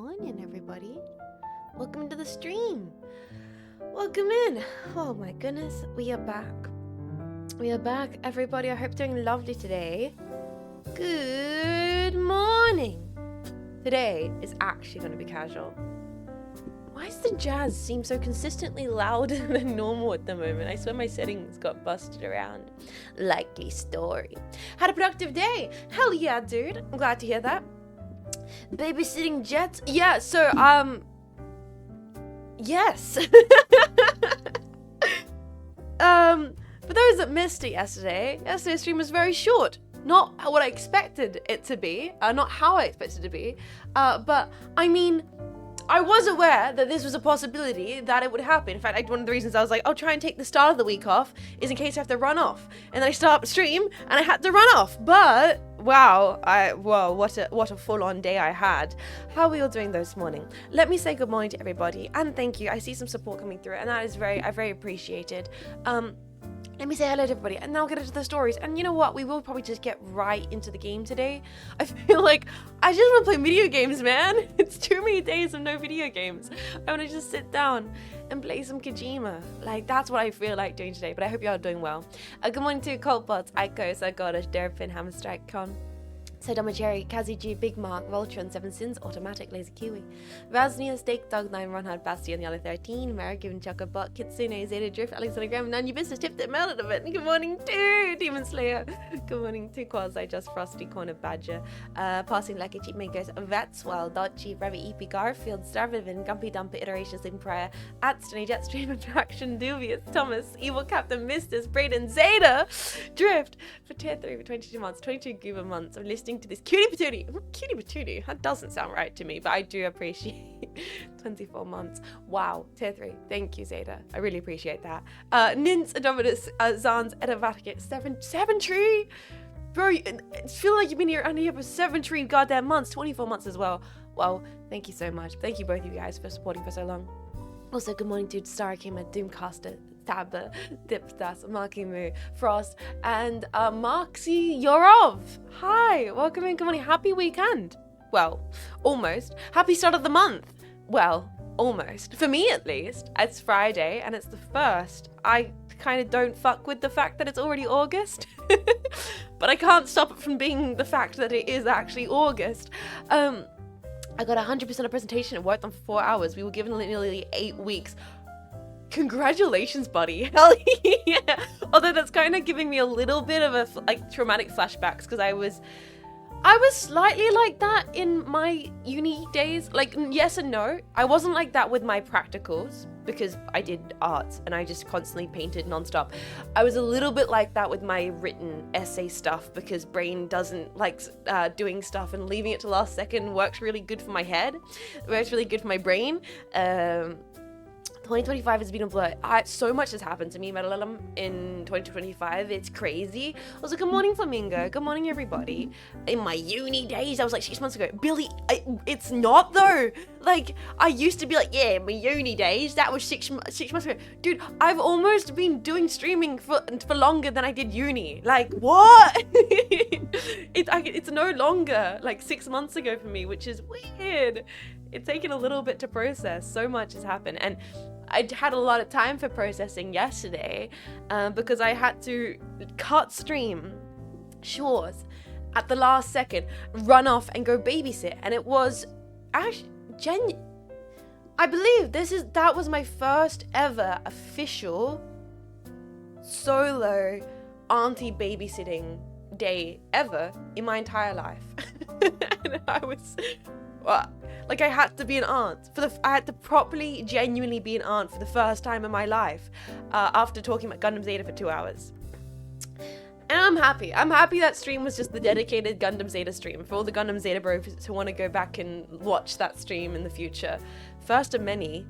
morning, everybody. Welcome to the stream. Welcome in. Oh my goodness, we are back. We are back, everybody. I hope you're doing lovely today. Good morning. Today is actually going to be casual. Why does the jazz seem so consistently louder than normal at the moment? I swear my settings got busted around. Likely story. Had a productive day. Hell yeah, dude. I'm glad to hear that. Babysitting Jets? Yeah, so, yes. For those that missed it yesterday's stream was very short. Not what I expected it to be, not how I expected it to be, but I mean, I was aware that this was a possibility that it would happen. In fact, one of the reasons I was like, I'll try and take the start of the week off is in case I have to run off. And then I start up the stream and I had to run off. But wow, what a full-on day I had. How are we all doing this morning? Let me say good morning to everybody and thank you. I see some support coming through and that is very appreciated. Let me say hello to everybody and now I'll get into the stories. And you know what? We will probably just get right into the game today. I feel like I just want to play video games, man. It's too many days of no video games. I want to just sit down and play some Kojima. Like, that's what I feel like doing today. But I hope you are doing well. Good morning to Coltbots, Iko, Sargoda, Derpin, Hammerstrike, Con, Sodoma Cherry, Kazi G, Big Mark, Voltron, Seven Sins, Automatic, Lazy Kiwi, Raznia, Steak Dog, 9, Ronhard, Bastion, Yellow 13, American, Chocobot, Kitsune, Zeta Drift, Alexander Graham, None Your Business, Tipped It, Melted a bit. Good morning to Demon Slayer. Good morning to Quasi, Just Frosty, Corner Badger, Passing Lucky Cheap Makers, Vetswell, Dot Cheap, Ravi, EP, Garfield, Starvivin, Gumpy Dumpy, Iterations in Prayer, Atstony, Jetstream, Attraction, Dubious, Thomas, Evil Captain, Mistus, Braden, Zeta, Drift, for tier 3 for 22 months, 22 Goober months. I'm listening to this cutie patootie. That doesn't sound right to me, but I do appreciate 24 months. Wow, tier 3. Thank you, Zeta. I really appreciate that. Nins, Adominus, Zans, Edavatic, 7 tree. Bro, I feel like you've been here for 7 tree goddamn months, 24 months as well. Well, thank you so much. Thank you both of you guys for supporting for so long. Also, good morning to Star Gamer, Doomcaster, Tabba, Dipstas, Markimu, Frost, and Marksy Yorov. Hi, welcome in, good morning, happy weekend. Well, almost. Happy start of the month. Well, almost. For me at least, it's Friday and it's the 1st. I kind of don't fuck with the fact that it's already August. But I can't stop it from being the fact that it is actually August. I got 100% of presentation and worked on for 4 hours. We were given nearly 8 weeks. Congratulations, buddy. Hell yeah. Although that's kind of giving me a little bit of a traumatic flashbacks because I was slightly like that in my uni days. Like, yes and no. I wasn't like that with my practicals because I did arts and I just constantly painted nonstop. I was a little bit like that with my written essay stuff because brain doesn't like doing stuff and leaving it to last second works really good for my head. It works really good for my brain. 2025 has been a blur. So much has happened to me, Madalum, in 2025. It's crazy. Also, good morning, Flamingo. Good morning, everybody. In my uni days, I was like 6 months ago. Billy, it's not though. Like, I used to be like, yeah, my uni days, that was 6 months ago. Dude, I've almost been doing streaming for longer than I did uni. Like, what? It's no longer like 6 months ago for me, which is weird. It's taken a little bit to process. So much has happened. And I had a lot of time for processing yesterday because I had to cut stream short at the last second, run off and go babysit. And it was actually I believe that was my first ever official solo auntie babysitting day ever in my entire life. And I was like, I had to be an aunt I had to properly, genuinely be an aunt for the first time in my life after talking about Gundam Zeta for 2 hours. And I'm happy. I'm happy that stream was just the dedicated Gundam Zeta stream for all the Gundam Zeta bros who want to go back and watch that stream in the future. First of many.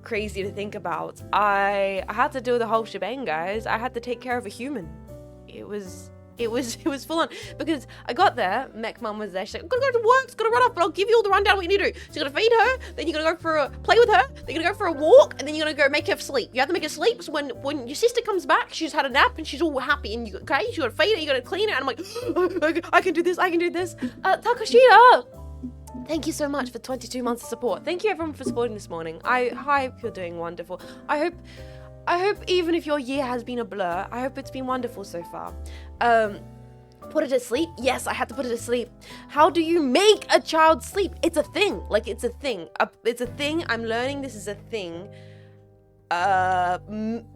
Crazy to think about. I had to do the whole shebang, guys. I had to take care of a human. It was full on because I got there, Mech Mum was there, she's like, I'm gonna go to work, it's gonna run off, but I'll give you all the rundown what you need to do. So you're gonna feed her, then you're gonna go play with her, then you're gonna go for a walk, and then you're gonna go make her sleep. You have to make her sleep, so when your sister comes back, she's had a nap and she's all happy, and you gotta feed her, you gotta clean her, and I'm like, I can do this, Takashita! Thank you so much for 22 months of support. Thank you everyone for supporting this morning. I hope you're doing wonderful. I hope even if your year has been a blur, I hope it's been wonderful so far. Put it to sleep? Yes, I had to put it to sleep. How do you make a child sleep? It's a thing. Like, it's a thing. It's a thing. I'm learning this is a thing.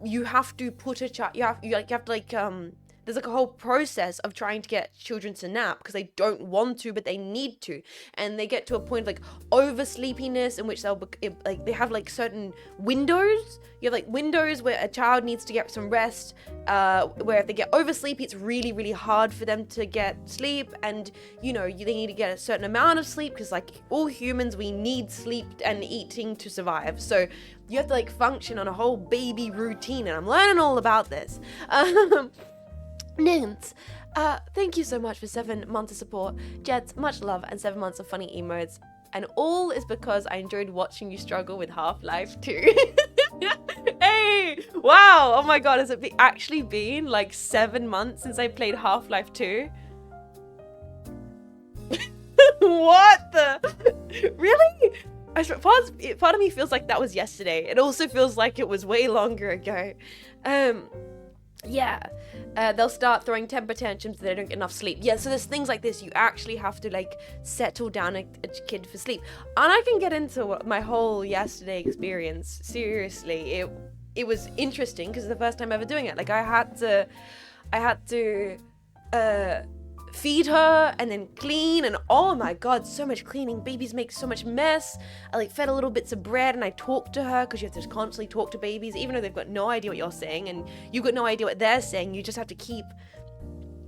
You have to put a child, you have to there's like a whole process of trying to get children to nap because they don't want to, but they need to. And they get to a point of like oversleepiness in which they have like certain windows. You have like windows where a child needs to get some rest, where if they get oversleepy, it's really, really hard for them to get sleep. And, you know, they need to get a certain amount of sleep because like all humans, we need sleep and eating to survive. So you have to like function on a whole baby routine. And I'm learning all about this. Nins, thank you so much for 7 months of support. Jets, much love, and 7 months of funny emotes. And all is because I enjoyed watching you struggle with Half-Life 2. Hey! Wow! Oh my god, has it actually been like 7 months since I played Half-Life 2? What the? Really? Part of me feels like that was yesterday. It also feels like it was way longer ago. Yeah, they'll start throwing temper tantrums that they don't get enough sleep. Yeah, so there's things like this. You actually have to like settle down a kid for sleep. And I can get into my whole yesterday experience. Seriously, it was interesting because it's the first time ever doing it. Like I had to feed her and then clean, and oh my god, so much cleaning. Babies make so much mess. I like fed her little bits of bread and I talked to her because you have to constantly talk to babies even though they've got no idea what you're saying and you've got no idea what they're saying. You just have to keep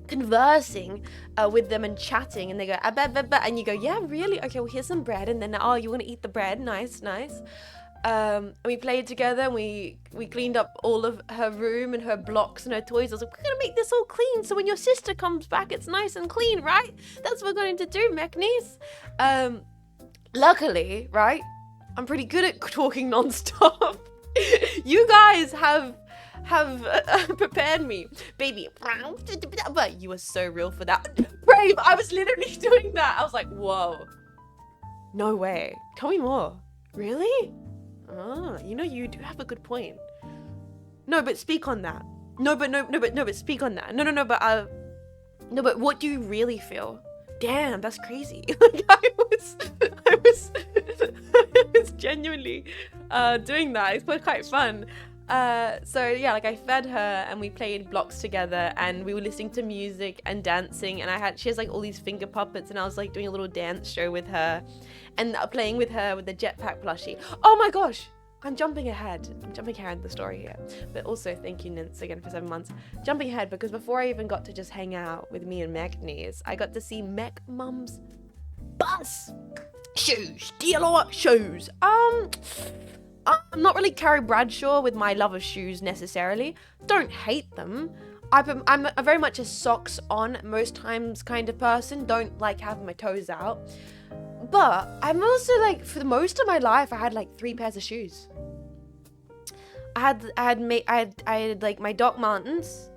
conversing with them and chatting, and they go and you go, yeah, really? Okay, well here's some bread, and then oh, you want to eat the bread? Nice. And we played together and we cleaned up all of her room and her blocks and her toys. I was like, we're gonna make this all clean so when your sister comes back it's nice and clean, right? That's what we're going to do, mech niece. Luckily, right, I'm pretty good at talking non-stop. You guys have prepared me, baby. But you were so real for that. Brave, I was literally doing that. I was like, whoa, no way, tell me more. Really? Oh, you know, you do have a good point. No, but speak on that. No, but speak on that. No, but what do you really feel? Damn, that's crazy. Like I was genuinely doing that. It's quite fun. So yeah, like I fed her and we played blocks together and we were listening to music and dancing, and she has like all these finger puppets and I was like doing a little dance show with her and playing with her with the jetpack plushie. Oh my gosh, I'm jumping ahead in the story here. But also thank you, Nintz, again for 7 months. Jumping ahead because before I even got to just hang out with me and Mech Knees, I got to see Mech Mum's bus. Shoes. DLR shoes. I'm not really Carrie Bradshaw with my love of shoes necessarily. Don't hate them. I'm a very much a socks on most times kind of person. Don't like having my toes out. But I'm also like, for the most of my life, I had like 3 pairs of shoes. I had like my Doc Martens,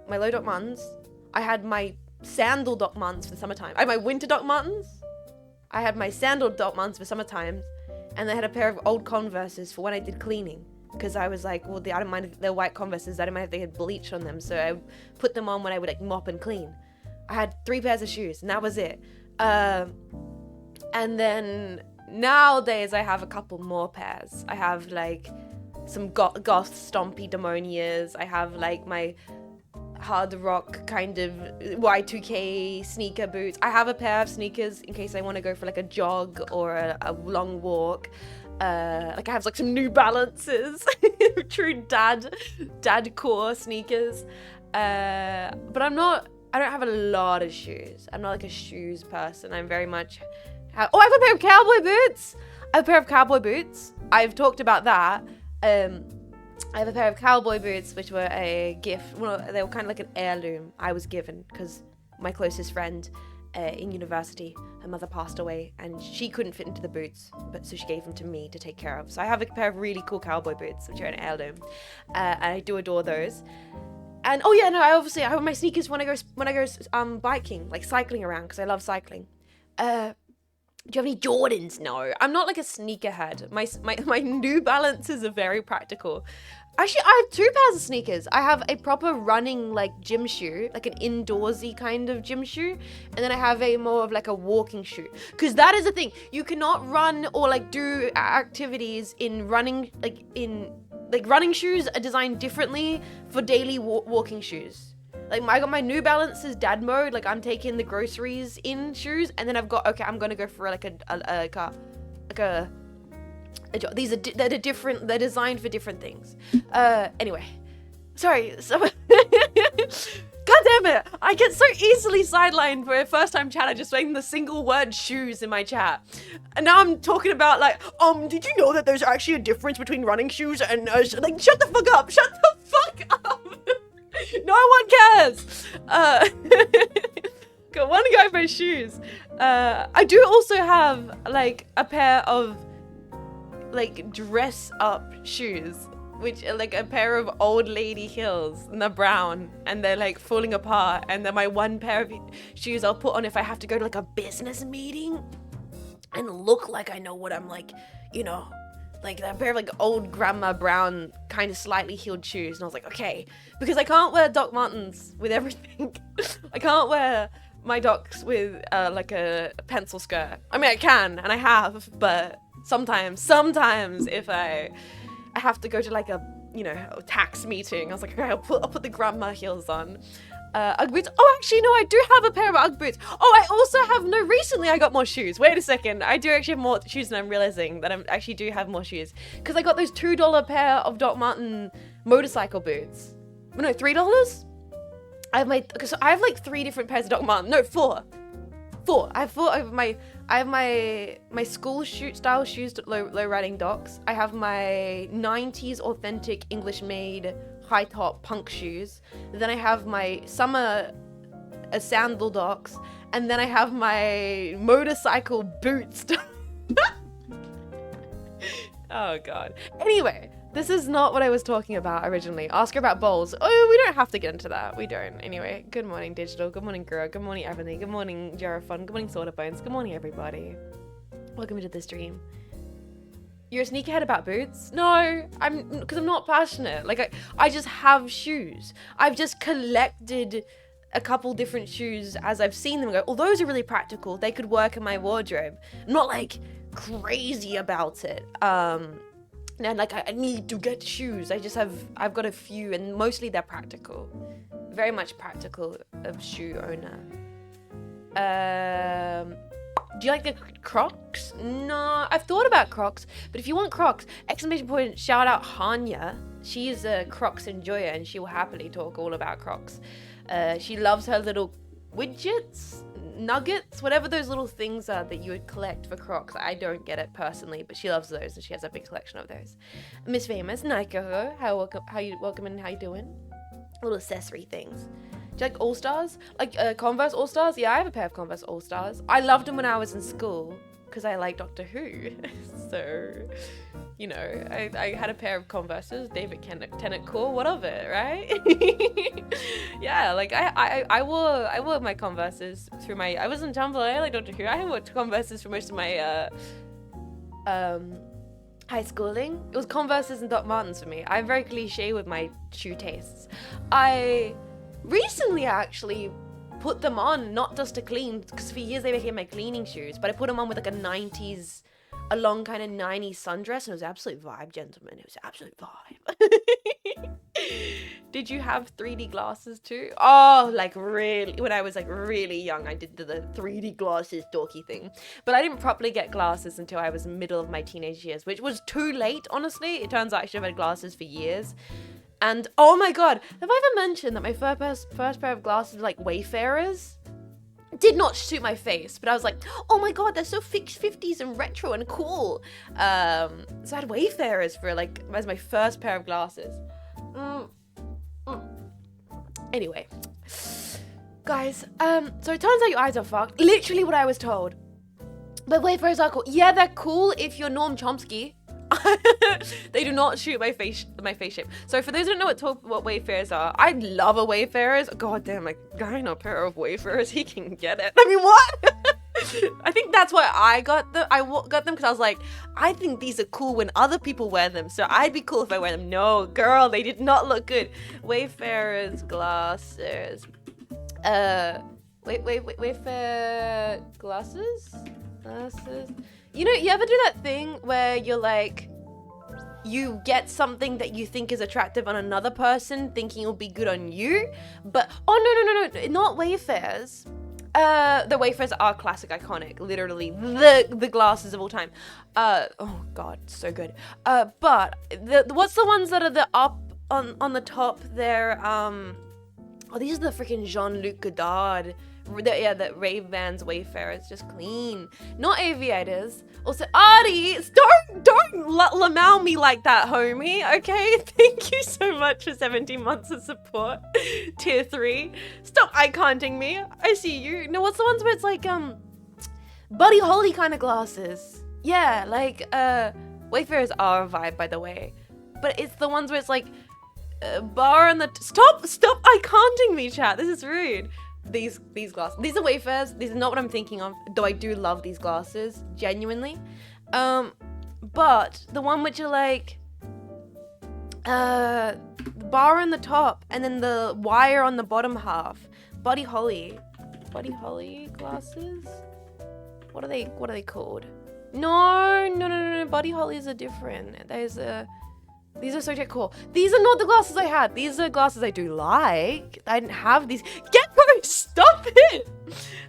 my low Doc Martens. I had my sandal Doc Martens for summertime. I had my winter Doc Martens. I had my sandal Doc Martens for summertime. And I had a pair of old Converses for when I did cleaning. Because I was like, well, I don't mind if they're white Converses. I don't mind if they had bleach on them. So I put them on when I would like mop and clean. I had 3 pairs of shoes and that was it. And then nowadays I have a couple more pairs. I have like some goth stompy demonias. I have like my hard rock kind of Y2K sneaker boots. I have a pair of sneakers in case I want to go for like a jog or a long walk. Like I have like some New Balances, true dad core sneakers. But I don't have a lot of shoes. I'm not like a shoes person. I'm very much I have a pair of cowboy boots. I've talked about that. I have a pair of cowboy boots, which were a gift. Well, they were kind of like an heirloom I was given because my closest friend in university, her mother passed away and she couldn't fit into the boots, but so she gave them to me to take care of. So I have a pair of really cool cowboy boots, which are an heirloom. And I do adore those. And oh yeah, no, I have my sneakers when I go biking, like cycling around, because I love cycling. Do you have any Jordans? No, I'm not like a sneakerhead. My New Balances are very practical. Actually, I have 2 pairs of sneakers. I have a proper running like gym shoe, like an indoorsy kind of gym shoe, and then I have a more of like a walking shoe. Because that is the thing, you cannot run or like do activities in running, like running shoes are designed differently for daily walking shoes. Like I got my New Balances dad mode, like I'm taking the groceries in shoes, and then I've got, okay, I'm gonna go for like they're different, they're designed for different things. Anyway, sorry, so God damn it, I get so easily sidelined for a first time chat. I just saying the single word shoes in my chat, and now I'm talking about like, did you know that there's actually a difference between running shoes and like, shut the fuck up, shut the fuck up. No one cares. Got one guy for shoes. I do also have like a pair of like dress up shoes, which are like a pair of old lady heels, and they're brown and they're like falling apart, and they're my one pair of shoes I'll put on if I have to go to like a business meeting and look like I know what I'm like, you know, like that pair of like old grandma brown kind of slightly heeled shoes. And I was like, okay, because I can't wear Doc Martens with everything. I can't wear my Docs with like a pencil skirt. I mean, I can, and I have, but sometimes if I have to go to like a, you know, a tax meeting, I was like, okay, I'll put the grandma heels on. Ugg boots. Oh, actually, no, I do have a pair of Ugg boots. Oh, I also have, no, recently I got more shoes. Wait a second. I do actually have more shoes, and I'm realizing that I actually do have more shoes. Because I got those $2 pair of Doc Marten motorcycle boots. No, $3? I have like 3 different pairs of Doc Marten. No, 4. 4. I have my school style shoes, low riding Docs. I have my 90s authentic English made high top punk shoes. Then I have my summer sandal Docs, and then I have my motorcycle boots. Oh god. Anyway, this is not what I was talking about originally. Ask her about bowls. Oh, we don't have to get into that. We don't. Anyway, good morning, Digital. Good morning, Gura. Good morning, Ebony. Good morning, Jarafun. Good morning, Sorta Bones. Good morning, everybody. Welcome to the stream. You're a sneakerhead about boots? No, because I'm not passionate. Like, I just have shoes. I've just collected a couple different shoes as I've seen them go, oh, those are really practical. They could work in my wardrobe. I'm not, like, crazy about it. And, like, I need to get shoes. I've got a few, and mostly they're practical. Very much practical of shoe owner. Do you like the Crocs? No, I've thought about Crocs, but if you want Crocs, exclamation point, shout out Hanya. She's a Crocs enjoyer, and she will happily talk all about Crocs. She loves her little widgets, nuggets, whatever those little things are that you would collect for Crocs. I don't get it personally, but she loves those, and she has a big collection of those. Miss Faymas, Naikaho, welcome and how you doing? Little accessory things. Do you like All-Stars? Like Converse All-Stars? Yeah, I have a pair of Converse All-Stars. I loved them when I was in school because I like Doctor Who. So, you know, I had a pair of Converses. David Tennant, cool. What of it, right? Yeah, like I wore my Converses through my. I was in Tumblr. I like Doctor Who. I wore Converses for most of my high schooling. It was Converses and Doc Martens for me. I'm very cliche with my shoe tastes. I recently actually put them on, not just to clean, because for years they became my cleaning shoes, but I put them on with like a long kind of 90s sundress, and it was absolute vibe, gentlemen. It was absolute vibe. Did you have 3D glasses too? Oh, like really, when I was like really young, I did the 3D glasses dorky thing, but I didn't properly get glasses until I was middle of my teenage years, which was too late, honestly. It turns out I should have had glasses for years. And oh my god, have I ever mentioned that my first pair of glasses were like Wayfarers? Did not suit my face, but I was like, oh my god, they're so 50s and retro and cool. So I had Wayfarers for like as my first pair of glasses. Anyway, guys, so it turns out your eyes are fucked. Literally what I was told. But Wayfarers are cool. Yeah, they're cool if you're Noam Chomsky. They do not shoot my face shape. So for those who don't know what Wayfarers are, I love a Wayfarers. God damn, like guy in a pair of Wayfarers, he can get it. I mean, what? I think that's why I got them. Got them because I was like, I think these are cool when other people wear them, so I'd be cool if I wear them. No, girl, they did not look good. Wayfarer's glasses. Wayfarer glasses? Glasses? You know, you ever do that thing where you're like, you get something that you think is attractive on another person, thinking it'll be good on you, but oh no, not Wayfarers. The Wayfarers are classic, iconic, literally the glasses of all time. Oh god, so good. But what's the ones that are the up on the top? They're oh, these are the freaking Jean-Luc Godard. The Ray-Bans Wayfarers, just clean. Not aviators. Also, Artie, don't lamau me like that, homie. Okay, thank you so much for 17 months of support. Tier 3. Stop eye-counting me. I see you. No, what's the ones where it's like Buddy Holly kind of glasses? Yeah, like Wayfarers are a vibe, by the way. But it's the ones where it's like bar on the stop eye-counting me, chat. This is rude. These glasses. These are Wayfarers. These are not what I'm thinking of, though I do love these glasses, genuinely. But the one which are like the bar on the top and then the wire on the bottom half. Buddy Holly glasses? What are they called? No. Buddy Hollies are different. These are so cool. These are not the glasses I had. These are glasses I do like. I didn't have these. Stop it!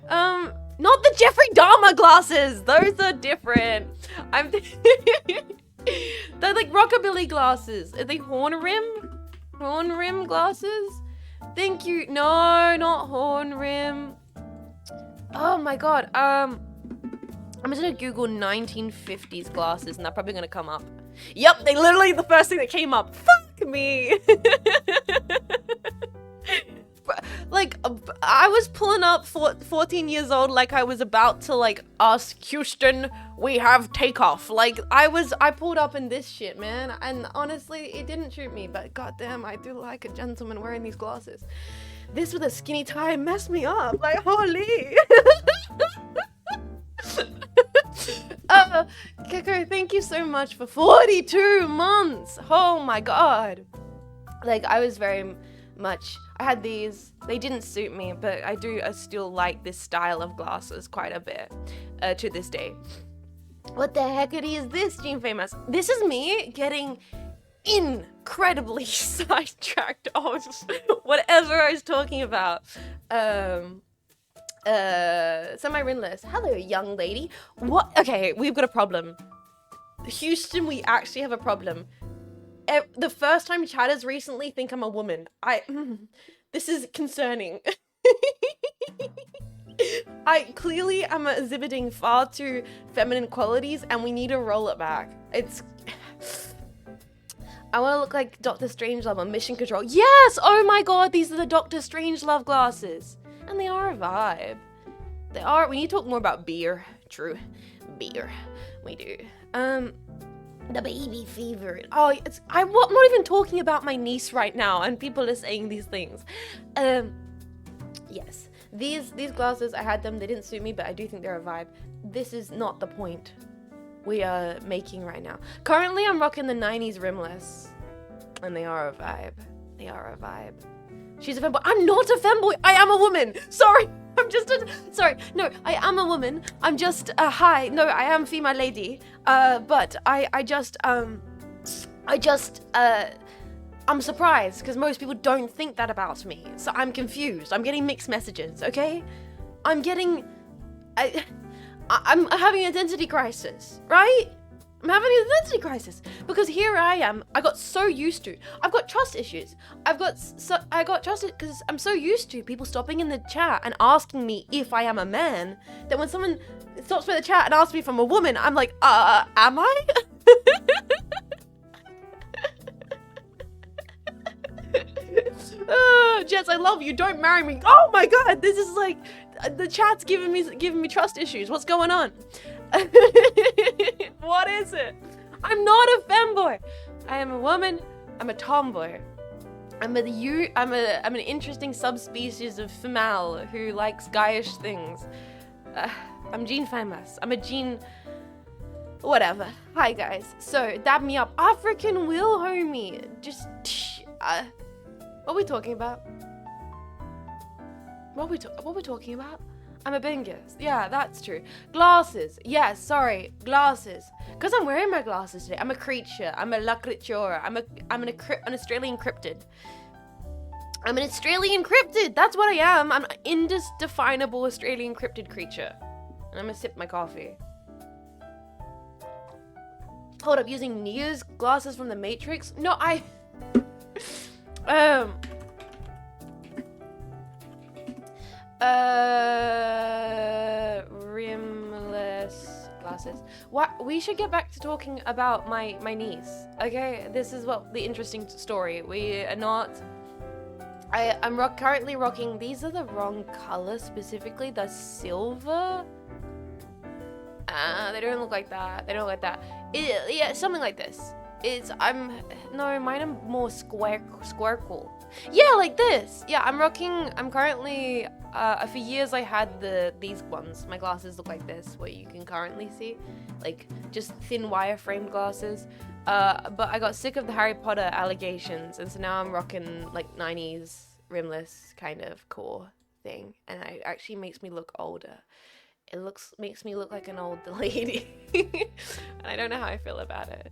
Not the Jeffrey Dahmer glasses. Those are different. They're like rockabilly glasses. Are they horn rim glasses? Thank you. No, not horn rim. Oh my god. I'm just gonna Google 1950s glasses and they're probably gonna come up. Yep, they literally the first thing that came up. Fuck me. Like, I was pulling up 14 years old like I was about to like ask Houston, we have takeoff. Like I pulled up in this shit, man. And honestly, it didn't shoot me, but goddamn, I do like a gentleman wearing these glasses. This with a skinny tie messed me up. Like, holy. Keko, thank you so much for 42 months. Oh my god. Like, I was very much, I had these, they didn't suit me, but I still like this style of glasses quite a bit to this day. What the heckity is this, Jean Faymas? This is me getting incredibly sidetracked of whatever I was talking about. Semi-rinless. Hello, young lady. What? Okay, we've got a problem. Houston, we actually have a problem. The first time chatters recently think I'm a woman. This is concerning. I clearly am exhibiting far too feminine qualities and we need to roll it back. I want to look like Dr. Strangelove on Mission Control. Yes! Oh my god, these are the Dr. Strangelove glasses. And they are a vibe. They are. We need to talk more about beer. True. Beer. We do. The baby fever. Oh, I'm not even talking about my niece right now, and people are saying these things. Yes. These glasses, I had them. They didn't suit me, but I do think they're a vibe. This is not the point we are making right now. Currently, I'm rocking the 90s rimless, and they are a vibe. They are a vibe. She's a femboy. I'm not a femboy. I am a woman. Sorry. Sorry. No, I am a woman. I'm just, hi. No, I am female lady. But I'm surprised because most people don't think that about me. So I'm confused. I'm getting mixed messages, okay? I'm having an identity crisis, right? I'm having an identity crisis because here I am. I got so used to. I've got trust issues. I got trust because I'm so used to people stopping in the chat and asking me if I am a man that when someone stops by the chat and asks me if I'm a woman, I'm like, am I? Jess, I love you. Don't marry me. Oh my god, this is like the chat's giving me trust issues. What's going on? What is it? I'm not a femboy. I am a woman. I'm a tomboy. I'm an interesting subspecies of female who likes guyish things. I'm Jean Faymas. I'm a Jean... Whatever. Hi, guys. So, dab me up. I freaking will, homie. Just... what are we talking about? What are we talking about? I'm a bingus. Yeah, that's true. Glasses. Yeah, sorry. Glasses. Because I'm wearing my glasses today. I'm a creature. I'm a la creatura. I'm an Australian cryptid. I'm an Australian cryptid. That's what I am. I'm an indefinable Australian cryptid creature. And I'm gonna sip my coffee. Hold up, using Neo's glasses from the Matrix? No, rimless glasses. What? We should get back to talking about my niece. Okay, this is what the interesting story. We are not. I'm currently rocking. These are the wrong color, specifically the silver. They don't look like that. They don't look like that. Yeah, something like this. No, mine are more squircle. Yeah, like this. Yeah, I'm currently, for years I had these ones. My glasses look like this, what you can currently see. Like, just thin wire framed glasses. But I got sick of the Harry Potter allegations, and so now I'm rocking, like, 90s rimless kind of core thing. And it actually makes me look older. It makes me look like an old lady. And I don't know how I feel about it.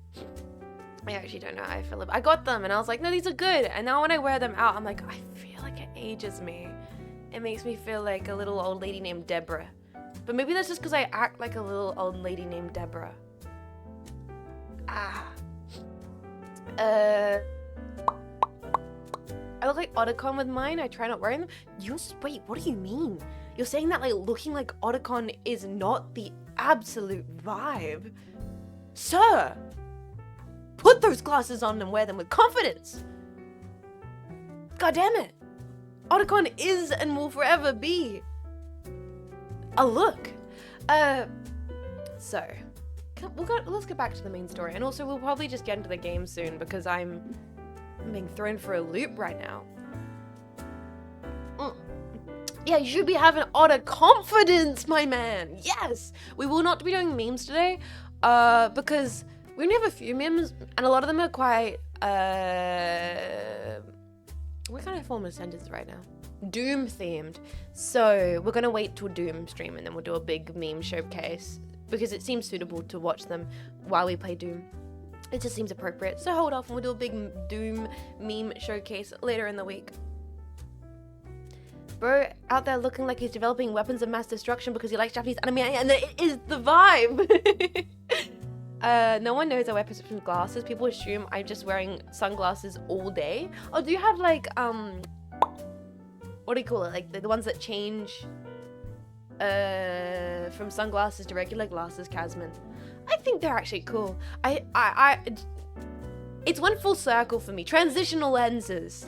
I actually don't know how I feel about it. I got them and I was like, no, these are good. And now when I wear them out, I'm like, I feel like it ages me. It makes me feel like a little old lady named Deborah. But maybe that's just because I act like a little old lady named Deborah. I look like Otacon with mine. I try not wearing them. Wait, what do you mean? You're saying that like looking like Otacon is not the absolute vibe? Sir! Put those glasses on and wear them with confidence! God damn it! Otacon is and will forever be a look. So, let's get back to the main story. And also, we'll probably just get into the game soon because I'm being thrown for a loop right now. Yeah, you should be having utter confidence, my man. Yes! We will not be doing memes today, because we only have a few memes, and a lot of them are quite, what kind of form of sentence right now? Doom themed. So we're gonna wait till Doom stream, and then we'll do a big meme showcase, because it seems suitable to watch them while we play Doom. It just seems appropriate. So hold off, and we'll do a big Doom meme showcase later in the week. Bro out there looking like he's developing weapons of mass destruction because he likes Japanese anime, and it is the vibe. No one knows I wear prescription glasses. People assume I'm just wearing sunglasses all day. Oh, do you have like, what do you call it? Like the ones that change from sunglasses to regular glasses, Casman. I think they're actually cool. It's one full circle for me. Transitional lenses.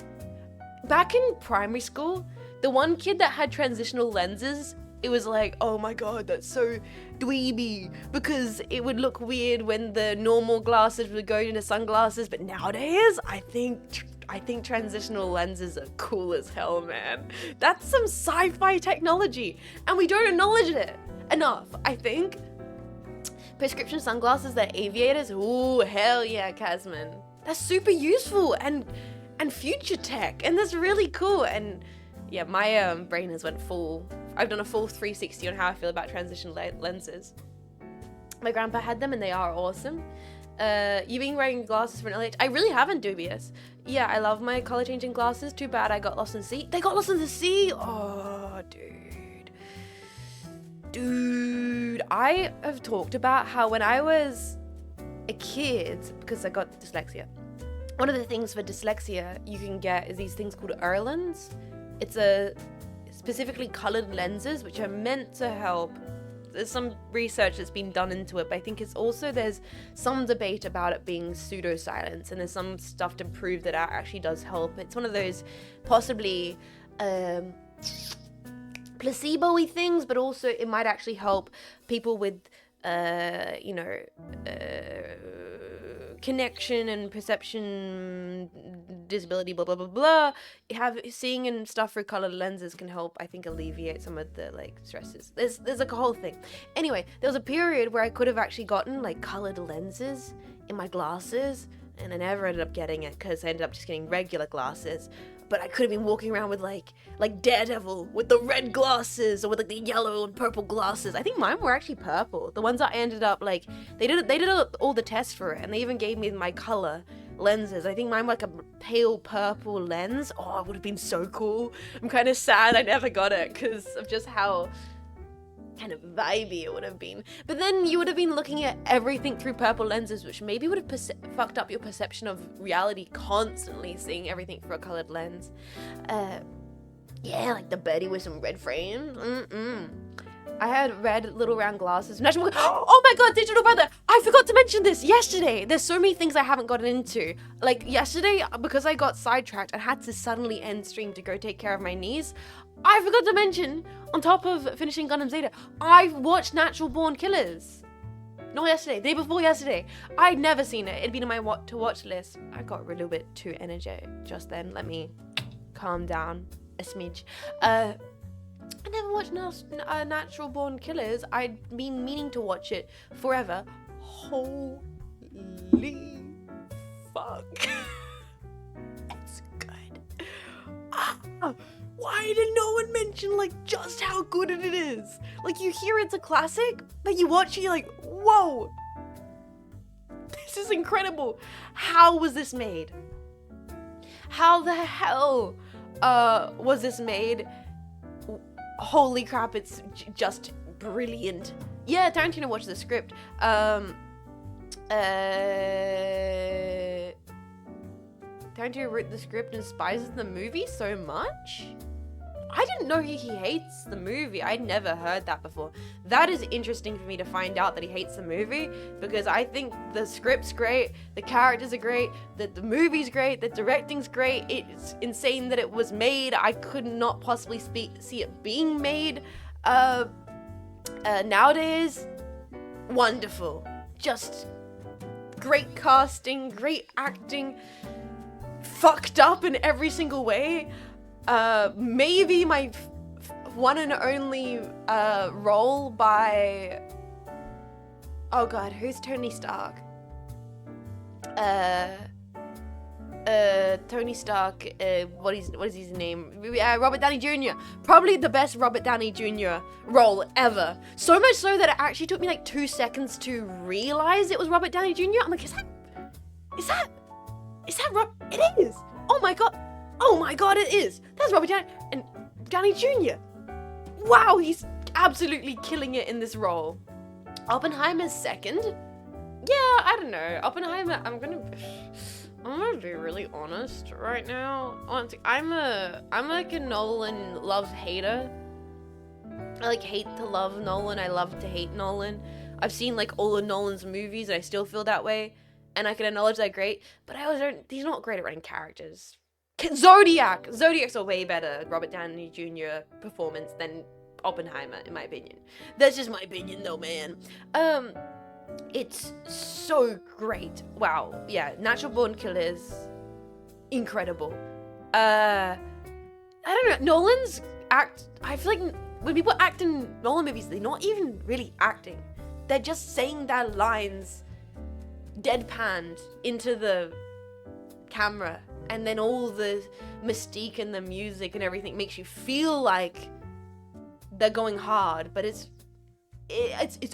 Back in primary school, the one kid that had transitional lenses, it was like, oh my god, that's so dweeby, because it would look weird when the normal glasses would go into sunglasses, but nowadays, I think transitional lenses are cool as hell, man. That's some sci-fi technology, and we don't acknowledge it enough, I think. Prescription sunglasses, they're aviators, ooh, hell yeah, Casman. That's super useful, and future tech, and that's really cool, and yeah, my brain has went full. I've done a full 360 on how I feel about transition lenses. My grandpa had them and they are awesome. You've been wearing glasses for an LH? I really haven't, dubious. Yeah, I love my color changing glasses. Too bad I got lost in the sea. They got lost in the sea? Oh, dude. I have talked about how when I was a kid, because I got dyslexia, one of the things for dyslexia you can get is these things called Erlands. It's a specifically colored lenses which are meant to help. There's some research that's been done into it, but I think there's some debate about it being pseudoscience, and there's some stuff to prove that it actually does help. It's one of those possibly placebo-y things, but also it might actually help people with connection and perception disability, blah blah blah blah. Seeing and stuff through colored lenses can help, I think, alleviate some of the like stresses. There's like a whole thing. Anyway, there was a period where I could have actually gotten like colored lenses in my glasses, and I never ended up getting it because I ended up just getting regular glasses. But I could have been walking around with like Daredevil with the red glasses, or with like the yellow and purple glasses. I think mine were actually purple. The ones that I ended up like, they did all the tests for it, and they even gave me my color lenses. I think mine were like a pale purple lens. Oh, it would have been so cool. I'm kind of sad I never got it because of just how kind of vibey it would have been. But then you would have been looking at everything through purple lenses, which maybe would have fucked up your perception of reality, constantly seeing everything through a colored lens. Yeah, like the Betty with some red frames. I had red little round glasses. Oh my god, digital brother! I forgot to mention this yesterday. There's so many things I haven't gotten into. Like yesterday, because I got sidetracked and had to suddenly end stream to go take care of my niece, I forgot to mention, on top of finishing Gundam Zeta, I watched Natural Born Killers. Not yesterday, the day before yesterday. I'd never seen it. It'd been in my to watch list. I got a little bit too energetic just then. Let me calm down a smidge. I never watched Natural Born Killers. I'd been meaning to watch it forever. Holy fuck. It's good. Why did no one mention like just how good it is? Like, you hear it's a classic, but you watch it, you're like, whoa, this is incredible. How was this made? How the hell was this made? Holy crap, it's just brilliant. Yeah, Tarantino watched the script. Tarantino wrote the script and despises the movie so much? I didn't know he hates the movie. I'd never heard that before. That is interesting for me to find out that he hates the movie, because I think the script's great, the characters are great, the movie's great, the directing's great. It's insane that it was made. I could not possibly see it being made nowadays. Wonderful. Just great casting, great acting, fucked up in every single way. Maybe my one and only role by, oh god, who's Tony Stark? Tony Stark, what is his name? Robert Downey Jr. Probably the best Robert Downey Jr. role ever. So much so that it actually took me like 2 seconds to realize it was Robert Downey Jr. I'm like, is that it is! Oh my god, it is! That's Robert Downey Jr. Wow, he's absolutely killing it in this role. Oppenheimer's second? Yeah, I don't know. Oppenheimer, I'm gonna be really honest right now. Honestly, I'm like a Nolan love hater. I like hate to love Nolan. I love to hate Nolan. I've seen like all of Nolan's movies and I still feel that way. And I can acknowledge they're great, but he's not great at writing characters. Zodiac's a way better Robert Downey Jr. performance than Oppenheimer, in my opinion. That's just my opinion though, man. It's so great. Wow, yeah, Natural Born Killers, incredible. I don't know, Nolan's act, I feel like when people act in Nolan movies, they're not even really acting. They're just saying their lines deadpanned into the camera, and then all the mystique and the music and everything makes you feel like they're going hard, but it's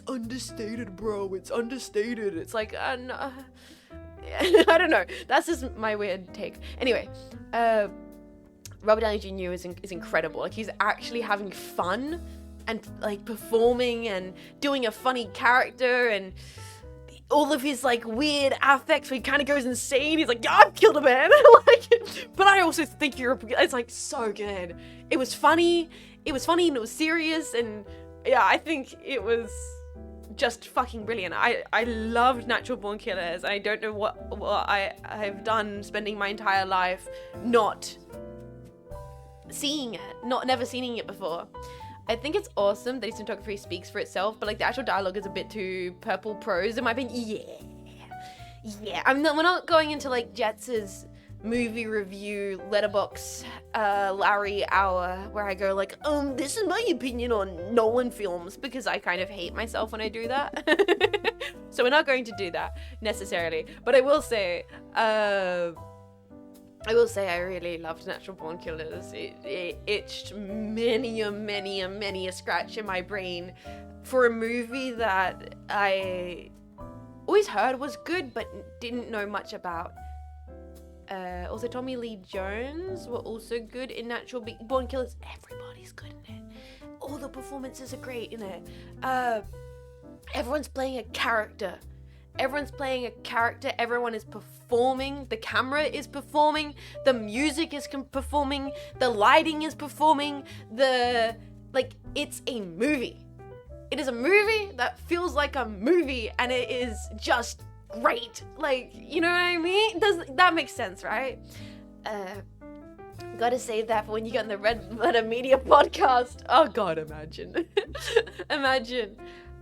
understated, bro. It's understated. It's like, no. I don't know. That's just my weird take. Anyway, Robert Downey Jr. is incredible. Like, he's actually having fun and like performing and doing a funny character, and all of his like weird affects where he kind of goes insane. He's like, yeah, I've killed a man. Like, but I also think it's like so good. It was funny and it was serious, and yeah, I think it was just fucking brilliant. I loved Natural Born Killers. I don't know what I've done spending my entire life not seeing it, never seeing it before. I think it's awesome that his cinematography speaks for itself, but like the actual dialogue is a bit too purple prose in my opinion. Yeah. We're not going into like Jets's movie review letterbox Larry hour where I go like, this is my opinion on Nolan films, because I kind of hate myself when I do that. So we're not going to do that necessarily, but I will say I really loved Natural Born Killers. It itched many a scratch in my brain for a movie that I always heard was good but didn't know much about. Also, Tommy Lee Jones were also good in Natural Born Killers. Everybody's good in it. All the performances are great in it. Everyone's playing a character. Everyone is performing. The camera is performing. The music is performing. The lighting is performing. It's a movie. It is a movie that feels like a movie, and it is just great. Like, you know what I mean? That makes sense, right? Gotta save that for when you get on the Red Letter Media podcast. Oh god, imagine. Imagine.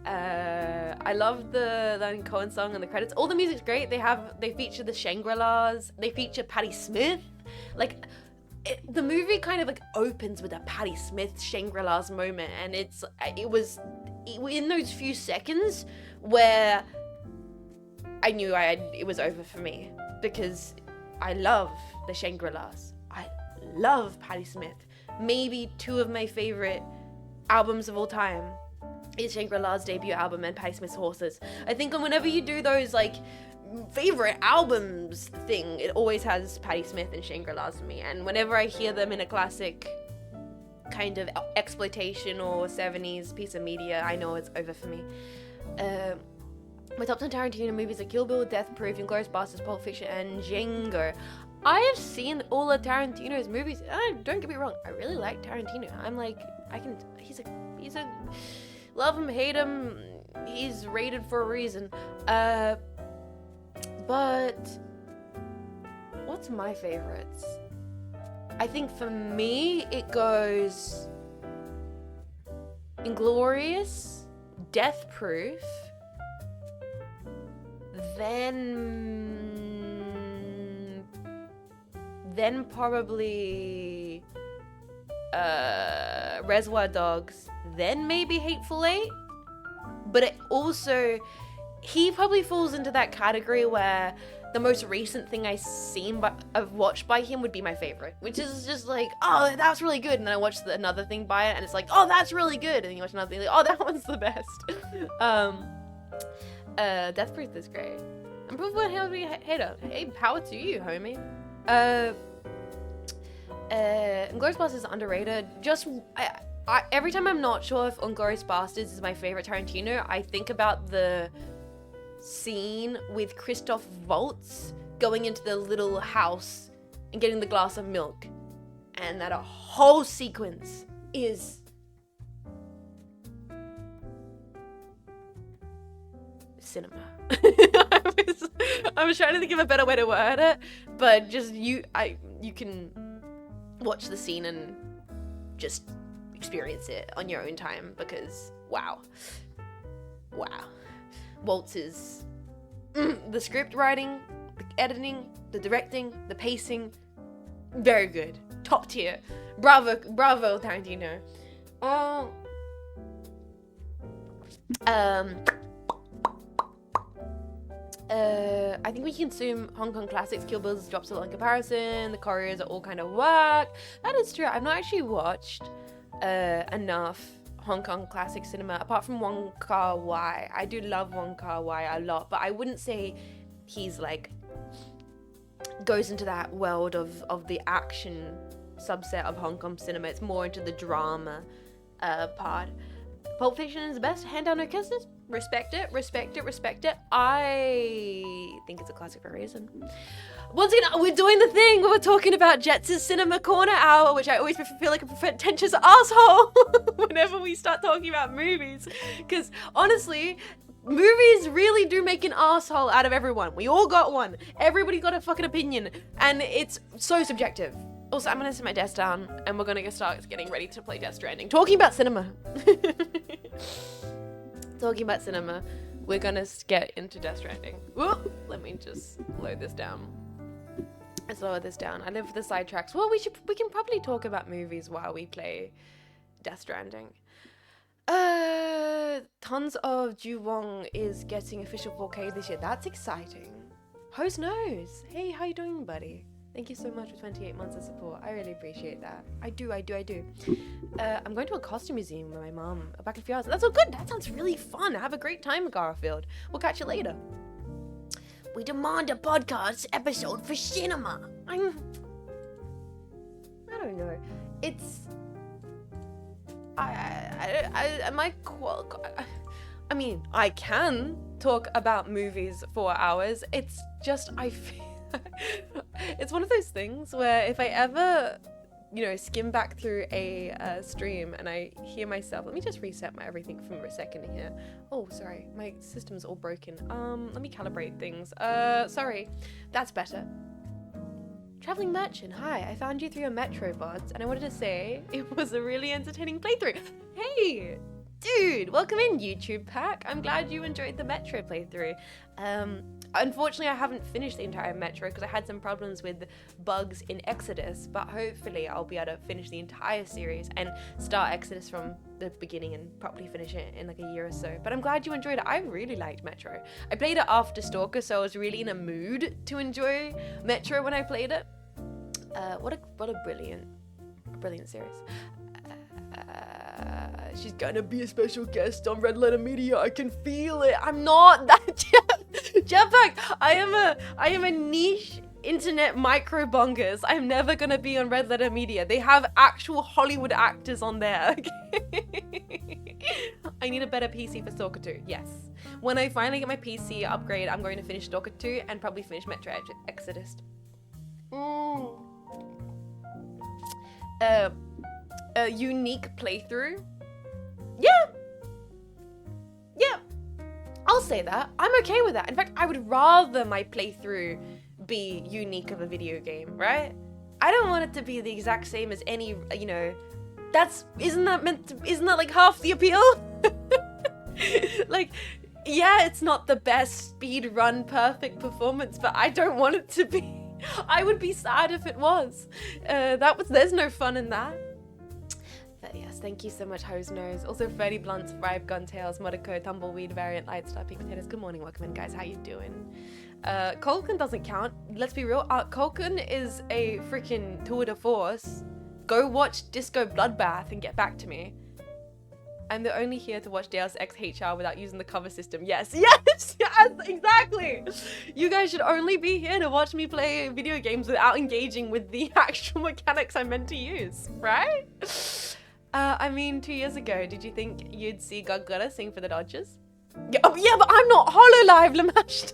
I love the Leonard Cohen song and the credits. All the music's great. They feature the Shangri-Las. They feature Patti Smith. The movie kind of opens with a Patti Smith Shangri-Las moment, and it was in those few seconds where I knew it was over for me, because I love the Shangri-Las. I love Patti Smith. Maybe two of my favorite albums of all time is Shangri-La's debut album and Patti Smith's Horses. I think whenever you do those favorite albums thing, it always has Patti Smith and Shangri-La's for me. And whenever I hear them in a classic kind of exploitation or 70s piece of media, I know it's over for me. My top 10 Tarantino movies are Kill Bill, Death Proof, Inglourious Basterds, Pulp Fiction, and Django. I have seen all of Tarantino's movies. Don't get me wrong, I really like Tarantino. He's a love him, hate him, he's rated for a reason. But what's my favorites? I think for me, it goes Inglourious, Death Proof, then probably Reservoir Dogs, then maybe Hateful Eight. But it also, he probably falls into that category where the most recent thing I've watched by him would be my favorite, which is just oh, that's really good, and then I watch another thing by it, and it's oh, that's really good, and then you watch another thing, oh, that one's the best. Death Proof is great. I'm probably a heavy hater. Hey, power to you, homie. Inglourious Basterds is underrated. I every time I'm not sure if Inglourious Basterds is my favorite Tarantino, I think about the scene with Christoph Waltz going into the little house and getting the glass of milk, and that a whole sequence is cinema. I was trying to think of a better way to word it, but just you can watch the scene and just experience it on your own time, because wow. Waltz is the script writing, the editing, the directing, the pacing, very good, top tier. Bravo Tarantino. I think we can assume Hong Kong classics. Kill Bill's drops a lot in comparison. The choreos are all kind of whack. That is true. I've not actually watched enough Hong Kong classic cinema apart from Wong Kar-wai. I do love Wong Kar-wai a lot, but I wouldn't say he's goes into that world of the action subset of Hong Kong cinema. It's more into the drama part. Pulp Fiction is the best. Hand down, no kisses. Respect it. I think it's a classic for a reason. Once again, we're doing the thing where we're talking about Jets' Cinema Corner Hour, which I always feel like a pretentious asshole whenever we start talking about movies. Because honestly, movies really do make an asshole out of everyone. We all got one. Everybody got a fucking opinion. And it's so subjective. Also, I'm going to sit my desk down and we're going to start getting ready to play Death Stranding. Talking about cinema. We're going to get into Death Stranding. Whoop, let me just load this down. Let's lower this down. I live for the sidetracks. Well, we can probably talk about movies while we play Death Stranding. Tons of Ju-Wong is getting official 4K this year. That's exciting. Host knows. Hey, how you doing, buddy? Thank you so much for 28 months of support. I really appreciate that. I do. I'm going to a costume museum with my mom back in a few hours. That's all good. That sounds really fun. Have a great time, Garfield. We'll catch you later. We demand a podcast episode for cinema. I don't know. It's... I mean, I can talk about movies for hours. It's just, I feel... it's one of those things where if I ever, you know, skim back through a stream and I hear myself, let me just reset my everything for a second here. Oh, sorry, my system's all broken. Let me calibrate things. Sorry, that's better. Traveling Merchant, hi, I found you through your Metro VODs and I wanted to say it was a really entertaining playthrough. Hey, dude, welcome in, YouTube Pack. I'm glad you enjoyed the Metro playthrough. Unfortunately, I haven't finished the entire Metro because I had some problems with bugs in Exodus, but hopefully I'll be able to finish the entire series and start Exodus from the beginning and probably finish it in like a year or so. But I'm glad you enjoyed it. I really liked Metro. I played it after Stalker, so I was really in a mood to enjoy Metro when I played it. What a brilliant series. She's gonna be a special guest on Red Letter Media. I can feel it. I'm not that Jetpack. I am a niche internet micro bongers. I'm never gonna be on Red Letter Media. They have actual Hollywood actors on there. I need a better PC for Stalker 2. Yes. When I finally get my PC upgrade, I'm going to finish Stalker 2 and probably finish Metro Exodus. A unique playthrough. Yeah, I'll say that. I'm okay with that. In fact, I would rather my playthrough be unique of a video game, right? I don't want it to be the exact same as any, you know, isn't that like half the appeal? Like, yeah, it's not the best speed run perfect performance, but I don't want it to be. I would be sad if it was. There's no fun in that. But yes, thank you so much, Hose Nose. Also, Ferdy Blunts, Vibe, Guntails, Modico, Tumbleweed, Variant, Lightstar, Pink Potatoes. Good morning, welcome in, guys. How you doing? Colkin doesn't count. Let's be real. Colkin is a freaking tour de force. Go watch Disco Bloodbath and get back to me. I'm the only here to watch Deus Ex HR without using the cover system. Yes, exactly. You guys should only be here to watch me play video games without engaging with the actual mechanics I'm meant to use, right? I mean, 2 years ago, did you think you'd see Guggutter sing for the Dodgers? Yeah, but I'm not HoloLive, Lamashed.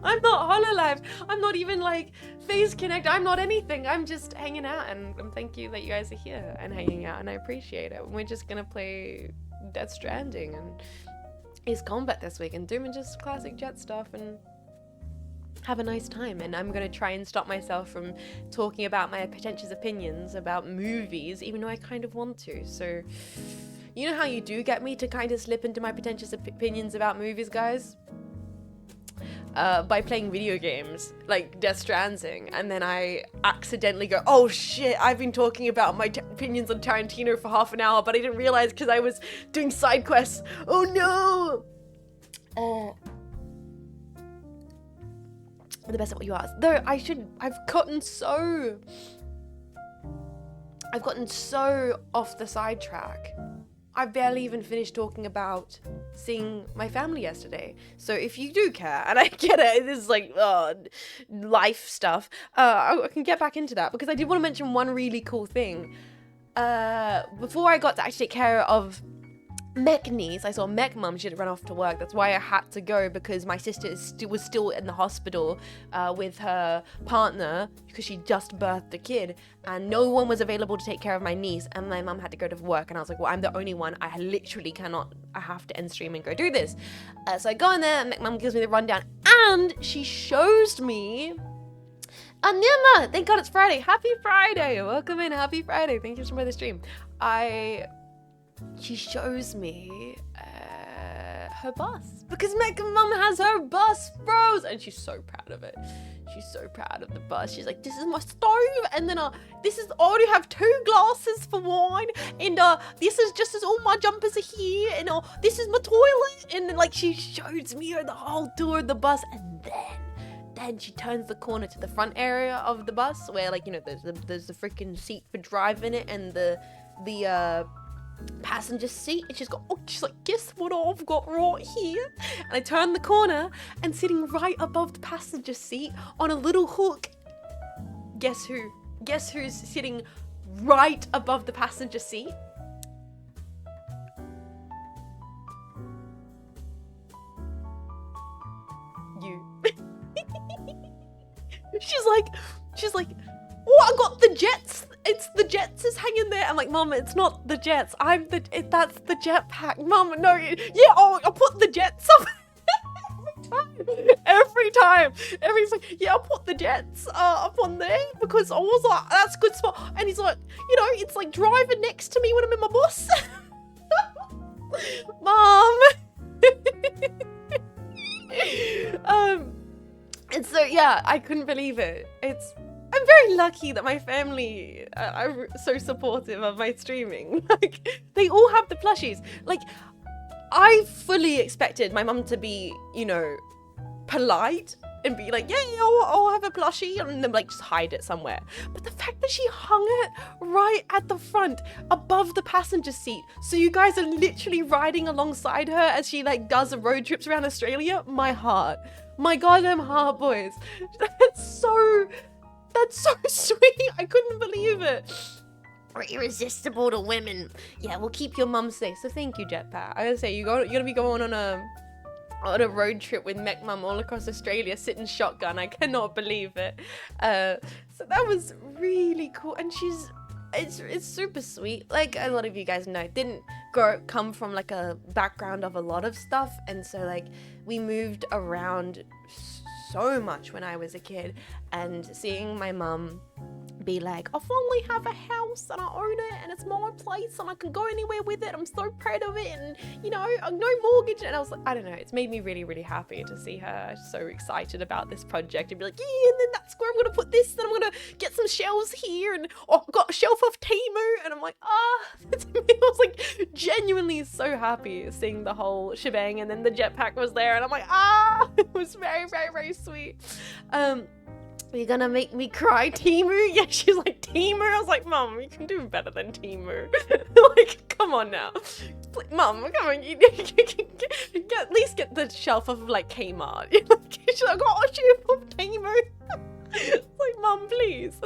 I'm not HoloLive. I'm not even like Phase Connect. I'm not anything. I'm just hanging out, and thank you that you guys are here and hanging out, and I appreciate it. We're just gonna play Death Stranding and Ace Combat this week and doing just classic Jet stuff and have a nice time. And I'm gonna try and stop myself from talking about my pretentious opinions about movies, even though I kind of want to. So, you know how you do get me to kind of slip into my pretentious opinions about movies, guys? By playing video games like Death Stranding, and then I accidentally go, oh shit, I've been talking about my opinions on Tarantino for half an hour, but I didn't realize because I was doing side quests. Oh no! The best at what you asked. Though I've gotten so off the sidetrack. I barely even finished talking about seeing my family yesterday. So if you do care, and I get it, this is like life stuff, I can get back into that because I did want to mention one really cool thing. Before I got to actually take care of Mech niece, I saw Mech mum, she had run off to work. That's why I had to go, because my sister was still in the hospital with her partner because she just birthed a kid and no one was available to take care of my niece, and my mum had to go to work, and I was like, well, I'm the only one. I literally cannot, I have to end stream and go do this. So I go in there, and Mech mum gives me the rundown, and she shows me Anima! Thank God it's Friday. Happy Friday! Welcome in, happy Friday. Thank you so much for the stream. She shows me her bus, because Mech Mum has her bus, bros, and she's so proud of it. she's so proud of the bus. She's like, this is my stove, and then this is, I already have 2 glasses for wine, and this is just as all my jumpers are here, and this is my toilet, and then, like, she shows me the whole tour of the bus, and then she turns the corner to the front area of the bus where, like, you know, there's the freaking seat for driving it and the passenger seat, and she's like, guess what I've got right here? And I turn the corner, and sitting right above the passenger seat on a little hook, guess who's sitting right above the passenger seat? You. She's like, oh, I got the jets. It's the jets is hanging there. I'm like, Mom, it's not the jets. That's the jetpack. Mom, no, yeah, I'll put the jets up. Every time. Everybody's like, yeah, I'll put the jets up on there because I was like, that's a good spot. And he's like, you know, it's like driving next to me when I'm in my bus. Mom. And so, yeah, I couldn't believe it. I'm very lucky that my family are so supportive of my streaming. Like, they all have the plushies. Like, I fully expected my mum to be, you know, polite and be like, yeah, I'll have a plushie, and then, like, just hide it somewhere. But the fact that she hung it right at the front, above the passenger seat, so you guys are literally riding alongside her as she, like, does road trips around Australia, my heart. My goddamn heart, boys. That's so sweet. I couldn't believe it. We're irresistible to women. Yeah, we'll keep your mum safe. So thank you, Jetpack. I gotta say, you're gonna be going on a road trip with Mech Mum all across Australia, sitting shotgun. I cannot believe it. So that was really cool, and it's super sweet. Like a lot of you guys know, didn't come from like a background of a lot of stuff, and so like we moved around so much when I was a kid, and seeing my mum be like, I finally have a house and I own it and it's my place and I can go anywhere with it, I'm so proud of it, and you know, no mortgage, and I was like, I don't know, it's made me really, really happy to see her so excited about this project and be like, yeah, and then that's where I'm gonna put this, then I'm gonna get some shelves here, and I've got a shelf of Temu, and I'm like, I was like genuinely so happy seeing the whole shebang, and then the jetpack was there, and I'm like, it was very, very, very sweet. You're gonna make me cry, Temu? Yeah, she's like, Temu? I was like, Mum, you can do better than Temu. Like, come on now. Mum, come on, you at least get the shelf of, like, Kmart. She's like, oh, a shelf of Temu. It's like, Mum, please.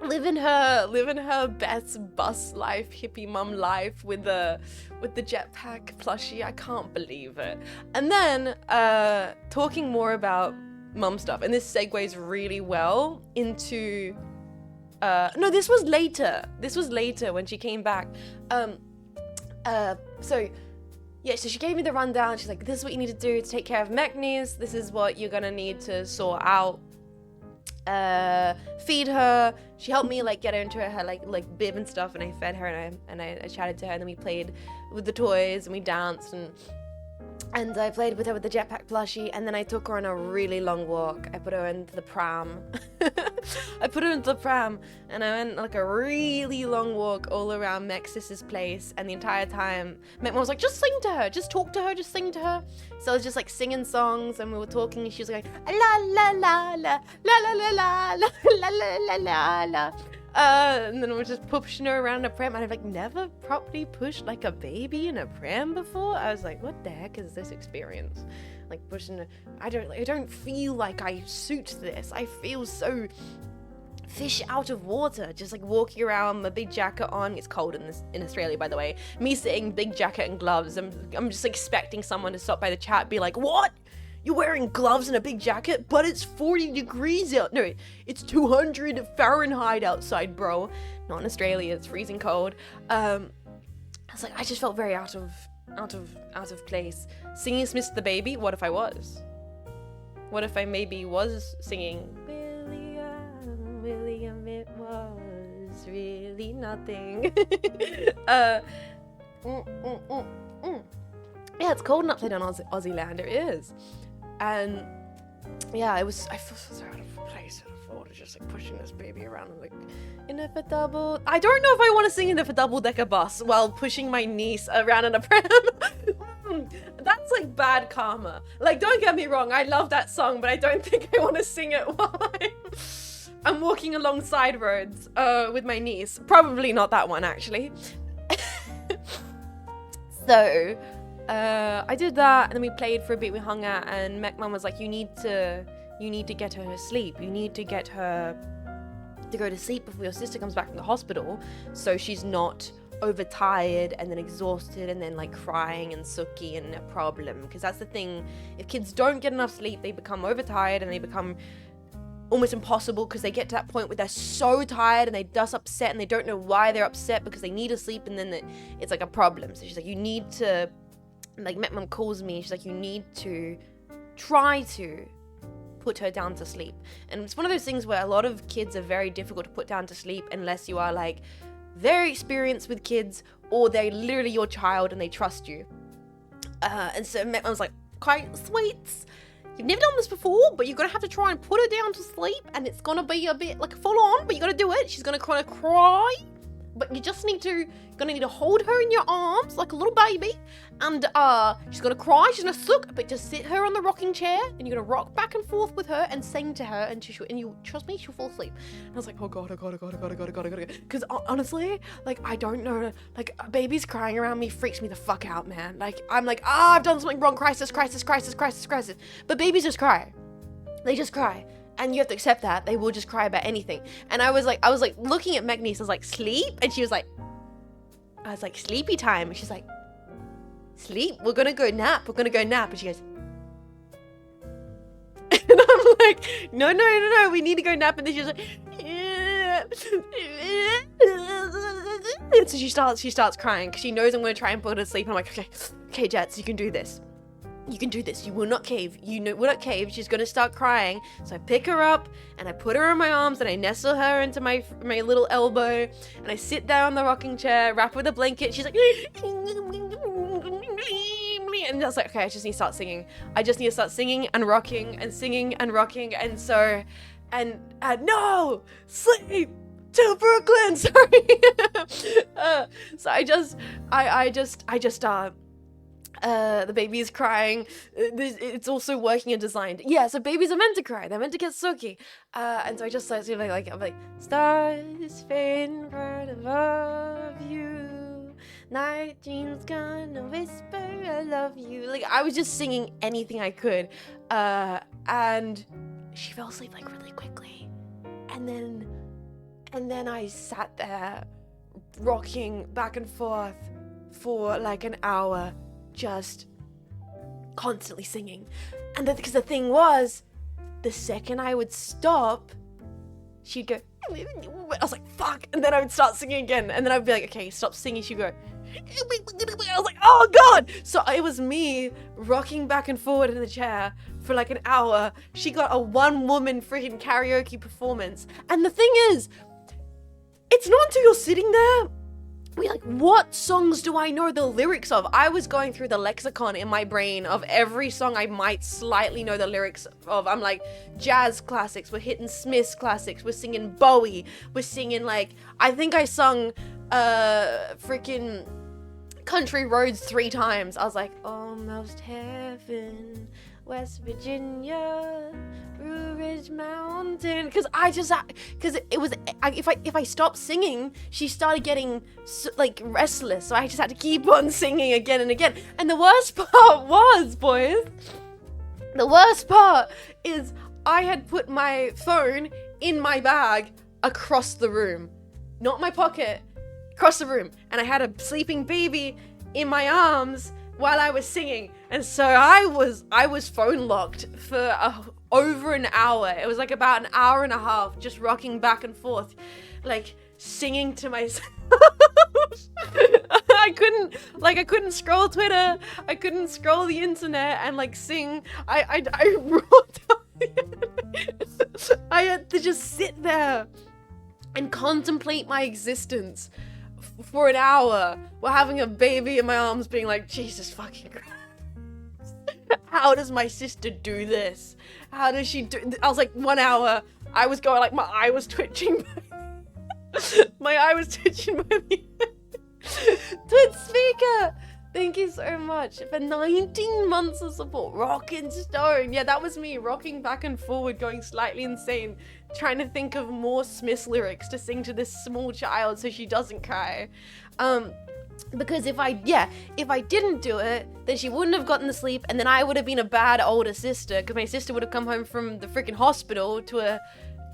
Living her best bus life, hippie mum life with the jetpack plushie. I can't believe it. And then, talking more about mum stuff, and this segues really well into no, this was later when she came back. So she gave me the rundown. She's like, this is what you need to do to take care of Mechnies, this is what you're gonna need to sort out, feed her. She helped me like get her into her like bib and stuff, and I fed her, and I chatted to her, and then we played with the toys and we danced, and I played with her with the jetpack plushie, and then I took her on a really long walk. I put her into the pram. And I went like a really long walk all around Mexis's place, and the entire time Mom was like, just sing to her, just talk to her, just sing to her. So I was just like singing songs, and we were talking, and she was like, la la la la la la la la la la la la la. And then we're just pushing her around a pram, and I've like never properly pushed like a baby in a pram before. I was like, what the heck is this experience? Like pushing her, I don't feel like I suit this. I feel so fish out of water, just like walking around, my big jacket on. It's cold in Australia, by the way. Me sitting, big jacket and gloves. I'm just expecting someone to stop by the chat, be like, what? You're wearing gloves and a big jacket, but it's 40 degrees out. No, it's 200 Fahrenheit outside, bro. Not in Australia, it's freezing cold. I was like, I just felt very out of place. Singing Smith the Baby, what if I was? What if I maybe was singing William, it was really nothing. Yeah, it's cold in upside down Aussie land, it is. And yeah, I feel so out of place at a VOD, just like pushing this baby around and like, inevitable. I don't know if I want to sing in a double-decker bus while pushing my niece around in a pram. That's like bad karma. Like, don't get me wrong, I love that song, but I don't think I want to sing it while I'm walking along side roads with my niece. Probably not that one, actually. So, I did that, and then we played for a bit, we hung out, and Mech Mum was like, you need to get her to sleep. You need to get her to go to sleep before your sister comes back from the hospital, so she's not overtired and then exhausted and then like crying and sucky and a problem. Because that's the thing, if kids don't get enough sleep, they become overtired and they become almost impossible, because they get to that point where they're so tired and they're just upset and they don't know why they're upset because they need to sleep, and then it's like a problem. So she's like, you need to, like, Mech Mum calls me, she's like, you need to try to put her down to sleep. And it's one of those things where a lot of kids are very difficult to put down to sleep unless you are like very experienced with kids, or they're literally your child and they trust you. And so Mech Mum's like, quite sweet, you've never done this before, but you're gonna have to try and put her down to sleep, and it's gonna be a bit like full on, but you gotta do it. She's gonna kind of cry, but you just need to hold her in your arms like a little baby, and she's gonna cry, she's gonna suck, but just sit her on the rocking chair, and you're gonna rock back and forth with her and sing to her, and you trust me, she'll fall asleep. And I was like, oh god, because honestly, like, I don't know, like, babies crying around me freaks me the fuck out, man. Like, I'm like, I've done something wrong, crisis, but babies just cry. They just cry. And you have to accept that they will just cry about anything. And I was like looking at Magnice, I was like, sleep? And she was like, I was like, sleepy time. And she's like, sleep? We're gonna go nap. And she goes, and I'm like, no, we need to go nap. And then she's like, yeah. And so she starts crying because she knows I'm gonna try and put her to sleep. And I'm like, okay, Jets, you can do this. You will not cave. Will not cave. She's gonna start crying. So I pick her up and I put her in my arms and I nestle her into my little elbow, and I sit down on the rocking chair, wrap her with a blanket. She's like, and I was like, okay, I just need to start singing. I just need to start singing and rocking and singing and rocking. And so, and no, sleep to Brooklyn. Sorry. So the baby is crying. It's also working and designed. Yeah, so babies are meant to cry. They're meant to get sucky. And so I just started I'm like, stars fading right above you. Night dreams gonna whisper, I love you. Like, I was just singing anything I could. And she fell asleep like really quickly. And then I sat there rocking back and forth for like an hour, just constantly singing. And because the thing was, the second I would stop, she'd go, I was like, fuck, and then I would start singing again, and then I'd be like, okay, stop singing. She'd go, I was like, oh god. So it was me rocking back and forward in the chair for like an hour. She got a one-woman freaking karaoke performance. And the thing is, it's not until you're sitting there, like, what songs do I know the lyrics of? I was going through the lexicon in my brain of every song I might slightly know the lyrics of. I'm like, jazz classics, we're hitting Smith's classics, we're singing Bowie, we're singing, like, I think I sung freaking Country Roads 3 times. I was like, almost heaven, West Virginia, Blue Ridge Mountain, because it was, if I stopped singing, she started getting like restless, so I just had to keep on singing again and again. And the worst part was, boys, the worst part is I had put my phone in my bag across the room, not my pocket, across the room, and I had a sleeping baby in my arms while I was singing. And so I was phone locked for over an hour. It was like about an hour and a half, just rocking back and forth, like singing to myself. I couldn't scroll Twitter. I couldn't scroll the internet and like sing. I wrote I had to just sit there and contemplate my existence for an hour while having a baby in my arms, being like, Jesus fucking Christ. how does my sister do this? How does she do? I was like 1 hour. I was going like my eye was twitching. My eye was twitching by the Twitch speaker. Thank you so much for 19 months of support. Rockin' Stone. Yeah, that was me rocking back and forward, going slightly insane, trying to think of more Smiths lyrics to sing to this small child so she doesn't cry. Because if I didn't do it, then she wouldn't have gotten to sleep, and then I would have been a bad older sister, because my sister would have come home from the freaking hospital to a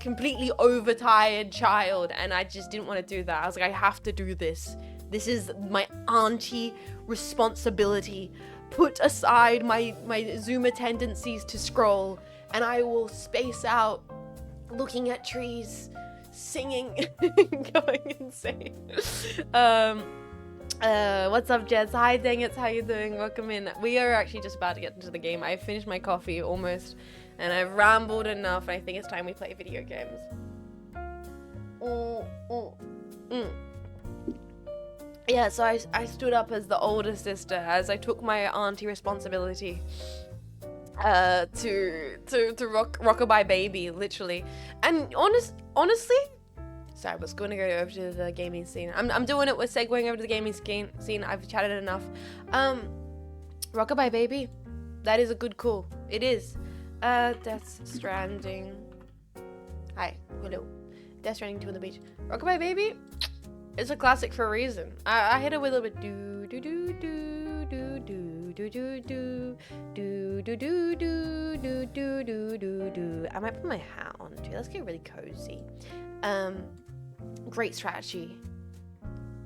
completely overtired child, and I just didn't want to do that. I was like, I have to do this. This is my auntie responsibility. Put aside my Zoomer tendencies to scroll, and I will space out, looking at trees, singing, going insane. What's up, Jess? Hi, dang it, how you doing? Welcome in. We are actually just about to get into the game. I finished my coffee almost, and I've rambled enough, and I think it's time we play video games. Yeah, so I stood up as the older sister as I took my auntie responsibility to rock Rockabye Baby, literally. And honestly, sorry, I was going to go over to the gaming scene. I'm doing it with segueing over to the gaming scene. I've chatted enough. Rockabye Baby, that is a good call. It is. Death Stranding. Hi, hello. Death Stranding 2 on the beach. Rockabye Baby, it's a classic for a reason. I hit it with a little bit do do do do do do do do do do do do do do do do do. I might put my hat on too. Let's get really cozy. Great strategy.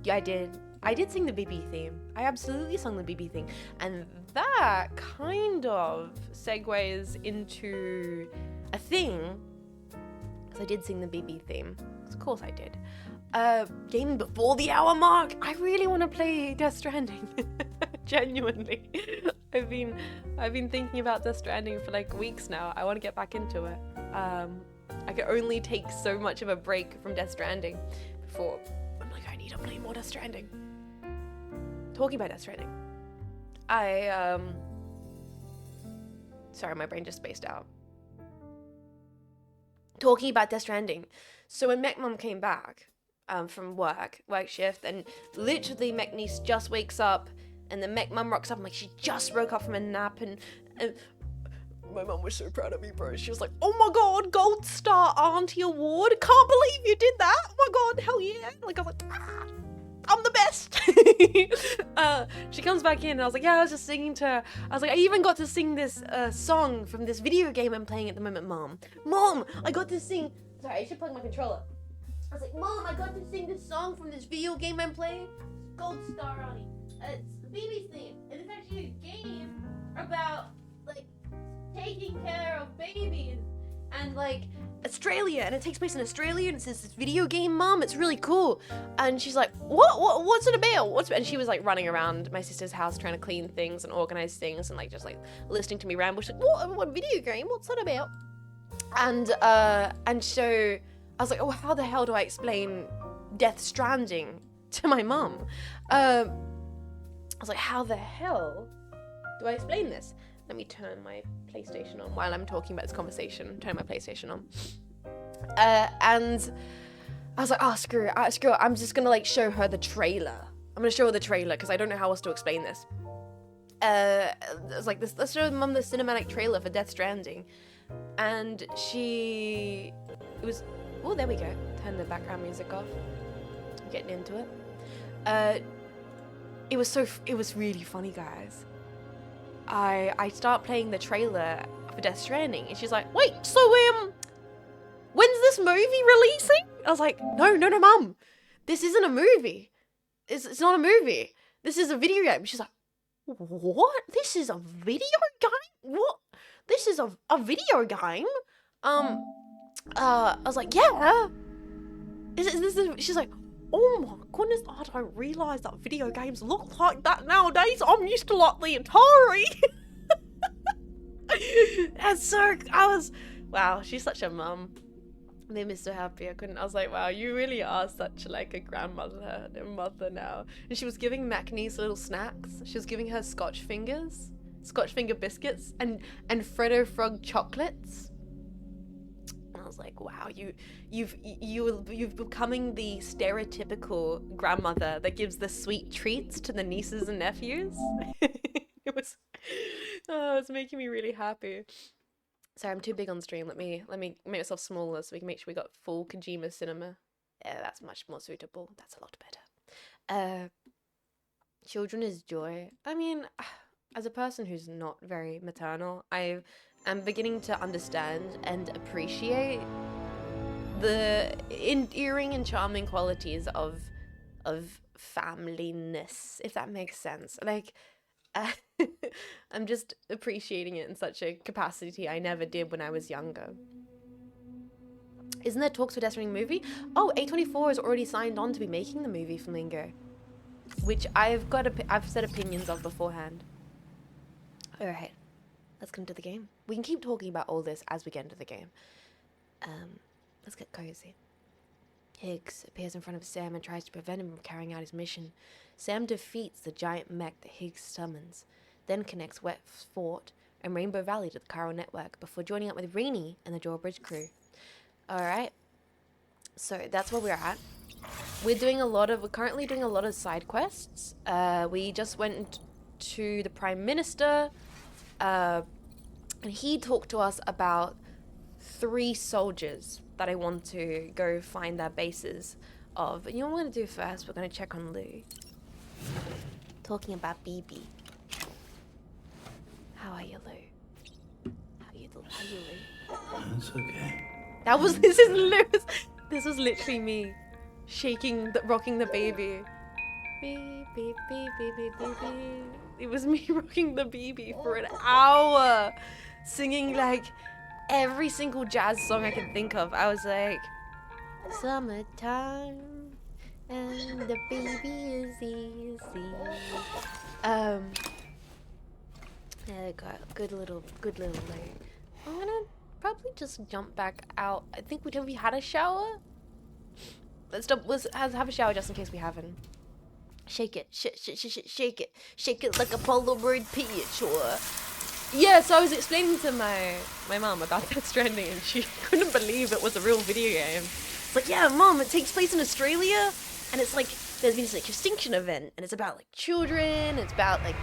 Yeah, I did sing the BB theme. I absolutely sung the BB theme, and that kind of segues into a thing. Because I did sing the BB theme. Of course I did. Gaming before the hour mark. I really want to play Death Stranding. Genuinely. I've been thinking about Death Stranding for like weeks now. I want to get back into it. I could only take so much of a break from Death Stranding before I'm like, I need to play more Death Stranding. Talking about Death Stranding. Sorry, my brain just spaced out. Talking about Death Stranding. So when Mech Mum came back from work shift, and literally Mech Niece just wakes up, and then Mech Mum rocks up. I'm like, she just woke up from a nap, and my mum was so proud of me, bro. She was like, oh my god, Gold Star Auntie Award. Can't believe you did that. Oh my god, hell yeah. Like, I was like, I'm the best. She comes back in, and I was like, yeah, I was just singing to her. I was like, I even got to sing this song from this video game I'm playing at the moment, Mom. Mom, I got to sing. Sorry, I should plug my controller. I was like, Mom, I got to sing this song from this video game I'm playing. Gold Star Auntie. It's the BB theme. And it's actually a game about, like, taking care of babies and like Australia, and it takes place in Australia, and it's this video game, Mom. It's really cool. And she's like, what's it about? And she was like running around my sister's house trying to clean things and organize things, and like just like listening to me ramble. She's like, what video game? What's that about? And so I was like, oh, how the hell do I explain Death Stranding to my mom? I was like, how the hell do I explain this? Let me turn my PlayStation on while I'm talking about this conversation. Turn my PlayStation on. And I was like, oh, screw it. I'm just gonna like show her the trailer. I'm gonna show her the trailer because I don't know how else to explain this. I was like, let's show Mum the cinematic trailer for Death Stranding. And it was, oh, there we go. Turn the background music off. I'm getting into it. It was really funny, guys. I start playing the trailer for Death Stranding, and she's like, wait, so when's this movie releasing? I was like, no, Mum, this isn't a movie. It's not a movie. This is a video game. She's like, what? This is a video game? What? This is a video game? I was like, yeah. She's like, oh my goodness, I don't realise that video games look like that nowadays. I'm used to like the Atari. And so wow, she's such a mum. They made me so happy. I was like, wow, you really are such like a grandmother and mother now. And she was giving Mech Niece little snacks. She was giving her Scotch fingers. Scotch finger biscuits and Freddo Frog chocolates. And I was like, wow, you've becoming the stereotypical grandmother that gives the sweet treats to the nieces and nephews. It was making me really happy. Sorry, I'm too big on stream. Let me make myself smaller so we can make sure we got full Kojima cinema. Yeah, that's much more suitable. That's a lot better. Children is joy. I mean, as a person who's not very maternal, I am beginning to understand and appreciate the endearing and charming qualities of familyness, if that makes sense. Like, I'm just appreciating it in such a capacity I never did when I was younger. Isn't there talks for Death Stranding movie? Oh, A24 has already signed on to be making the movie Flamingo, which I've said opinions of beforehand. All right, let's get into the game. We can keep talking about all this as we get into the game. Let's get cozy. Higgs appears in front of Sam and tries to prevent him from carrying out his mission. Sam defeats the giant mech that Higgs summons, then connects West Fort and Rainbow Valley to the chiral network before joining up with Reenie and the Drawbridge crew. Alright, so that's where we're at. We're currently doing a lot of side quests. We just went to the Prime Minister, and he talked to us about 3 soldiers that I want to go find their bases of. You know what we're going to do first? We're going to check on Lou. Talking about BB. How are you, Lou? How are you, Lou? It's okay. This was literally me rocking the baby. Beep, beep, beep, beep, beep, beep, beep. It was me rocking the baby for an hour, singing like every single jazz song I could think of. I was like, summertime and the baby is easy. Yeah, good little Lou. I'm gonna probably just jump back out. I think we had a shower. Let's have a shower just in case we haven't. Shake it, shake it like a Polaroid picture. Yeah, so I was explaining to my mom about Death Stranding, and she couldn't believe it was a real video game. It's like, yeah, Mom, it takes place in Australia, and it's like there's been this like extinction event, and it's about like children, it's about like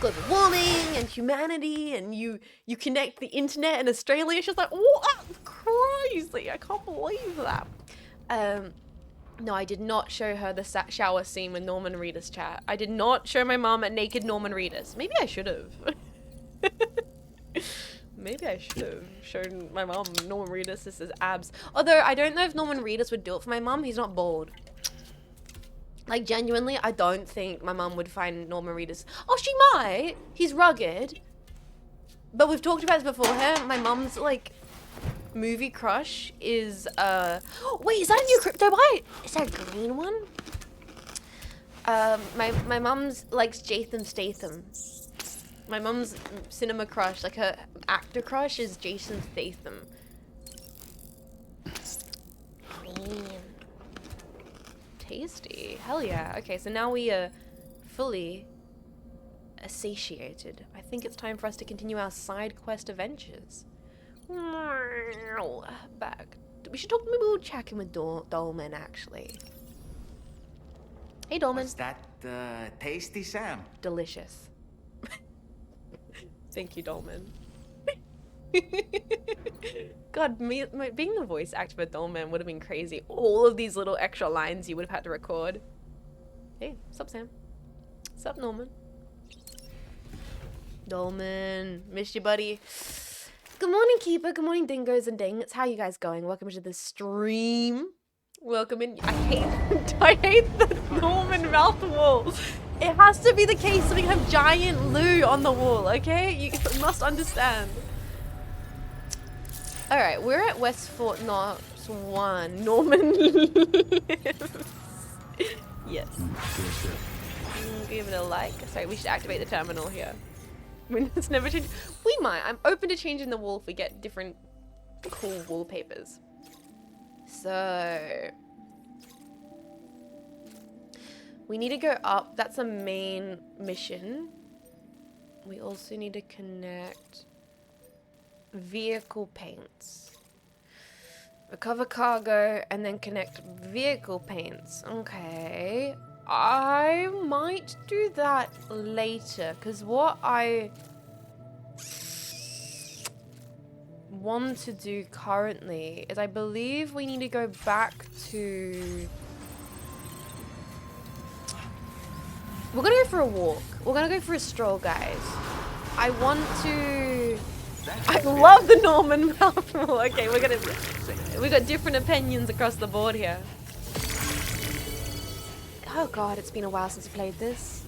global warming and humanity, and you connect the internet in Australia. She's like, what? Crazy! I can't believe that. No, I did not show her the shower scene with Norman Reedus chat. I did not show my mom a naked Norman Reedus. Maybe I should have. Maybe I should have shown my mom Norman Reedus' abs. Although I don't know if Norman Reedus would do it for my mom. He's not bald. Like, genuinely, I don't think my mum would find Norman Reedus. Oh, she might. He's rugged. But we've talked about this before. My mum's like movie crush is wait, is that a new crypto bite? Is that a green one? My mum's likes Jason Statham. My mum's cinema crush, like her actor crush, is Jason Statham. Tasty. Hell yeah. Okay, so now we are fully satiated. I think it's time for us to continue our side quest adventures. Back. We should talk. Maybe we'll check in with Dolman, actually. Hey, Dolman. Was that tasty, Sam? Delicious. Thank you, Dolman. God, being the voice actor for Dolman would have been crazy. All of these little extra lines you would have had to record. Hey, sup, Sam? Sup, Norman? Dolman, missed you, buddy. Good morning, Keeper. Good morning, dingoes and dings. How you guys going? Welcome to the stream. Welcome in. I hate the Norman mouth wall. It has to be the case so we have giant Lou on the wall, okay? You must understand. Alright, we're at West Fort Knox 1. Norman lives. Yes. Give it a like. Sorry, we should activate the terminal here. Windows never change. We might. I'm open to changing the wall if we get different cool wallpapers. So we need to go up. That's a main mission. We also need to connect vehicle paints. Recover cargo and then connect vehicle paints. Okay. I might do that later because what I want to do currently is I believe we need to go back to... We're gonna go for a walk. We're gonna go for a stroll, guys. I want to... I love the Norman mouthful. Okay, we got different opinions across the board here. Oh god, it's been a while since I played this.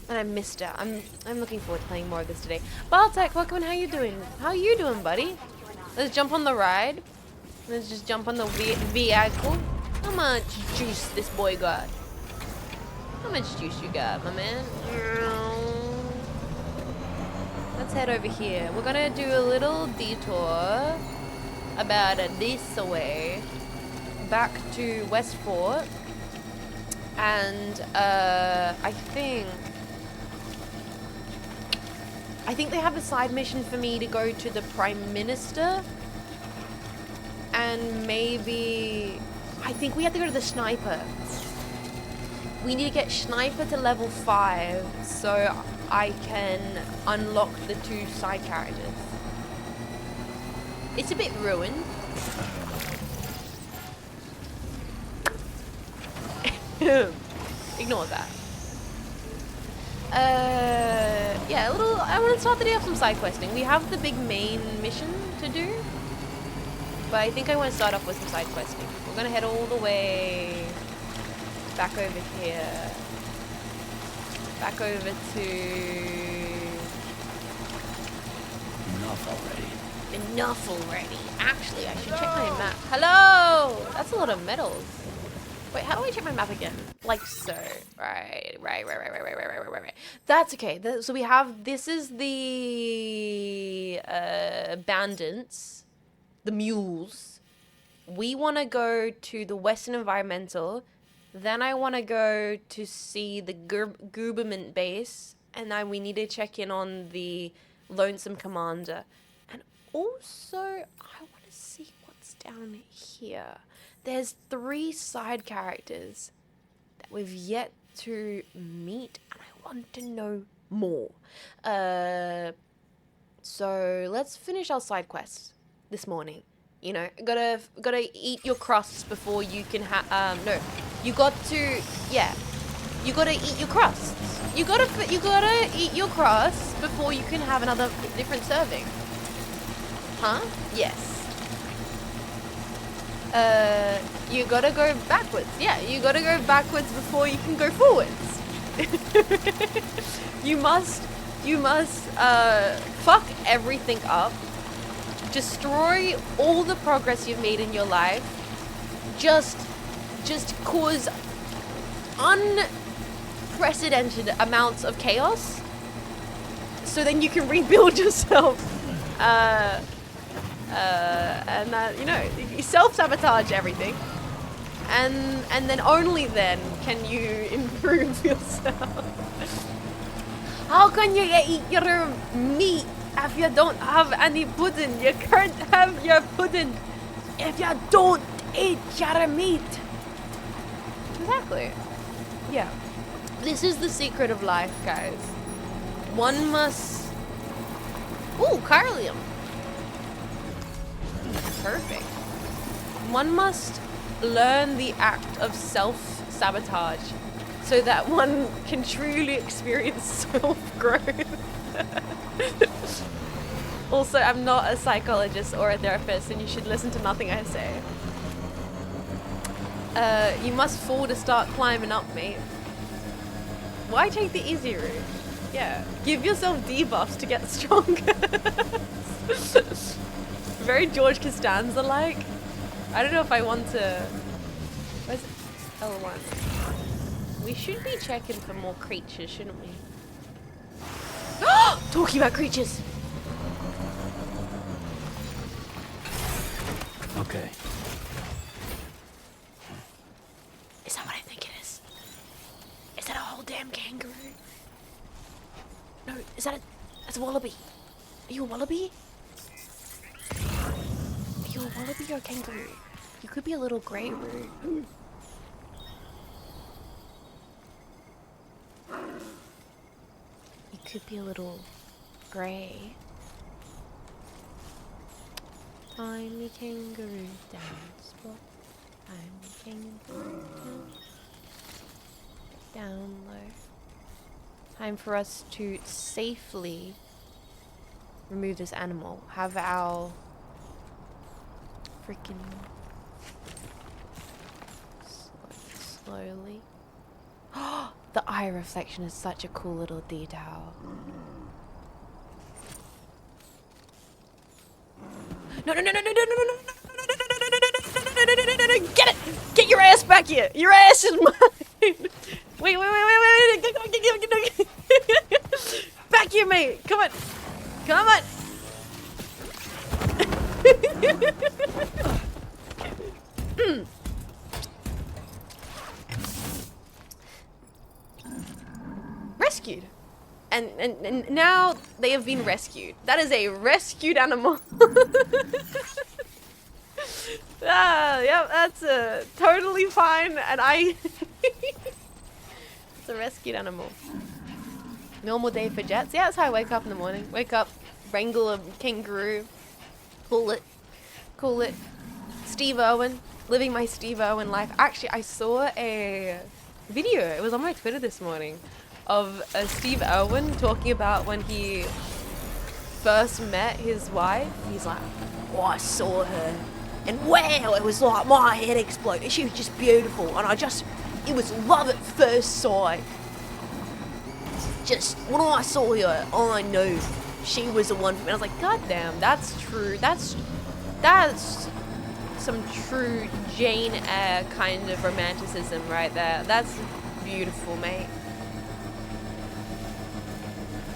And I missed it. I'm looking forward to playing more of this today. Bartek, welcome, how you doing? How you doing, buddy? Let's jump on the ride. Let's just jump on the vehicle. How much juice this boy got? How much juice you got, my man? Let's head over here. We're gonna do a little detour about this away back to West Fort, and I think they have a side mission for me to go to the Prime Minister, and maybe I think we have to go to the Sniper. We need to get Sniper to level 5 so I can unlock the 2 side characters. It's a bit ruined. Ignore that. Yeah, I want to start the day off some side questing. We have the big main mission to do, but I think I want to start off with some side questing. We're gonna head all the way back over here. Back over to... Enough already. Actually, I should check my map. Hello! That's a lot of medals. Wait, how do I check my map again? Like so. Right. That's okay. So we have... This is the... bandits. The mules. We want to go to the Western Environmental. Then I want to go to see the Gooberman base, and then we need to check in on the Lonesome Commander. And also, I want to see what's down here. There's 3 side characters that we've yet to meet, and I want to know more. So let's finish our side quests this morning. You know, gotta eat your crusts before you can you got to, yeah, you gotta eat your crusts. You gotta eat your crusts before you can have another different serving. Huh? Yes. You gotta go backwards. Yeah, you gotta go backwards before you can go forwards. You must, fuck everything up. Destroy all the progress you've made in your life. Just cause unprecedented amounts of chaos, so then you can rebuild yourself. And that, you know, you self-sabotage everything, and then only then can you improve yourself. How can you eat your meat if you don't have any pudding? You can't have your pudding if you don't eat your meat. Exactly. Yeah. This is the secret of life, guys. One must... Ooh, Carlium. Perfect. One must learn the act of self-sabotage so that one can truly experience self-growth. Also, I'm not a psychologist or a therapist, and you should listen to nothing I say. You must fall to start climbing up, mate. Why take the easy route? Yeah. Give yourself debuffs to get stronger. Very George Costanza-like. I don't know if I want to... Where's L1? We should be checking for more creatures, shouldn't we? Talking about creatures! Okay. Is that what I think it is? Is that a whole damn kangaroo? No, Is that that's a wallaby? Are you a wallaby? Are you a wallaby or a kangaroo? You could be a little grey roo. You could be a little grey. Tiny kangaroo down spot. Tiny kangaroo down low. Time for us to safely remove this animal. Have our freaking slowly. The eye reflection is such a cool little detail. No, no, no, no, no, no, no, no, no, no, no, get it! Get your ass back here! Your ass is mine! Wait. Back here, mate! Come on! Come on! Rescued. And now they have been rescued. That is a rescued animal. Yep, that's totally fine. And it's a rescued animal. Normal day for Jets. Yeah, that's how I wake up in the morning. Wake up, wrangle a kangaroo. Cool it. Steve Irwin. Living my Steve Irwin life. Actually, I saw a video. It was on my Twitter this morning. Of Steve Irwin talking about when he first met his wife. He's like, oh, I saw her and wow, it was like my head exploded. She was just beautiful and it was love at first sight. Just when I saw her, I knew she was the one for me. I was like, God damn, that's true. That's some true Jane Eyre kind of romanticism right there. That's beautiful, mate.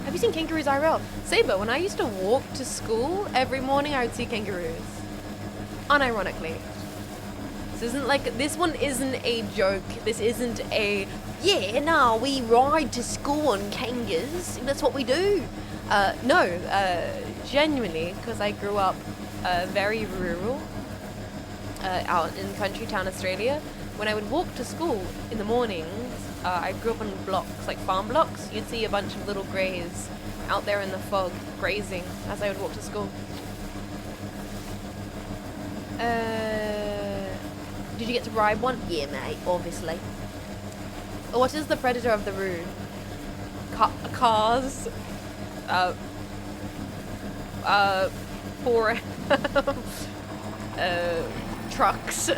Have you seen kangaroos IRL? Saber, when I used to walk to school, every morning I would see kangaroos. Unironically. This one isn't a joke. This isn't a, yeah, no, we ride to school on kangas. That's what we do. No, genuinely, because I grew up very rural, out in country town Australia. When I would walk to school in the mornings, I grew up on blocks, like farm blocks. You'd see a bunch of little greys out there in the fog, grazing as I would walk to school. Did you get to ride one? Yeah, mate, obviously. What is the predator of the road? Cars. Trucks.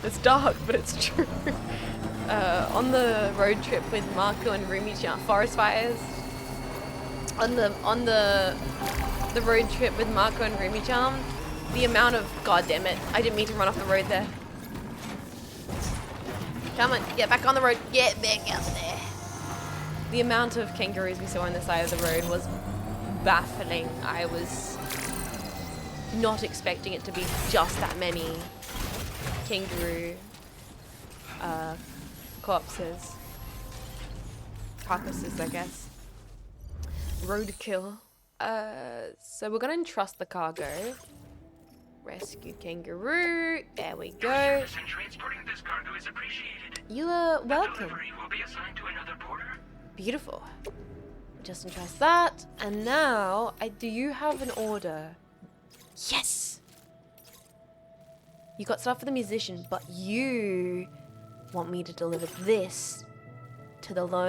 It's dark, but it's true. On the road trip with Marco and Rumi-chan, forest fires. On the road trip with Marco and Rumi-chan, the amount of, god damn it, I didn't mean to run off the road there. Come on, get back on the road, get back out there. The amount of kangaroos we saw on the side of the road was baffling. I was not expecting it to be just that many kangaroo carcasses, I guess. Roadkill. So we're gonna entrust the cargo. Rescued kangaroo. There we go. Transporting this cargo is appreciated. You are welcome. Delivery will be assigned to another porter. Beautiful. Just entrust that. And now, do you have an order? Yes! You got stuff for the musician, but you want me to deliver this to the lone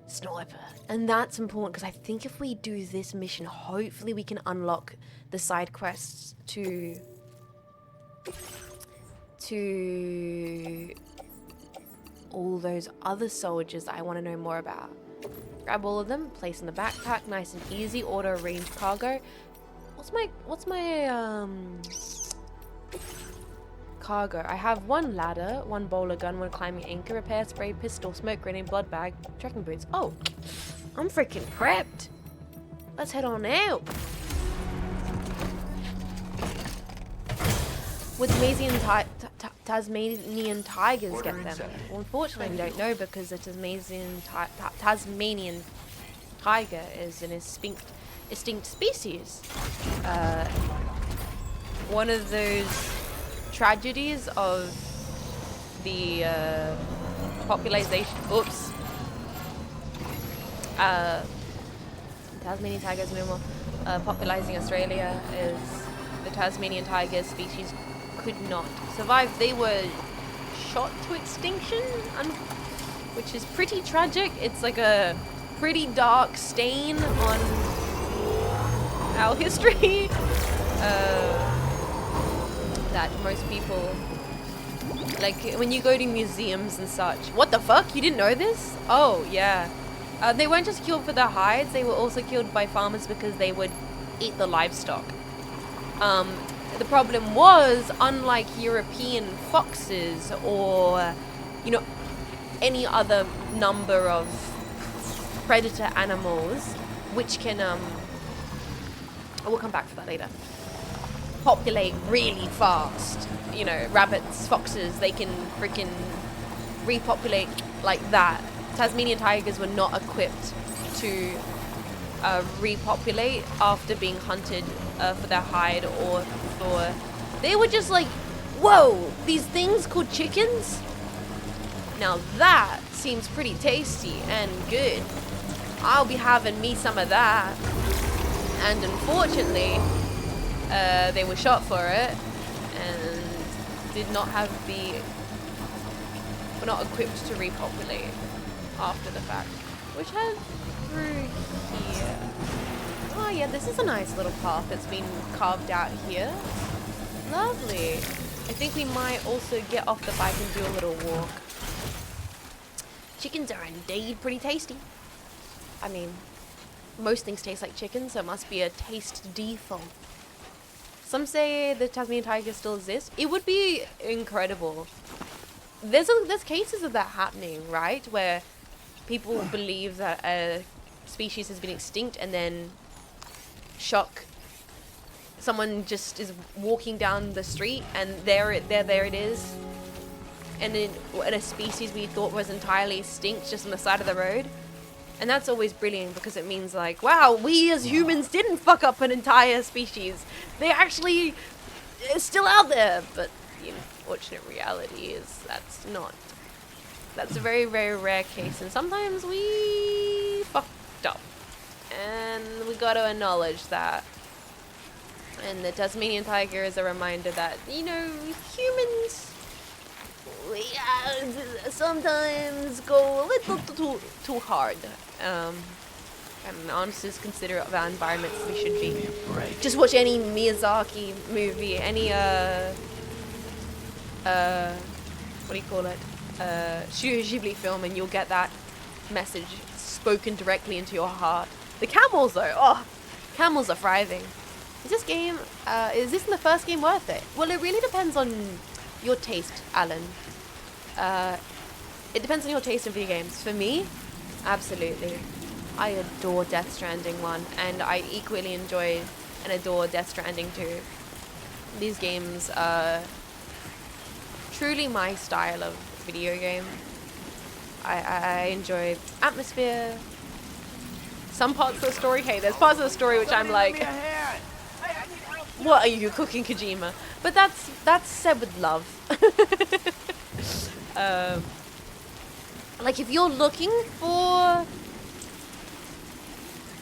sniper. And that's important because I think if we do this mission, hopefully we can unlock the side quests to all those other soldiers that I want to know more about. Grab all of them, place in the backpack, nice and easy, auto arrange cargo. What's my cargo? I have one ladder, one bowler gun, one climbing anchor, repair spray, pistol, smoke grenade, blood bag, trekking boots. Oh, I'm freaking prepped. Let's head on out. With amazing Tasmanian tigers get them? Well, unfortunately, we don't know because the Tasmanian tiger is an extinct species. One of those tragedies of the population. Oops. Tasmanian tigers no more populating Australia is the Tasmanian tiger species could not survive. They were shot to extinction, which is pretty tragic. It's like a pretty dark stain on our history that most people, like when you go to museums and such. What the fuck? You didn't know this? Oh yeah. They weren't just killed for their hides, they were also killed by farmers because they would eat the livestock. The problem was, unlike European foxes or, you know, any other number of predator animals, which can, we'll come back for that later, populate really fast. You know, rabbits, foxes, they can freaking repopulate like that. Tasmanian tigers were not equipped to repopulate after being hunted for their hide or for... They were just like, whoa, these things called chickens? Now that seems pretty tasty and good. I'll be having me some of that. And unfortunately, they were shot for it and did not have were not equipped to repopulate after the fact. Which has through here. Oh yeah, this is a nice little path that's been carved out here. Lovely. I think we might also get off the bike and do a little walk. Chickens are indeed pretty tasty. I mean, most things taste like chicken, so it must be a taste default. Some say the Tasmanian tiger still exists. It would be incredible. There's cases of that happening, right? Where people believe that a species has been extinct and then shock. Someone just is walking down the street and there it is. And then a species we thought was entirely extinct just on the side of the road. And that's always brilliant because it means like, wow, we as humans didn't fuck up an entire species. They actually still out there. But the unfortunate reality is that's a very, very rare case. And sometimes we fucked up. And we got to acknowledge that. And the Tasmanian tiger is a reminder that, you know, humans, we sometimes go a little too hard. And honestly, considerate of our environments we should be. Just watch any Miyazaki movie, any what do you call it? Studio Ghibli film, and you'll get that message spoken directly into your heart. The camels, though, oh, camels are thriving. Is this game? Is this in the first game worth it? Well, it really depends on your taste, Alan. It depends on your taste in video games. For me, absolutely. I adore Death Stranding 1, and I equally enjoy and adore Death Stranding 2. These games are truly my style of video game. I enjoy atmosphere. Some parts of the story, hey, there's parts of the story which I'm like, what are you cooking, Kojima? But that's said with love. Like if you're looking for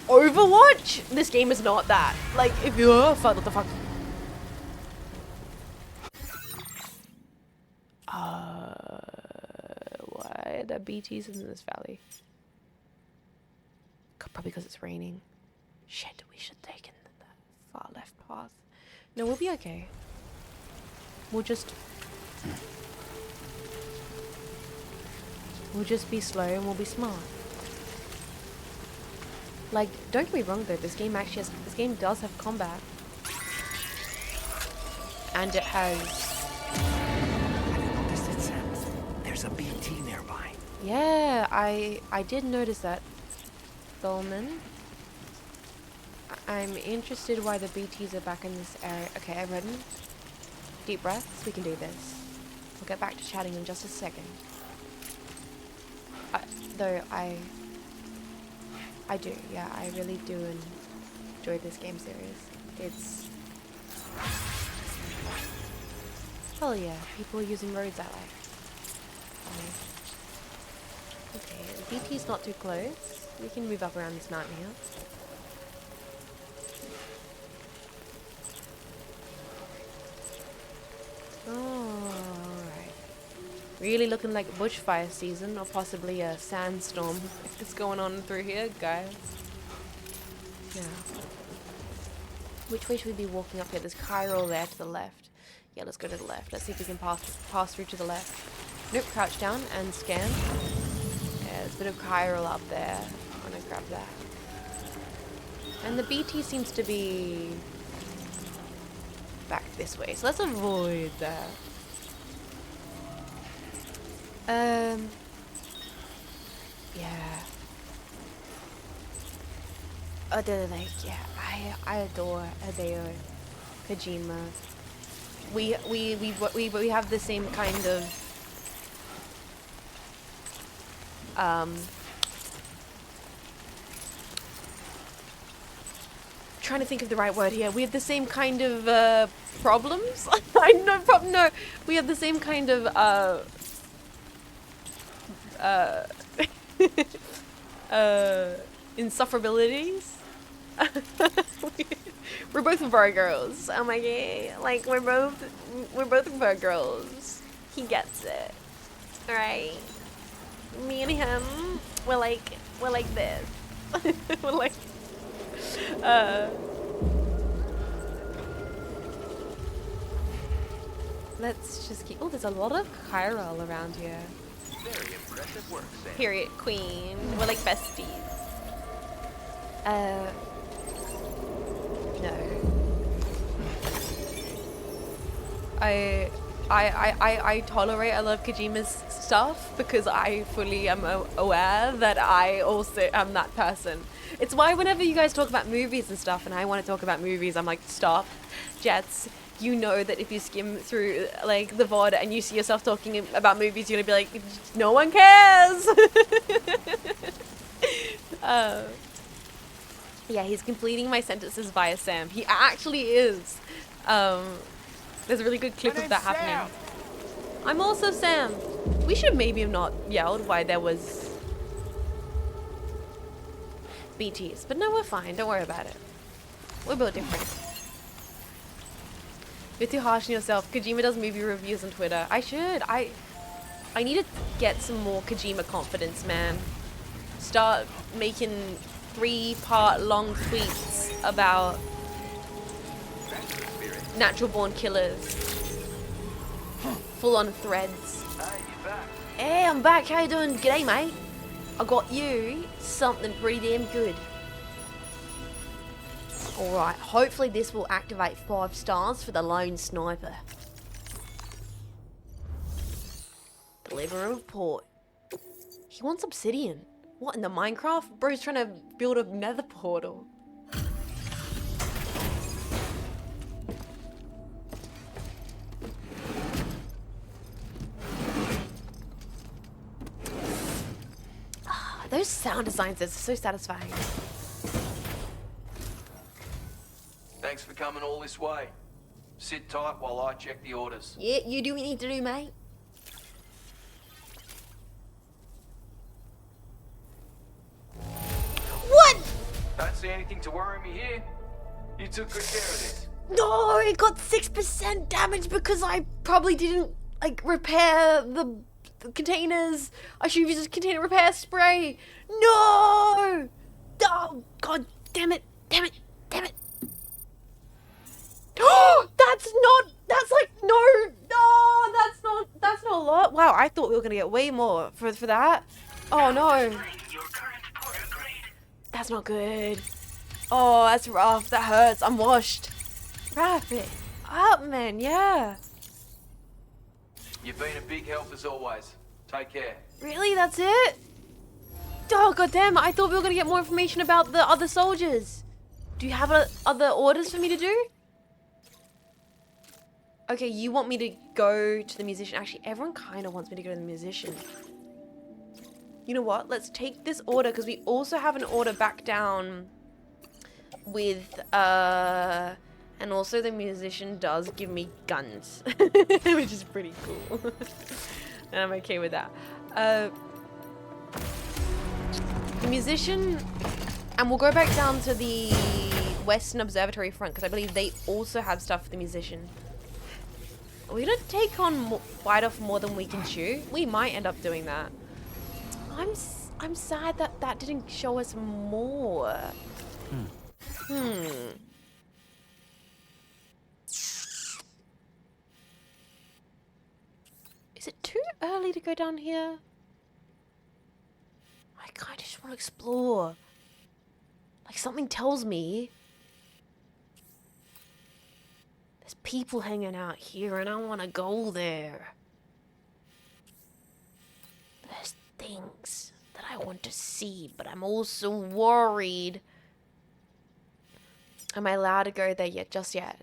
Overwatch, this game is not that. Like if you're what the fuck? Why are there BTs in this valley? Probably because it's raining. Shit, we should take the far left path. No, we'll be okay. We'll just be slow and we'll be smart. Like, don't get me wrong though, this game does have combat. And it has... There's a BT nearby. Yeah, I did notice that, Bowman. I'm interested why the BTs are back in this area. Okay, I'm ready. Deep breaths, we can do this. We'll get back to chatting in just a second. I do, yeah, I really do enjoy this game series. It's... Hell yeah, people using roads I like. Okay, the BT's not too close. We can move up around this mountain here. Oh, alright. Really looking like bushfire season, or possibly a sandstorm if it's going on through here, guys. Yeah. Which way should we be walking up here? There's Chiral there to the left. Yeah, let's go to the left. Let's see if we can pass through to the left. Nope, crouch down and scan. Yeah, there's a bit of Chiral up there. I'm gonna grab that. And the BT seems to be back this way, so let's avoid that. Yeah. Oh, like, yeah, I adore Hideo Kojima. We have the same kind of trying to think of the right word here. We have the same kind of problems. No, we have the same kind of insufferabilities. We're both Virgos. Oh my god! Like we're both Virgos. He gets it. All right. Me and him, we're like this. We're like. Let's just keep. Oh, there's a lot of Chiral around here. Very impressive work, Sam. Period, queen. We're like besties. No. I tolerate a lot of Kojima's stuff because I fully am aware that I also am that person. It's why whenever you guys talk about movies and stuff and I want to talk about movies, I'm like, stop, Jets. You know that if you skim through like the VOD and you see yourself talking about movies, you're gonna be like, no one cares. Yeah, he's completing my sentences via Sam. He actually is. There's a really good clip of that happening. I'm also Sam. We should maybe have not yelled why there was BTs, but no, we're fine. Don't worry about it. We're both different. You're too harsh on yourself. Kojima does movie reviews on Twitter. I should. I need to get some more Kojima confidence, man. Start making 3-part long tweets about natural born killers. Full on threads. Hey, I'm back. How you doing? G'day, mate. I got you something pretty damn good. Alright, hopefully this will activate 5 stars for the lone sniper. Deliver a report. He wants obsidian. What, in the Minecraft? Bro's trying to build a nether portal. Those sound designs are so satisfying. Thanks for coming all this way. Sit tight while I check the orders. Yeah, you do what you need to do, mate. What? Don't see anything to worry me here. You took good care of this. No, it got 6% damage because I probably didn't like repair the containers. I should have used a container repair spray. No! Oh, god damn it. Damn it. Damn it. Oh, that's like, no, that's not a lot. Wow, I thought we were gonna get way more for that. Oh no. Your current porter grade. That's not good. Oh, that's rough. That hurts. I'm washed. Wrap it up, man. Yeah. You've been a big help as always. Take care. Really? That's it? Oh, goddamn. I thought we were going to get more information about the other soldiers. Do you have other orders for me to do? Okay, you want me to go to the musician. Actually, everyone kind of wants me to go to the musician. You know what? Let's take this order because we also have an order back down with, and also the musician does give me guns, which is pretty cool. And I'm okay with that. The musician, and we'll go back down to the Western Observatory front because I believe they also have stuff for the musician. Are we gonna take on bite off more than we can chew? We might end up doing that. I'm sad that that didn't show us more. Is it too early to go down here? I kind of just want to explore. Like something tells me there's people hanging out here and I want to go there. There's things that I want to see, but I'm also worried. Am I allowed to go there yet? Just yet?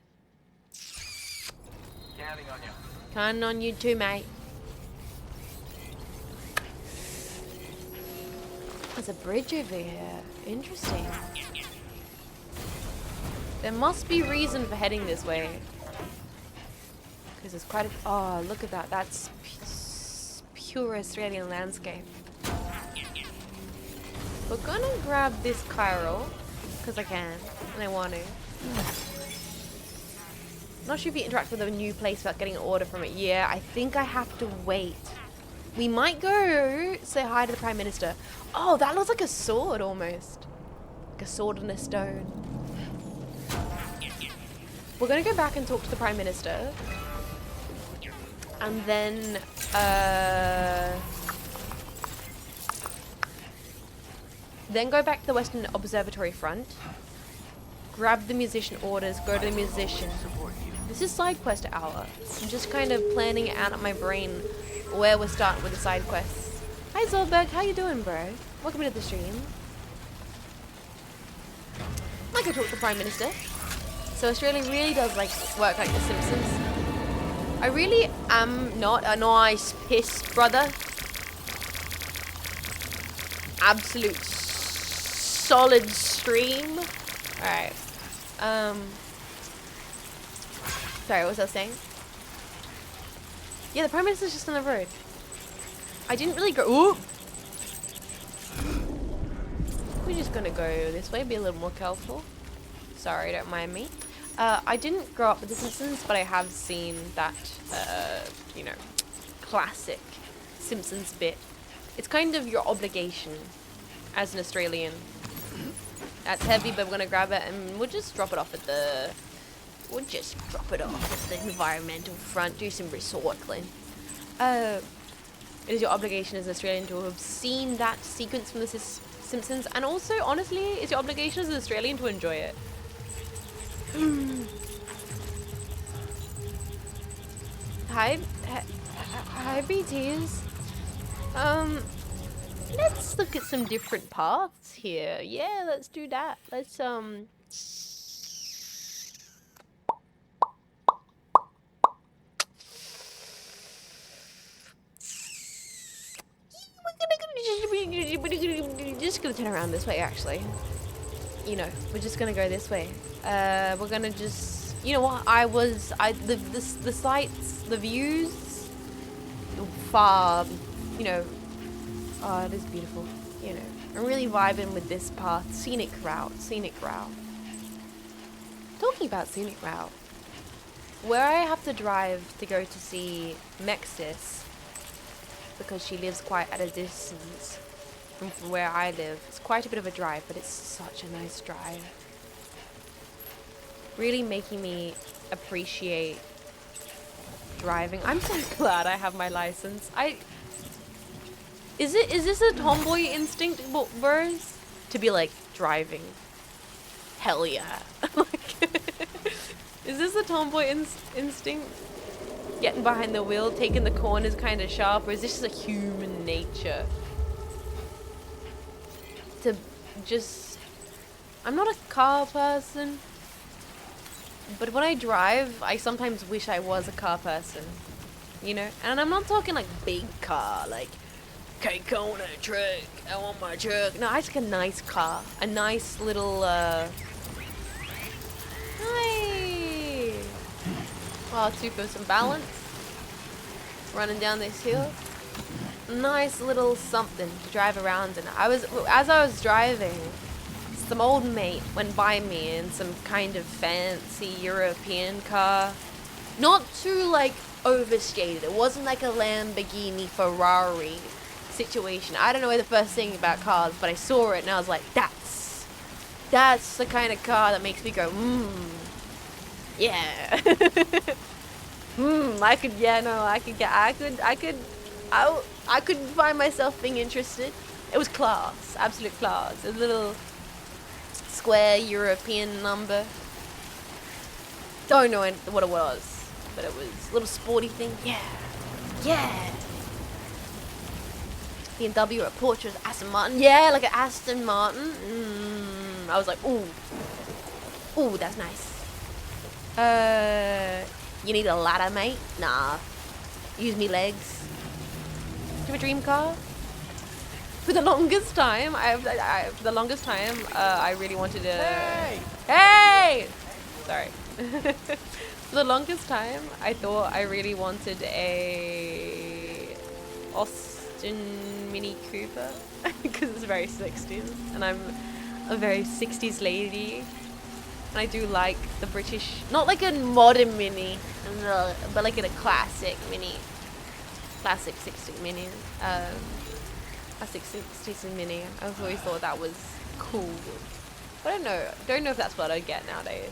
Counting on you. Counting on you too, mate. There's a bridge over here. Interesting. There must be reason for heading this way. Because there's quite a... Oh, look at that. That's pure Australian landscape. We're gonna grab this Chiral. Because I can. And I want to. Not sure if you interact with a new place without getting an order from it. Yeah, I think I have to wait. We might go say hi to the Prime Minister. Oh, that looks like a sword almost. Like a sword and a stone. We're going to go back and talk to the Prime Minister. And then... then go back to the Western Observatory front. Grab the musician orders, go to the musician. This is side quest hour. I'm just kind of planning it out in my brain where we're starting with the side quests. Hi Zolberg, how you doing, bro? Welcome to the stream. I might go talk to the Prime Minister. So Australia really does like work like The Simpsons. I really am not a nice piss, brother. Absolute solid stream. Alright. Sorry, what was I saying? Yeah, the Prime Minister's just on the road. I didn't really go... Ooh! We're just gonna go this way, be a little more careful. Sorry, don't mind me. I didn't grow up with The Simpsons, but I have seen that, you know, classic Simpsons bit. It's kind of your obligation as an Australian. That's heavy, but we're gonna grab it and we'll just drop it off at the... We'll just drop it off at the environmental front, do some recycling. It is your obligation as an Australian to have seen that sequence from The Simpsons, and also, honestly, it's your obligation as an Australian to enjoy it. Hi BTs. Let's look at some different paths here. Yeah, let's do that. Let's we're just gonna turn around this way, actually. You know, we're just gonna go this way. We're gonna just, you know what? The sights, the views, far, you know. Oh, it is beautiful. You know, I'm really vibing with this path. Scenic route. Talking about scenic route, where I have to drive to go to see Mexis, because she lives quite at a distance from where I live. It's quite a bit of a drive, but it's such a nice drive. Really making me appreciate driving. I'm so glad I have my license. Is this a tomboy instinct, Burrs? To be like, driving. Hell yeah. Is this a tomboy instinct? Getting behind the wheel, taking the corners kind of sharp, or is this just a human nature? To just... I'm not a car person. But when I drive, I sometimes wish I was a car person. You know? And I'm not talking like big car, like Kona truck, I want my truck. No, I just like a nice car. A nice little, Hi! Well, two for some balance. Running down this hill. Nice little something to drive around in. As I was driving, some old mate went by me in some kind of fancy European car. Not too like overstated. It wasn't like a Lamborghini Ferrari situation. I don't know the first thing about cars, but I saw it and I was like, that's the kind of car that makes me go, yeah. I could find myself being interested. It was class, absolute class. A little square European number. Don't know what it was, but it was a little sporty thing. Yeah, yeah. BMW or a Porsche, Aston Martin. Yeah, like an Aston Martin. I was like, ooh, that's nice. You need a ladder, mate? Nah. Use me legs. Do you have a dream car? For the longest time, I really wanted a... Hey! Sorry. For the longest time, I thought I really wanted a Austin Mini Cooper because it's very 60s, and I'm a very 60s lady. And I do like the British, not like a modern Mini, but like in a classic Mini. Classic 60s Mini. Classic 60s Mini. I've always thought that was cool. But I don't know if that's what I'd get nowadays.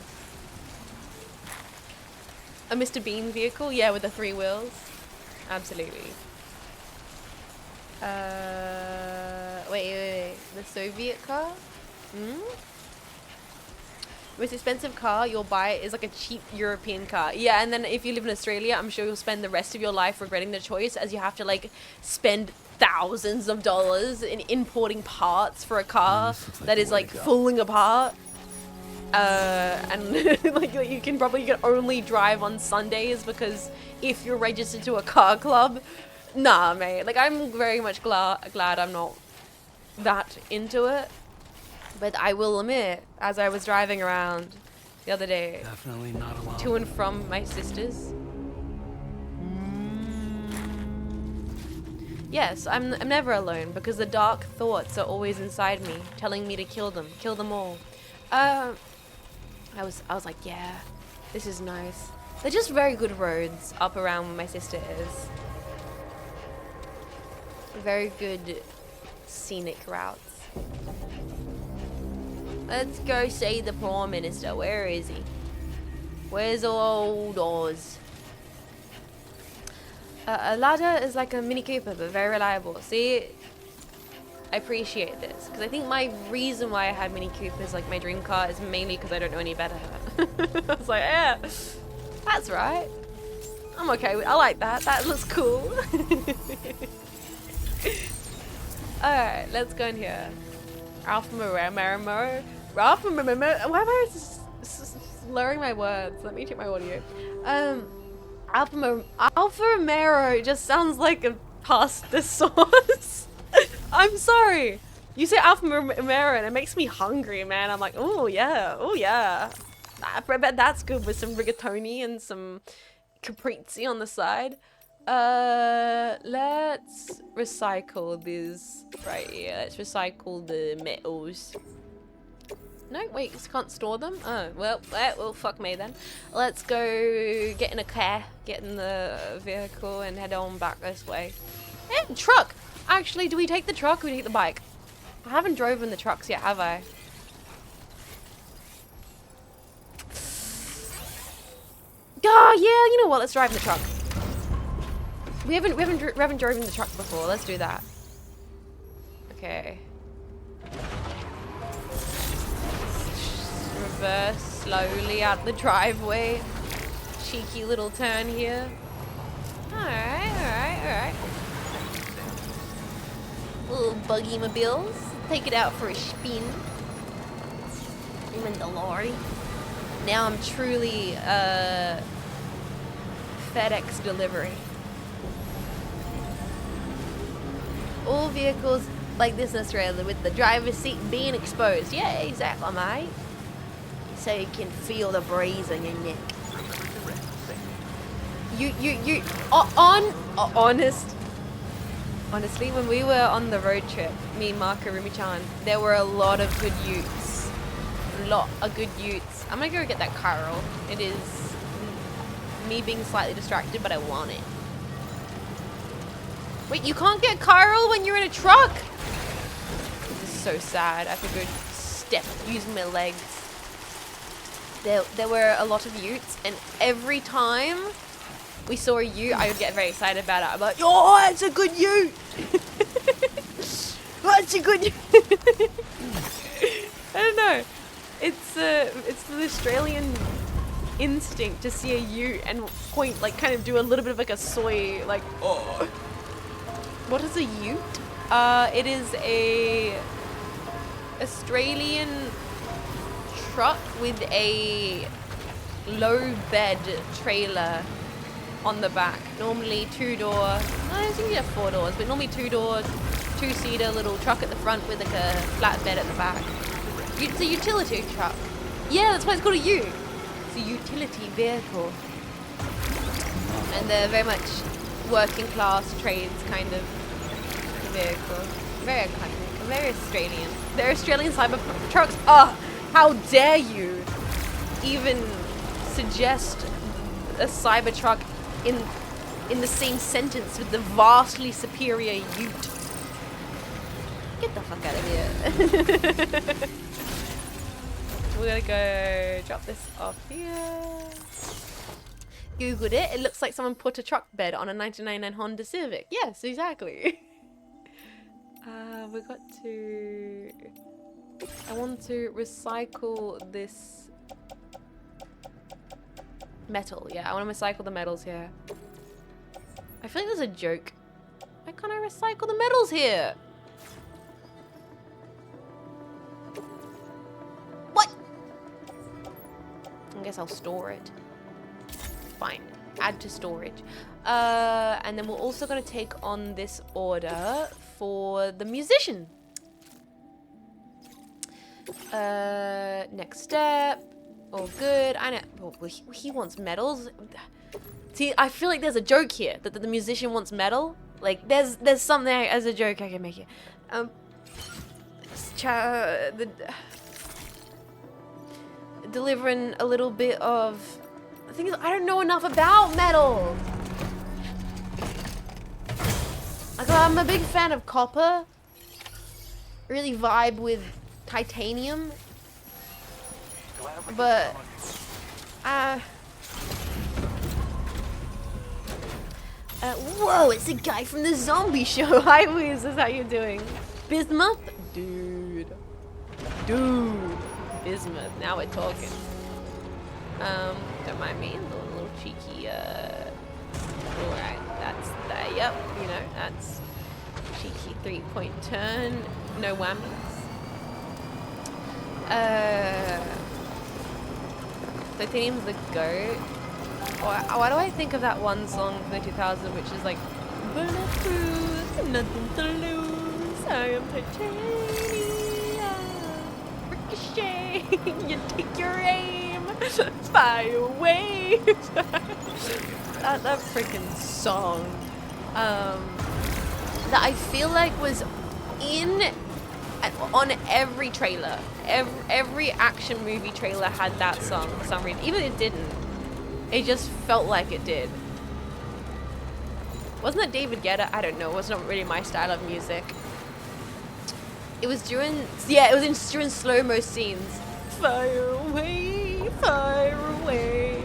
A Mr. Bean vehicle? Yeah, with the 3 wheels. Absolutely. Wait. The Soviet car? Most expensive car you'll buy is like a cheap European car. Yeah, and then if you live in Australia, I'm sure you'll spend the rest of your life regretting the choice, as you have to like spend thousands of dollars in importing parts for a car that is like falling apart. And like you can only drive on Sundays because if you're registered to a car club, nah, mate. Like I'm very much glad I'm not that into it. But I will admit, as I was driving around the other day, Definitely not alone. to and from my sisters. Yes, I'm never alone because the dark thoughts are always inside me, telling me to kill them all. I was like, yeah, this is nice. They're just very good roads up around where my sister is. Very good scenic routes. Let's go see the Prime Minister. Where is he? Where's old Oz? A ladder is like a Mini Cooper, but very reliable. See, I appreciate this because I think my reason why I had Mini Coopers, like my dream car, is mainly because I don't know any better. I was like, yeah, that's right. I'm okay with. I like that. That looks cool. All right, let's go in here. Alpha Marimo. Why am I slurring my words? Let me check my audio. Alpha Romero just sounds like a pasta sauce. I'm sorry. You say Alpha Romero and it makes me hungry, man. I'm like, oh yeah. I bet that's good with some rigatoni and some caprese on the side. Let's recycle this right here. Let's recycle the metals. No, wait, you can't store them? Oh, well, fuck me then. Let's go get in a car, get in the vehicle and head on back this way. And truck! Actually, do we take the truck or do we take the bike? I haven't driven the trucks yet, have I? Oh, yeah, you know what? Let's drive in the truck. We haven't driven the truck before. Let's do that. Okay. Reverse slowly out the driveway. Cheeky little turn here. Alright. Little buggy mobiles. Take it out for a spin. I'm in the lorry. Now I'm truly FedEx delivery. All vehicles like this in Australia with the driver's seat being exposed. Yeah, exactly, mate. So you can feel the breeze on your neck. Honestly, when we were on the road trip, me, Mark, and Rumi-chan, there were a lot of good utes. A lot of good utes. I'm gonna go get that car roll. It is me being slightly distracted, but I want it. Wait, you can't get car roll when you're in a truck? This is so sad. I have to go step using my legs. There were a lot of utes, and every time we saw a ute, I would get very excited about it. I'm like, oh, that's a good ute. That's a good ute. I don't know. It's the Australian instinct to see a ute and point, like, kind of do a little bit of like a soy, like, oh. What is a ute? It is a Australian truck with a low bed trailer on the back. Normally 2-door, I think you have 4 doors, but normally 2-door, 2-seater little truck at the front with like a flat bed at the back. It's a utility truck. Yeah, that's why it's called a ute. It's a utility vehicle. And they're very much working class trades kind of vehicle. Very iconic, very Australian. They're Australian cyber trucks. Oh, how dare you even suggest a Cybertruck in the same sentence with the vastly superior ute. Get the fuck out of here. We're gonna go drop this off here. Googled it. It looks like someone put a truck bed on a 1999 Honda Civic. Yes, exactly. We got to... I want to recycle this metal. Yeah, I want to recycle the metals here. I feel like there's a joke. Why can't I recycle the metals here? What? I guess I'll store it. Fine. Add to storage. And then we're also going to take on this order for the musician. Next step. All good. I know. Oh, he wants medals. See, I feel like there's a joke here that the musician wants metal. Like, there's something as a joke I can make it. Delivering a little bit of. The thing is, I don't know enough about metal. Like, I'm a big fan of copper. Really vibe with titanium. But whoa, it's a guy from the zombie show. Hi Wiz, is how you doing? Bismuth? Dude. Bismuth, now we're talking. Don't mind me, a little cheeky, alright, that's that, yep, you know, that's cheeky 3-point turn, no whammies. Titanium's the GOAT. Why do I think of that one song from the 2000s which is like, bulletproof, nothing to lose, I am titanium, ricochet, you take your aim, fire away. that freaking song that I feel like was on every trailer. Every action movie trailer had that song for some reason. Even if it didn't, it just felt like it did. Wasn't it David Guetta? I don't know. It was not really my style of music. It was during, yeah, it was during slow-mo scenes. Fire away, fire away.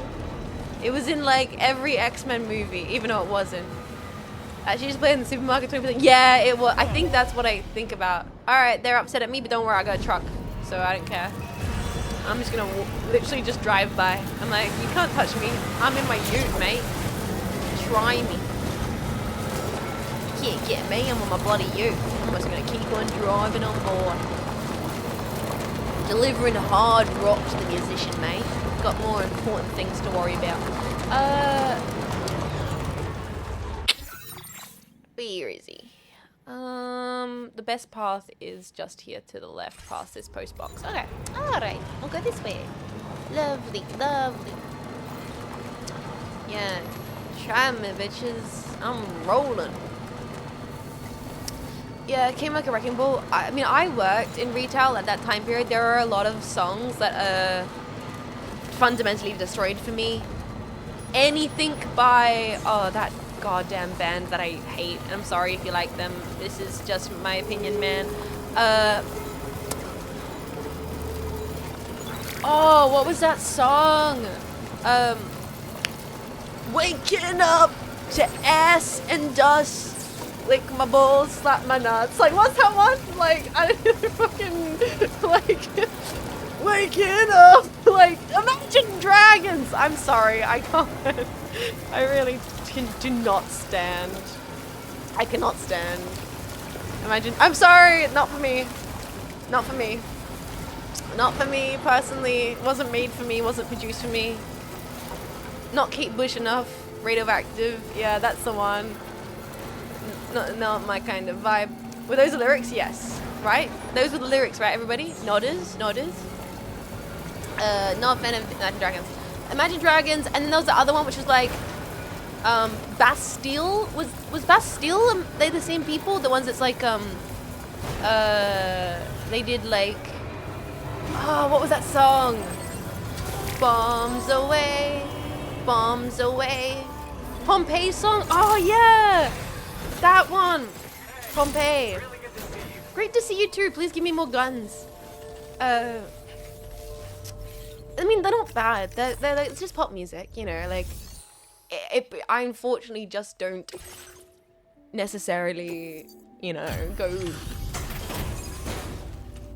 It was in like every X-Men movie, even though it wasn't. She just played in the supermarket 20%. Yeah, it was. I think that's what I think about. Alright, they're upset at me, but don't worry, I got a truck. So I don't care. I'm just gonna literally just drive by. I'm like, you can't touch me. I'm in my ute, mate. Try me. You can't get me, I'm on my bloody ute. I'm just gonna keep on driving on board. Delivering hard rock to the musician, mate. got more important things to worry about. Where is he? The best path is just here to the left, past this post box. Okay, alright, we'll go this way. Lovely, lovely. Yeah, try me, bitches. I'm rolling. Yeah, it came like a wrecking ball. I mean, I worked in retail at that time period. There are a lot of songs that are fundamentally destroyed for me. Anything by, oh, that goddamn band that I hate. And I'm sorry if you like them. This is just my opinion, man. Oh, what was that song? Waking up to ass and dust. Lick my balls, slap my nuts. Like, what's that one? Like, I don't fucking, like, waking up. Like, Imagine Dragons. I'm sorry, I can't. I really do not stand. I cannot stand. Imagine, I'm sorry, not for me. Not for me. Not for me, personally. Wasn't made for me, wasn't produced for me. Not Kate Bush enough. Radioactive, yeah, that's the one. Not my kind of vibe. Were those the lyrics? Yes. Right? Those were the lyrics, right, everybody? Nodders? Nodders? Not a fan of Imagine Dragons. Imagine Dragons, and then there was the other one, which was like, Bastille? Was Bastille, they the same people? The ones that's like, they did like, oh, what was that song? Bombs away, bombs away. Pompeii song? Oh, yeah! That one! Pompeii. Really good to see you. Great to see you too. Please give me more guns. I mean, they're not bad. They're like, it's just pop music, you know, like, I unfortunately just don't necessarily, you know, go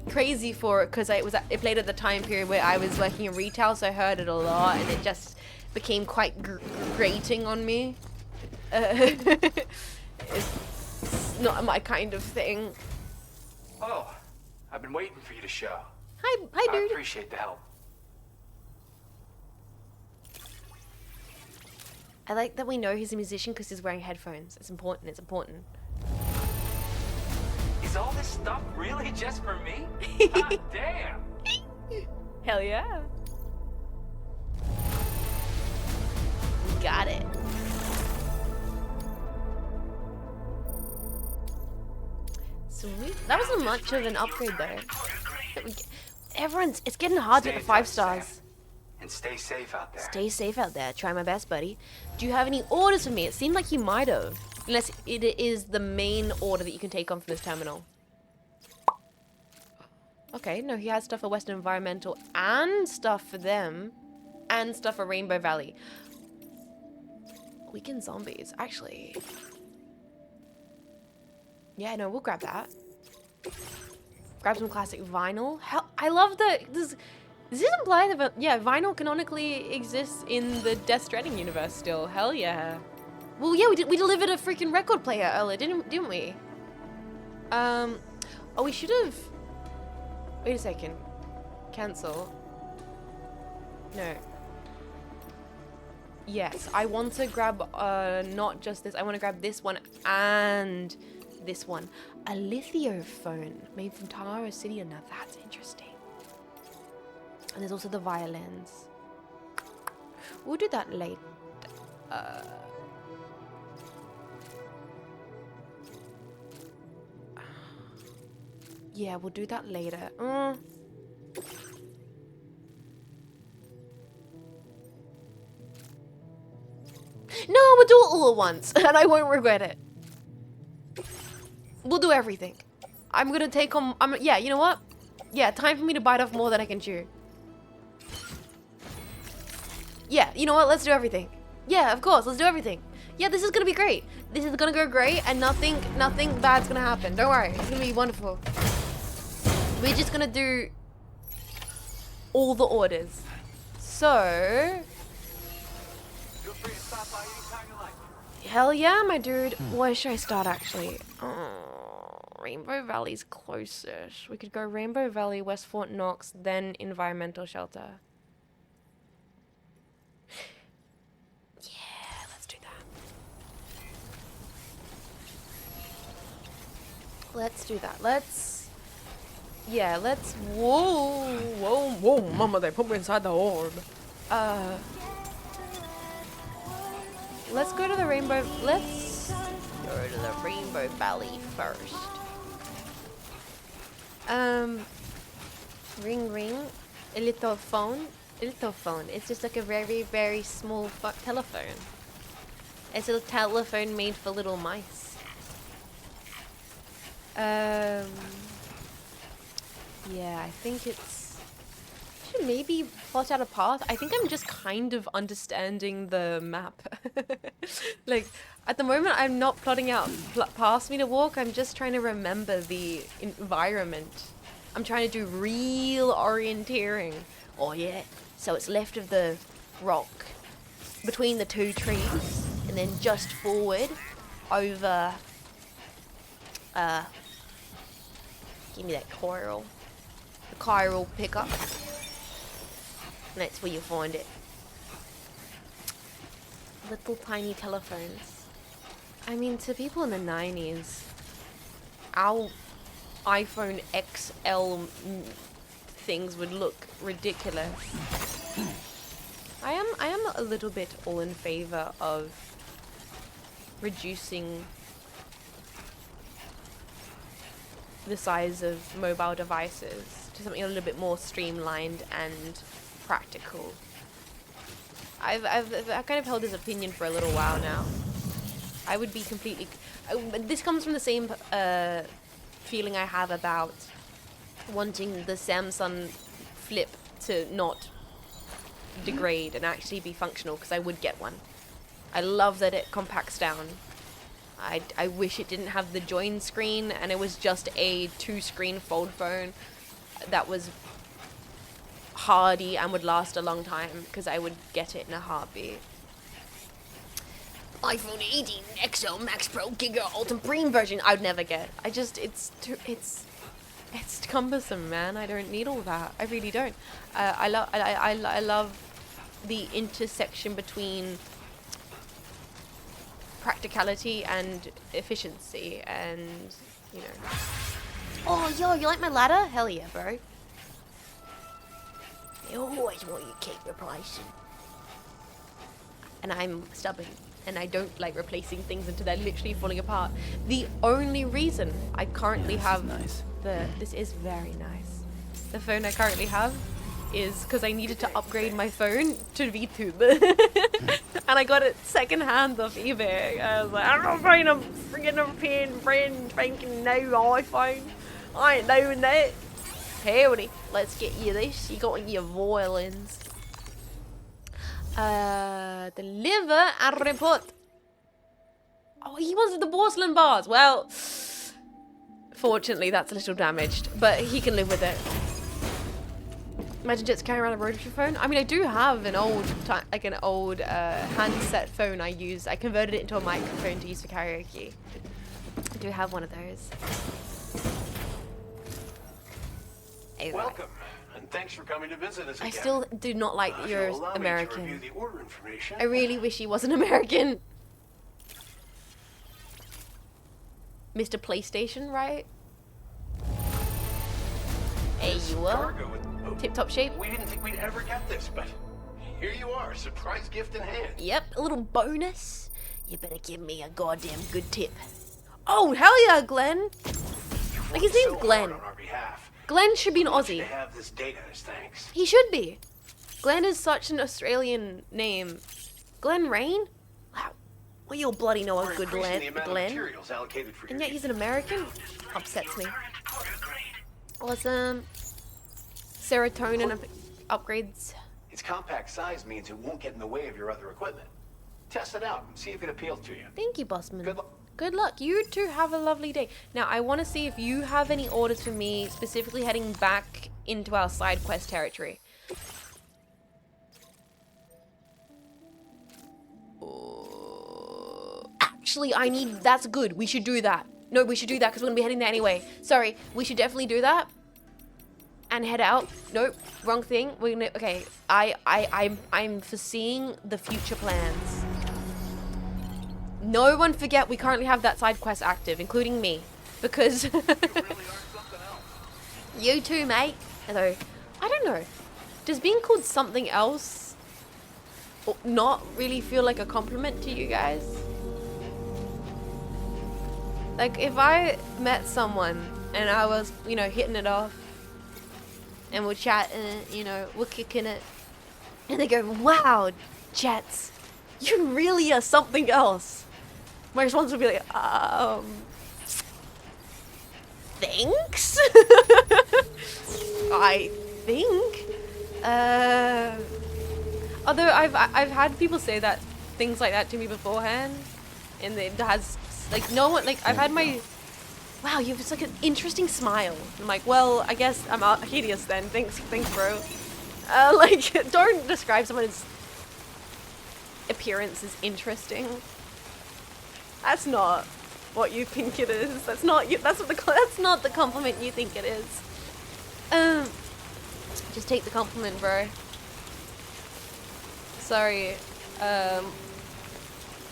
crazy for it because it played at the time period where I was working in retail, so I heard it a lot, and it just became quite grating on me. It's not my kind of thing. Oh, I've been waiting for you to show. Hi, I dude. appreciate the help. I like that we know he's a musician because he's wearing headphones. It's important. It's important. Is all this stuff really just for me? God damn. Hell yeah. Got it. Sweet. That wasn't much of an upgrade though. It's getting hard to Stay get the in 5 touch, stars. Sam. And stay safe out there. Stay safe out there. Try my best, buddy. Do you have any orders for me? It seemed like you might have. Unless it is the main order that you can take on from this terminal. Okay, no, he has stuff for Western Environmental and stuff for them. And stuff for Rainbow Valley. Weekend Zombies, actually. Yeah, no, we'll grab that. Grab some classic vinyl. Hell, I love that. Does this imply that, yeah, vinyl canonically exists in the Death Stranding universe still? Hell yeah. Well, yeah, we delivered a freaking record player earlier, didn't we? Oh, we should have. Wait a second. Cancel. No. Yes, I want to grab not just this. I want to grab this one and this one. A lithophone made from Tara City. Now that's interesting. And there's also the violins. We'll do that later. Yeah, we'll do that later. No, we'll do it all at once, and I won't regret it. We'll do everything. I'm gonna take on. Yeah, you know what? Yeah, time for me to bite off more than I can chew. Yeah, you know what? Let's do everything. Yeah, of course, let's do everything. Yeah, this is gonna be great. This is gonna go great, and nothing bad's gonna happen. Don't worry, it's gonna be wonderful. We're just gonna do all the orders. So, Feel free to stop by anytime you like. hell yeah, my dude. Where should I start, actually? Rainbow Valley's closest. We could go Rainbow Valley, West Fort Knox, then Environmental Shelter. Let's do that. Let's... Yeah, let's... Whoa! Whoa, whoa, mama, they put me inside the orb. Let's go to the Rainbow... Let's go to the Rainbow Valley first. Ring ring. A little phone. A little phone. It's just like a very, very small telephone. It's a telephone made for little mice. Yeah, I think it's... Should maybe plot out a path. I think I'm just kind of understanding the map. Like, at the moment, I'm not plotting out paths for me to walk. I'm just trying to remember the environment. I'm trying to do real orienteering. Oh yeah, so it's left of the rock between the two trees and then just forward over give me that coral. The chiral pickup. And that's where you find it. Little tiny telephones. I mean, to people in the 90s, our iPhone XL things would look ridiculous. I am a little bit all in favor of reducing the size of mobile devices to something a little bit more streamlined and practical. I've kind of held this opinion for a little while now. I would be completely... this comes from the same feeling I have about wanting the Samsung Flip to not degrade and actually be functional, because I would get one. I love that it compacts down. I wish it didn't have the join screen and it was just a 2-screen fold phone that was hardy and would last a long time, because I would get it in a heartbeat. iPhone 18 XL Max Pro Giga Ultimate version I'd never get. It's cumbersome, man. I don't need all that. I really don't. I love the intersection between practicality and efficiency, and you know. Oh, yo, you like my ladder? Hell yeah, bro. They always want you to keep replacing. And I'm stubborn, and I don't like replacing things until they're literally falling apart. The only reason I currently have this is very nice. The phone I currently have is because I needed to upgrade my phone to VTube. And I got it secondhand off eBay. I was like, I'm not buying a freaking European brand spanking new iPhone. I ain't doing that. Howdy, let's get you this. You got your violins. Deliver a report. Oh, he wanted the porcelain bars. Well, fortunately, that's a little damaged, but he can live with it. Imagine just carrying around a rotary phone. I mean, I do have an old, handset phone I use. I converted it into a microphone to use for karaoke. I do have one of those. Anyway. Welcome, and thanks for coming to visit us again. I still do not like that you're Allow me to American. review the order information. I really wish he wasn't American. Mr. PlayStation, right? Hey, you are. Cargo with- oh, Tip-top shape. We didn't think we'd ever get this, but here you are, surprise gift in hand. Yep, a little bonus. You better give me a goddamn good tip. Oh, hell yeah, Glenn. Like, his name's So Glenn. hard on our behalf. Glenn should be an I want you Aussie. to have this data as thanks. He should be. Glenn is such an Australian name. Glenn Rain? Wow. Well, you'll bloody know a We're good increasing the amount of Glenn. materials allocated for And your yet he's an American? Upsets me. Current portal grade. Awesome. Serotonin upgrades. Its compact size means it won't get in the way of your other equipment. Test it out and see if it appeals to you. Thank you, Bossman. Good luck. Good luck. You two have a lovely day. Now, I want to see if you have any orders for me, specifically heading back into our side quest territory. Actually, I need... That's good. We should do that. No, we should do that because we're going to be heading there anyway. Sorry. We should definitely do that. And head out. Nope. Wrong thing. We're gonna... Okay. I'm foreseeing the future plans. No one forget we currently have that side quest active, including me. because You really are something else. you too, mate. Although, I don't know. Does being called something else not really feel like a compliment to you guys? Like, if I met someone and I was, you know, hitting it off and we're chatting, you know, we're kicking it, and they go, wow, Jets, you really are something else. My response would be like, thanks? I think. Although I've had people say that things like that to me beforehand, and it has like no one like I've had my wow, you have just like an interesting smile. I'm like, well, I guess I'm hideous then. Thanks, bro. Like, don't describe someone's appearance as interesting. That's not what you think it is. That's not you. That's not the compliment you think it is. Just take the compliment, bro. Sorry.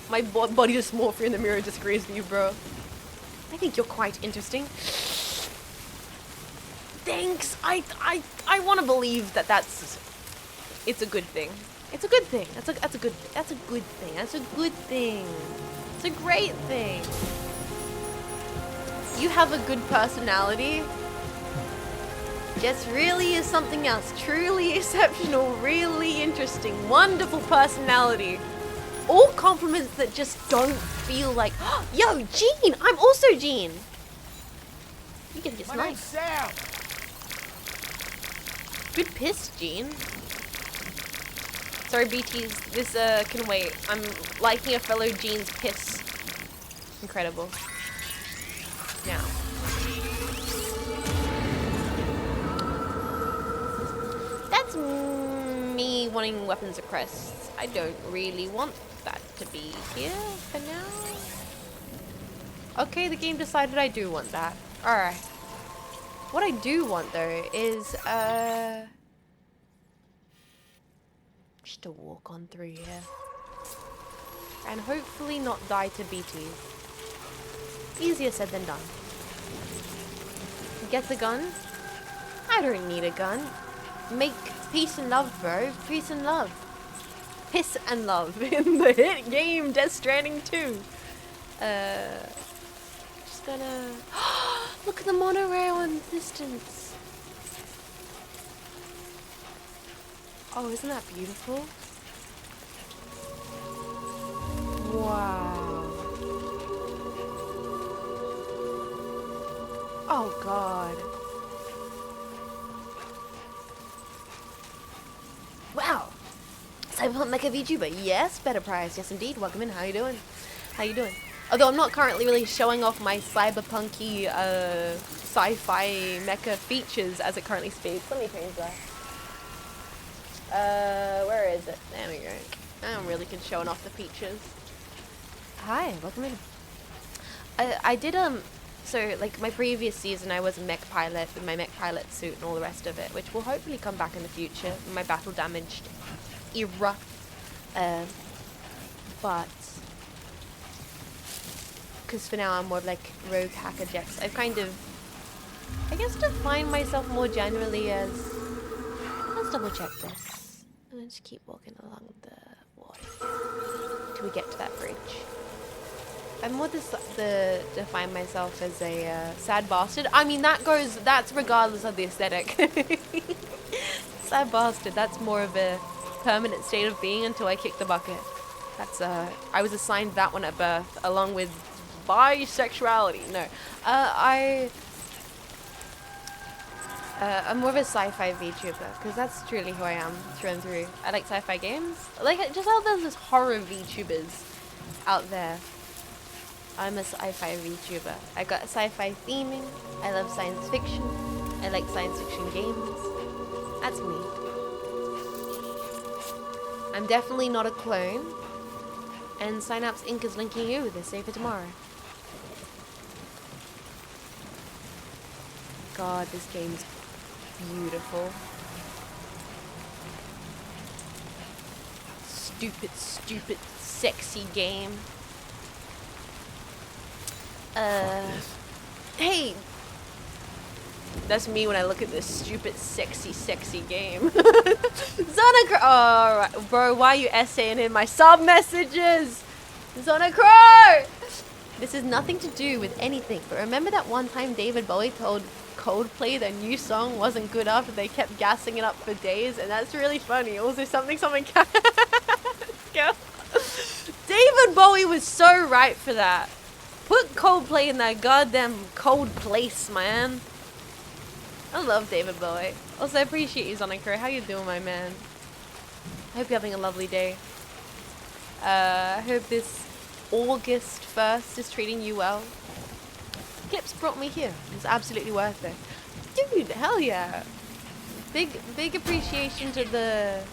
My body dysmorphia in the mirror disagrees with you, bro. I think you're quite interesting. Thanks. I want to believe that it's a good thing. It's a good thing. That's a good thing. That's a good thing. It's a great thing. You have a good personality. Just really is something else. Truly exceptional, really interesting, wonderful personality. All compliments that just don't feel like, oh, yo, Jean! I'm also Jean! You get this nice. Sam. Good piss, Jean. Sorry, BTs, this can wait. I'm liking a fellow Jean's piss. Incredible. Now. That's me wanting weapons of crests. I don't really want that to be here for now. Okay, the game decided I do want that. Alright. What I do want though is just to walk on through here. And hopefully not die to BTs. Easier said than done. Get the gun? I don't need a gun. Make peace and love, bro. Peace and love. Piss and love in the hit game Death Stranding 2. Just gonna look at the monorail in the distance. Oh, isn't that beautiful? Wow. Oh god. Wow. Cyberpunk Mecha VTuber. Yes, better prize. Yes indeed. Welcome in. How you doing? How you doing? Although I'm not currently really showing off my cyberpunky sci-fi mecha features as it currently speaks. Let me change that. Where is it? There we go. I'm really good showing off the features. Hi, welcome in. I did so like my previous season I was a mech pilot with my mech pilot suit and all the rest of it, which will hopefully come back in the future in my battle damaged era. But because for now I'm more of like rogue hacker jets. I've kind of, I guess, defined myself more generally as, let's double check this. And let's keep walking along the water till we get to that bridge. I'm more define myself as a sad bastard. I mean, that's regardless of the aesthetic. Sad bastard, that's more of a permanent state of being until I kick the bucket. That's, I was assigned that one at birth, along with bisexuality. No, I'm more of a sci-fi VTuber, because that's truly who I am, through and through. I like sci-fi games. Like, just how there's this horror VTubers out there. I'm a sci-fi VTuber. I got sci-fi theming. I love science fiction. I like science fiction games. That's me. I'm definitely not a clone. And Cynapse Inc. is linking you with this day for tomorrow. God, this game's beautiful. Stupid, stupid, sexy game. Hey! That's me when I look at this stupid, sexy game. Zonacro! Oh, bro, why are you essaying in my sub messages? Zonacro! This has nothing to do with anything, but remember that one time David Bowie told Coldplay their new song wasn't good after they kept gassing it up for days, and that's really funny. Also, something. David Bowie was so right for that. Put Coldplay in that goddamn cold place, man. I love David Bowie. Also, I appreciate you, Zonica. How you doing, my man? I hope you're having a lovely day. I hope this August 1st is treating you well. Clips brought me here. It's absolutely worth it. Dude, hell yeah. Big appreciation to the...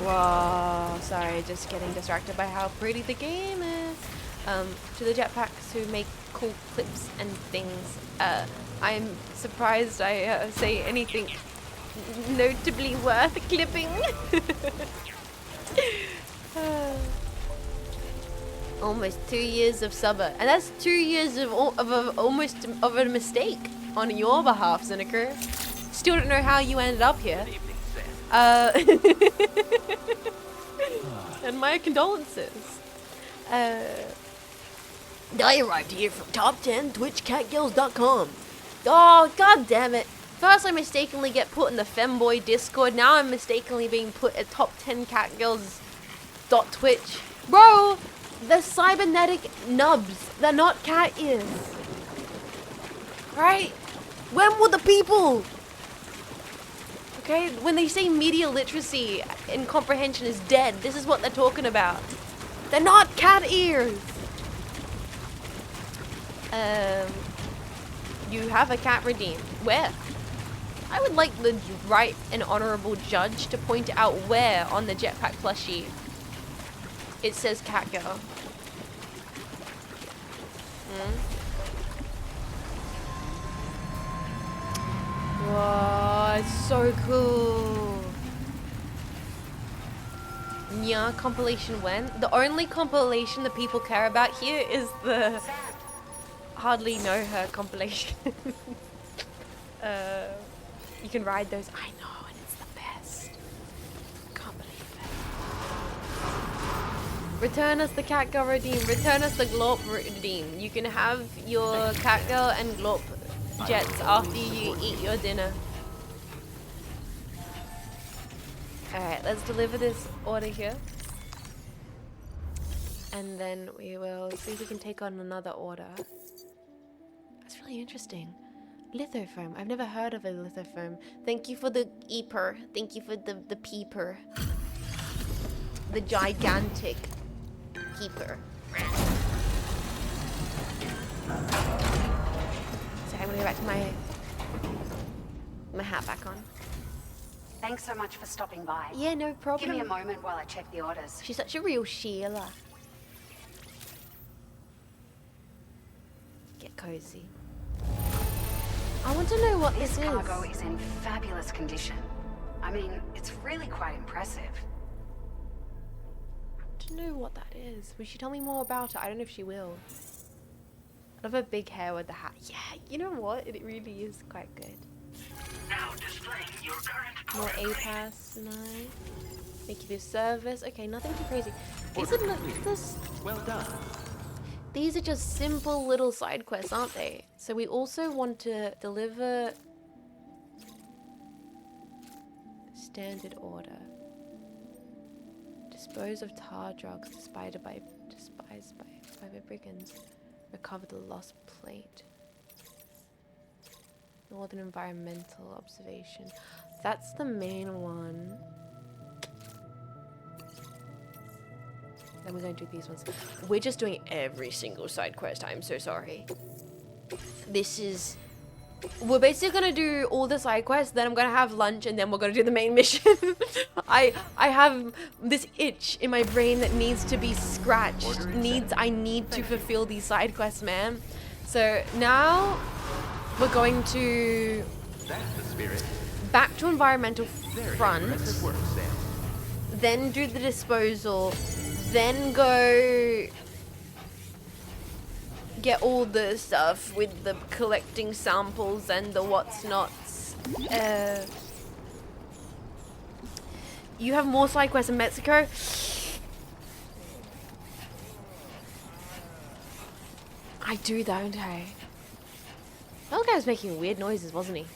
Whoa, sorry, just getting distracted by how pretty the game is. To the jetpacks who make cool clips and things. I'm surprised I say anything notably worth clipping. Almost 2 years of summer, and that's 2 years of almost of a mistake on your behalf, Zineker. Still don't know how you ended up here. And my condolences. I arrived here from top 10 twitchcatgirls.com. Oh, god damn it. First I mistakenly get put in the femboy Discord, now I'm mistakenly being put at top 10 catgirls.twitch. Bro, they're cybernetic nubs. They're not cat ears. Right? When will the people? Okay, when they say media literacy and comprehension is dead, this is what they're talking about. They're not cat ears. You have a cat redeemed. Where? I would like the right and honorable judge to point out where on the jetpack plushie it says cat girl. Whoa, it's so cool. Yeah, compilation when? The only compilation that people care about here is the hardly know her compilation. You can ride those. I know, and it's the best. Can't believe it. Return us the cat girl redeem. Return us the glorp redeem. You can have your cat girl and glorp jets after you eat your dinner. Alright, let's deliver this order here. And then we will see if we can take on another order. That's really interesting. Lithofoam. I've never heard of a lithofoam. Thank you for the eeper. Thank you for the peeper. The gigantic peeper. So I'm gonna go back to my hat back on. Thanks so much for stopping by. Yeah, no problem. Give me a moment while I check the orders. She's such a real Sheila. Get cozy. I want to know what this is. Cargo is in fabulous condition. I mean, it's really quite impressive. I want to know what that is. Will she tell me more about it? I don't know if she will. I love her big hair with the hat. Yeah, you know what? It really is quite good. Now displaying your current More APAS, nice. Thank you for your service. Okay, nothing too crazy. These are Well done. These are just simple little side quests, aren't they? So we also want to deliver standard order. Dispose of tar drugs despised by brigands. Recover the lost plate. Northern environmental observation. That's the main one. Then we don't do these ones. We're just doing every single side quest. I'm so sorry. This is... We're basically gonna do all the side quests, then I'm gonna have lunch, and then we're gonna do the main mission. I have this itch in my brain that needs to be scratched. I need to fulfill these side quests, man. So now we're going to That's the spirit. back to environmental front, Impressive work, Sam. then do the disposal, then go get all the stuff with the collecting samples and the what's nots. You have more side quests in Mexico? I do, don't I? That guy was making weird noises, wasn't he?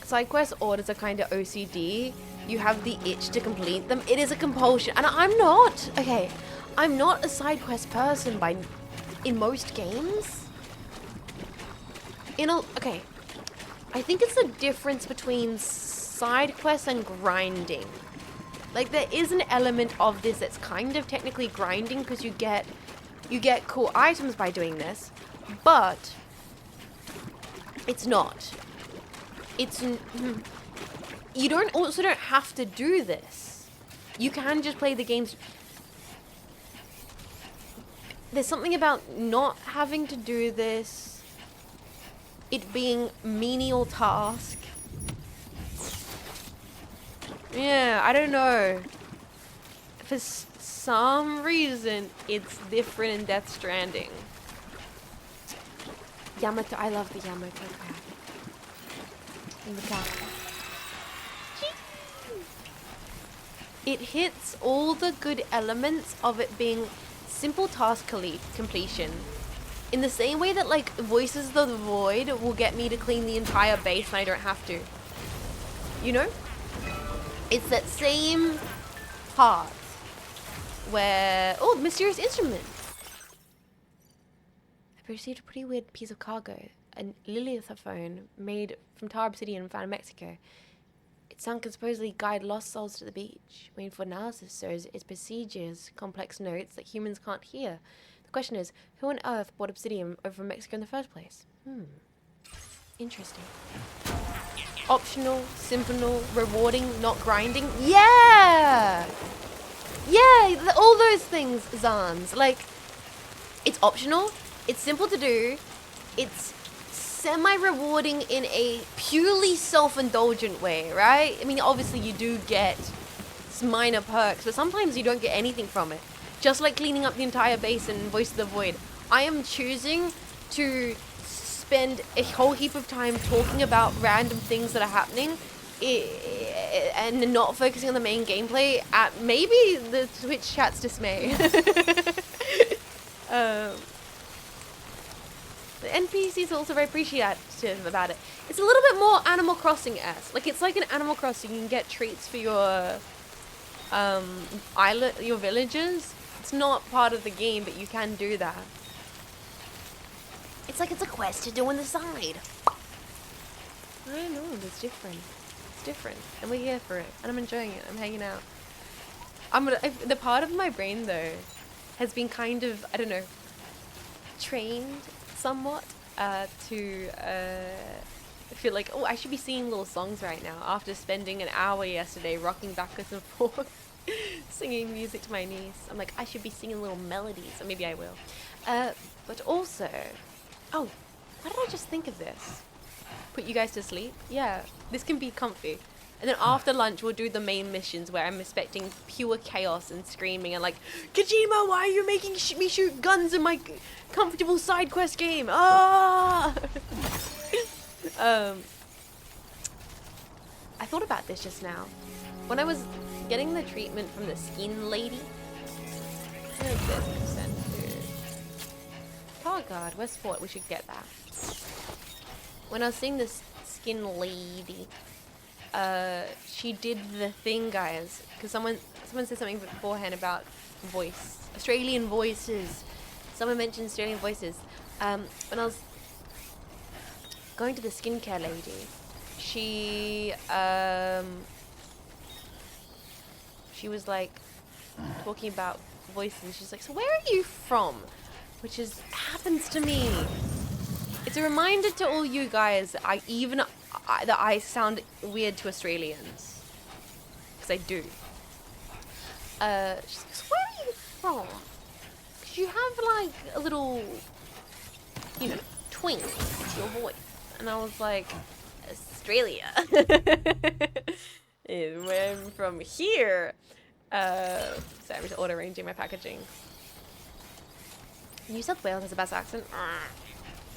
Side quest orders are kind of OCD. You have the itch to complete them. It is a compulsion. And I'm not. Okay. I'm not a side quest person in most games. Okay. I think it's the difference between side quests and grinding. Like, there is an element of this that's kind of technically grinding because you get cool items by doing this, but it's not. You don't have to do this. You can just play the games. There's something about not having to do this, it being menial task. Yeah, I don't know. For some reason, it's different in Death Stranding. Yamato, I love the Yamato crab. And the cow. It hits all the good elements of it being simple task completion. In the same way that, like, Voices of the Void will get me to clean the entire base and I don't have to. You know? It's that same part where... Oh, mysterious instrument! I've received a pretty weird piece of cargo. A lilithophone made from tar obsidian found in Mexico. Its sound can supposedly guide lost souls to the beach. Waiting for analysis shows its procedures, complex notes that humans can't hear. The question is, who on earth bought obsidian over from Mexico in the first place? Interesting. Optional, simple, rewarding, not grinding. Yeah! Yeah, all those things, Zans. Like, it's optional, it's simple to do, it's semi-rewarding in a purely self-indulgent way, right? I mean, obviously you do get some minor perks, but sometimes you don't get anything from it. Just like cleaning up the entire base in Voice of the Void. I am choosing to spend a whole heap of time talking about random things that are happening and not focusing on the main gameplay at maybe the Twitch chat's dismay. The NPCs are also very appreciative about it. It's a little bit more Animal Crossing-esque. Like, it's like an Animal Crossing. You can get treats for your island, your villages. It's not part of the game, but you can do that. It's like it's a quest to do on the side. I don't know, it's different. It's different. And we're here for it. And I'm enjoying it. I'm hanging out. The part of my brain, though, has been kind of, I don't know, trained somewhat to feel like, oh, I should be singing little songs right now after spending an hour yesterday rocking backwards and forth singing music to my niece. I'm like, I should be singing little melodies, or maybe I will. But also, oh, why did I just think of this? Put you guys to sleep? Yeah, this can be comfy. And then after lunch, we'll do the main missions where I'm expecting pure chaos and screaming and like, Kojima, why are you making me shoot guns in my comfortable side quest game? Ah! I thought about this just now. When I was getting the treatment from the skin lady, where is this? Send to Oh god, where's Fort? We should get that. When I was seeing this skin lady, she did the thing, guys, because someone said something beforehand about voice, Australian voices. Someone mentioned Australian voices. When I was going to the skincare lady, she was like talking about voices. She's like, so where are you from? Which happens to me. It's a reminder to all you guys that I sound weird to Australians. Because I do. She's like, so where are you from? Because you have like a little, twink to your voice. And I was like, Australia. I'm from here. Sorry, I'm just auto-arranging my packaging. New South Wales has the best accent.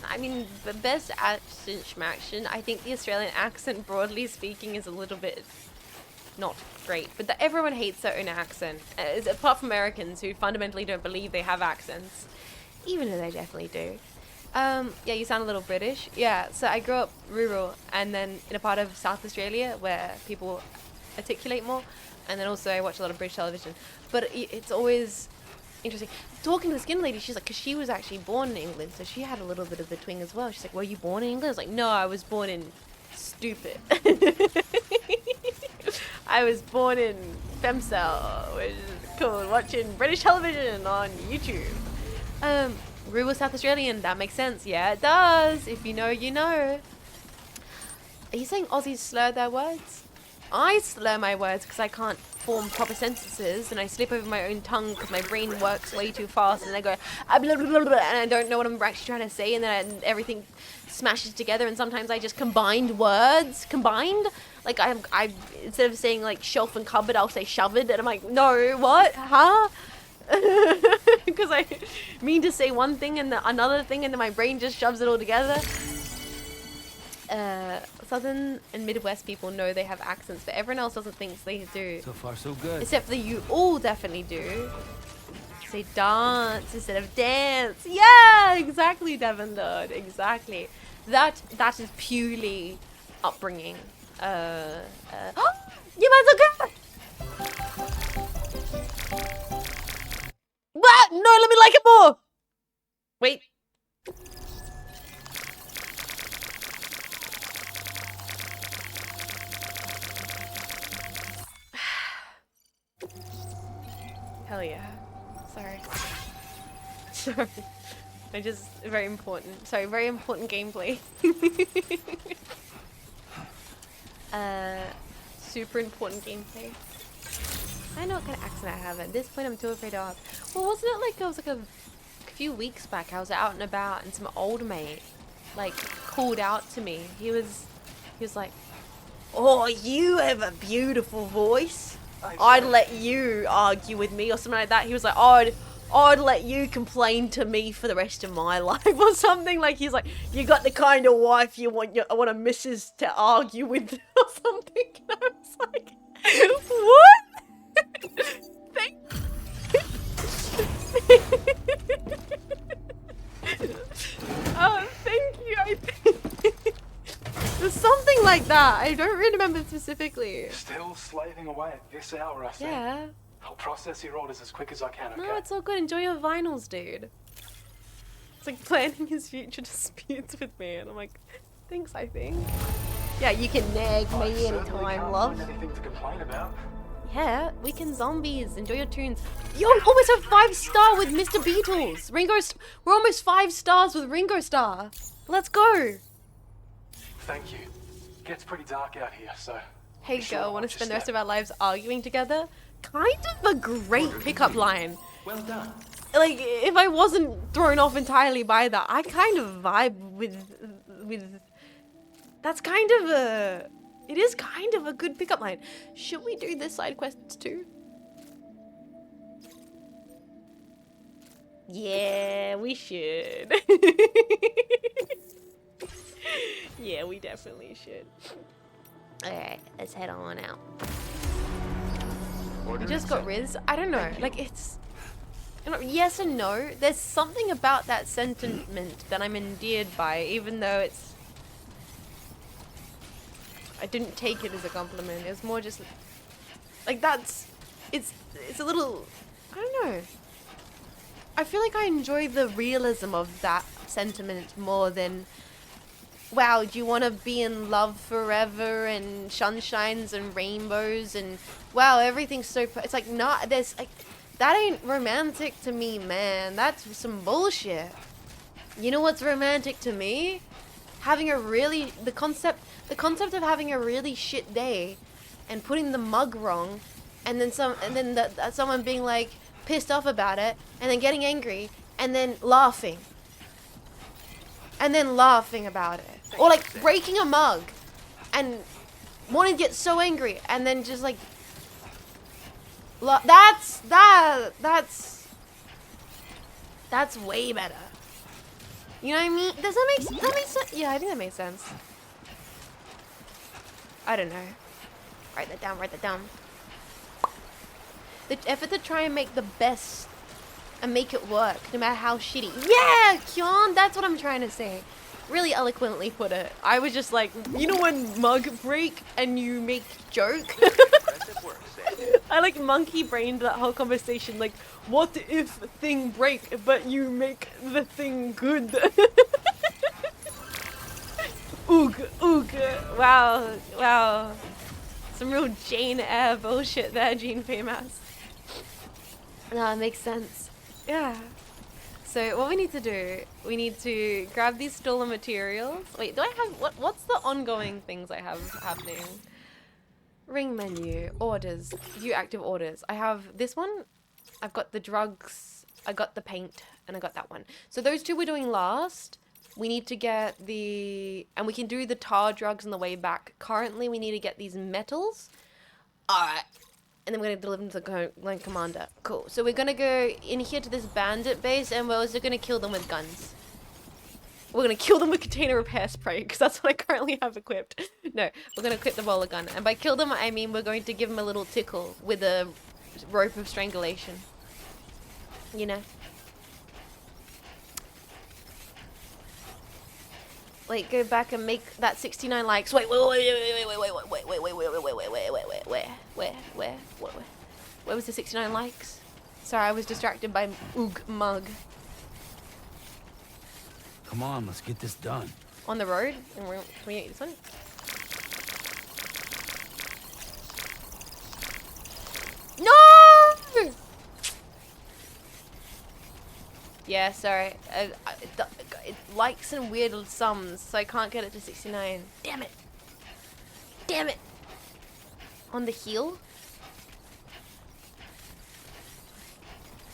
I mean, the best accent schmaction. I think the Australian accent, broadly speaking, is a little bit not great. But everyone hates their own accent, apart from Americans who fundamentally don't believe they have accents, even though they definitely do. Yeah, you sound a little British. Yeah, so I grew up rural, and then in a part of South Australia where people articulate more, and then also I watch a lot of British television. But it's always interesting. Talking to the skin lady, she's like, because she was actually born in England, so she had a little bit of the twang as well. She's like, were you born in England? I was like, no, I was born in stupid. I was born in Femcell, which is cool, watching British television on YouTube. Rural South Australian, that makes sense. Yeah, it does. If you know, you know. Are you saying Aussies slur their words? I slur my words because I can't form proper sentences, and I slip over my own tongue because my brain works way too fast, and I go blah, blah, blah, blah, and I don't know what I'm actually trying to say, and then everything smashes together, and sometimes I just combined words. Like I instead of saying like shelf and cupboard, I'll say shoved, and I'm like, no, what? Huh? Because I mean to say one thing and another thing, and then my brain just shoves it all together. Southern and Midwest people know they have accents, but everyone else doesn't think they do. So far, so good. Except for you all definitely do. Say dance instead of dance. Yeah, exactly, Devon Lord. Exactly. That is purely upbringing. You might as well go. What? No, let me like it more. Wait. Hell yeah. Sorry. Sorry. Very important. Sorry, very important gameplay. Super important gameplay. I know what kind of accent I have. At this point, I'm too afraid to ask. Well, wasn't it like, it was like a few weeks back, I was out and about, and some old mate, like, called out to me. He was like, oh, you have a beautiful voice. I'd let you argue with me or something like that. He was like, I'd let you complain to me for the rest of my life or something. Like, he's like, you got the kind of wife you want a missus to argue with or something. And I was like, what? Oh, thank you. I think there's something like that. I don't really remember specifically. Still slaving away at this hour, I think. Yeah. I'll process your orders as quick as I can, okay? No, it's all good. Enjoy your vinyls, dude. It's like planning his future disputes with me, and I'm like, thanks, I think. Yeah, you can nag me anytime, love. Anything to complain about? Yeah, Weekend Zombies. Enjoy your tunes. Yo, almost have 5-star with Mr. Beatles. We're almost 5 stars with Ringo Starr. Let's go. Thank you. Gets pretty dark out here, so... Hey girl, want to spend the rest of our lives arguing together? Kind of a great pickup line. Well done. Like, if I wasn't thrown off entirely by that, I kind of vibe with... That's kind of a... It is kind of a good pickup line. Should we do this side quests too? Yeah, we should. Yeah, we definitely should. Alright, let's head on out. I just got Riz. I don't know. Like, it's... Yes and no. There's something about that sentiment that I'm endeared by, even though it's... I didn't take it as a compliment. It was more just... Like, that's... It's a little... I don't know. I feel like I enjoy the realism of that sentiment more than... Wow, do you want to be in love forever and sunshines and rainbows and wow, everything's so... It's like, not... There's like... That ain't romantic to me, man. That's some bullshit. You know what's romantic to me? Having a really... The concept of having a really shit day and putting the mug wrong and then someone being like pissed off about it and then getting angry and then laughing. And then laughing about it. Or like breaking a mug and wanting to get so angry and then just like That's way better. You know what I mean? Does that make sense? Yeah, I think that makes sense. I don't know. Write that down, write that down. The effort to try and make the best and make it work, no matter how shitty. Yeah, Kyon, that's what I'm trying to say. Really eloquently put it. I was just like, you know when mug break and you make joke? Impressive work, Sam. I like monkey brained that whole conversation. Like, what if thing break, but you make the thing good? Oog, oog. Wow, wow. Some real Jane Eyre bullshit there, Jean Faymas. No, it makes sense. Yeah. So what we need to do, we need to grab these stolen materials. Wait, do I have, what's the ongoing things I have happening? Ring menu, orders, view active orders. I have this one, I've got the drugs, I got the paint, and I got that one. So those two we're doing last. We need to get the, and we can do the tar drugs on the way back. Currently, we need to get these metals. Alright. And then we're going to deliver them to the line commander. Cool. So we're going to go in here to this bandit base, and we're also going to kill them with guns. We're going to kill them with container repair spray, because that's what I currently have equipped. No, we're going to equip the roller gun. And by kill them, I mean we're going to give them a little tickle with a rope of strangulation. You know? Like, go back and make that 69 likes. Wait, where was the 69 likes? Sorry, I was distracted by Oog Mug. Come on, let's get this done. On the road? And can we get this one? No! Yeah, sorry. It likes in weird sums, so I can't get it to 69. Damn it. Damn it. On the heel?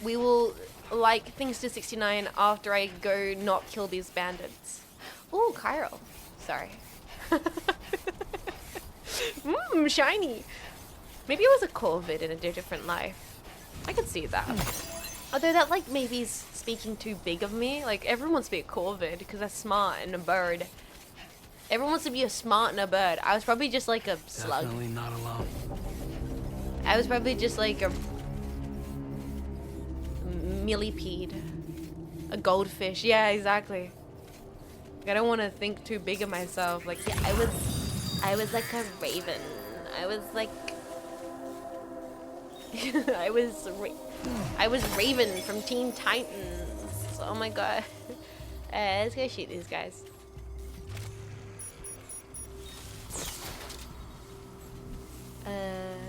We will like things to 69 after I go not kill these bandits. Ooh, Cairo. Sorry. Mmm, shiny. Maybe it was a Corvid in a different life. I could see that. Although that, like, maybe is speaking too big of me. Like, everyone wants to be a Corvid because they're smart and a bird. Everyone wants to be a smart and a bird. I was probably just like a slug. Definitely not alone. I was probably just like a millipede. A goldfish. Yeah, exactly. Like, I don't want to think too big of myself. Like, yeah, I was like a raven. I was like... I was Raven from Teen Titans. Oh my god. Let's go shoot these guys.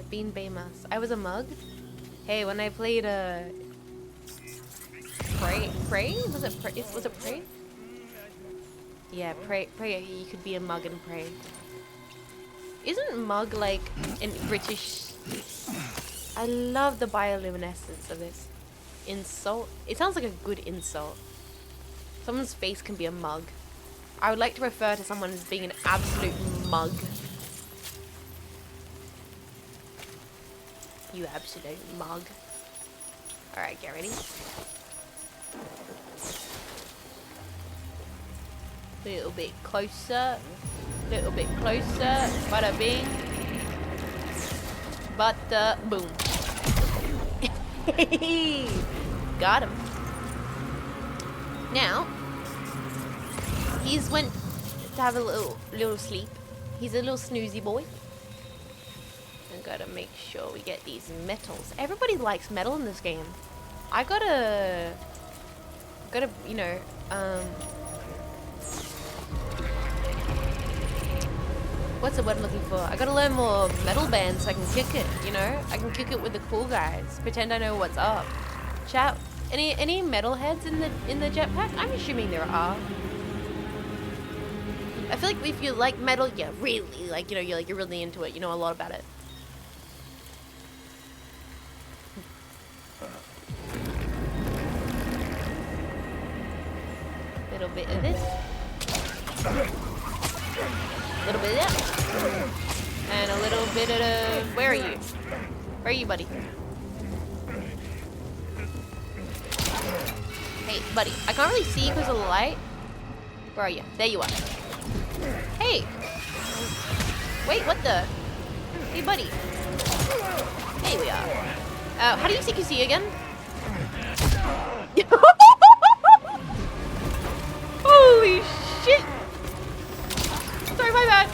Jean Faymas. I was a mug? Hey, when I played Prey? Was it Prey? Yeah, Prey, you could be a mug and Prey. Isn't mug like in British? I love the bioluminescence of this. Insult? It sounds like a good insult. Someone's face can be a mug. I would like to refer to someone as being an absolute mug. You absolute mug. Alright, get ready. Little bit closer. Little bit closer. Bada bing. Bada boom. Got him. Now, he's went to have a little sleep. He's a little snoozy boy. I gotta make sure we get these metals. Everybody likes metal in this game. I gotta, you know, what's the word I'm looking for? I gotta learn more metal bands so I can kick it, you know? I can kick it with the cool guys. Pretend I know what's up. Chat, any metalheads in the jetpack? I'm assuming there are. I feel like if you like metal, yeah, really, like, you know, you're really into it. You know a lot about it. Little bit of this. A little bit of that. And a little bit of... Where are you? Where are you, buddy? Hey, buddy. I can't really see because of the light. Where are you? There you are. Hey. Wait, what the? Hey, buddy. There we are. How do you CQC again? Holy shit! Sorry, my bad.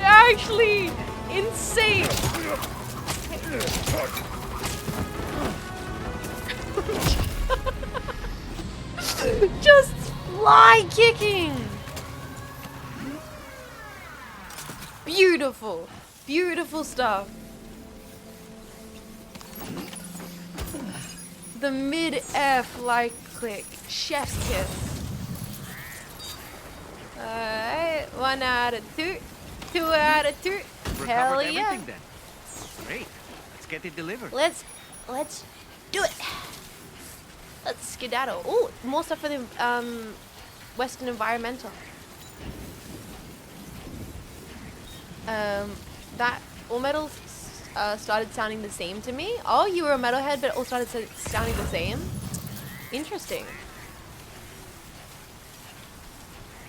Actually, insane. Just fly kicking. Beautiful, beautiful stuff. The mid-air fly click, chef's kiss. Alright, 1 out of 2, 2 out of 2. Hell yeah! Then. Great. Let's get it delivered. Let's do it. Let's skedaddle. Oh, more stuff for the Western Environmental. That all metals started sounding the same to me. Oh, you were a metalhead, but it all started sounding the same. Interesting.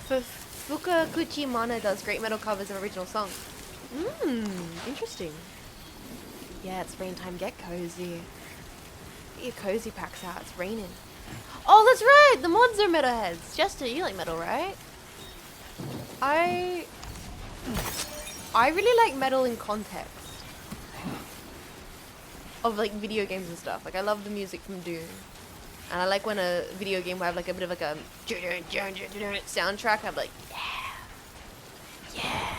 Fuka Kuchimana does great metal covers of original songs. Interesting. Yeah, it's rain time. Get cozy. Get your cozy packs out. It's raining. Oh, that's right. The mods are metalheads. Jester, you like metal, right? I really like metal in context of like video games and stuff. Like I love the music from Doom, and I like when a video game will have like a bit of like a soundtrack. I'm like, yeah,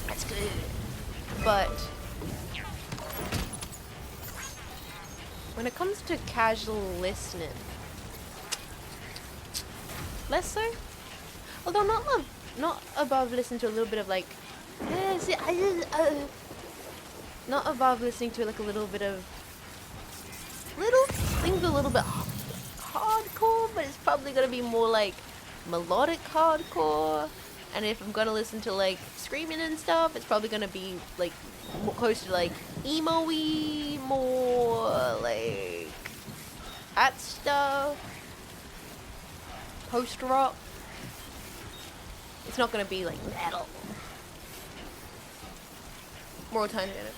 that's good. But when it comes to casual listening, less so. Although not above listening to a little bit of like, not above listening to like a little bit of little things a little bit hardcore, but it's probably gonna be more like melodic hardcore. And if I'm gonna listen to like screaming and stuff, it's probably gonna be like more close to like emo-y, more like that stuff, post rock. It's not gonna be like metal. More time in it.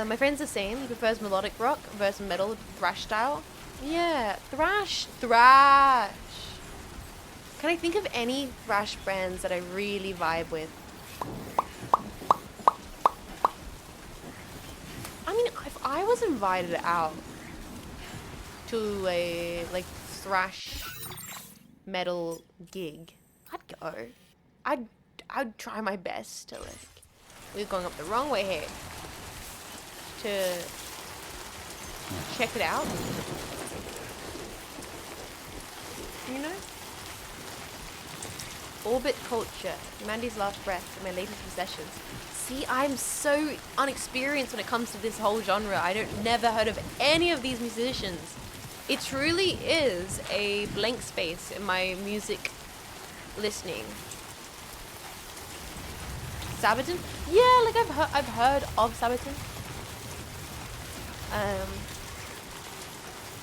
My friend's the same. He prefers melodic rock versus metal thrash style. Yeah, thrash. Can I think of any thrash brands that I really vibe with? I mean, if I was invited out to a like thrash metal gig, I'd go. I'd try my best to like. We're going up the wrong way here. To check it out. You know? Orbit culture, Mandy's last breath, and my latest possessions. See, I'm so unexperienced when it comes to this whole genre. Never heard of any of these musicians. It truly is a blank space in my music listening. Sabaton? Yeah, like I've heard of Sabaton.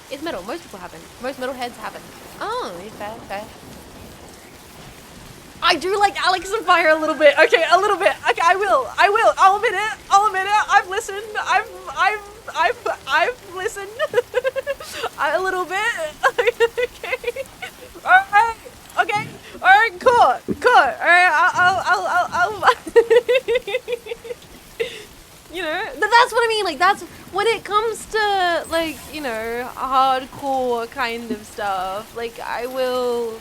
It's metal. Most people haven't. Most metalheads haven't. Oh, fair. I do like Alex and Fire a little bit. Okay, a little bit. Okay, I will. I'll admit it. I've listened. I've listened. A little bit. Okay. All right. Okay. All right. Cool. All right. I'll you know, that's what I mean. Like, that's when it comes to like, you know, hardcore kind of stuff. Like, I will.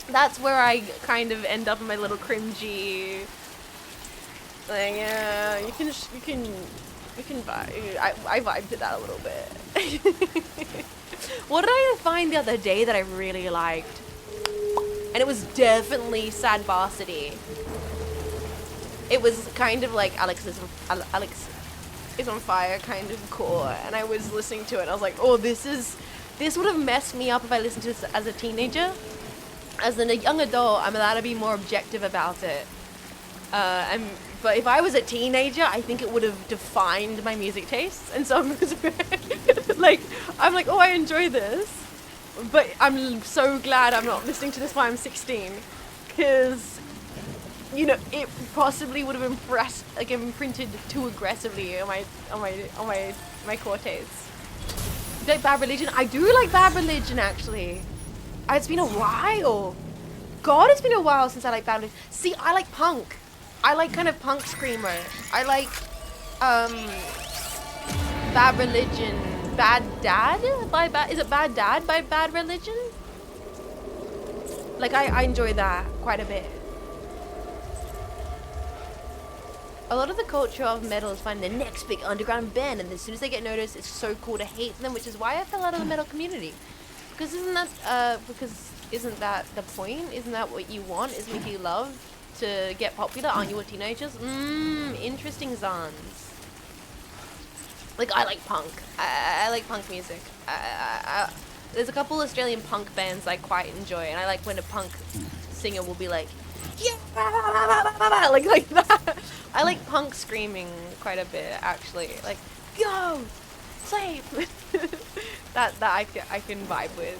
That's where I kind of end up in my little cringy. Like, yeah, you can vibe. I vibe to that a little bit. What did I find the other day that I really liked? And it was definitely Sad Varsity. It was kind of like Alex is on Fire kind of core, and I was listening to it. I was like, oh, this would have messed me up if I listened to this as a teenager. As a young adult, I'm allowed to be more objective about it. But if I was a teenager, I think it would have defined my music tastes. And so I'm like, oh, I enjoy this, but I'm so glad I'm not listening to this while I'm 16, because, you know, it possibly would have imprinted too aggressively on my cortes. Like Bad Religion, I do like Bad Religion actually. It's been a while. God, it's been a while since I like Bad Religion. See, I like punk. I like kind of punk screamer. I like Bad Religion. Bad Dad is it Bad Dad by Bad Religion? Like I enjoy that quite a bit. A lot of the culture of metal is finding the next big underground band, and as soon as they get noticed, it's so cool to hate them, which is why I fell out of the metal community. Because isn't that the point? Isn't that what you want? Isn't what you love? To get popular? Aren't you all teenagers? Interesting Zans. Like, I like punk. I like punk music. There's a couple Australian punk bands I quite enjoy, and I like when a punk singer will be like, yeah, like that. I like punk screaming quite a bit, actually. Like, go, slave. that I can vibe with.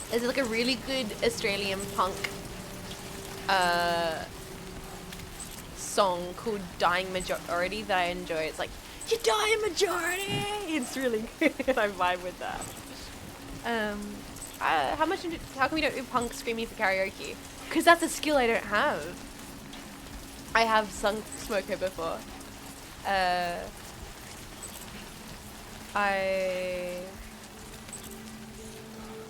There's like a really good Australian punk song called Dying Majority that I enjoy. It's like, you dying majority! It's really good. I vibe with that. How come we don't do punk screaming for karaoke? Because that's a skill I don't have. I have sung Smoko before.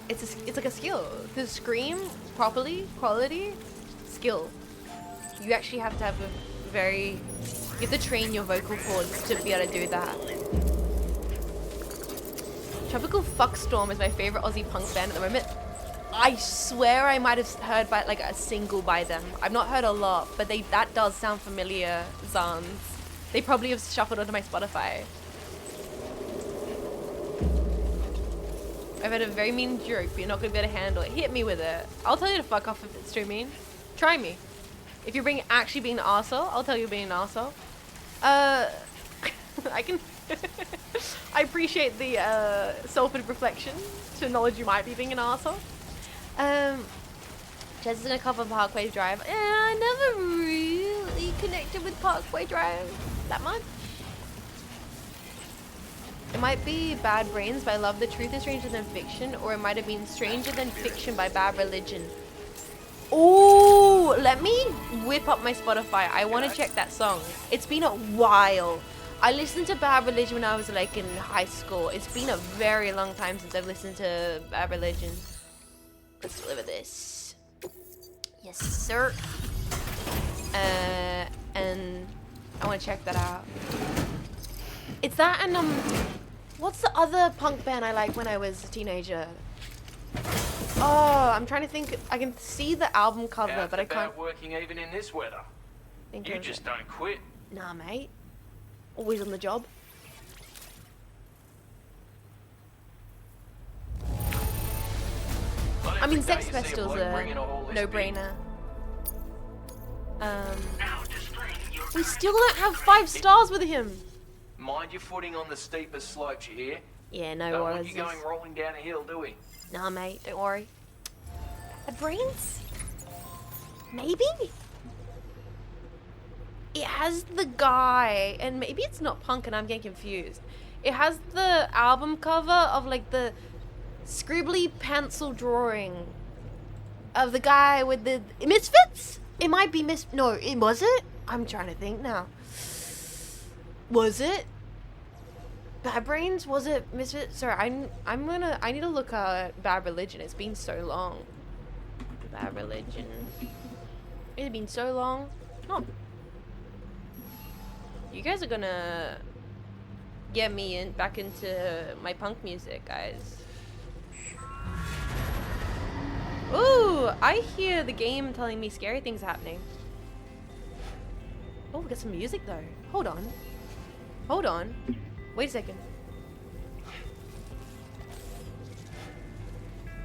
It's like a skill. To scream properly, quality, skill. You actually have to have you have to train your vocal cords to be able to do that. Tropical Fuckstorm is my favorite Aussie punk band at the moment. I swear I might have heard like a single by them. I've not heard a lot, but that does sound familiar, Zans. They probably have shuffled onto my Spotify. I've had a very mean joke, but you're not going to be able to handle it. Hit me with it. I'll tell you to fuck off if it's too mean. Try me. If you're actually being an arsehole, I'll tell you being an arsehole. I can... I appreciate the self-reflection to acknowledge you might be being an arsehole. Jess is going to cover Parkway Drive. I never really connected with Parkway Drive that much. It might be Bad Brains by Love the Truth is Stranger Than Fiction, or it might have been Stranger Than Fiction by Bad Religion. Oh, let me whip up my Spotify. I want to check that song. It's been a while. I listened to Bad Religion when I was like in high school. It's been a very long time since I've listened to Bad Religion. Let's deliver this. Yes, sir. And I want to check that out. It's that and what's the other punk band I liked when I was a teenager? Oh, I'm trying to think. I can see the album cover, but I can't. Working even in this weather. You just don't quit. Nah, mate. Always on the job. I mean, Sex Pistols are no-brainer. We still don't have 5 stars with him. Mind your footing on the steepest slopes, you hear? Yeah, no Don't worries. want you going rolling down a hill, do we? Nah, mate, don't worry. Bad Brains? Maybe? It has the guy, and maybe it's not punk and I'm getting confused. It has the album cover of like the scribbly pencil drawing of the guy with the Misfits? It might be no, was it? I'm trying to think now. Was it Bad Brains? Was it Misfits? Sorry, I need to look at Bad Religion. It's been so long. Bad Religion. It's been so long. No. You guys are gonna get me back into my punk music, guys. Ooh, I hear the game telling me scary things happening. Oh, we got some music though. Hold on. Hold on. Wait a second.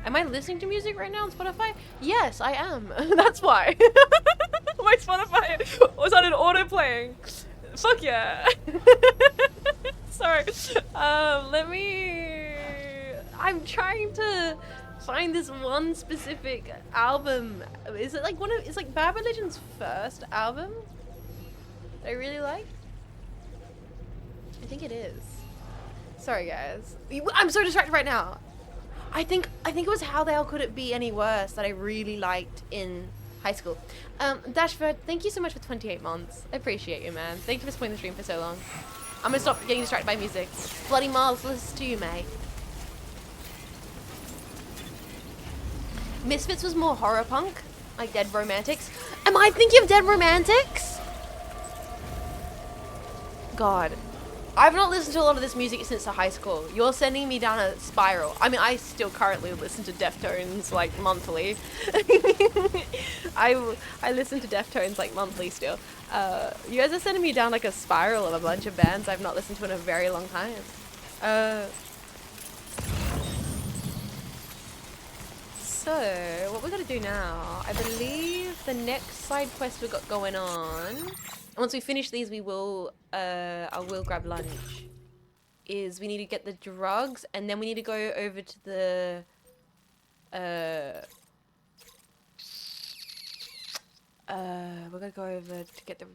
Am I listening to music right now on Spotify? Yes, I am. That's why. My my Spotify was on an auto playing. Fuck yeah. Sorry. Let me. I'm trying to find this one specific album. Is it like one of? It's like Bad Religion's first album that I really like. I think it is. Sorry guys. I'm so distracted right now. I think it was How the Hell Could It Be Any Worse that I really liked in high school. Dashford, thank you so much for 28 months. I appreciate you, man. Thank you for supporting the stream for so long. I'm gonna stop getting distracted by music. Bloody marvelous to you, mate. Misfits was more horror punk, like Dead Romantics. Am I thinking of Dead Romantics? God. I've not listened to a lot of this music since high school. You're sending me down a spiral. I mean, I still currently listen to Deftones like monthly. I listen to Deftones like monthly still. You guys are sending me down like a spiral of a bunch of bands I've not listened to in a very long time. So, what we're gonna do now, I believe the next side quest we've got going on, and once we finish these, we will, I will grab lunch, is we need to get the drugs, and then we need to go over to the, we're gonna go over to get the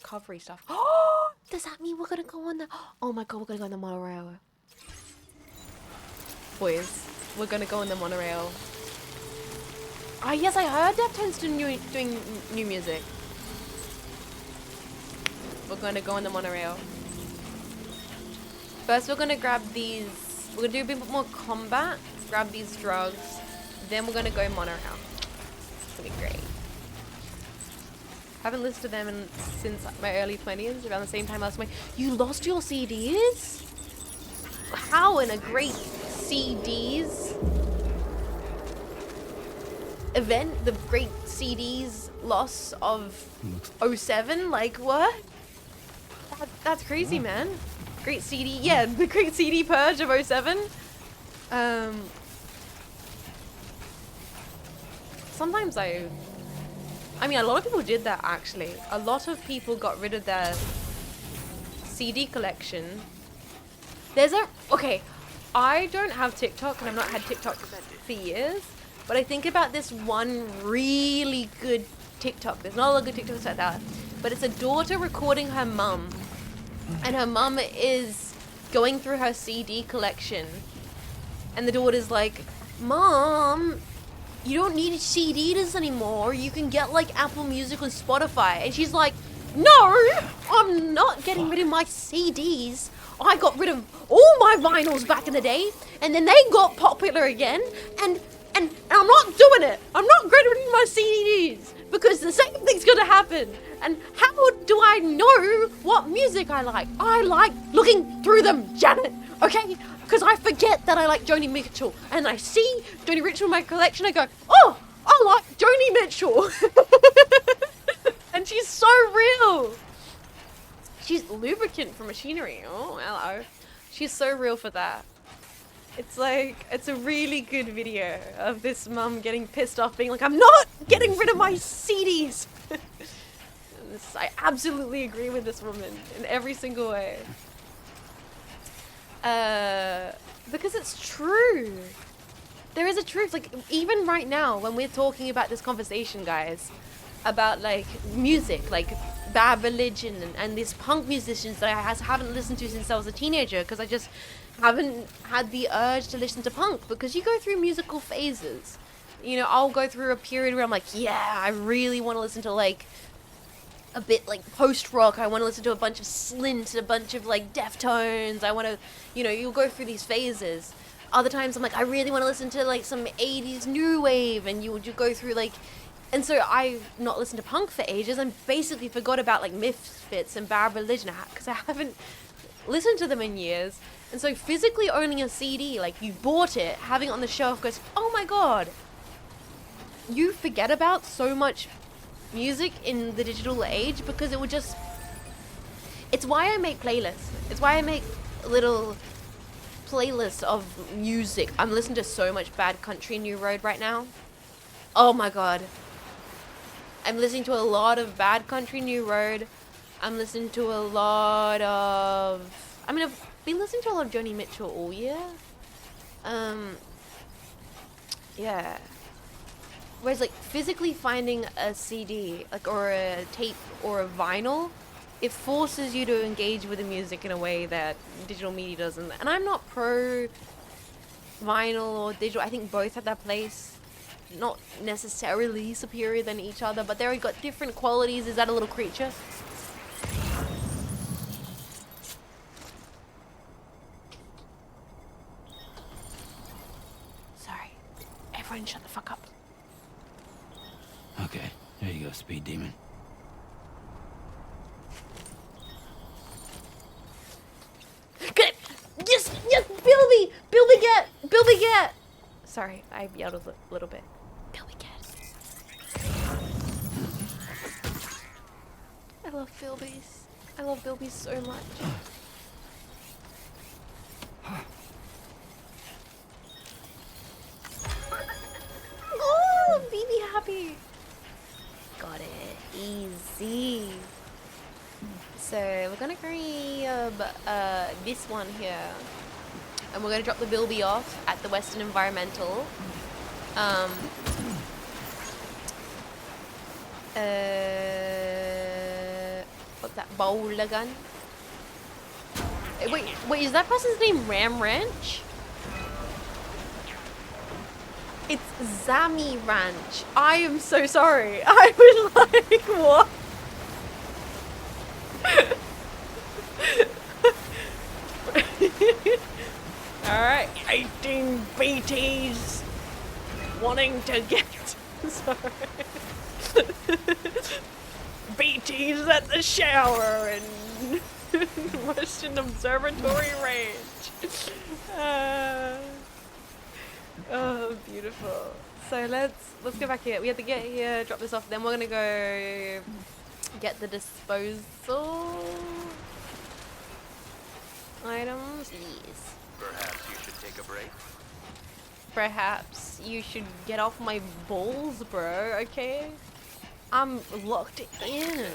recovery stuff. Oh, does that mean we're gonna go on the, oh my god, we're gonna go on the monorail. Boys, we're gonna go on the monorail. Ah, yes, I heard Deftones doing new music. We're gonna go on the monorail. First, we're gonna grab these. We're gonna do a bit more combat. Grab these drugs. Then we're gonna go monorail. It's gonna be great. Haven't listened to them since my early 20s, around the same time last week. You lost your CDs? How in a great CDs event, the great CDs loss of 07? Like, what? That's crazy, man. Great CD, yeah, the great CD purge of 07. Sometimes I mean, a lot of people did that, actually. A lot of people got rid of their CD collection. Okay, I don't have TikTok, and I've not had TikTok for years. But I think about this one really good TikTok. There's not a lot of good TikToks like that. But it's a daughter recording her mum. And her mum is going through her CD collection. And the daughter's like, Mom, you don't need CDs anymore. You can get like Apple Music and Spotify. And she's like, no, I'm not getting rid of my CDs. I got rid of all my vinyls back in the day. And then they got popular again. And I'm not doing it. I'm not getting rid of my CDs because the same thing's gonna happen. And how do I know what music I like? I like looking through them, Janet. Okay? Because I forget that I like Joni Mitchell, and I see Joni Mitchell in my collection. I go, oh, I like Joni Mitchell. And she's so real. She's lubricant for machinery. Oh, hello. She's so real for that. It's like, it's a really good video of this mum getting pissed off, being like, I'm not getting rid of my CDs. I absolutely agree with this woman in every single way. Because it's true. There is a truth. Like, even right now, when we're talking about this conversation, guys, about like music, like Bad Religion and these punk musicians that I haven't listened to since I was a teenager, because I just haven't had the urge to listen to punk, because you go through musical phases. You know, I'll go through a period where I'm like, yeah, I really want to listen to like a bit like post-rock. I want to listen to a bunch of Slint, a bunch of like Deftones. I want to, you know, you'll go through these phases. Other times I'm like, I really want to listen to like some 80s new wave, and you go through like, and so I've not listened to punk for ages and basically forgot about like Misfits and Bad Religion because I haven't listened to them in years. And so physically owning a CD, like you bought it, having it on the shelf goes, oh my god. You forget about so much music in the digital age because it would just, it's why I make playlists. It's why I make little playlists of music. I'm listening to so much Bad Country New Road right now. Oh my god. I'm listening to a lot of Bad Country New Road. I'm listening to a lot of... I mean, I've been listening to a lot of Joni Mitchell all year. Yeah. Whereas, like, physically finding a CD, like, or a tape or a vinyl, it forces you to engage with the music in a way that digital media doesn't. And I'm not pro vinyl or digital. I think both have their place. Not necessarily superior than each other, but they've got different qualities. Is that a little creature? Sorry. Everyone shut the fuck up. Okay, there you go, speed demon. Good. Yes, yes, Bilby! Bilby get! Bilby get! Sorry, I yelled a little bit. Bilby get. I love Bilbies. I love Bilbies so much. Oh, baby happy. Got it. Easy. So we're gonna grab this one here, and we're gonna drop the Bilby off at the Western Environmental. What's that? Bowler gun? Wait, is that person's name Ram Ranch? It's Zami Ranch. I am so sorry. I was like, what? Alright, 18 BTs wanting to get... Sorry. BTs at the shower in Western Observatory Range. Oh, beautiful. So let's go back here. We have to get here, drop this off, then we're gonna go get the disposal items. Yes. Perhaps you should take a break. Perhaps you should get off my balls, bro, okay? I'm locked in.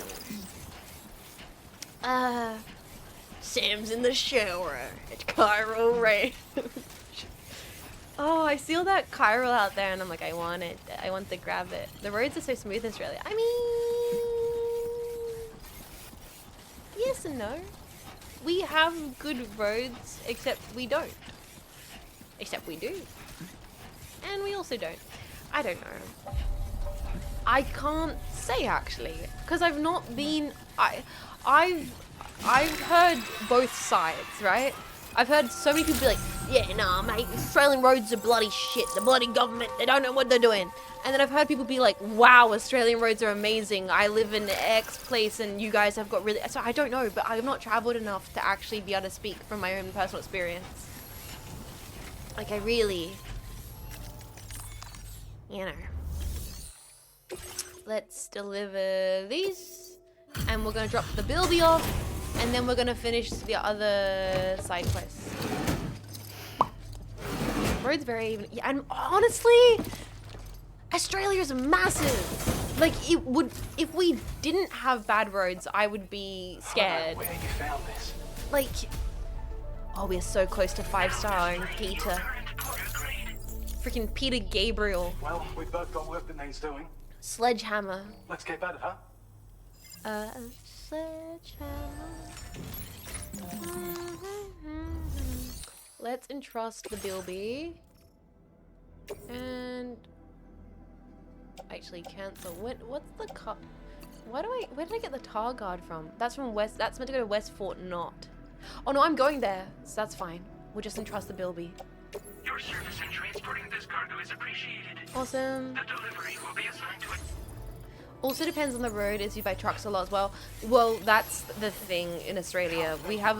Sam's in the shower at Cairo Range. Oh, I see all that Chiral out there and I'm like, I want it. I want to grab it. The roads are so smooth in Australia. I mean, yes and no. We have good roads, except we don't. Except we do. And we also don't. I don't know. I can't say actually, because I've not been, I've heard both sides, right? I've heard so many people be like, yeah, nah, mate, Australian roads are bloody shit. The bloody government, they don't know what they're doing. And then I've heard people be like, wow, Australian roads are amazing. I live in X place and you guys have got really... So I don't know, but I've not traveled enough to actually be able to speak from my own personal experience. Like, I really... You know. Let's deliver these. And we're going to drop the Bilby off. And then we're gonna finish the other side quests. Road's very even. Yeah, and honestly, Australia's massive. Like, it would, if we didn't have bad roads, I would be scared. Where you found this? Like, oh, we're so close to 5-star Peter. Freaking Peter Gabriel. Well, we've both got work that needs doing. Sledgehammer. Let's get at it, huh? Sledgehammer. Let's entrust the Bilby. And actually cancel. What's the cup? Where did I get the tar guard from? That's from West. That's meant to go to West Fort Knott. Oh no, I'm going there, so that's fine. We'll just entrust the Bilby. Your service in transporting this cargo is appreciated. Awesome. The delivery will be assigned to it. Also depends on the road, as you buy trucks a lot as well. Well, that's the thing in Australia. We have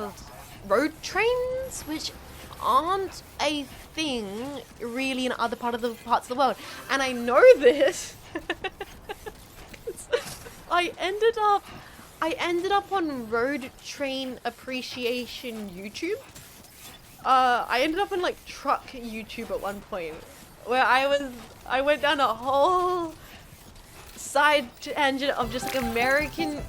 road trains, which aren't a thing really in other parts of the world. And I know this. I ended up on Road Train Appreciation YouTube. I ended up in like truck YouTube at one point, where I went down a whole side tangent of just like American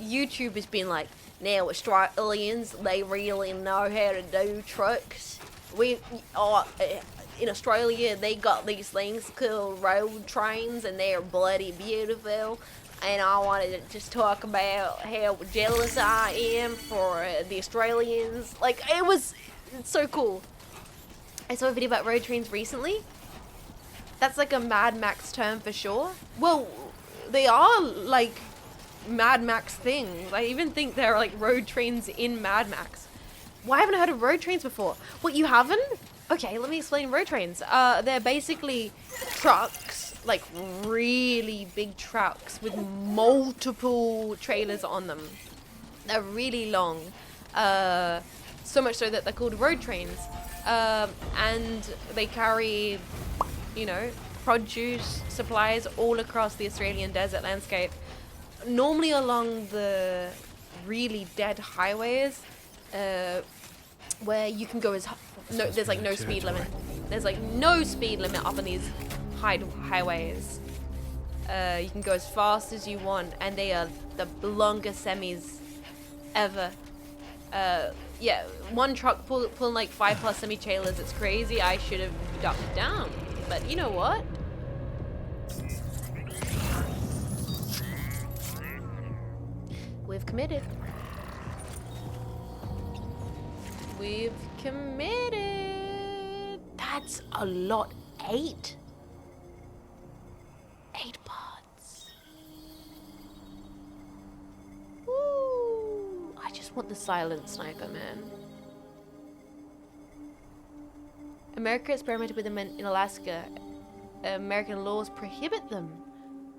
YouTubers being like, now Australians, they really know how to do trucks. In Australia, they got these things called road trains, and they're bloody beautiful. And I wanted to just talk about how jealous I am for the Australians. Like, it's so cool. I saw a video about road trains recently. That's like a Mad Max term for sure. Well, they are like Mad Max things. I even think there are like road trains in Mad Max. Why haven't I heard of road trains before? What, you haven't? Okay, let me explain road trains. They're basically trucks, like really big trucks with multiple trailers on them. They're really long. So much so that they're called road trains. And they carry, you know, produce, supplies all across the Australian desert landscape. Normally along the really dead highways, where you can go there's like no speed limit. There's like no speed limit up on these highways. You can go as fast as you want, and they are the longest semis ever. Yeah, one truck pulling like 5+ semi-trailers. It's crazy. I should have ducked down, but you know what? We've committed. We've committed. That's a lot. 8 pods. Woo! I just want the silent sniper, man. America experimented with them in Alaska. American laws prohibit them.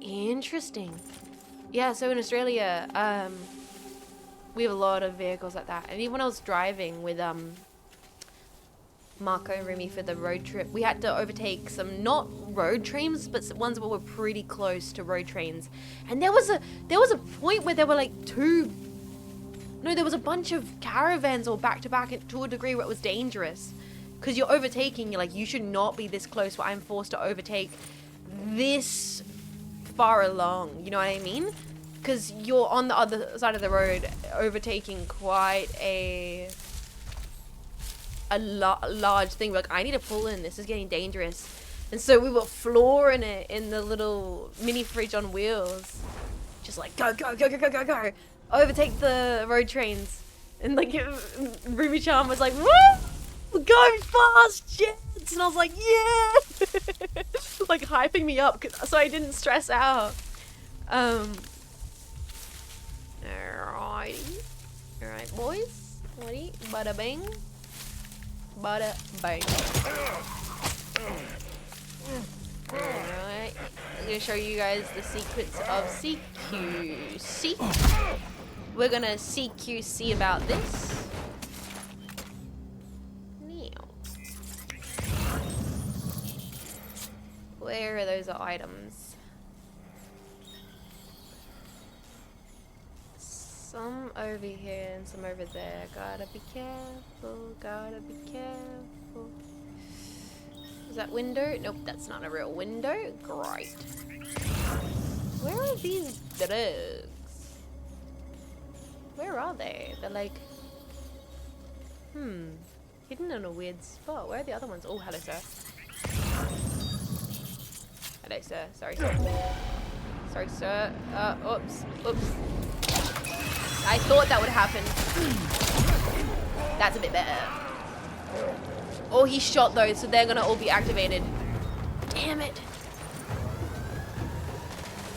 Interesting. Yeah, so in Australia, we have a lot of vehicles like that. And even when I was driving with Marco and Remy for the road trip, we had to overtake some, not road trains, but ones that were pretty close to road trains. And there was a point where there were like there was a bunch of caravans all back to back to a degree where it was dangerous. Because you're overtaking, you're like, you should not be this close where I'm forced to overtake this far along, you know what I mean? Because you're on the other side of the road overtaking quite a large thing. Like, I need to pull in, this is getting dangerous. And so we were flooring it in the little mini fridge on wheels, just like go, overtake the road trains. And like Ruby Charm was like, woo, go fast, jets. And I was like, yeah. Like hyping me up so I didn't stress out. Alright, boys. Ready? Bada bing. Bada bang. Alright. I'm gonna show you guys the secrets of CQC. We're gonna CQC about this. Where are those items? Some over here and some over there. Gotta be careful, gotta be careful. Is that window? Nope, that's not a real window. Great. Where are these drugs? Where are they? They're like... hidden in a weird spot. Where are the other ones? Oh, hello, sir. Hello, sir. Sorry, sir. Sorry, sir. Oops. I thought that would happen. That's a bit better. Oh, he shot those, so they're gonna all be activated. Damn it.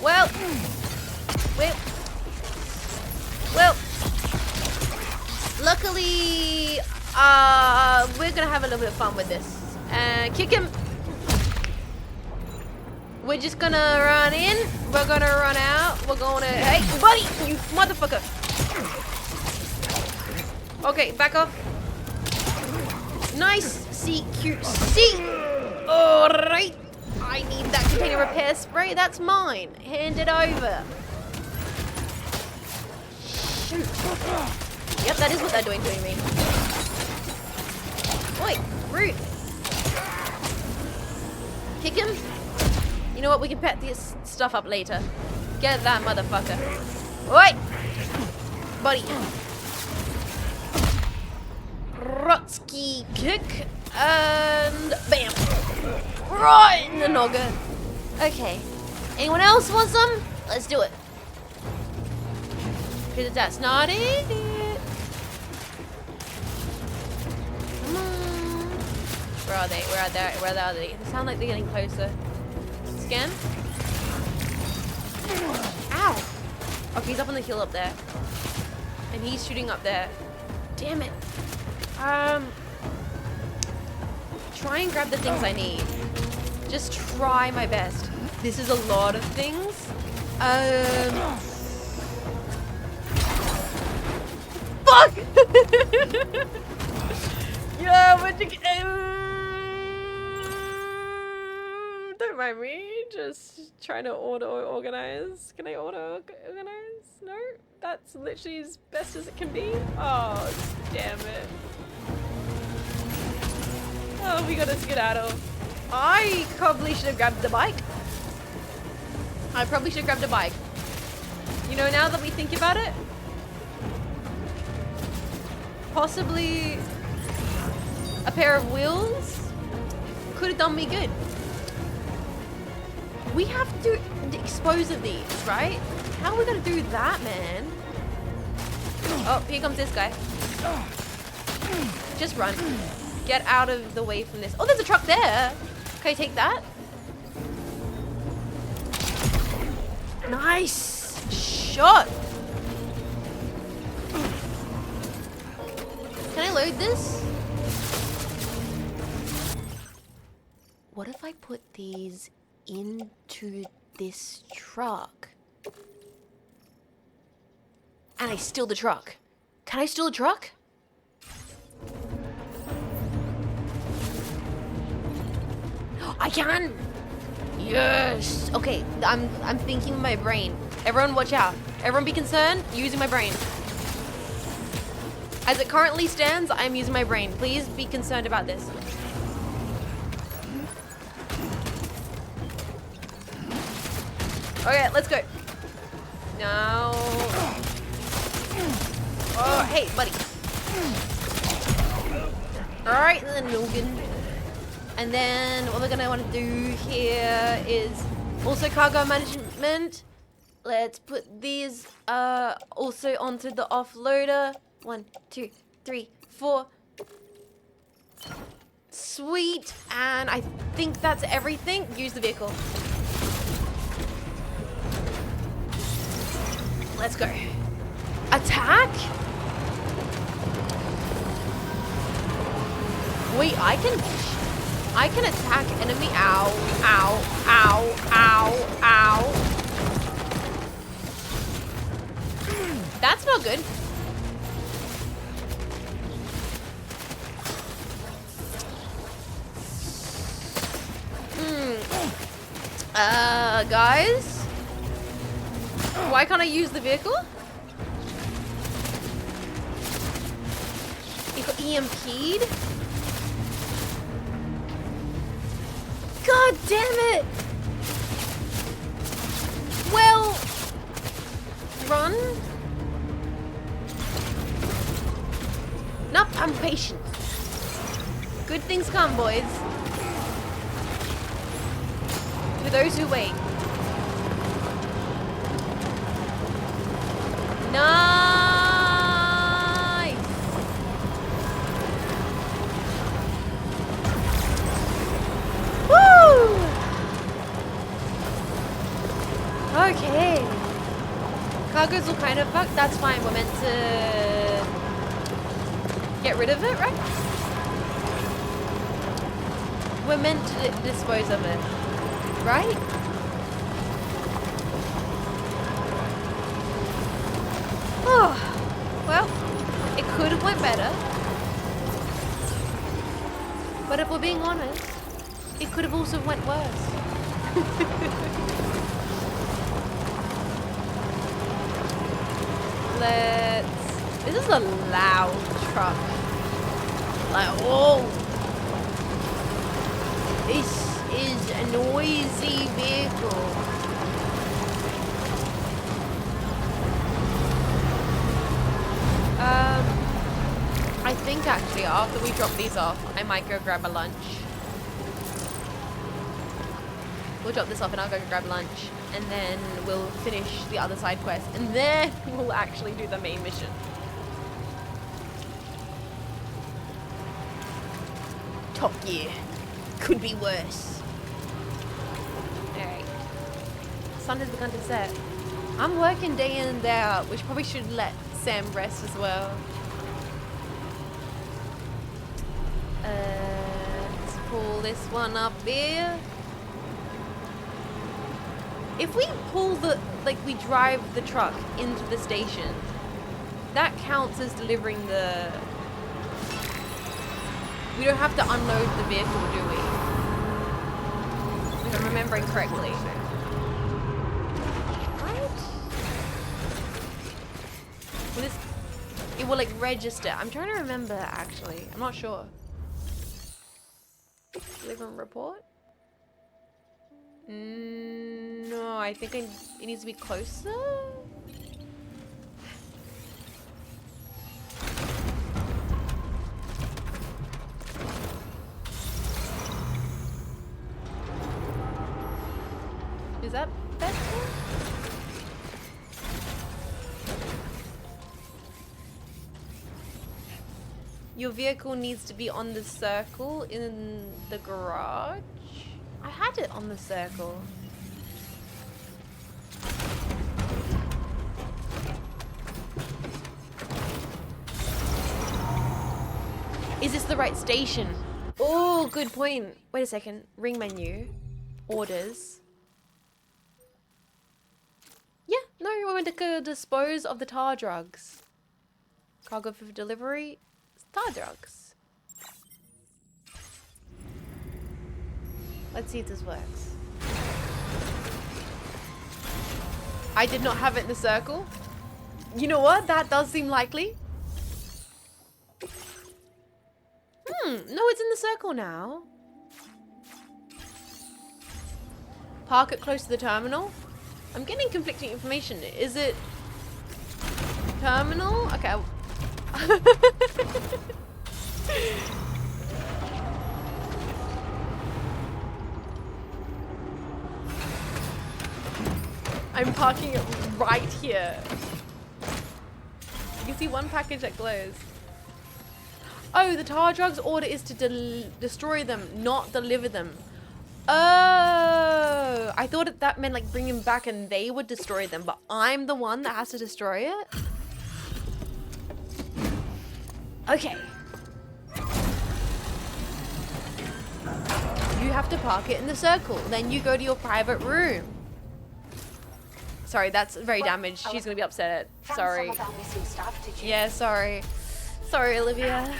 Well. Luckily, we're gonna have a little bit of fun with this. Kick him. We're just gonna run in. We're gonna run out. We're gonna... Hey, buddy! You motherfucker! Okay, back off. Nice! CQC! Alright! I need that container repair spray. That's mine. Hand it over. Shoot. Yep, that is what they're doing to me. Oi, rude. Pick him. You know what? We can pet this stuff up later. Get that motherfucker. Oi! Buddy. Rotsky kick. And bam. Right in the noggin. Okay. Anyone else want some? Let's do it. Because that's not it. Come on. Where are they? Where are they? Where are they? They sound like they're getting closer. Scan. Ow. Okay, he's up on the hill up there. And he's shooting up there. Damn it. Try and grab the things I need. Just try my best. This is a lot of things. Fuck! Yeah, but you don't mind me. Just trying to auto-organize. Can I auto-organize? No? That's literally as best as it can be? Oh, damn it. Oh, we gotta skedaddle. I probably should have grabbed the bike. I probably should have grabbed a bike. You know, now that we think about it, possibly a pair of wheels could have done me good. We have to dispose of these, right? How are we gonna do that, man? Oh, here comes this guy. Just run. Get out of the way from this. Oh, there's a truck there. Can I take that? Nice shot. Can I load this? What if I put these into this truck? And I steal the truck. Can I steal the truck? I can! Yes! Okay, I'm thinking with my brain. Everyone watch out. Everyone be concerned, using my brain. As it currently stands, I'm using my brain. Please be concerned about this. Okay, let's go. No. Oh, hey, buddy. Alright, then Logan. And then what we're gonna want to do here is also cargo management. Let's put these also onto the offloader. 1, 2, 3, 4. Sweet. And I think that's everything. Use the vehicle. Let's go. Attack? Wait, I can attack enemy. Ow, ow, ow, ow, ow. That's not good. Guys? Why can't I use the vehicle? It got EMP'd? God damn it! Well, run? Nope, I'm patient. Good things come, boys. To those who wait. Nice! Woo! Okay. Cargo's all kind of fucked. That's fine. We're meant to get rid of it, right? We're meant to dispose of it, right? Oh, well, it could have went better. But if we're being honest, it could have also went worse. This is a loud truck. Like, whoa. is a noisy vehicle. I think actually after we drop these off, I might go grab a lunch. We'll drop this off and I'll go grab lunch. And then we'll finish the other side quest. And then we'll actually do the main mission. Top Gear. Could be worse. Alright. Sun has begun to set. I'm working day in and day out, which probably should let Sam rest as well. Let's pull this one up here. If we pull the, we drive the truck into the station, that counts as delivering the... We don't have to unload the vehicle, do we? If I'm remembering correctly. Right? Will this... It will, register. I'm trying to remember, actually. I'm not sure. Deliver and report? No, I think it needs to be closer. Is that better? Your vehicle needs to be on the circle in the garage. I had it on the circle. Is this the right station? Oh, good point. Wait a second. Ring menu. Orders. Yeah, no, we went to dispose of the tar drugs. Cargo for delivery. Tar drugs. Let's see if this works. I did not have it in the circle. You know what? That does seem likely. No, it's in the circle now. Park it close to the terminal. I'm getting conflicting information. Is it terminal? Okay. I'm parking it right here. You can see one package that glows. Oh, the tar drugs order is to destroy them, not deliver them. Oh, I thought that meant bring them back and they would destroy them, but I'm the one that has to destroy it. Okay. You have to park it in the circle. Then you go to your private room. Sorry, that's very damaged. She's gonna be upset. Sorry. Yeah, sorry. Sorry, Olivia.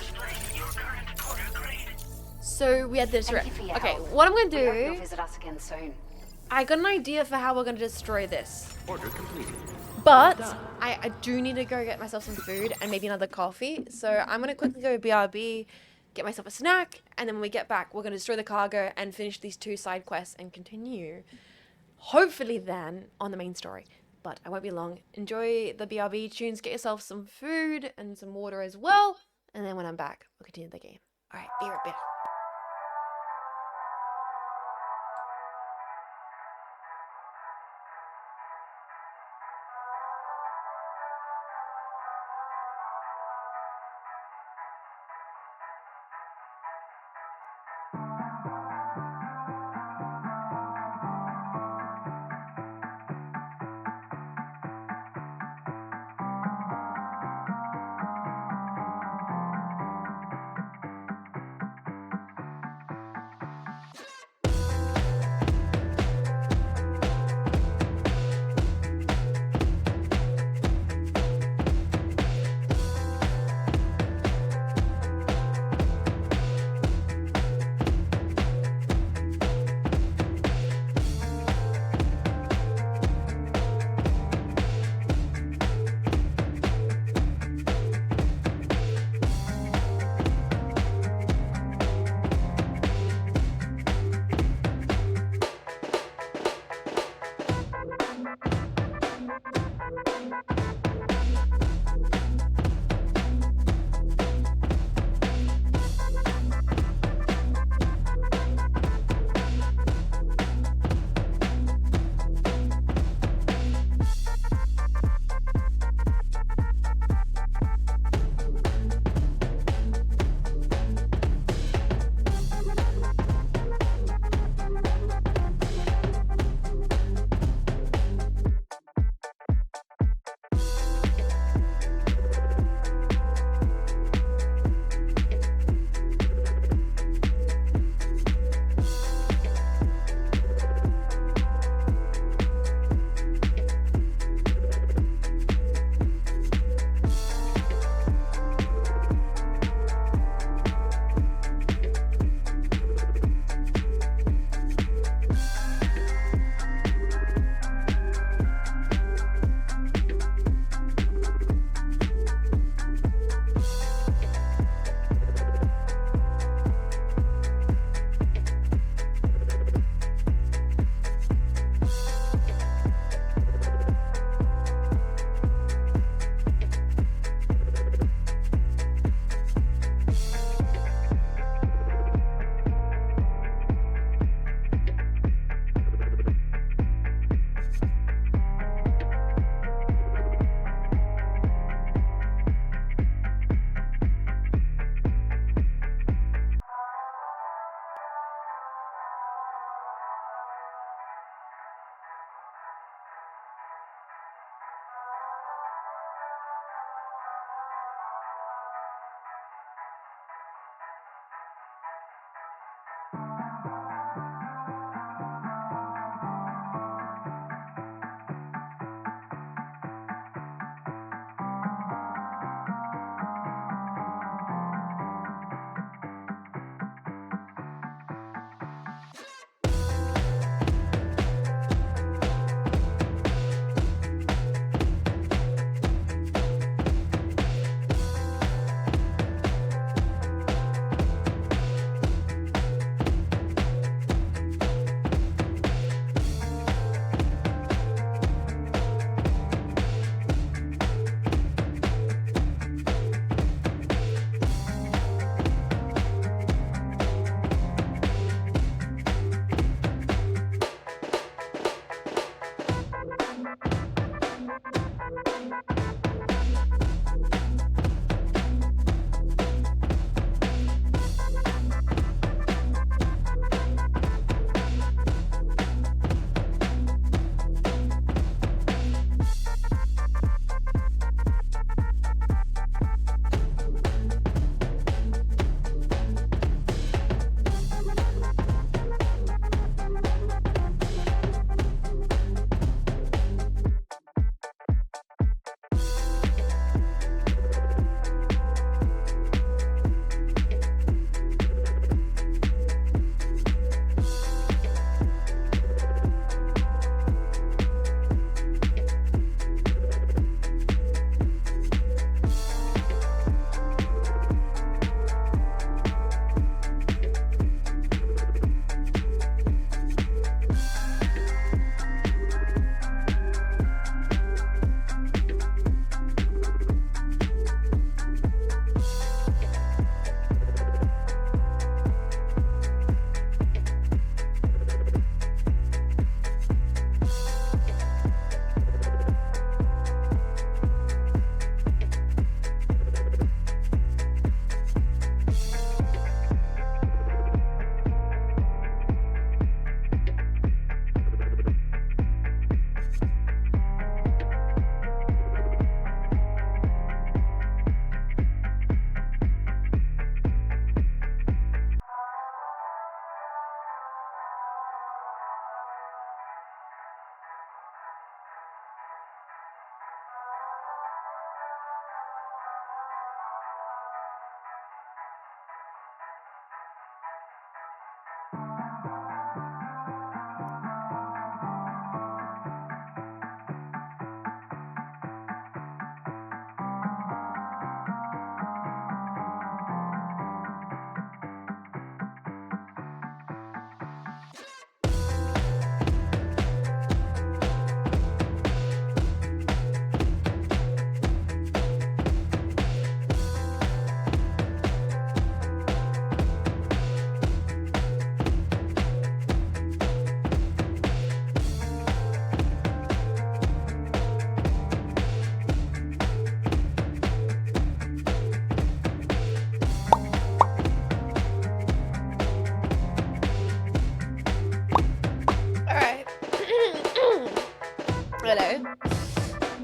So we had this. Okay, what I'm gonna do. Visit us again soon. I got an idea for how we're gonna destroy this. Order completed. But I do need to go get myself some food and maybe another coffee. So I'm gonna quickly go BRB, get myself a snack, and then when we get back, we're gonna destroy the cargo and finish these 2 side quests and continue. Hopefully then on the main story. But I won't be long. Enjoy the BRB tunes, get yourself some food and some water as well. And then when I'm back, we'll continue the game. Alright, be right back.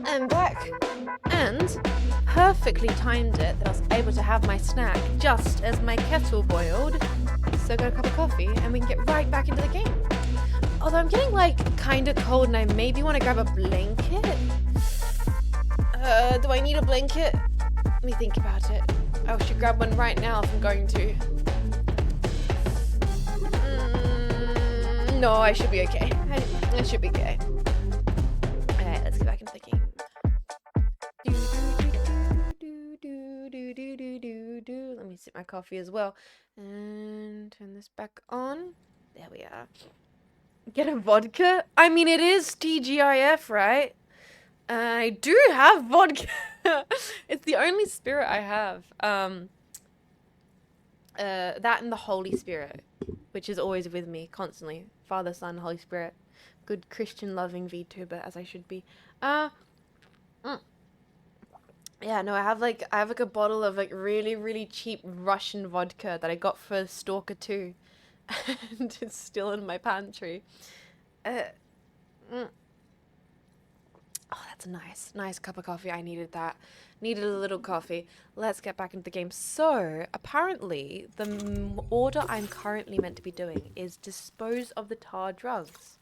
I'm back. And perfectly timed it that I was able to have my snack just as my kettle boiled. So I got a cup of coffee and we can get right back into the game. Although I'm getting like kind of cold and I maybe want to grab a blanket. Do I need a blanket? Let me think about it. I should grab one right now if I'm going to. No, I should be okay. I should be okay. Alright, let's get back into the game. Let me sip my coffee as well. And turn this back on. There we are. Get a vodka? I mean, it is TGIF, right? I do have vodka. It's the only spirit I have. That and the Holy Spirit, which is always with me constantly. Father, Son, Holy Spirit. Good Christian loving VTuber as I should be. Yeah, no, I have like a bottle of like really cheap Russian vodka that I got for Stalker 2. And it's still in my pantry. Oh, that's a nice cup of coffee. I needed that. Needed a little coffee. Let's get back into the game. So, apparently, the order I'm currently meant to be doing is dispose of the tar drugs.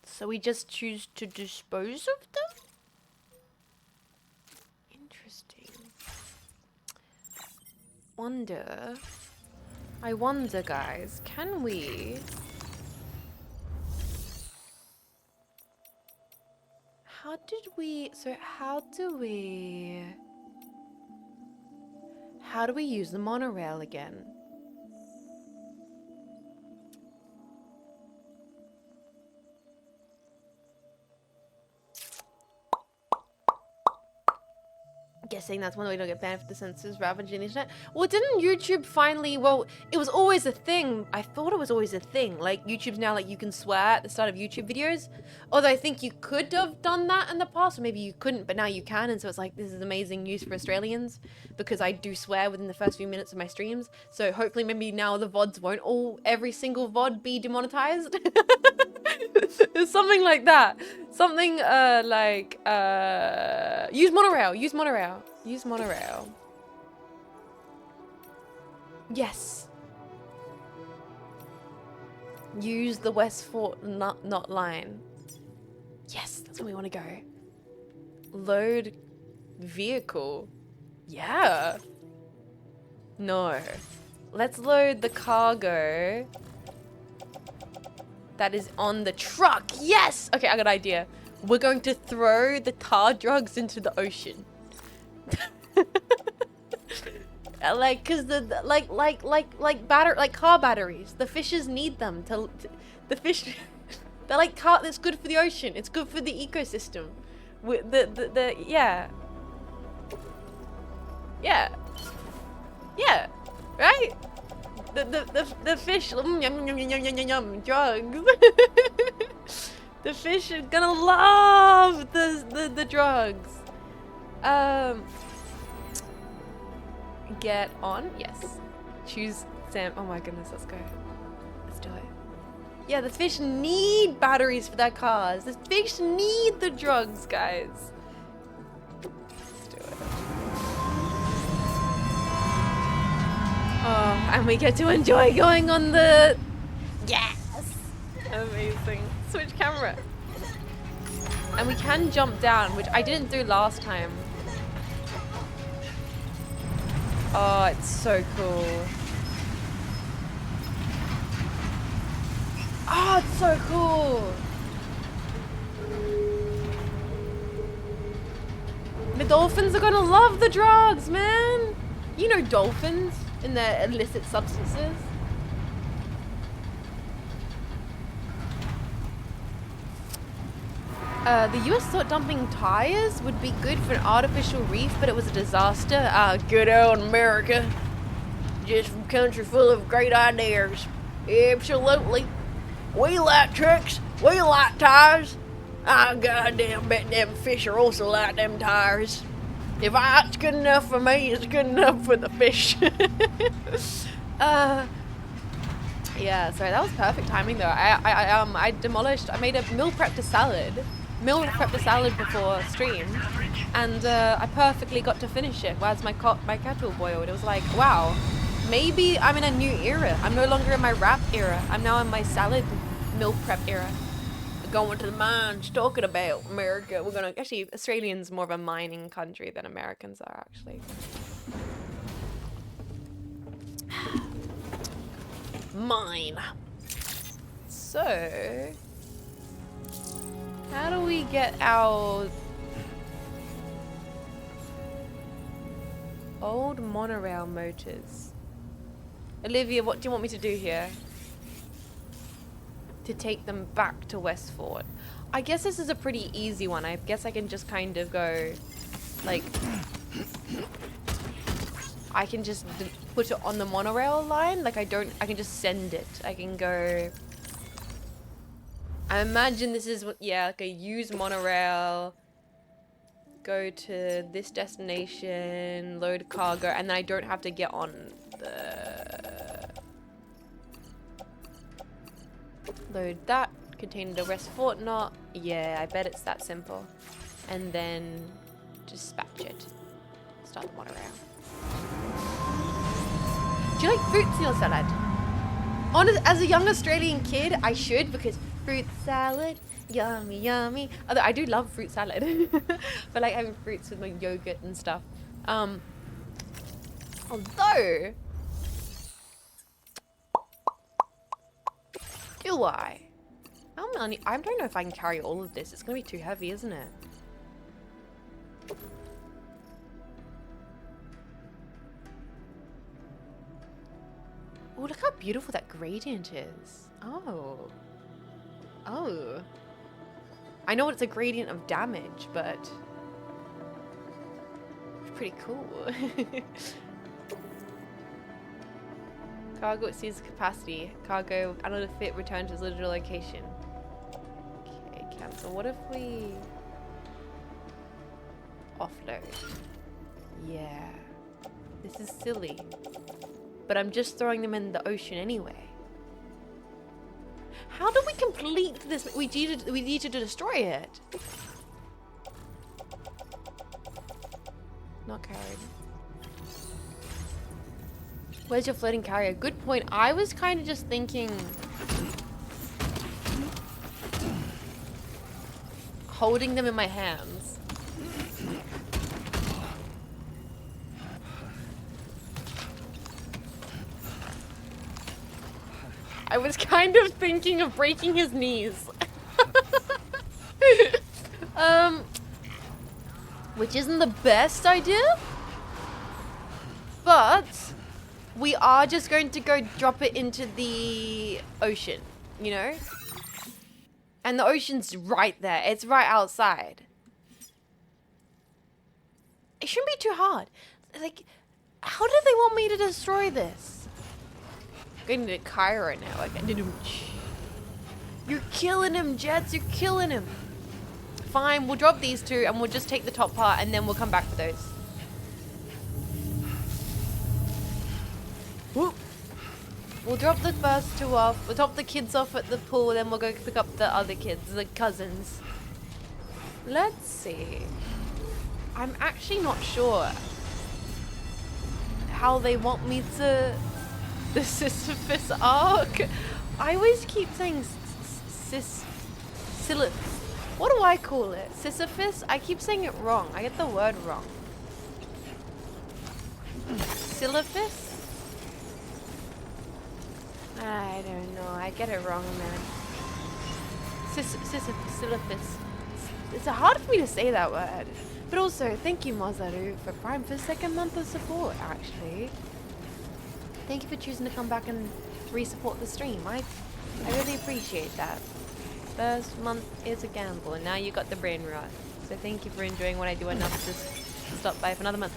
So we just choose to dispose of them? Interesting. I wonder, guys, can we... How do we use the monorail again? Guessing that's one way to get banned for the censors ravaging the internet. Well, didn't YouTube finally... Well, it was always a thing. I thought it was always a thing. Like, YouTube's now, like, you can swear at the start of YouTube videos. Although I think you could have done that in the past, or maybe you couldn't, but now you can. And so it's like, this is amazing news for Australians, because I do swear within the first few minutes of my streams. So hopefully maybe now the VODs won't every single VOD be demonetized. Something like that. Something use monorail. Use monorail. Yes. Use the Westfort not line. Yes, that's where we want to go. Load vehicle. Yeah. No. Let's load the cargo that is on the truck. Yes! Okay, I got an idea. We're going to throw the tar drugs into the ocean. Like, cause like car batteries. The fishes need them the fish. They're like it's good for the ocean. It's good for the ecosystem. Yeah. Right? The fish drugs. The fish are gonna love the drugs. Get on. Yes. Choose Sam. Oh my goodness, let's go. Let's do it. Yeah, the fish need batteries for their cars. The fish need the drugs, guys. Let's do it. Oh, and we get to enjoy going on the... Yes! Amazing. Switch camera. And we can jump down, which I didn't do last time. Oh, it's so cool. Oh, it's so cool. The dolphins are gonna love the drugs, man. You know dolphins and their illicit substances. The US thought dumping tires would be good for an artificial reef, but it was a disaster. Good old America. Just a country full of great ideas. Absolutely. We like trucks. We like tires. I goddamn bet them fish are also like them tires. If it's good enough for me, it's good enough for the fish. Yeah, sorry, that was perfect timing though. I demolished. I made a meal prepped a salad before stream, and I perfectly got to finish it whilst my kettle boiled. It was like, wow, maybe I'm in a new era. I'm no longer in my rap era. I'm now in my salad meal prep era. We're going to the mines, talking about America. We're gonna actually, Australians more of a mining country than Americans are actually. Mine. So, how do we get our old monorail motors? Olivia, what do you want me to do here? To take them back to Westford. I guess this is a pretty easy one. I guess I can just kind of go, like, I can just put it on the monorail line. Like I can just send it. I can go, I imagine this is what, yeah, like a use monorail, go to this destination, load cargo, and then I don't have to get on the, load that, contain the rest fortnot. Yeah, I bet it's that simple. And then dispatch it. Start the monorail. Do you like fruits in your salad? As a young Australian kid, I should, because fruit salad, yummy, yummy. Although I do love fruit salad. But like having fruits with my yogurt and stuff. Although, do I don't know if I can carry all of this. It's gonna be too heavy, isn't it? Oh, look how beautiful that gradient is. Oh. Oh. I know it's a gradient of damage, but it's pretty cool. Cargo exceeds capacity. Cargo unable to fit, return to its original location. Okay, cancel. What if we offload? Yeah. This is silly. But I'm just throwing them in the ocean anyway. How do we complete this? We need to destroy it. Not carried. Where's your floating carrier? Good point. I was kind of just thinking holding them in my hands. I was kind of thinking of breaking his knees. Which isn't the best idea, but we are just going to go drop it into the ocean, you know? And the ocean's right there. It's right outside. It shouldn't be too hard. Like, how do they want me to destroy this? I'm going to Kyra right now. Like, you're killing him, Jets. You're killing him. Fine, we'll drop these two and we'll just take the top part and then we'll come back for those. Whoop. We'll drop the first two off. We'll drop the kids off at the pool, then we'll go pick up the other kids, the cousins. Let's see. I'm actually not sure how they want me to... The Sisyphus arc? I always keep saying what do I call it? Sisyphus? I keep saying it wrong. I get the word wrong. Sisyphus? I don't know. I get it wrong, man. Sisyphus. It's hard for me to say that word. But also, thank you, Mazaru, for Prime for second month of support, actually. Thank you for choosing to come back and re-support the stream. I really appreciate that. First month is a gamble, and now you got the brain rot. So thank you for enjoying what I do enough to stop by for another month.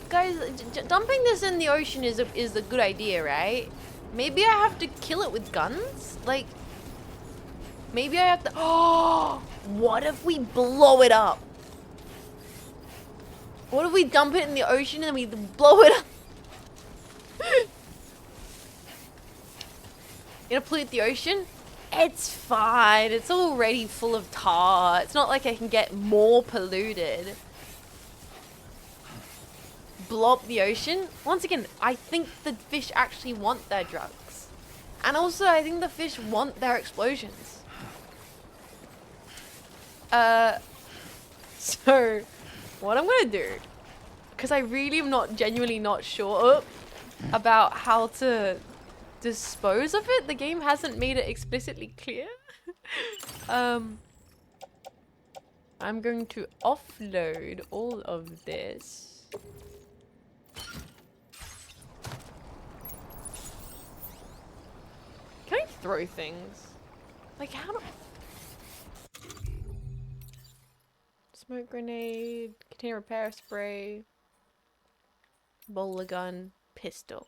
Guys, dumping this in the ocean is a good idea, right? Maybe I have to kill it with guns? Like, maybe I have to... Oh! What if we blow it up? What if we dump it in the ocean and we blow it up? gonna pollute the ocean? It's fine. It's already full of tar. It's not like I can get more polluted. Blow up the ocean? Once again, I think the fish actually want their drugs. And also, I think the fish want their explosions. So, what I'm gonna do, because I really am genuinely not sure about how to dispose of it. The game hasn't made it explicitly clear. I'm going to offload all of this. Can I throw things? Like how do... Smoke grenade, container repair spray, bowler gun, pistol.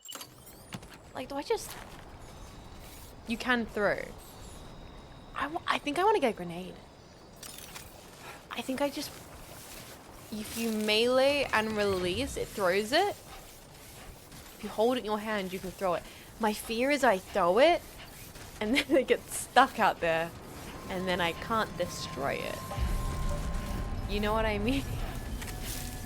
Like, do I just... You can throw. I think I want to get a grenade. I think I just... If you melee and release, it throws it. If you hold it in your hand, you can throw it. My fear is I throw it, and then it gets stuck out there, and then I can't destroy it. You know what I mean?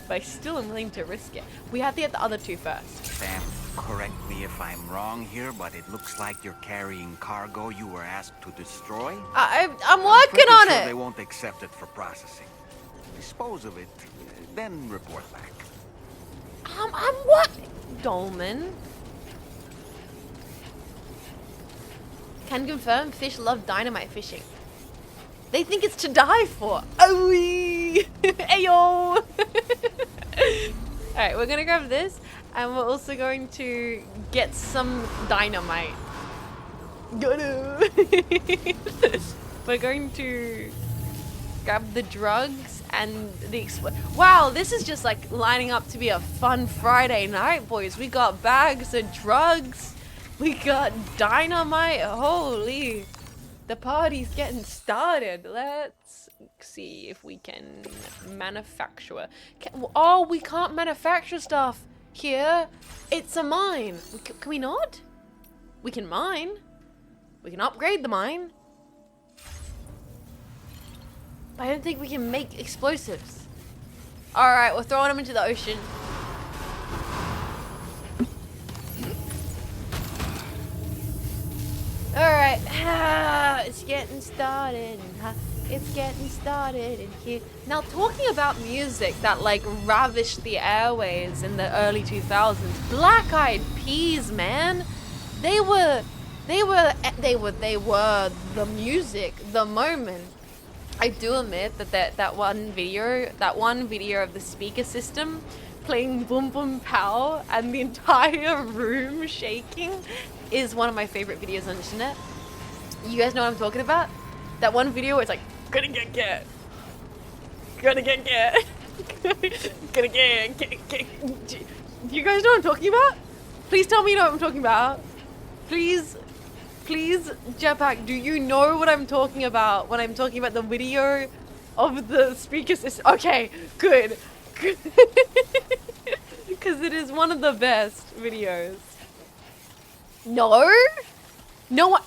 But I still am willing to risk it. We have to get the other two first. Sam, correct me if I'm wrong here, but it looks like you're carrying cargo you were asked to destroy. I'm working on sure it! They won't accept it for processing. Dispose of it, then report back. I'm what? Dolman. Can confirm fish love dynamite fishing. They think it's to die for. Oh wee! Ayo! Alright, we're gonna grab this, and we're also going to get some dynamite. Gotta! We're going to grab the drugs and the wow, this is just like lining up to be a fun Friday night, boys. We got bags of drugs. We got dynamite. Holy. The party's getting started. Let's see if we can manufacture. Oh, we can't manufacture stuff here. It's a mine. Can we not? We can mine. We can upgrade the mine. But I don't think we can make explosives. Alright, we're throwing them into the ocean. Alright, it's getting started. It's getting started in here. Now, talking about music that like ravished the airways in the early 2000s, Black Eyed Peas, man, they were the music, the moment. I do admit that one video of the speaker system playing Boom Boom Pow and the entire room shaking is one of my favorite videos on the internet. You guys know what I'm talking about? That one video where it's like, gonna get, gonna get, gonna get. Do you guys know what I'm talking about? Please tell me you know what I'm talking about. Please, Jetpack, do you know what I'm talking about when I'm talking about the video of the speaker system? Okay, good. Because it is one of the best videos. No, what?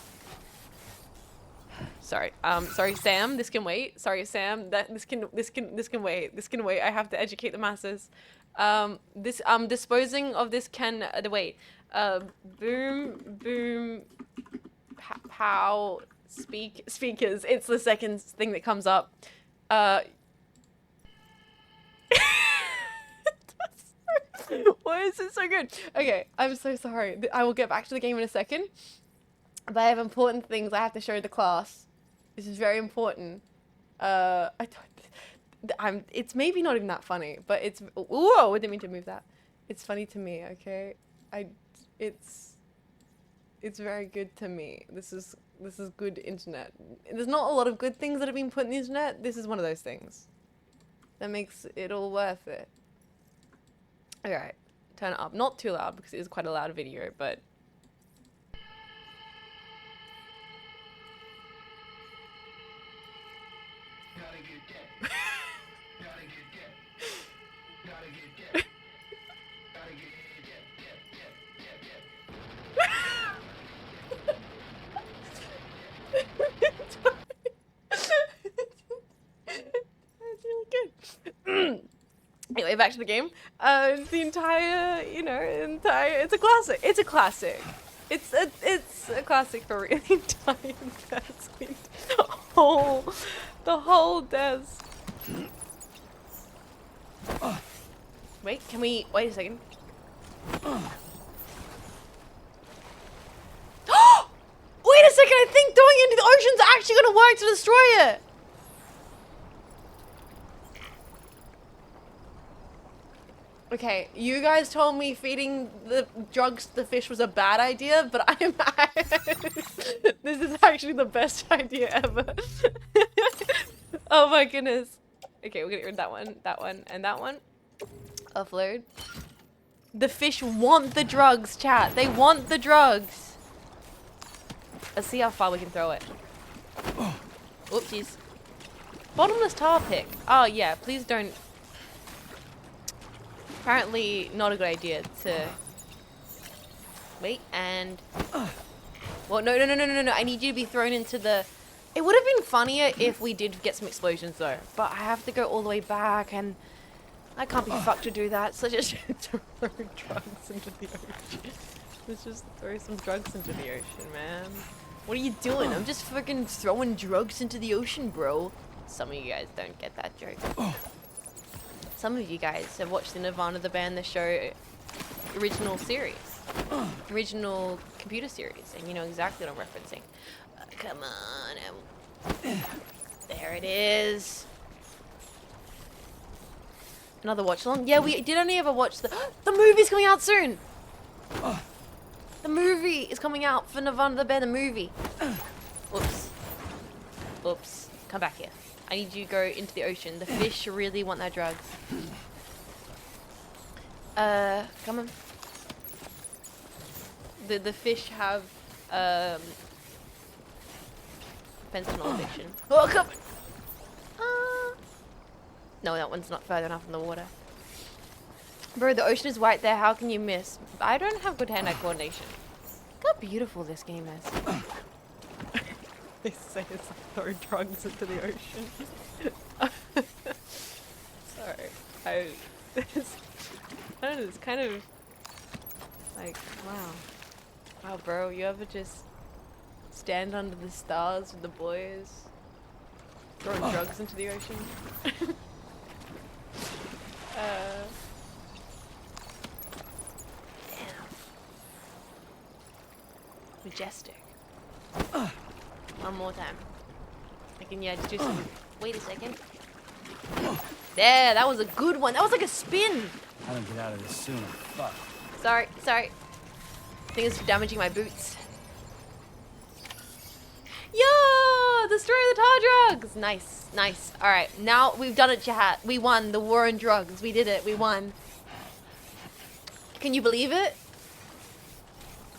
Sorry, sorry, Sam. This can wait. Sorry, Sam. This can wait. This can wait. I have to educate the masses. Disposing of this can wait. Boom, pow, speakers. It's the second thing that comes up. Why is it so good? Okay, I'm so sorry. I will get back to the game in a second. But I have important things I have to show the class. This is very important. It's maybe not even that funny, but it's... Whoa, I didn't mean to move that. It's funny to me, okay? It's very good to me. This is good internet. There's not a lot of good things that have been put in the internet. This is one of those things that makes it all worth it. Alright, turn it up. Not too loud because it is quite a loud video, but... That's really good. Anyway, back to the game. The entire, it's a classic. It's a classic. It's a classic for real. The entire investment. The whole desk. Wait a second. Wait a second, I think throwing it into the ocean's actually gonna work to destroy it. Okay, you guys told me feeding the drugs to the fish was a bad idea, but this is actually the best idea ever. Oh my goodness. Okay, we're gonna get rid of that one, and that one. Offload. The fish want the drugs, chat. They want the drugs. Let's see how far we can throw it. Oopsies. Bottomless tar pick. Oh yeah, please don't. Apparently not a good idea to wait and well no. I need you to be thrown into the. It would have been funnier if we did get some explosions though, but I have to go all the way back and I can't be fucked to do that, so just throw drugs into the ocean. Let's just throw some drugs into the ocean, man. What are you doing? I'm just fucking throwing drugs into the ocean, bro. Some of you guys don't get that joke. Some of you guys have watched the Nirvana the Band, the show, original series. Original computer series, and you know exactly what I'm referencing. Come on. There it is. Another watch along. Yeah, we did only ever watch the movie's coming out soon. The movie is coming out for Nirvana the Band, the movie. Oops. Oops. Come back here. I need you to go into the ocean. The fish really want their drugs. Come on. The fish have fentanyl addiction. Oh, come on. No, that one's not further enough in the water. Bro, the ocean is right there. How can you miss? I don't have good hand-eye coordination. Look how beautiful this game is. They say it's throw drugs into the ocean. Sorry. I don't know, it's kind of like, wow. Wow, bro, you ever just stand under the stars with the boys throwing drugs into the ocean? Majestic. One more time. I can, yeah, just do some. Wait a second. There, that was a good one. That was like a spin. I don't get out of this soon. Fuck. Sorry. I think it's damaging my boots. Yo! Destroy the tar drugs! Nice. Alright, now we've done it, chat. We won the war on drugs. We did it. We won. Can you believe it?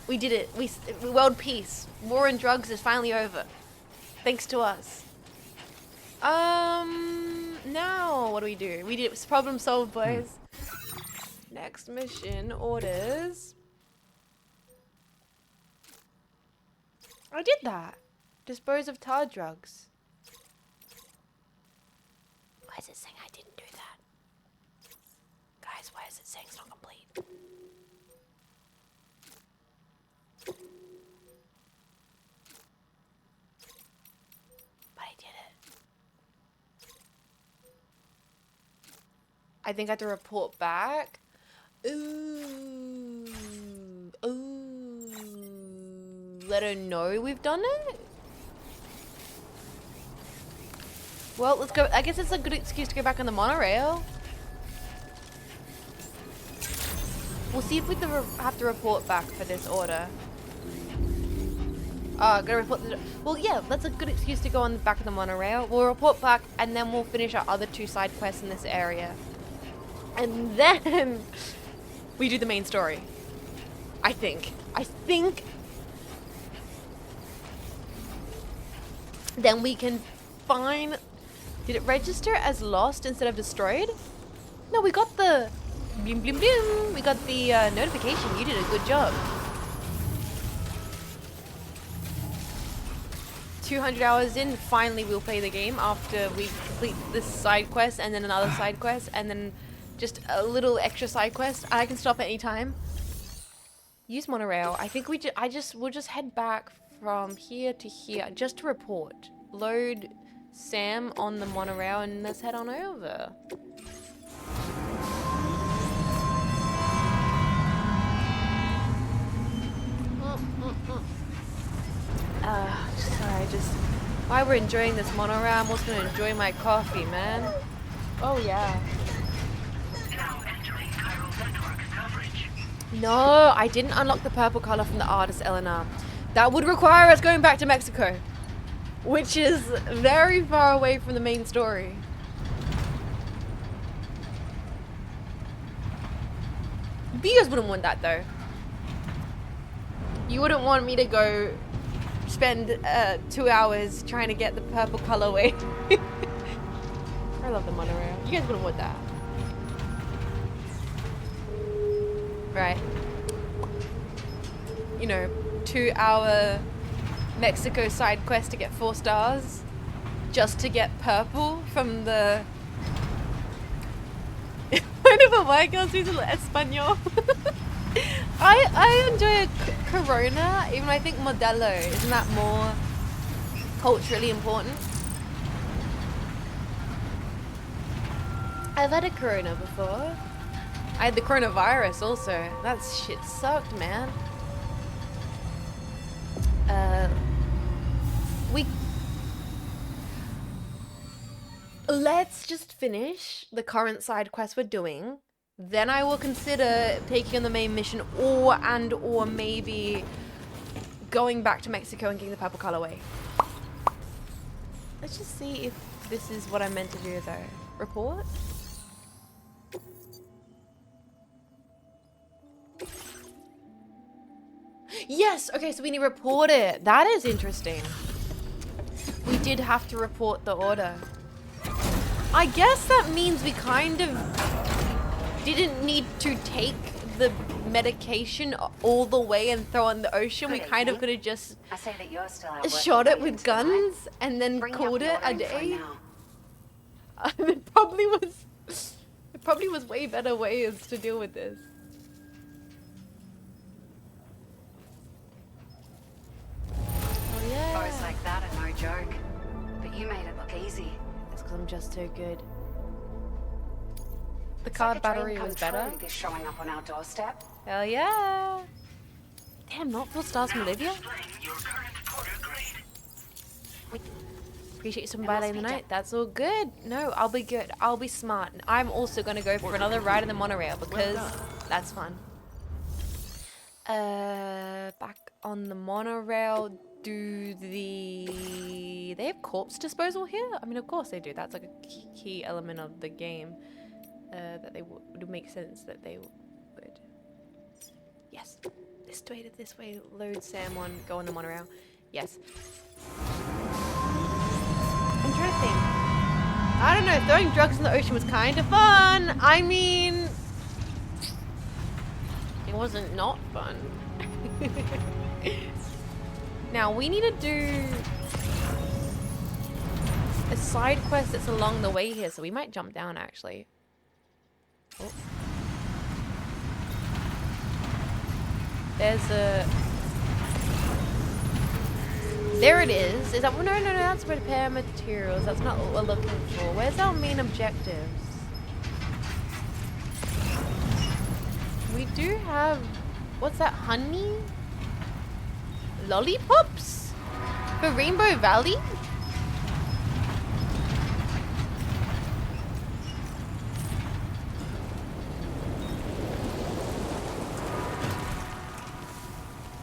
We did it. We world peace. War on drugs is finally over. Thanks to us. Now what do? We did it. Problem solved, boys. Next mission orders. I did that. Dispose of tar drugs. Why is it saying I didn't do that? Guys, why is it saying it's not complete? But I did it. I think I have to report back. Ooh. Let her know we've done it? Well, let's go. I guess it's a good excuse to go back on the monorail. We'll see if we have to report back for this order. Gotta report the... Well, yeah, that's a good excuse to go on the back of the monorail. We'll report back, and then we'll finish our other 2 side quests in this area. And then we do the main story. I think. Then we can find... Did it register as lost instead of destroyed? No, we got the... Blim blim blim. We got the notification. You did a good job. 200 hours in, finally we'll play the game after we complete this side quest and then another side quest and then just a little extra side quest. I can stop at any time. Use monorail. I think we'll just head back from here to here just to report. Load Sam on the monorail and let's head on over. Sorry, just while we're enjoying this monorail, I'm also gonna enjoy my coffee, man. Oh yeah. No, I didn't unlock the purple color from the artist Eleanor. That would require us going back to Mexico, which is very far away from the main story. But you guys wouldn't want that though. You wouldn't want me to go spend 2 hours trying to get the purple colorway. I love the monorail. You guys wouldn't want that. Right. You know, 2 hour Mexico side quest to get 4 stars just to get purple from the one of the white girls who's Espanol. I enjoy a Corona, even though I think Modelo, isn't that more culturally important? I've had a Corona before. I had the coronavirus also. That shit sucked, man. Let's just finish the current side quest we're doing. Then I will consider taking on the main mission or maybe going back to Mexico and getting the purple colorway. Let's just see if this is what I'm meant to do though. Report? Yes! Okay, so we need to report it. That is interesting. We did have to report the order. I guess that means we kind of didn't need to take the medication all the way and throw it in the ocean. We kind of could have just shot it with guns and then called it a day. It probably was way better ways to deal with this. Oh yeah. Bows like that are no joke, but you made it look easy. That's because I'm just so good. The card battery was better. This showing up on our doorstep. Hell yeah! Damn, not 4 stars from Olivia? Appreciate you stopping by late in the night. That's all good. No, I'll be good. I'll be smart. I'm also gonna go for another ride in the monorail because that's fun. Back on the monorail. They have corpse disposal here? I mean, of course they do. That's like a key element of the game. That they would make sense that they would. Yes. This way. Load Sam on. Go on the monorail. Yes. I'm trying to think. I don't know. Throwing drugs in the ocean was kind of fun. I mean, it wasn't not fun. Now we need to do a side quest that's along the way here, so we might jump down actually. Oh. There's a... There it is. Is that... No, that's repair materials. That's not what we're looking for. Where's our main objectives? We do have... What's that? Honey? Lollipops? For Rainbow Valley?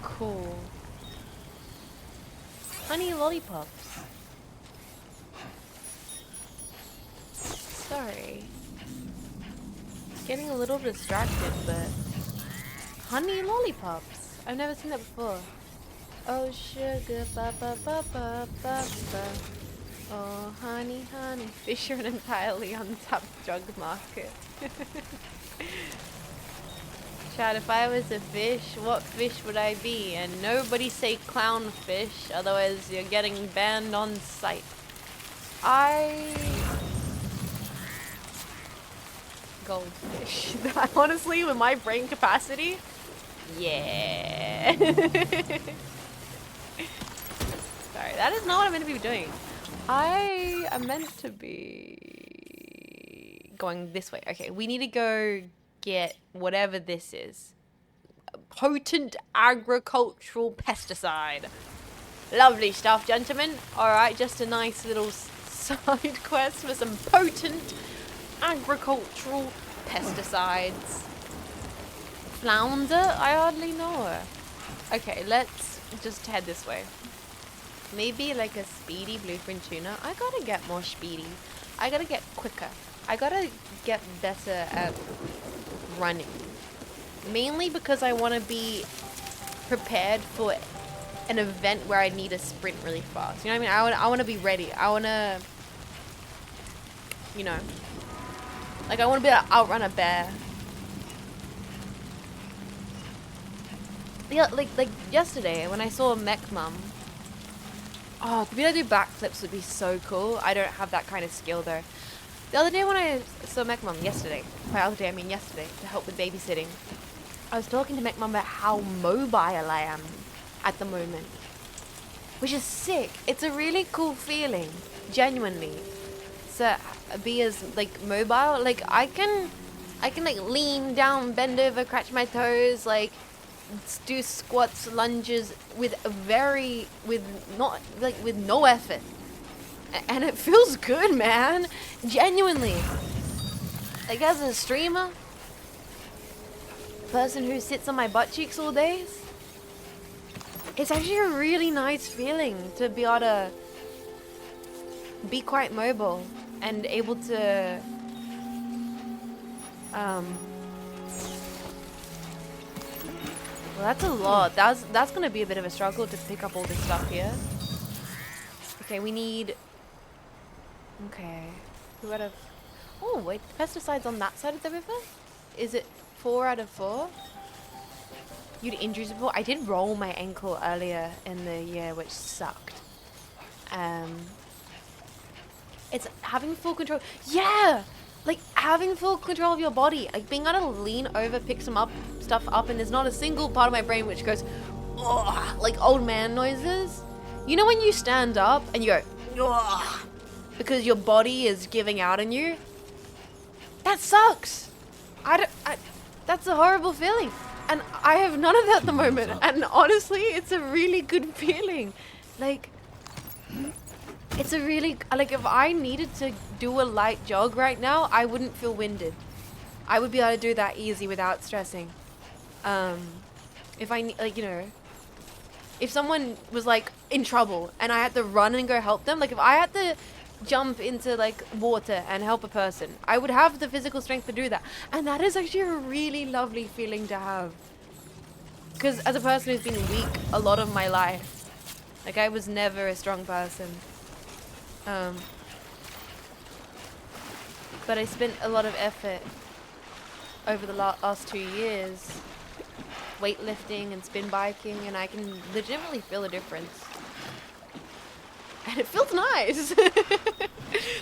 Cool. Honey lollipops. Sorry. Getting a little distracted, but... Honey lollipops. I've never seen that before. Oh, sugar, ba ba ba ba ba ba. Oh, honey, honey. Fish are an entirely untapped drug market. Chad, if I was a fish, what fish would I be? And nobody say clownfish, otherwise you're getting banned on sight. Goldfish. Honestly, with my brain capacity, yeah. Sorry, that is not what I'm meant to be doing. I am meant to be going this way. Okay, we need to go get whatever this is. A potent agricultural pesticide. Lovely stuff, gentlemen. Alright, just a nice little side quest for some potent agricultural pesticides. Flounder? I hardly know her. Okay, let's just head this way. Maybe like a speedy bluefin tuna. I gotta get more speedy. I gotta get quicker. I gotta get better at running. Mainly because I want to be prepared for an event where I need to sprint really fast. You know what I mean? I want to be ready. I want to, you know, like I want to be able to outrun a bear. Yeah, like yesterday when I saw a mech mum. Oh, to be able to do backflips would be so cool. I don't have that kind of skill though. The other day when I saw Mech Mum, yesterday, by other day I mean yesterday, to help with babysitting, I was talking to Mech Mum about how mobile I am at the moment. Which is sick. It's a really cool feeling, genuinely. To be as, like, mobile. Like, I can like, lean down, bend over, catch my toes, like, do squats, lunges with no effort. And it feels good, man. Genuinely. Like, as a streamer, person who sits on my butt cheeks all days, it's actually a really nice feeling to be able to be quite mobile and able to well, that's a lot. That's gonna be a bit of a struggle to pick up all this stuff here. Okay, we need. Okay, who out of? Oh wait, pesticides on that side of the river. Is it 4 out of 4? You had injuries before. I did roll my ankle earlier in the year, which sucked. It's having full control. Yeah, like having full control of your body, like being able to lean over, pick stuff up, and there's not a single part of my brain which goes, oh, like old man noises. You know when you stand up and you go, oh, because your body is giving out on you? That sucks. That's a horrible feeling. And I have none of that at the moment. And honestly, it's a really good feeling. Like, it's a really, like if I needed to do a light jog right now, I wouldn't feel winded. I would be able to do that easy without stressing. If I, like, you know, if someone was like in trouble and I had to run and go help them, like if I had to jump into like water and help a person, I would have the physical strength to do that. And that is actually a really lovely feeling to have. Because as a person who's been weak a lot of my life, like I was never a strong person. But I spent a lot of effort over the last 2 years weightlifting and spin biking, and I can legitimately feel a difference. And it feels nice.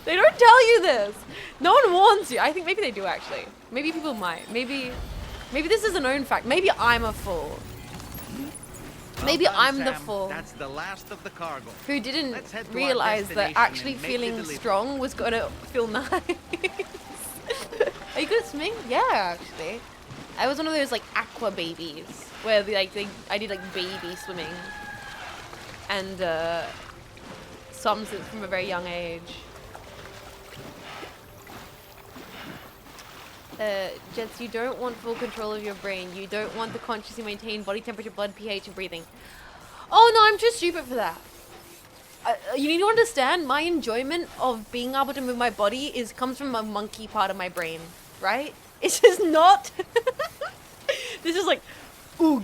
They don't tell you this. No one warns you. I think maybe they do actually. Maybe people might. Maybe this is a known fact. Maybe I'm a fool. Maybe Well done, I'm the Sam. fool That's the last of the cargo. who didn't Let's head to our realize that destination actually and make the feeling delivery. strong was gonna feel nice. Are you good at swimming? Yeah, actually. I was one of those like aqua babies where I did like baby swimming, and some since from a very young age. Jets, you don't want full control of your brain. You don't want to consciously maintain body temperature, blood pH, and breathing. Oh no, I'm too stupid for that. You need to understand, my enjoyment of being able to move my body comes from a monkey part of my brain, right? It's just not. This is like, oog,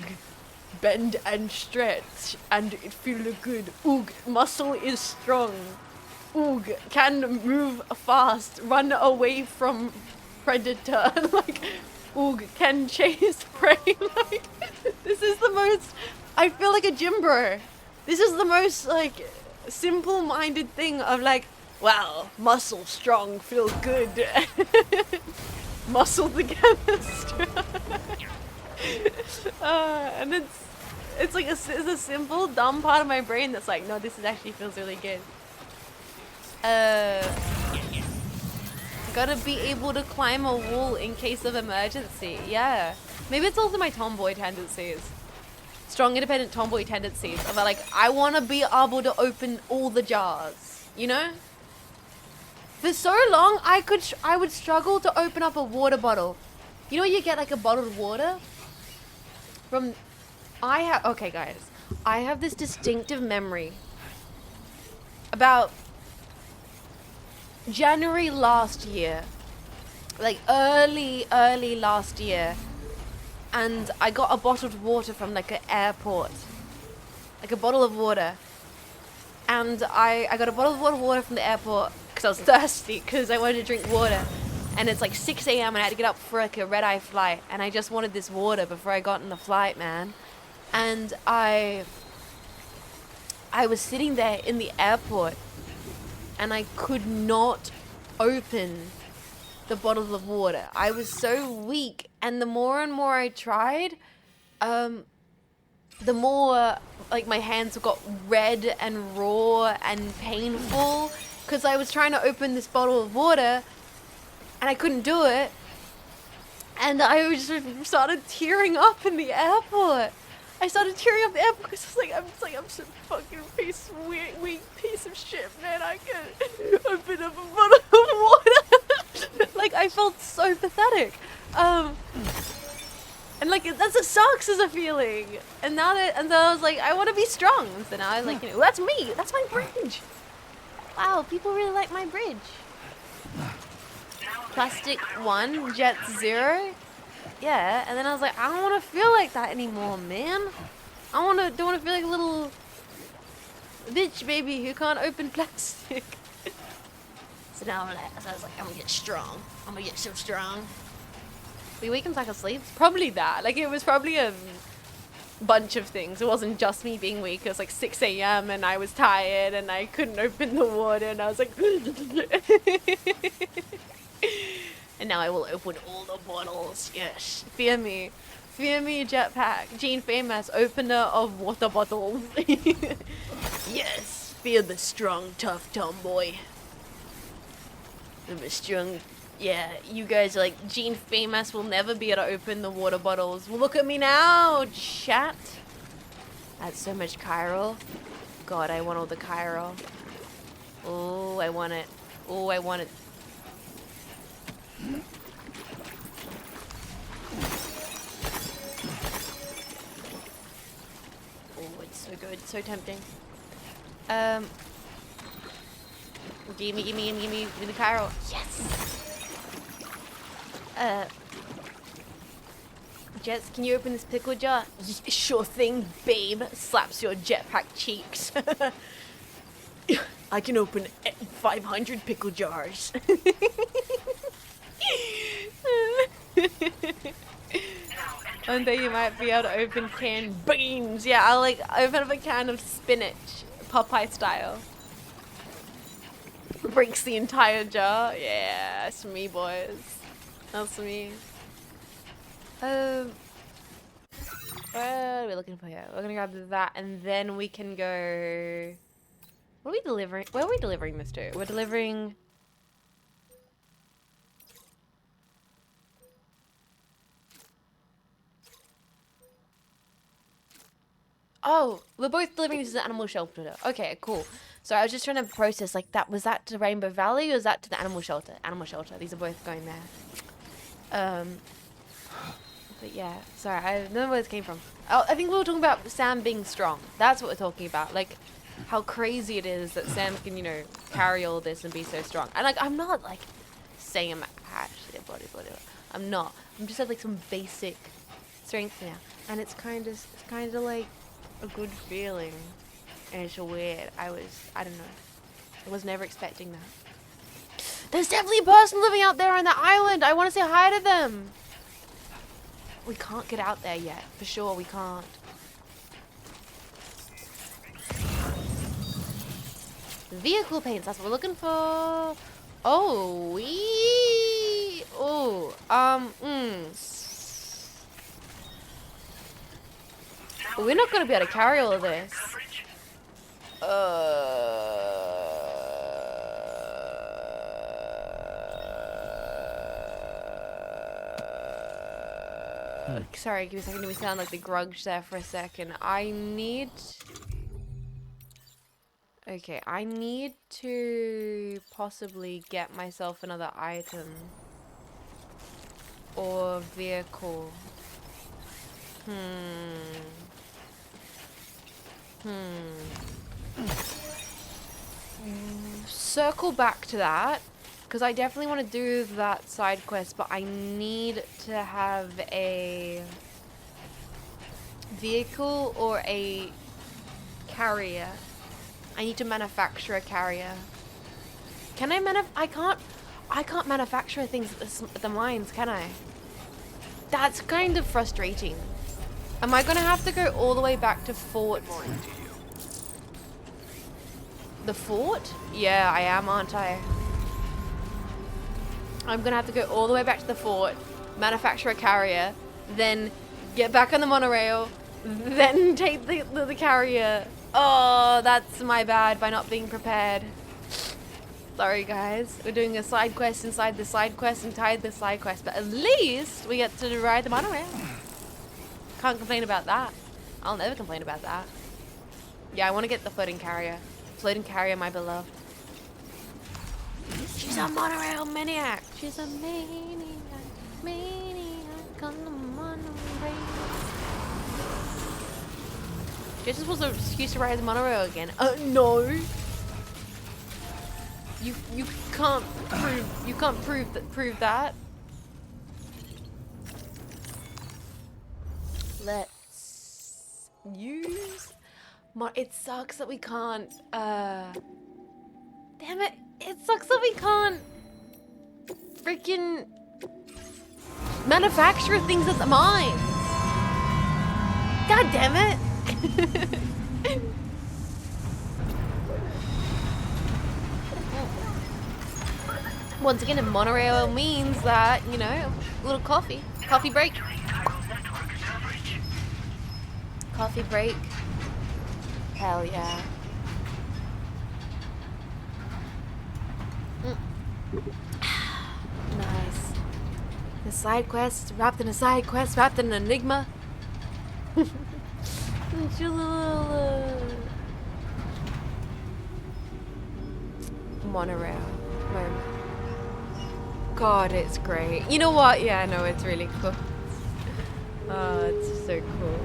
bend and stretch, and it feels good. Oog, muscle is strong. Oog, can move fast, run away from predator. Like, Oog can chase prey. Like, this is the most, I feel like a gym bro. This is the most like simple-minded thing of like, wow, muscle strong, feel good. Muscle together strong. And it's like it's a simple, dumb part of my brain that's like, no, this is actually feels really good. Gotta be able to climb a wall in case of emergency. Yeah. Maybe it's also my tomboy tendencies. Strong, independent tomboy tendencies. Of like, I want to be able to open all the jars. You know? For so long, I would struggle to open up a water bottle. You know, you get like a bottled water from. Okay, guys. I have this distinctive memory about January last year, like early last year, and I got a bottled water from like an airport, like a bottle of water, and I got a bottle of water from the airport because I was thirsty because I wanted to drink water, and it's like 6 a.m. and I had to get up for like a red-eye flight, and I just wanted this water before I got in the flight, man, and I was sitting there in the airport and I could not open the bottle of water. I was so weak, and the more and more I tried, the more like my hands got red and raw and painful because I was trying to open this bottle of water and I couldn't do it, and I just started tearing up in the airport. I started tearing up the airport because I'm some fucking weak piece of shit, man. I can't open up a bottle of water. Like, I felt so pathetic. And like, that's what sucks as a feeling. And now and so I was like, I want to be strong. So now I was like, you know, that's me. That's my bridge. Wow, people really like my bridge. Plastic 1, Jet 0. Yeah, and then I was like, I don't want to feel like that anymore, man. Don't want to feel like a little bitch baby who can't open plastic. So now I was like, I'm gonna get strong. I'm gonna get so strong. We wake in cycle sleeps? Probably that. Like, it was probably a bunch of things. It wasn't just me being weak. It was like 6 a.m. and I was tired and I couldn't open the water and I was like and now I will open all the bottles. Yes. Fear me. Fear me, Jetpack. Jean Faymas, opener of water bottles. Yes. Fear the strong, tough tomboy. I'm a strong... Yeah, you guys are like, Jean Faymas will never be able to open the water bottles. Well, look at me now, chat. That's so much chiral. God, I want all the chiral. Oh, I want it. Oh, I want it. Oh, it's so good, so tempting. Give me the chiral. Yes. Jets, can you open this pickle jar? Sure thing, babe. Slaps your jetpack cheeks. I can open 500 pickle jars. One day you might be able to open canned beans. Yeah, I'll like open up a can of spinach, Popeye style. Breaks the entire jar. Yeah, that's me, boys. That's me. What are we looking for here? We're gonna grab that, and then we can go. What are we delivering? Where are we delivering this to? We're delivering. Oh, we're both delivering this to the animal shelter. Okay, cool. So I was just trying to process, like, that was that to Rainbow Valley or was that to the animal shelter? Animal shelter. These are both going there. But yeah, sorry, I don't know where this came from. Oh, I think we were talking about Sam being strong. That's what we're talking about. Like, how crazy it is that Sam can, you know, carry all this and be so strong. And like, I'm not like saying I'm actually a bodybuilder. I'm not. I'm just have like some basic strength now, and it's kind of like a good feeling. And it's weird. I don't know. I was never expecting that. There's definitely a person living out there on that island. I want to say hi to them. can't get out there yet. For sure, we can't. Vehicle paints, that's what we're looking for. Oh, we're not gonna be able to carry all of this. Sorry, give me a second. We sound like the grudge there for a second. I need to possibly get myself another item or vehicle. Circle back to that, because I definitely want to do that side quest, but I need to have a vehicle or a carrier. I need to manufacture a carrier. Can I I can't manufacture things at the mines, can I? That's kind of frustrating. Am I gonna have to go all the way back to Fort? The fort? Yeah, I am, aren't I? I'm gonna have to go all the way back to the fort, manufacture a carrier, then get back on the monorail, then take the carrier. Oh, that's my bad by not being prepared. Sorry guys, we're doing a side quest inside the side quest inside the side quest, but at least we get to ride the monorail. Can't complain about that. I'll never complain about that. Yeah, I want to get the floating carrier. Floating carrier, my beloved. She's a monorail maniac. She's a maniac on the monorail. This was an excuse to ride the monorail again. No. You can't prove that. Let's use. It sucks that we can't. Damn it! It sucks that we can't freaking manufacture things at the mines. God damn it! Once again, a monorail means that, you know, a little coffee break. Coffee break. Hell yeah. Nice. The side quest wrapped in a side quest wrapped in an enigma. Monorail moment. God, it's great. You know what? Yeah, no, it's really cool. Oh, it's so cool.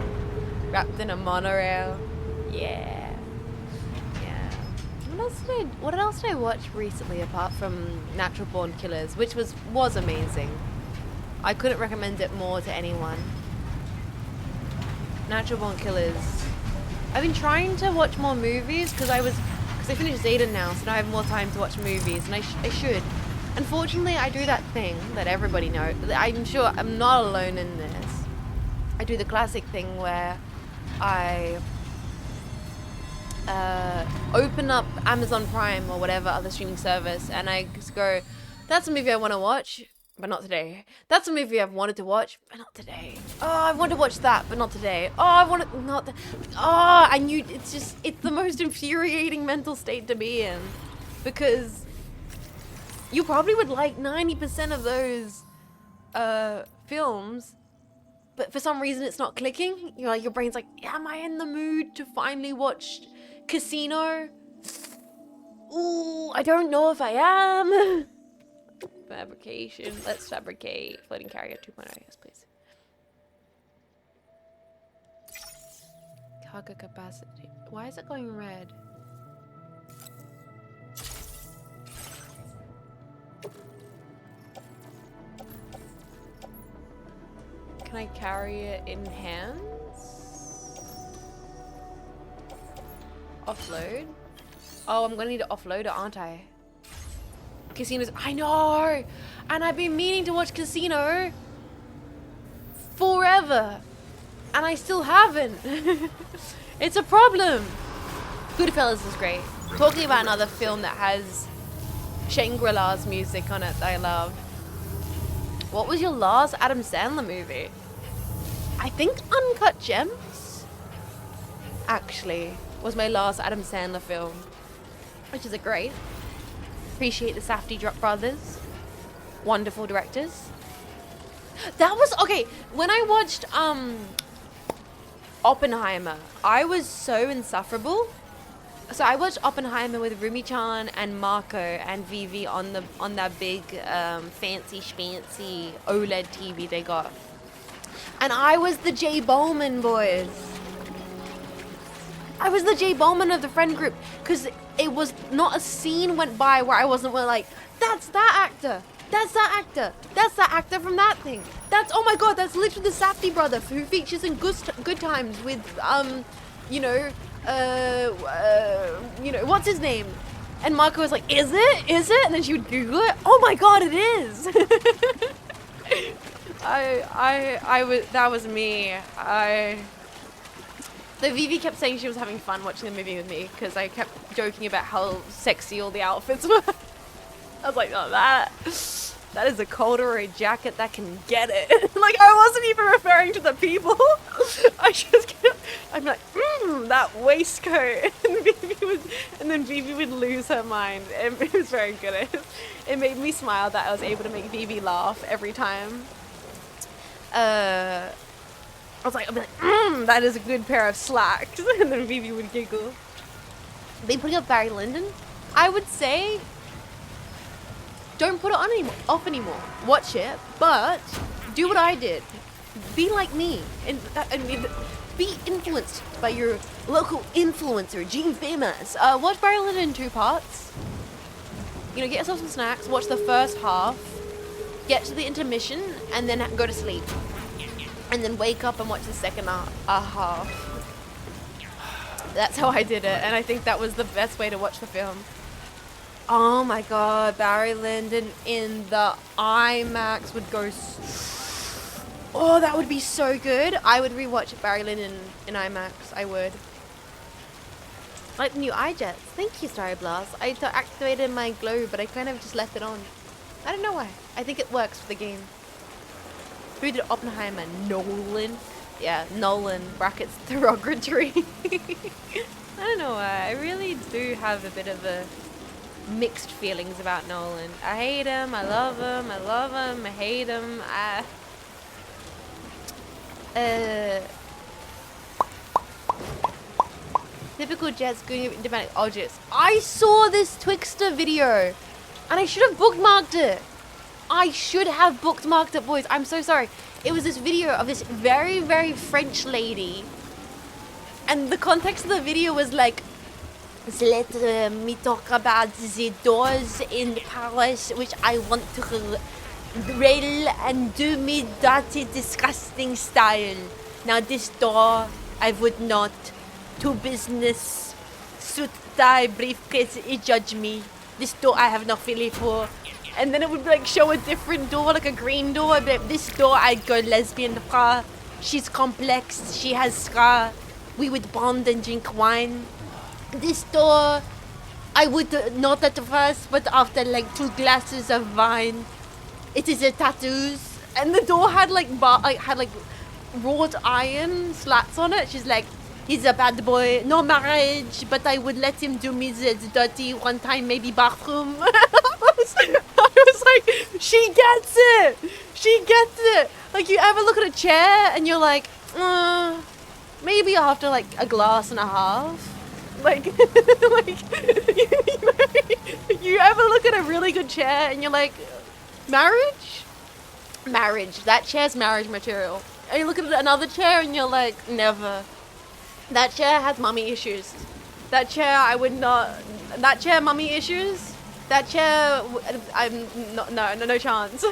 Wrapped in a monorail. Yeah. Yeah. What else did I watch recently apart from Natural Born Killers, which was amazing. I couldn't recommend it more to anyone. Natural Born Killers. I've been trying to watch more movies because I finished Zeta now, so now I have more time to watch movies, and I should. Unfortunately, I do that thing that everybody knows. I'm sure I'm not alone in this. I do the classic thing where I open up Amazon Prime or whatever other streaming service, and I just go, that's a movie I want to watch, but not today. That's a movie I've wanted to watch, but not today. Oh, I want to watch that, but not today. Oh, I want to not. And it's the most infuriating mental state to be in, because you probably would like 90% of those films, but for some reason it's not clicking. You know, your brain's like, am I in the mood to finally watch Casino? Ooh, I don't know if I am. Fabrication. Let's fabricate floating carrier 2.0. Yes, please. Cargo capacity. Why is it going red? Can I carry it in hands? Offload? Oh, I'm gonna need to offload it, aren't I? Casinos. I know! And I've been meaning to watch Casino forever. And I still haven't. It's a problem. Goodfellas is great. Talking about another film that has Shangri-La's music on it that I love. What was your last Adam Sandler movie? I think Uncut Gems, actually, was my last Adam Sandler film. Which is a great. Appreciate the Safdie brothers. Wonderful directors. That was, okay, when I watched Oppenheimer, I was so insufferable. So I watched Oppenheimer with Rumi-chan and Marco and Vivi on that big fancy schmancy OLED TV they got. And I was the Jay Bowman boys. I was the Jay Bowman of the friend group, because it was not a scene went by where I wasn't like, that's that actor. That's that actor. That's that actor from that thing. That's, oh my god, that's literally the Safdie brother who features in Good Times with, you know, what's his name? And Marco was like, is it? Is it? And then she would Google it. Oh my god, it is. That was me. The Vivi kept saying she was having fun watching the movie with me because I kept joking about how sexy all the outfits were. I was like, oh, that is a corduroy jacket that can get it. Like, I wasn't even referring to the people. I'm like, that waistcoat. And then Vivi would lose her mind. It was very good. It made me smile that I was able to make Vivi laugh every time. I'd be like, that is a good pair of slacks. And then Vivi would giggle. They putting up Barry Lyndon? I would say, don't put it on off anymore. Watch it, but do what I did. Be like me. And be influenced by your local influencer, Jean Faymas. Watch Barry Lyndon in 2 parts. You know, get yourself some snacks, watch the first half, get to the intermission, and then go to sleep. And then wake up and watch the second half. That's how I did it, and I think that was the best way to watch the film. Oh my god, Barry Lyndon in the IMAX would go... Oh, that would be so good. I would rewatch Barry Lyndon in IMAX, I would. Like the new iJets. Thank you, Starry Blast. I activated my glow, but I kind of just left it on. I don't know why. I think it works for the game. Who did Oppenheimer? Nolan? Yeah, Nolan. Brackets derogatory. I don't know why. I really do have a bit of a mixed feelings about Nolan. I hate him. I love him. I love him. I hate him. Typical Jets going over dramatic objects. I saw this Twixter video and I should have bookmarked it. I should have bookmarked it, boys. I'm so sorry. It was this video of this very, very French lady. And the context of the video was like, let me talk about the doors in Paris, which I want to rail and do me dirty, disgusting style. Now this door, I would not. To business, suit, tie, briefcase, judge me. This door I have no feeling for. And then it would like show a different door, like a green door. I'd be like, this door I'd go lesbian for. She's complex, she has scar. We would bond and drink wine. This door, I would not at first, but after like 2 glasses of wine, it is a tattoos. And the door had like wrought iron slats on it. She's like, he's a bad boy, no marriage, but I would let him do me the dirty one time, maybe bathroom. I was like, she gets it. She gets it. Like, you ever look at a chair and you're like, maybe after like a glass and a half. Like, you ever look at a really good chair and you're like, marriage? Marriage. That chair's marriage material. And you look at another chair and you're like, never. That chair has mummy issues. That chair, I would not. That chair, mummy issues. That chair, I'm not. No chance.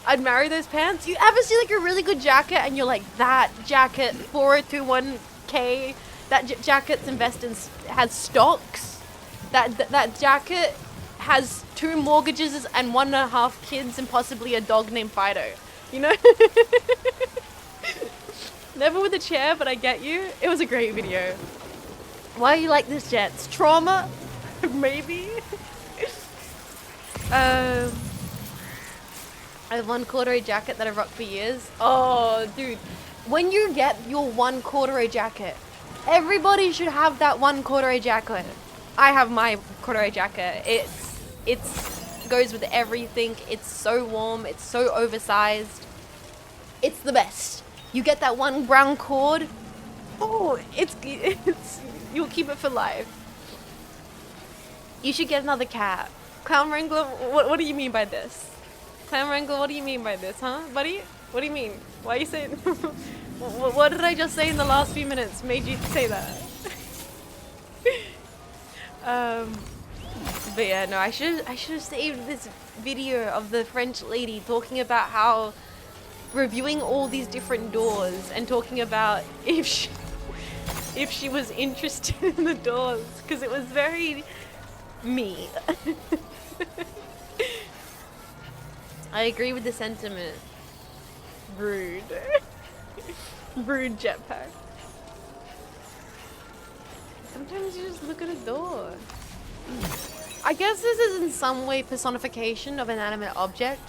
I'd marry those pants. You ever see like a really good jacket and you're like, that jacket, 421K. That jacket's invested in has stocks. That jacket has 2 mortgages and 1.5 kids and possibly a dog named Fido. You know? Never with a chair, but I get you. It was a great video. Why you like this, Jets? Trauma? Maybe? I have 1 corduroy jacket that I've rocked for years. Oh, dude. When you get your 1 corduroy jacket, everybody should have that 1 corduroy jacket. I have my corduroy jacket. It's goes with everything. It's so warm. It's so oversized. It's the best. You get that 1 brown cord. Oh, it's you'll keep it for life. You should get another cat. Clown Wrangler, what do you mean by this? Clown Wrangler, what do you mean by this, huh, buddy? What do you mean? Why are you saying? What did I just say in the last few minutes made you say that? But yeah, no, I should have saved this video of the French lady talking about how reviewing all these different doors and talking about if she was interested in the doors, because it was very me. I agree with the sentiment. Rude. Rude jetpack. Sometimes you just look at a door. I guess this is in some way personification of an animate object.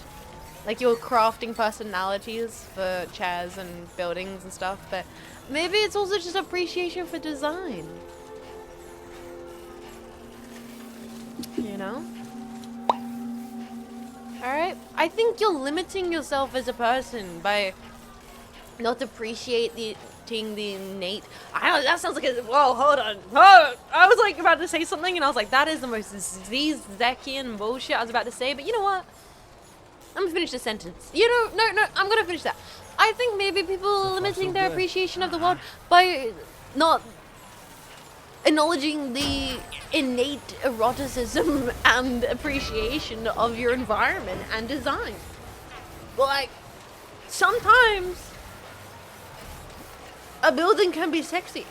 Like you're crafting personalities for chairs and buildings and stuff, but maybe it's also just appreciation for design. You know? Alright? I think you're limiting yourself as a person by not appreciating the innate. I don't know, that sounds like a. Whoa, hold on. Oh, I was like about to say something and I was like, that is the most Zekian bullshit I was about to say, but you know what? I'm gonna finish the sentence. You know, no, I'm gonna finish that. I think maybe people are limiting their appreciation of the world by not acknowledging the innate eroticism and appreciation of your environment and design. Like, sometimes a building can be sexy.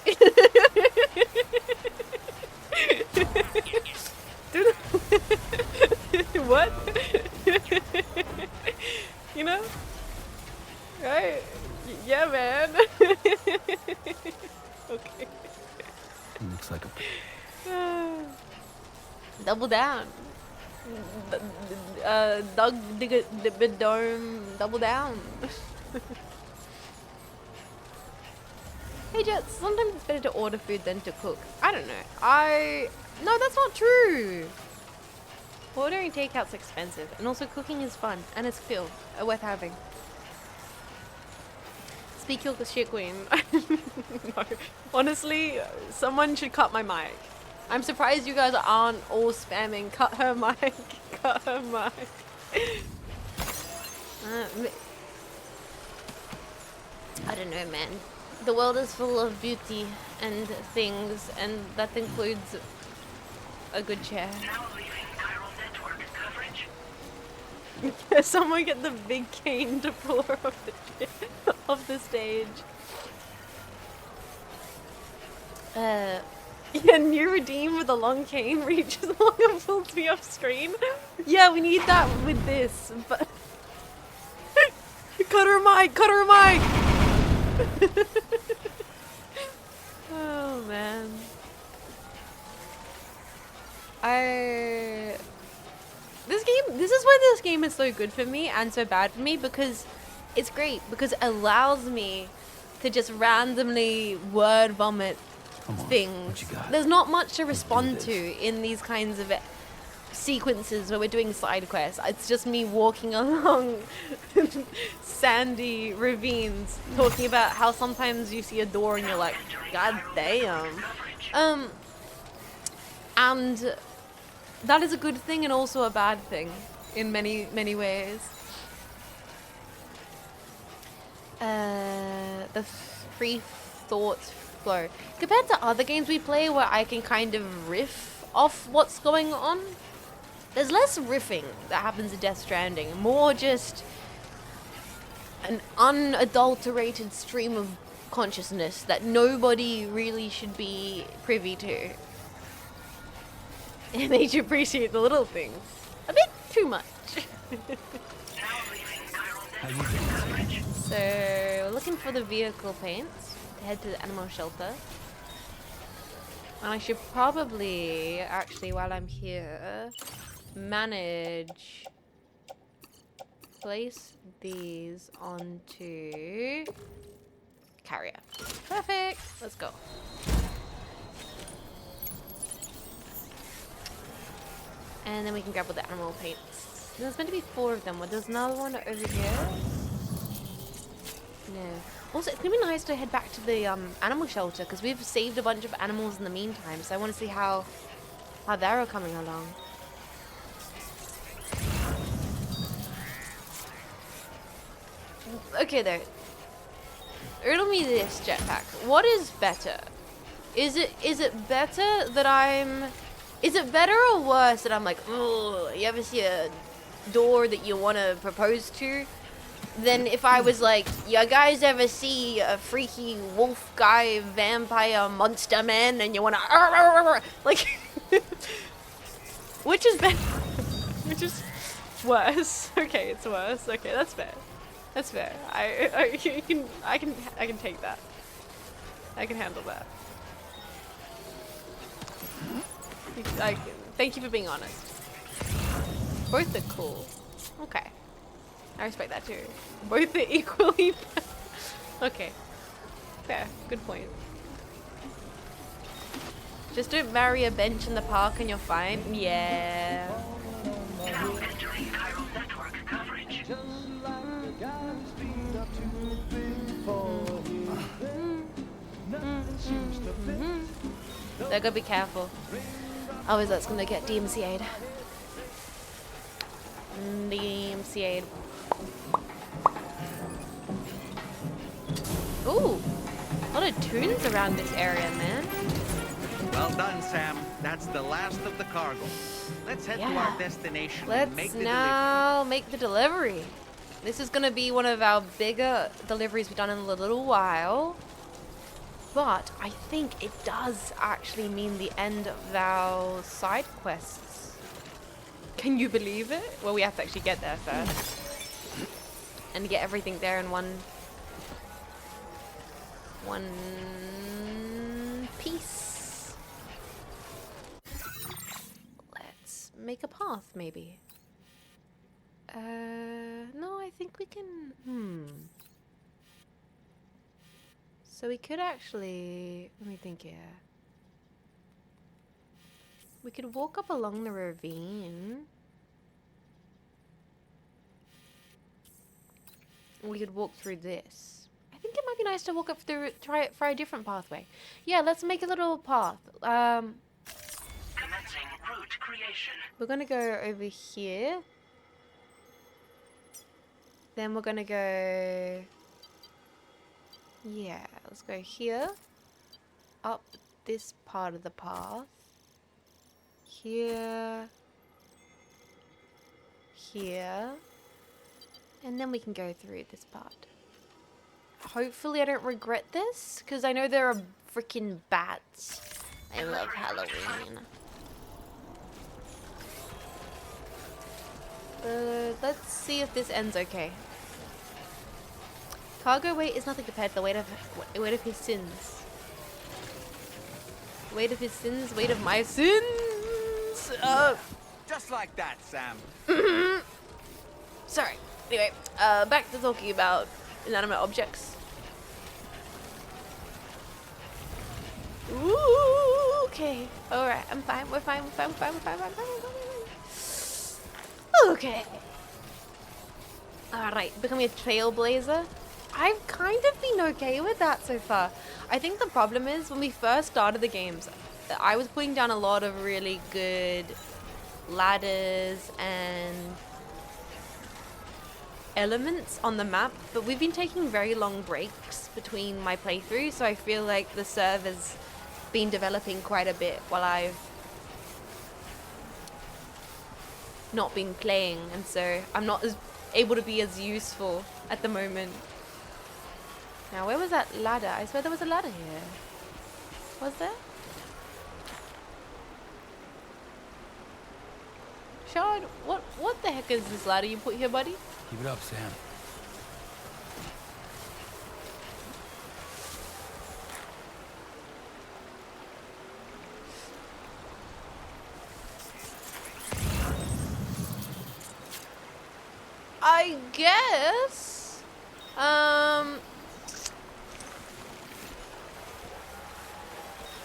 What? You know? Right? Yeah, man. Okay. Looks like a... Double down. Doug Digger Dome. Double down. Hey Jets, sometimes it's better to order food than to cook. I don't know. No, that's not true. Ordering takeout's expensive, and also cooking is fun, and it's still worth having. Speak your shit, queen. No. Honestly, someone should cut my mic. I'm surprised you guys aren't all spamming cut her mic, cut her mic. I don't know, man. The world is full of beauty and things, and that includes a good chair. Someone get the big cane to pull her off the stage. Yeah, new redeem with a long cane reaches along and pulls me off screen. Yeah, we need that with this, but... Cut her mic! Cut her mic! Oh, man. This is why this game is so good for me and so bad for me, because it's great, because it allows me to just randomly word vomit things. There's not much to respond to in these kinds of sequences where we're doing side quests. It's just me walking along sandy ravines talking about how sometimes you see a door and you're like, god damn. And that is a good thing and also a bad thing in many ways. The free thoughts flow. Compared to other games we play where I can kind of riff off what's going on, there's less riffing that happens in Death Stranding. More just an unadulterated stream of consciousness that nobody really should be privy to. It made you appreciate the little things. A bit too much. So, we're looking for the vehicle paints to head to the animal shelter. And I should probably, actually, while I'm here, place these onto carrier. Perfect. Let's go. And then we can grab all the animal paints. There's meant to be 4 of them. Well, there's another one over here. No. Also, it's gonna be nice to head back to the animal shelter because we've saved a bunch of animals in the meantime. So I want to see how they're all coming along. Okay, though. Riddle me this, Jetpack. What is better? Is it better that I'm? Is it better or worse that I'm like, oh, you ever see a door that you want to propose to? Than if I was like, you guys ever see a freaky wolf guy, vampire, monster man, and you want to, like, which is better? Which is worse? Okay, it's worse. Okay, that's fair. That's fair. I can take that. I can handle that. Thank you for being honest. Both are cool. Okay. I respect that too. Both are equally okay. Fair. Good point. Just don't marry a bench in the park and you're fine. Yeah. Now entering chiral network coverage. They're gonna be careful. Otherwise that's gonna get DMCA'd. DMCA'd. Ooh! A lot of tunes around this area, man. Well done, Sam. That's the last of the cargo. Let's head to our destination and make the delivery. Make the delivery. This is gonna be one of our bigger deliveries we've done in a little while. But I think it does actually mean the end of our side quests. Can you believe it? Well, we have to actually get there first. And get everything there in one piece. Let's make a path, maybe. No, I think we can, So we could actually, let me think here. We could walk up along the ravine. We could walk through this. I think it might be nice to walk up through, try it for a different pathway. Yeah, let's make a little path. Commencing route creation. We're gonna go over here. Then we're gonna go, yeah, let's go here. Up this part of the path. Here. Here. And then we can go through this part. Hopefully I don't regret this, because I know there are freaking bats. I love Halloween. Let's see if this ends okay. Cargo weight is nothing compared to the weight of his sins. Weight of his sins, weight of my sins. Just like that, Sam. Sorry. Anyway, back to talking about inanimate objects. Ooh, okay. Alright, I'm fine. We're fine. We're fine. We're fine. We're fine. We're fine. We're fine. Okay. Alright, becoming a trailblazer. I've kind of been okay with that so far. I think the problem is when we first started the games, I was putting down a lot of really good ladders and elements on the map, but we've been taking very long breaks between my playthroughs, so I feel like the server's been developing quite a bit while I've not been playing, and so I'm not as able to be as useful at the moment. Now, where was that ladder? I swear there was a ladder here. Was there? Shard, what the heck is this ladder you put here, buddy? Keep it up, Sam. I guess.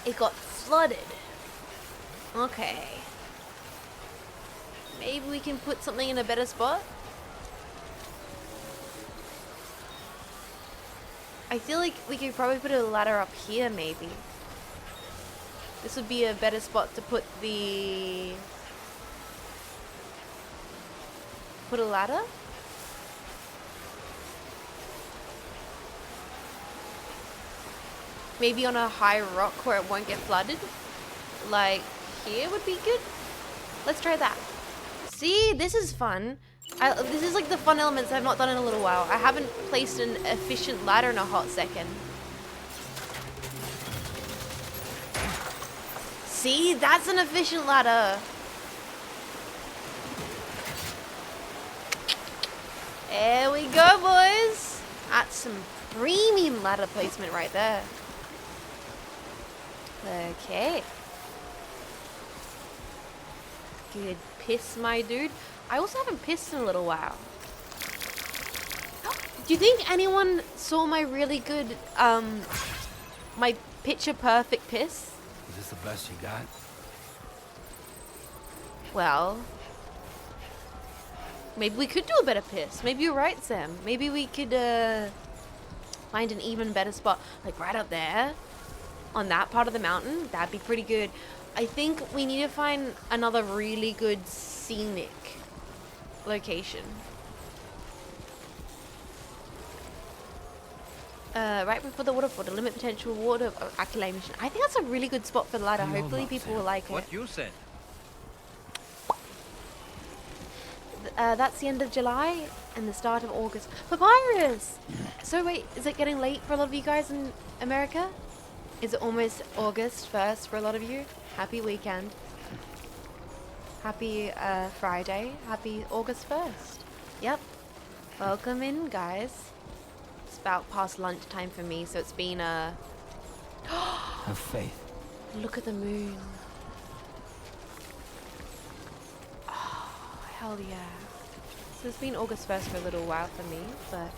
It got flooded. Okay. Maybe we can put something in a better spot? I feel like we could probably put a ladder up here, maybe. This would be a better spot to put the... Put a ladder? Maybe on a high rock where it won't get flooded? Like, here would be good? Let's try that. See, this is fun. This is like the fun elements I've not done in a little while. I haven't placed an efficient ladder in a hot second. See, that's an efficient ladder. There we go, boys. That's some premium ladder placement right there. Okay. Good piss, my dude. I also haven't pissed in a little while. Do you think anyone saw my really good, my picture perfect piss? Is this the best you got? Well, maybe we could do a better piss. Maybe you're right, Sam. Maybe we could, find an even better spot. Like right up there. On that part of the mountain. That'd be pretty good. I think we need to find another really good scenic location. Right before the waterfall to limit potential water accumulation. I think that's a really good spot for the ladder. Hopefully people will like it. What you said. That's the end of July and the start of August. Papyrus! So wait, is it getting late for a lot of you guys in America? Is it almost August 1st for a lot of you? Happy weekend. Happy Friday. Happy August 1st. Yep. Welcome in, guys. It's about past lunchtime for me, so it's been Have faith. Look at the moon. Oh, hell yeah. So it's been August 1st for a little while for me, but...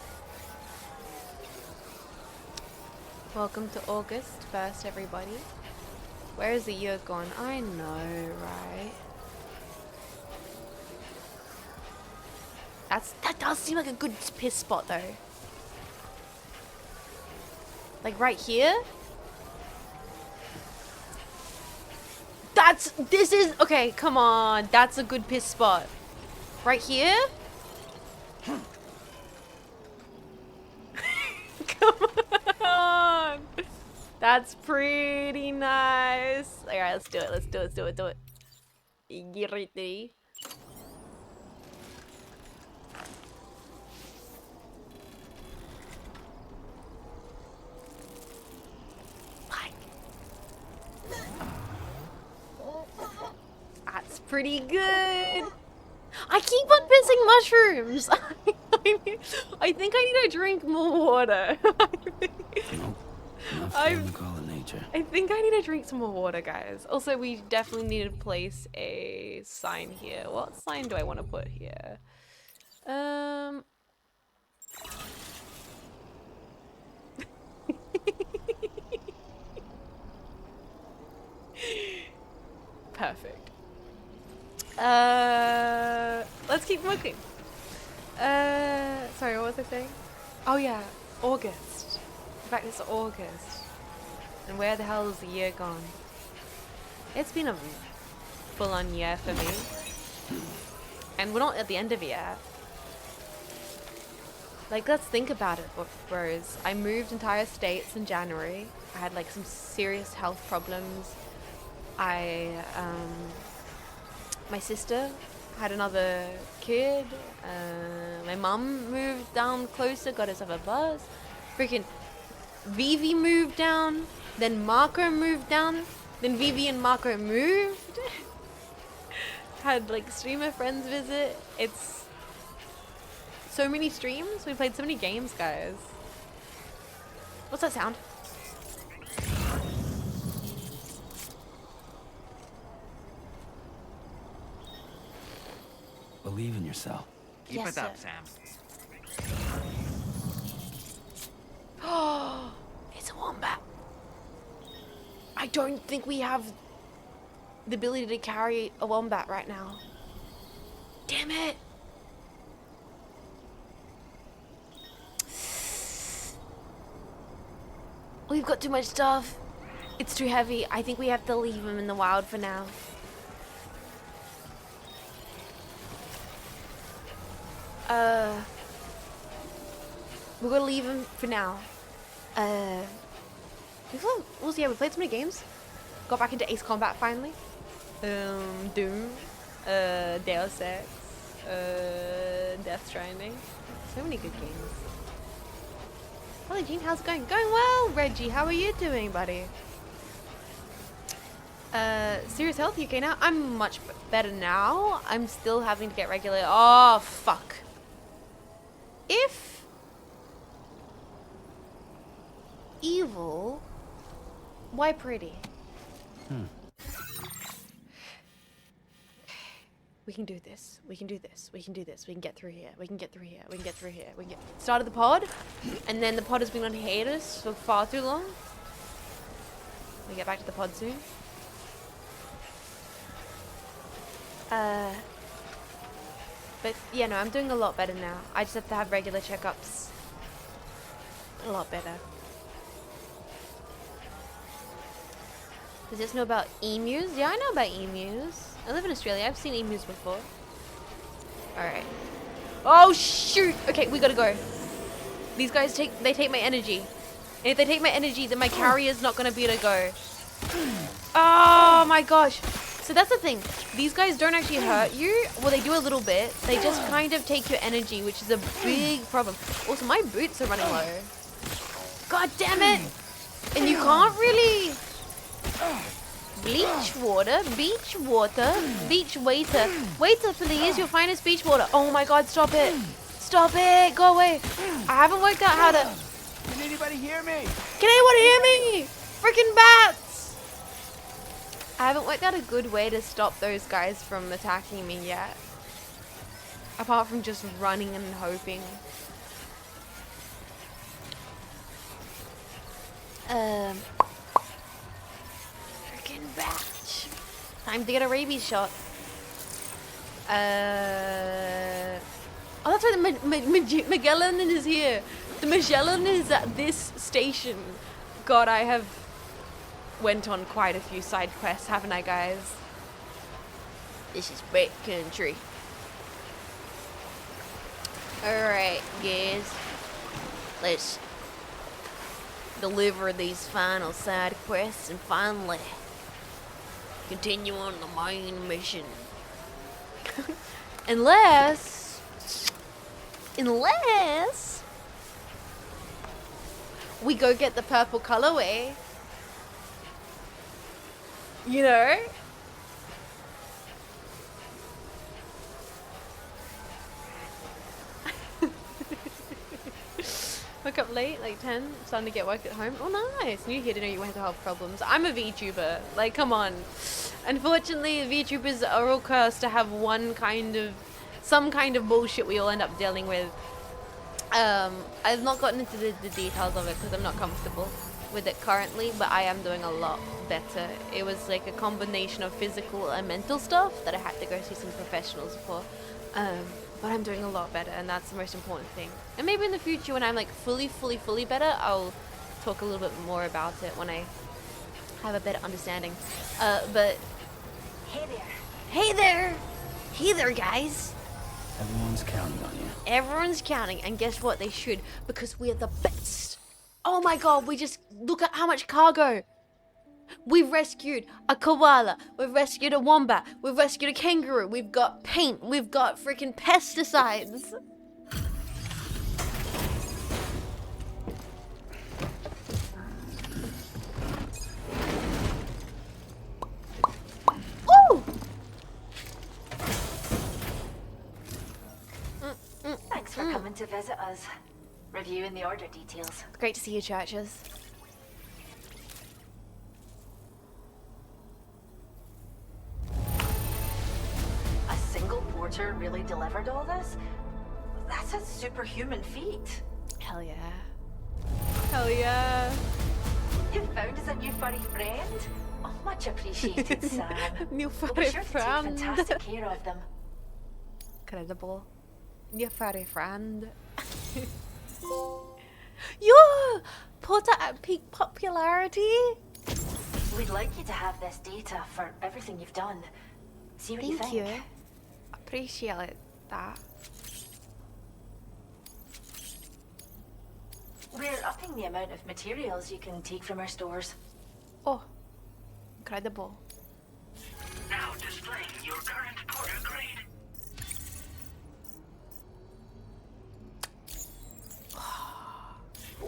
Welcome to August 1st, everybody. Where is the year gone? I know, right? That does seem like a good piss spot, though. Like right here? Okay, come on. That's a good piss spot. Right here? Come on. That's pretty nice. Alright, let's do it. Let's do it. Girity. That's pretty good. I keep on pissing mushrooms. I think I need to drink more water. Nope. Enough time to call it nature. I think I need to drink some more water, guys. Also, we definitely need to place a sign here. What sign do I want to put here? Perfect. Let's keep looking. Sorry, what was I saying? Oh yeah, August. In fact, it's August. And where the hell is the year gone? It's been a full-on year for me. And we're not at the end of it yet. Like, let's think about it, bros. I moved entire states in January. I had like some serious health problems. My sister had another kid. My mum moved down closer, got herself a bus. Freaking Vivi moved down. Then Marco moved down. Then Vivi and Marco moved. had like streamer friends visit. It's so many streams. We played so many games, guys. What's that sound? Believe in yourself. Keep Yes, it up, sir. Sam. Oh, it's a wombat. I don't think we have the ability to carry a wombat right now. Damn it. We've got too much stuff. It's too heavy. I think we have to leave him in the wild for now. We're gonna leave him for now. We'll see. We played so many games. Got back into Ace Combat finally. Doom. Deus Ex. Death Stranding. So many good games. Hello, Jean. How's it going? Going well, Reggie. How are you doing, buddy? Serious health, you okay now? I'm much better now. I'm still having to get regular. Oh, fuck. If evil, why pretty? We can do this. We can do this. We can do this. We can get through here. We can get through here. We can get through here. We can get started the pod, and then the pod has been on hiatus for far too long. We get back to the pod soon. But yeah, no, I'm doing a lot better now. I just have to have regular checkups. A lot better. Does this know about emus? Yeah, I know about emus. I live in Australia. I've seen emus before. Alright. Oh, shoot! Okay, we gotta go. These guys take my energy. And if they take my energy, then my carrier's not gonna be able to go. Oh my gosh. So that's the thing. These guys don't actually hurt you. Well, they do a little bit. They just kind of take your energy, which is a big problem. Also, my boots are running low. God damn it! And you can't really... Bleach water, beach water, beach waiter. Waiter, please, your finest beach water. Oh my god, stop it. Stop it, go away. I haven't worked out how to... Can anybody hear me? Can anyone hear me? Freaking bats! I haven't worked out a good way to stop those guys from attacking me yet. Apart from just running and hoping. Freaking bat. Time to get a rabies shot. Oh, that's right, the Magellan is here. The Magellan is at this station. God, I have went on quite a few side quests, haven't I, guys? This is great country. Alright, guys. Let's deliver these final side quests and finally continue on the main mission. Unless we go get the purple colorway. You know? Woke up late, like 10, starting to get work at home. Oh, nice. New here to know you had health problems. I'm a VTuber. Like, come on. Unfortunately, VTubers are all cursed to have some kind of bullshit we all end up dealing with. I've not gotten into the details of it because I'm not comfortable with it currently, but I am doing a lot better. It was like a combination of physical and mental stuff that I had to go see some professionals for. But I'm doing a lot better, and that's the most important thing. And maybe in the future, when I'm like fully better, I'll talk a little bit more about it when I have a better understanding. But Hey there. hey there, hey there, guys. Everyone's counting on you. Everyone's counting, and guess what? They should, because we're the best. Oh my god, we just look at how much cargo. We've rescued a koala, we've rescued a wombat, we've rescued a kangaroo, we've got paint, we've got freaking pesticides. Ooh! coming to visit us. Reviewing the order details. Great to see you, Churches. A single porter really delivered all this? That's a superhuman feat. Hell yeah. Hell yeah. You found us a new furry friend? Oh, much appreciated, Sam. New We'll furry be sure to take friend. fantastic care of them. Incredible. New furry friend. Yo! Porter at peak popularity? We'd like you to have this data for everything you've done. See what you Thank think. you. Appreciate that. We're upping the amount of materials you can take from our stores. Oh, incredible. Now displaying your current porter grade.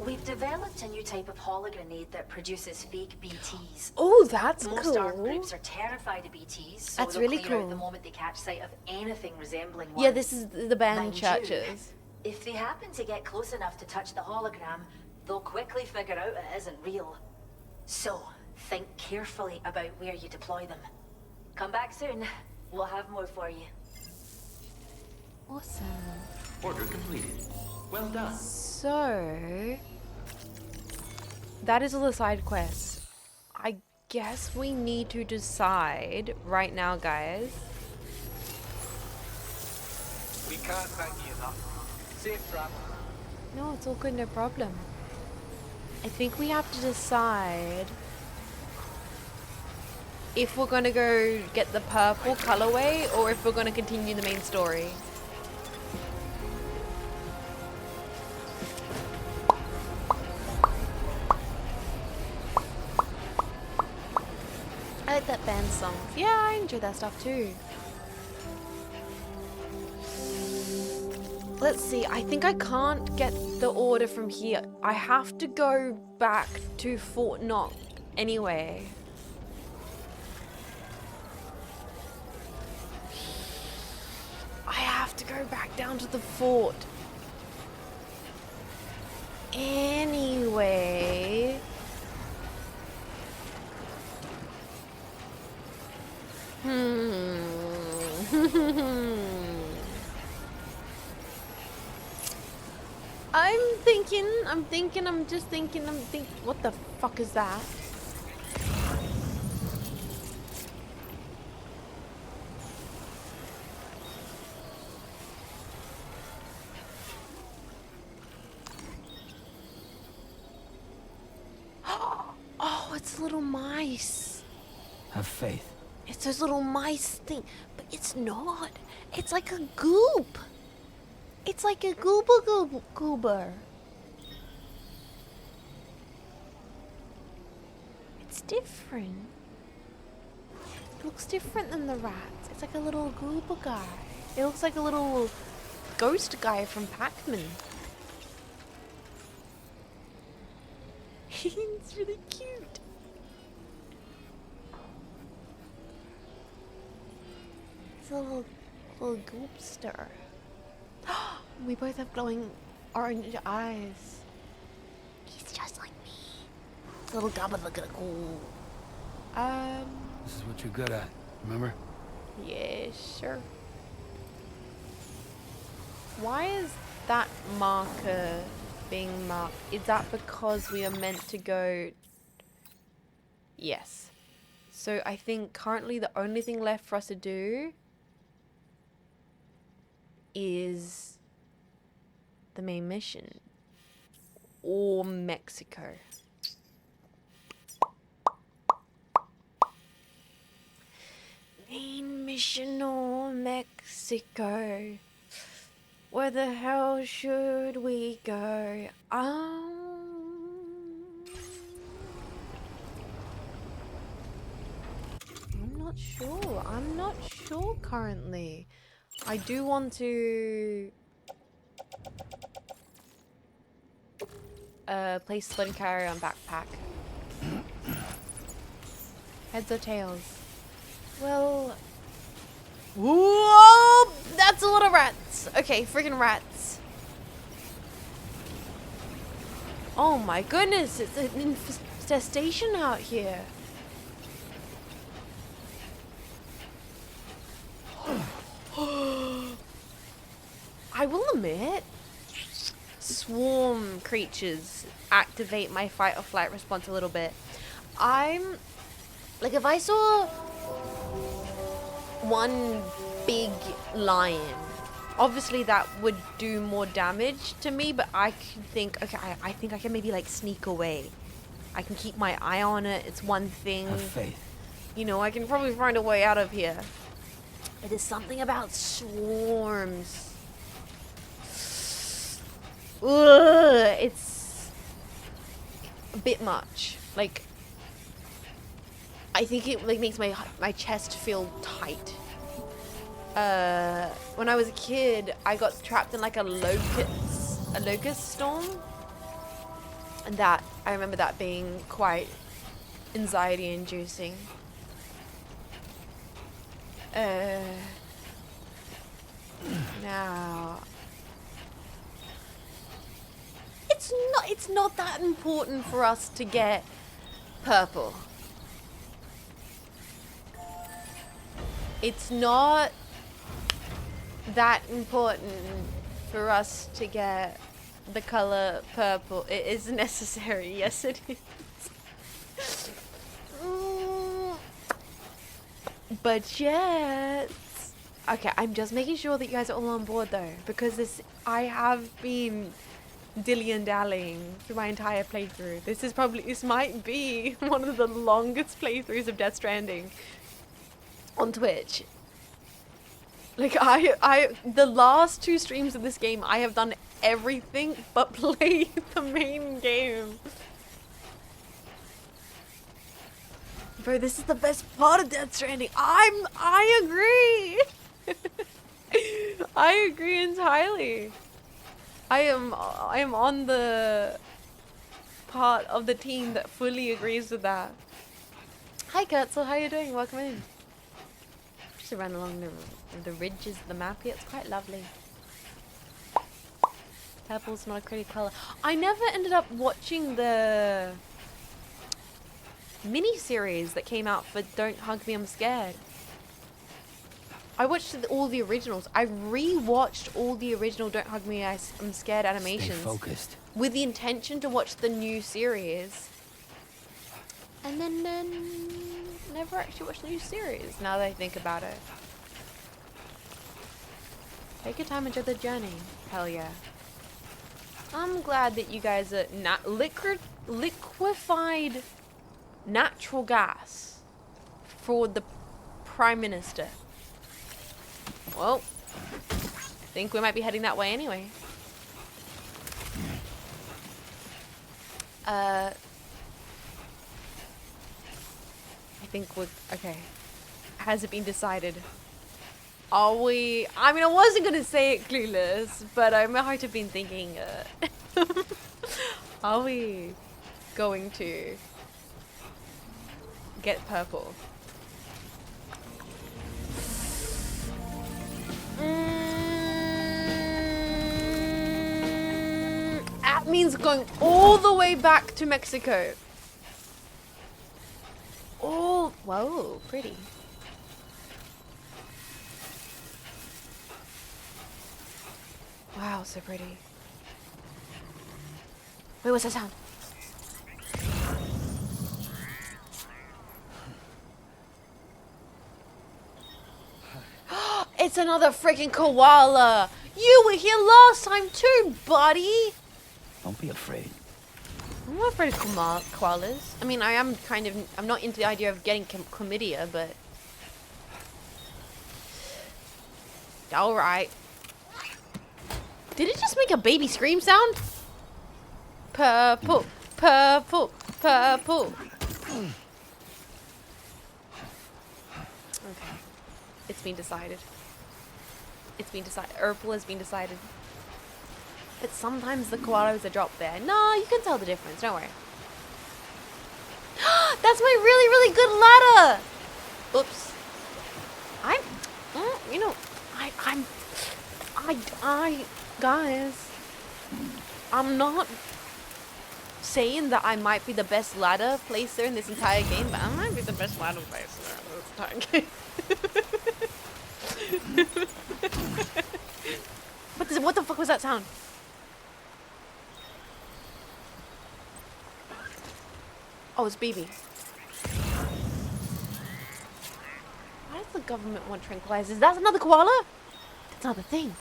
We've developed a new type of hologrenade that produces fake BTs. Oh, that's Most cool. armed groups are terrified of BTs, so That's they'll really clear out cool. the moment they catch sight of anything resembling one. Yeah, this is the band Mind you, Churches. if they happen to get close enough to touch the hologram, they'll quickly figure out it isn't real. So, think carefully about where you deploy them. Come back soon. We'll have more for you. Awesome. Order completed. Well done. So, that is all the side quests. I guess we need to decide right now, guys. We can't thank you enough. Safe travel. No, it's all good, no problem. I think we have to decide if we're gonna go get the purple colorway or if we're gonna continue the main story. I like that band song. Yeah, I enjoy that stuff too. Let's see, I think I can't get the order from here. I have to go back to Fort Knox anyway. I have to go back down to the fort. Anyway. I'm just thinking, what the fuck is that? Oh, it's little mice. Have faith. It's those little mice thing, but it's not. It's like a goop. It's like a goober. It's different. It looks different than the rats. It's like a little goober guy. It looks like a little ghost guy from Pac-Man. It's really cute. It's a little goopster. We both have glowing orange eyes. He's just like me. It's a little gobble-a-cool. This is what you're good at, remember? Yeah, sure. Why is that marker being marked? Is that because we are meant to go? Yes. So I think currently the only thing left for us to do is the main mission. Or Mexico. Main mission or Mexico. Where the hell should we go? I'm not sure currently. I do want to place slim carry on backpack. Heads or tails? Well, whoa! That's a lot of rats. Okay, freaking rats. Oh my goodness, it's an infestation out here. I will admit, swarm creatures activate my fight or flight response a little bit. I'm like, if I saw one big lion, obviously that would do more damage to me, but I could think, okay, I think I can maybe like sneak away. I can keep my eye on it. It's one thing. Have faith. You know, I can probably find a way out of here. It is something about swarms. Ugh, it's a bit much. Like, I think it like makes my chest feel tight. When I was a kid, I got trapped in like a locust storm, and that I remember that being quite anxiety-inducing. Now, it's not that important for us to get purple. It's not that important for us to get the color purple. It is necessary. Yes, it is. But yes. Okay, I'm just making sure that you guys are all on board though, because I have been dilly-and-dallying through my entire playthrough. This might be one of the longest playthroughs of Death Stranding on Twitch. Like, the last 2 streams of this game, I have done everything but play the main game. Bro, this is the best part of Death Stranding. I agree. I agree entirely. I am on the part of the team that fully agrees with that. Hi Kurtzel, how you doing? Welcome in. Just ran along the ridges of the map here. It's quite lovely. Purple's not a pretty color. I never ended up watching the mini-series that came out for Don't Hug Me, I'm Scared. I watched all the originals. I re-watched all the original Don't Hug Me, I'm Scared animations. Stay focused. With the intention to watch the new series. And then never actually watched the new series, now that I think about it. Take your time, enjoy the journey. Hell yeah. I'm glad that you guys are liquefied natural gas for the Prime Minister. Well, I think we might be heading that way anyway. I think we're... Okay. Has it been decided? Are we... I mean, I wasn't going to say it clueless, but I might have been thinking... are we going to get purple? That means going all the way back to Mexico. Oh, whoa, pretty. Wow, so pretty. Wait, what's that sound? It's another freaking koala. You were here last time too, buddy. Don't be afraid. I'm not afraid of koalas. I mean, I'm not into the idea of getting chlamydia, but... Alright. Did it just make a baby scream sound? Purple, purple, purple. Okay. It's been decided. It's been decided. Purple has been decided. But sometimes the koalas are dropped there. No, you can tell the difference. Don't worry. That's my really, really good ladder. Oops. You know, guys, I'm not saying that I might be the best ladder placer in this entire game, but I might be the best ladder placer in this entire game. What the fuck was that sound? Oh, it's BB. Why does the government want tranquilizers? That's another koala? That's another thing.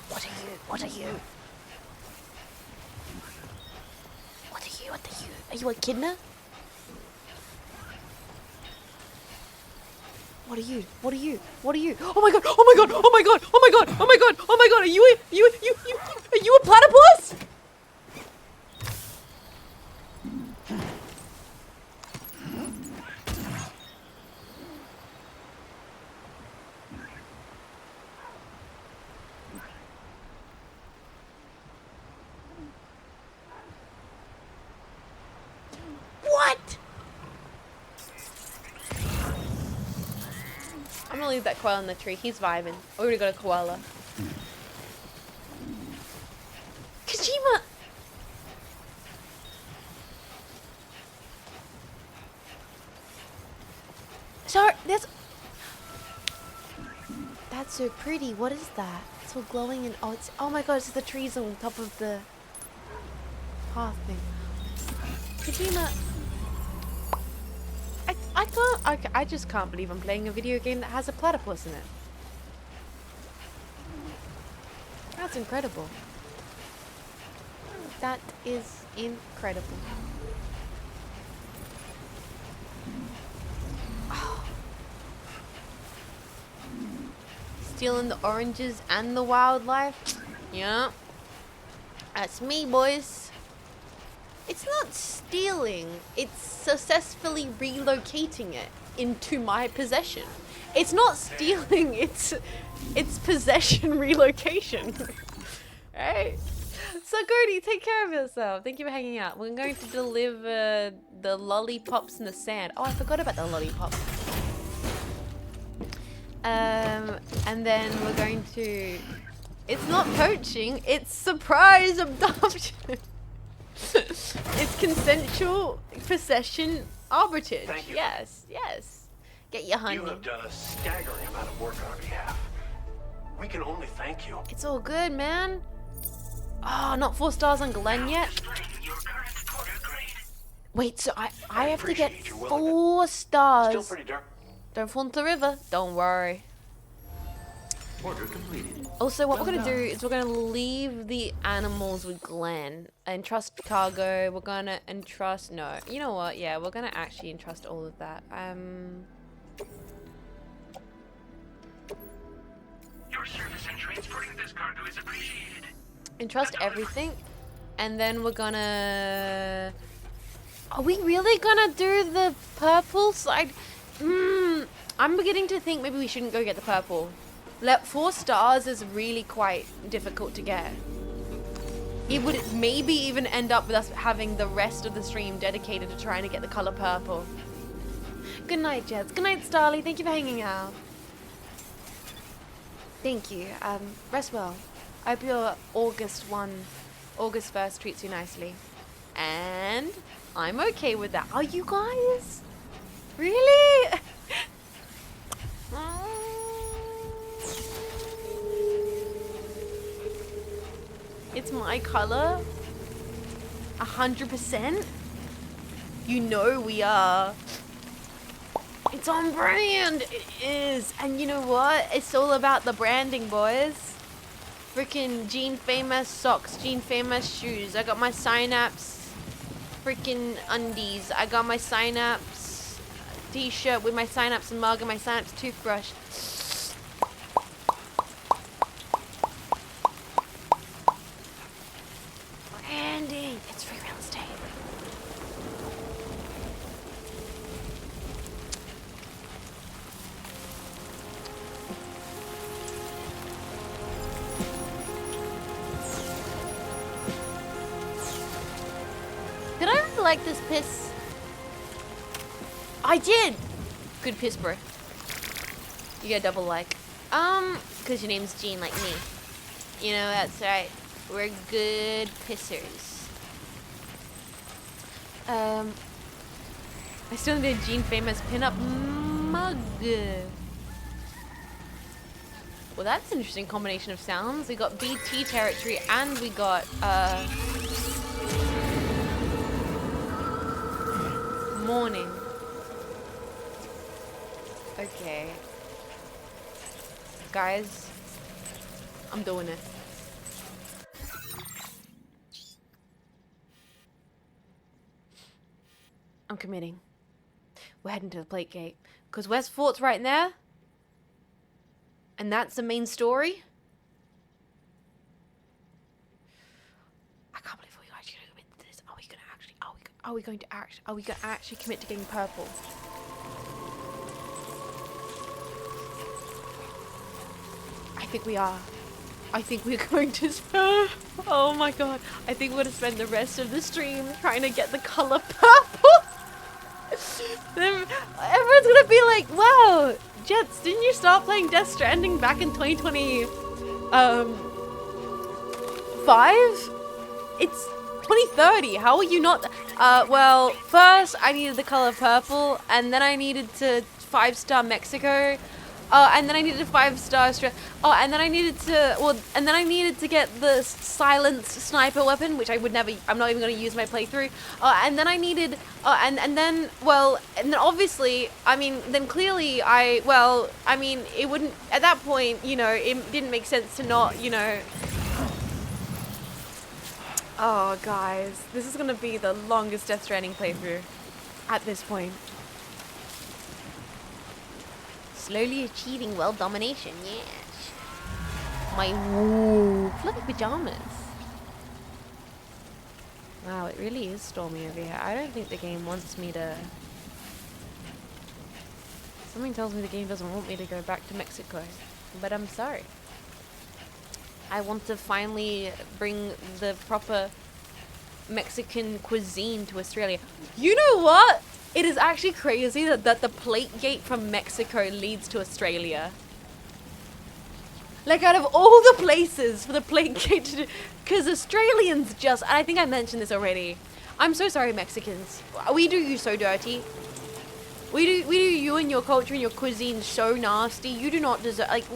What are you? What are you? What are you? What are you? Are you a echidna? What are you? What are you? What are you? Oh my god! Oh my god! Oh my god! Oh my god! Oh my god! Oh my god! Are you a platypus? What? I'm gonna leave that koala in the tree. He's vibing. We already got a koala. Kojima! Sorry, that's so pretty. What is that? It's all glowing and oh my god, it's the trees on top of the path thing. Kojima, I just can't believe I'm playing a video game that has a platypus in it. That's incredible. That is incredible. Oh. Stealing the oranges and the wildlife? Yeah. That's me, boys. It's not stealing, it's successfully relocating it into my possession. It's not stealing, it's possession relocation. Right? So Cody, take care of yourself. Thank you for hanging out. We're going to deliver the lollipops in the sand. Oh, I forgot about the lollipops. And then we're going to... It's not poaching, it's surprise adoption. It's consensual possession arbitrage. Thank you. Yes, yes. Get your honey. You have done a staggering amount of work on our behalf. We can only thank you. It's all good, man. Oh, not 4 stars on Glenn yet. Wait, so I have to get 4 stars. Still pretty dark. Don't fall into the river. Don't worry. Order completed. Also, what we're gonna do is we're gonna leave the animals with Glenn. Entrust cargo. We're gonna entrust. No, you know what? Yeah, we're gonna actually entrust all of that. Your service in transporting this cargo is appreciated. Entrust everything, and then we're gonna. Are we really gonna do the purple side? I'm beginning to think maybe we shouldn't go get the purple. 4 stars is really quite difficult to get. It would maybe even end up with us having the rest of the stream dedicated to trying to get the color purple. Good night, Jets. Good night, Starly. Thank you for hanging out. Thank you. Rest well. I hope your August 1st treats you nicely. And I'm okay with that. Are you guys? Really? It's my color. 100%. You know we are. It's on brand. It is. And you know what? It's all about the branding, boys. Freaking Jean Faymas socks, Jean Faymas shoes. I got my Cynapse freaking undies. I got my Cynapse t-shirt with my Cynapse mug and my Cynapse toothbrush. Branding. It's free real estate. Did I really like this piss? I did! Good piss, bro. You get a double like. Cause your name's Jean like me. You know, that's right. We're good pissers. I still need a Jean Faymas pin-up mug. Well, that's an interesting combination of sounds. We got BT territory and we got morning. Okay. Guys, I'm doing it. I'm committing. We're heading to the plate gate. Because West Fort's right there. And that's the main story. I can't believe we're actually going to commit to this. Are we going to actually, are we going to actually commit to getting purple? I think we are. I think we're going to, oh my god. I think we're going to spend the rest of the stream trying to get the color purple. Then everyone's gonna be like, wow, Jets, didn't you start playing Death Stranding back in 2020 5? It's 2030. How are you not? Well, first I needed the color purple, and then I needed to 5-star Mexico. And then I needed a 5-star Australia. Oh, and then I needed to, and then I needed to get the silenced sniper weapon, which I would never, I'm not even going to use my playthrough. And then I needed, and then obviously, I mean, then clearly I mean, it wouldn't, at that point, you know, it didn't make sense to not, you know. Oh, guys, this is going to be the longest Death Stranding playthrough at this point. Slowly achieving world domination, yes. My fluffy pajamas. Wow, it really is stormy over here. I don't think the game wants me to... Something tells me the game doesn't want me to go back to Mexico. But I'm sorry. I want to finally bring the proper Mexican cuisine to Australia. You know what? It is actually crazy that the plate gate from Mexico leads to Australia. Like, out of all the places for the plate gate to do, because Australians just, and I think I mentioned this already. I'm so sorry, Mexicans. We do you so dirty. We do you and your culture and your cuisine so nasty. You do not deserve, like,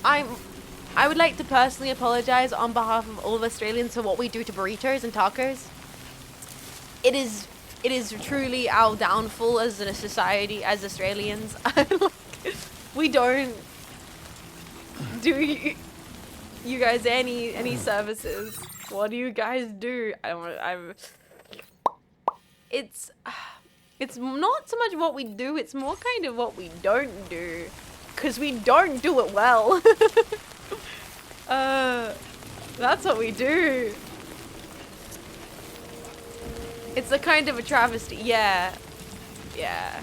I would like to personally apologize on behalf of all of Australians for what we do to burritos and tacos. It is truly our downfall as a society, as Australians. We don't do you guys any services. What do you guys do? It's not so much what we do, it's more kind of what we don't do. Because we don't do it well. That's what we do. It's a kind of a travesty. Yeah. Yeah.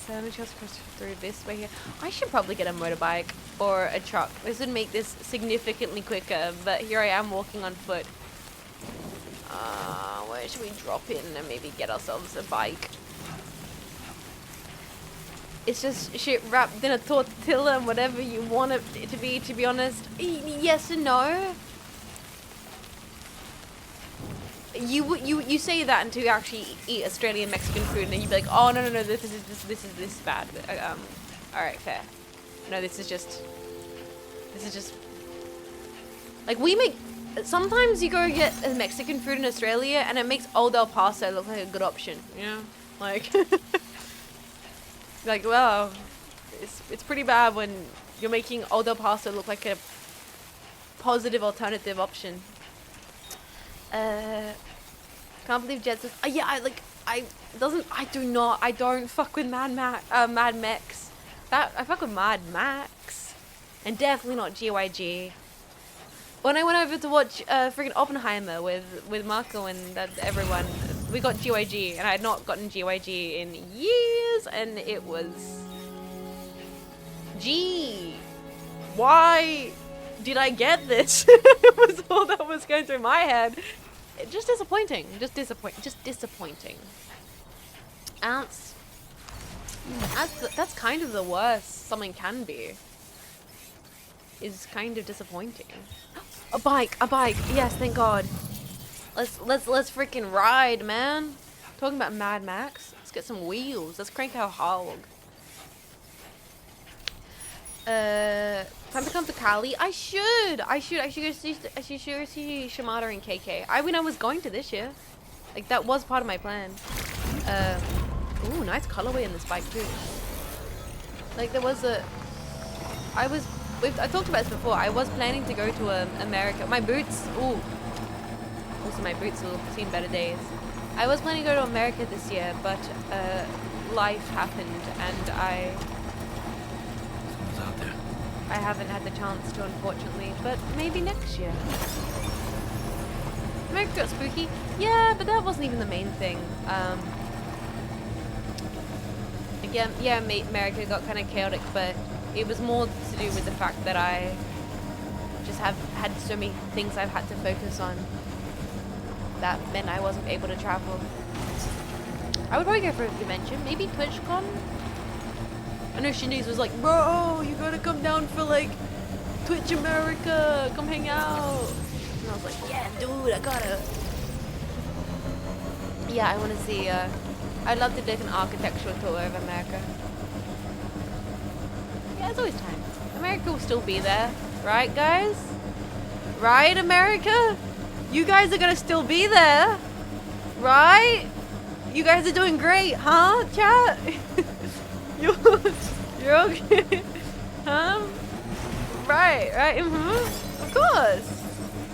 So let me just cross through this way here. I should probably get a motorbike or a truck. This would make this significantly quicker, but here I am walking on foot. Where should we drop in and maybe get ourselves a bike? It's just shit wrapped in a tortilla and whatever you want it to be honest. Yes and no. You say that until you actually eat Australian Mexican food, and then you'd be like, oh no, this is bad. All right, fair. No, this is just like we make. Sometimes you go get a Mexican food in Australia, and it makes Old El Paso look like a good option. You know, like like well, it's pretty bad when you're making Old El Paso look like a positive alternative option. Can't believe Jets is, yeah, I don't fuck with Mad Mechs. I fuck with Mad Max. And definitely not GYG. When I went over to watch friggin' Oppenheimer with Marco and everyone, we got GYG, and I had not gotten GYG in years, and it was... Gee, why did I get this? It was all that was going through my head. Just disappointing. Just disappointing. And that's kind of the worst something can be. is kind of disappointing. A bike, yes, thank God. Let's freaking ride, man. Talking about Mad Max. Let's get some wheels. Let's crank our hog. Time to come to Cali. I should go see Shimada and KK. I mean, I was going to this year. Like, that was part of my plan. Ooh, nice colorway in this bike too. Like, there was a... I talked about this before. I was planning to go to America. My boots... Ooh. Also, my boots will have seen better days. I was planning to go to America this year, but life happened and I haven't had the chance to, unfortunately. But maybe next year. America got spooky. Yeah, but that wasn't even the main thing. Again, yeah, America got kind of chaotic, but it was more to do with the fact that I just have had so many things I've had to focus on that meant I wasn't able to travel. I would probably go for a convention, maybe TwitchCon. I know Shindi's was like, bro, you gotta come down for like Twitch America, come hang out. And I was like, yeah, dude, I gotta. Yeah, I want to see. I'd love to take an architectural tour of America. Yeah, there's always time. America will still be there, right, guys? Right, America? You guys are gonna still be there, right? You guys are doing great, huh, chat? You're okay, huh? Right, of course.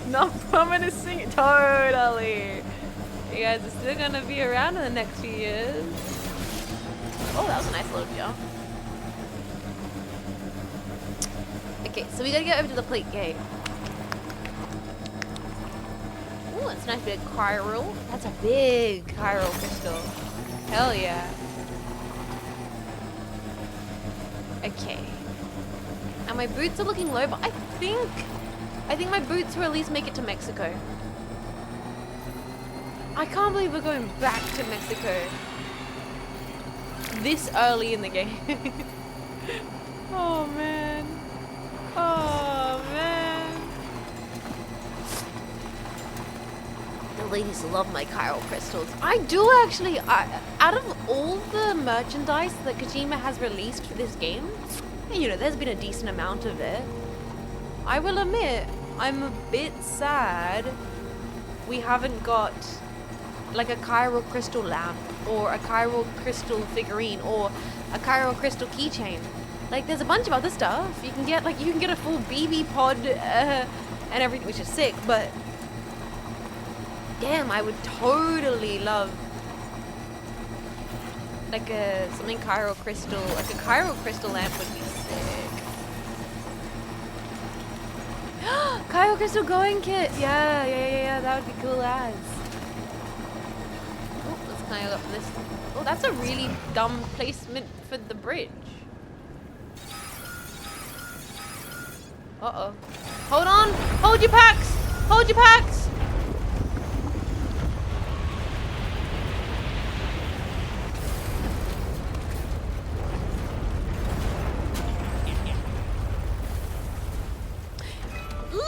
Not promising, totally. You guys are still gonna be around in the next few years. Oh, that was a nice little jump. Okay, so we gotta get over to the plate gate. Ooh, that's a nice big chiral. That's a big chiral crystal. Hell yeah. Okay. And my boots are looking low, but I think my boots will at least make it to Mexico. I can't believe we're going back to Mexico this early in the game. Oh man. Oh man. The ladies love my chiral crystals. I do actually. Out of all the merchandise that Kojima has released for this game, you know, there's been a decent amount of it. I will admit, I'm a bit sad we haven't got like a chiral crystal lamp or a chiral crystal figurine or a chiral crystal keychain. Like, there's a bunch of other stuff you can get. Like, you can get a full BB pod and everything, which is sick. But damn, I would totally love like something chiral crystal. Like a chiral crystal lamp would be sick. Chiral crystal going kit. Yeah. That would be cool as. Oh, let's climb up this. Oh, that's a really dumb placement for the bridge. Uh-oh. Hold on! Hold your packs! Hold your packs!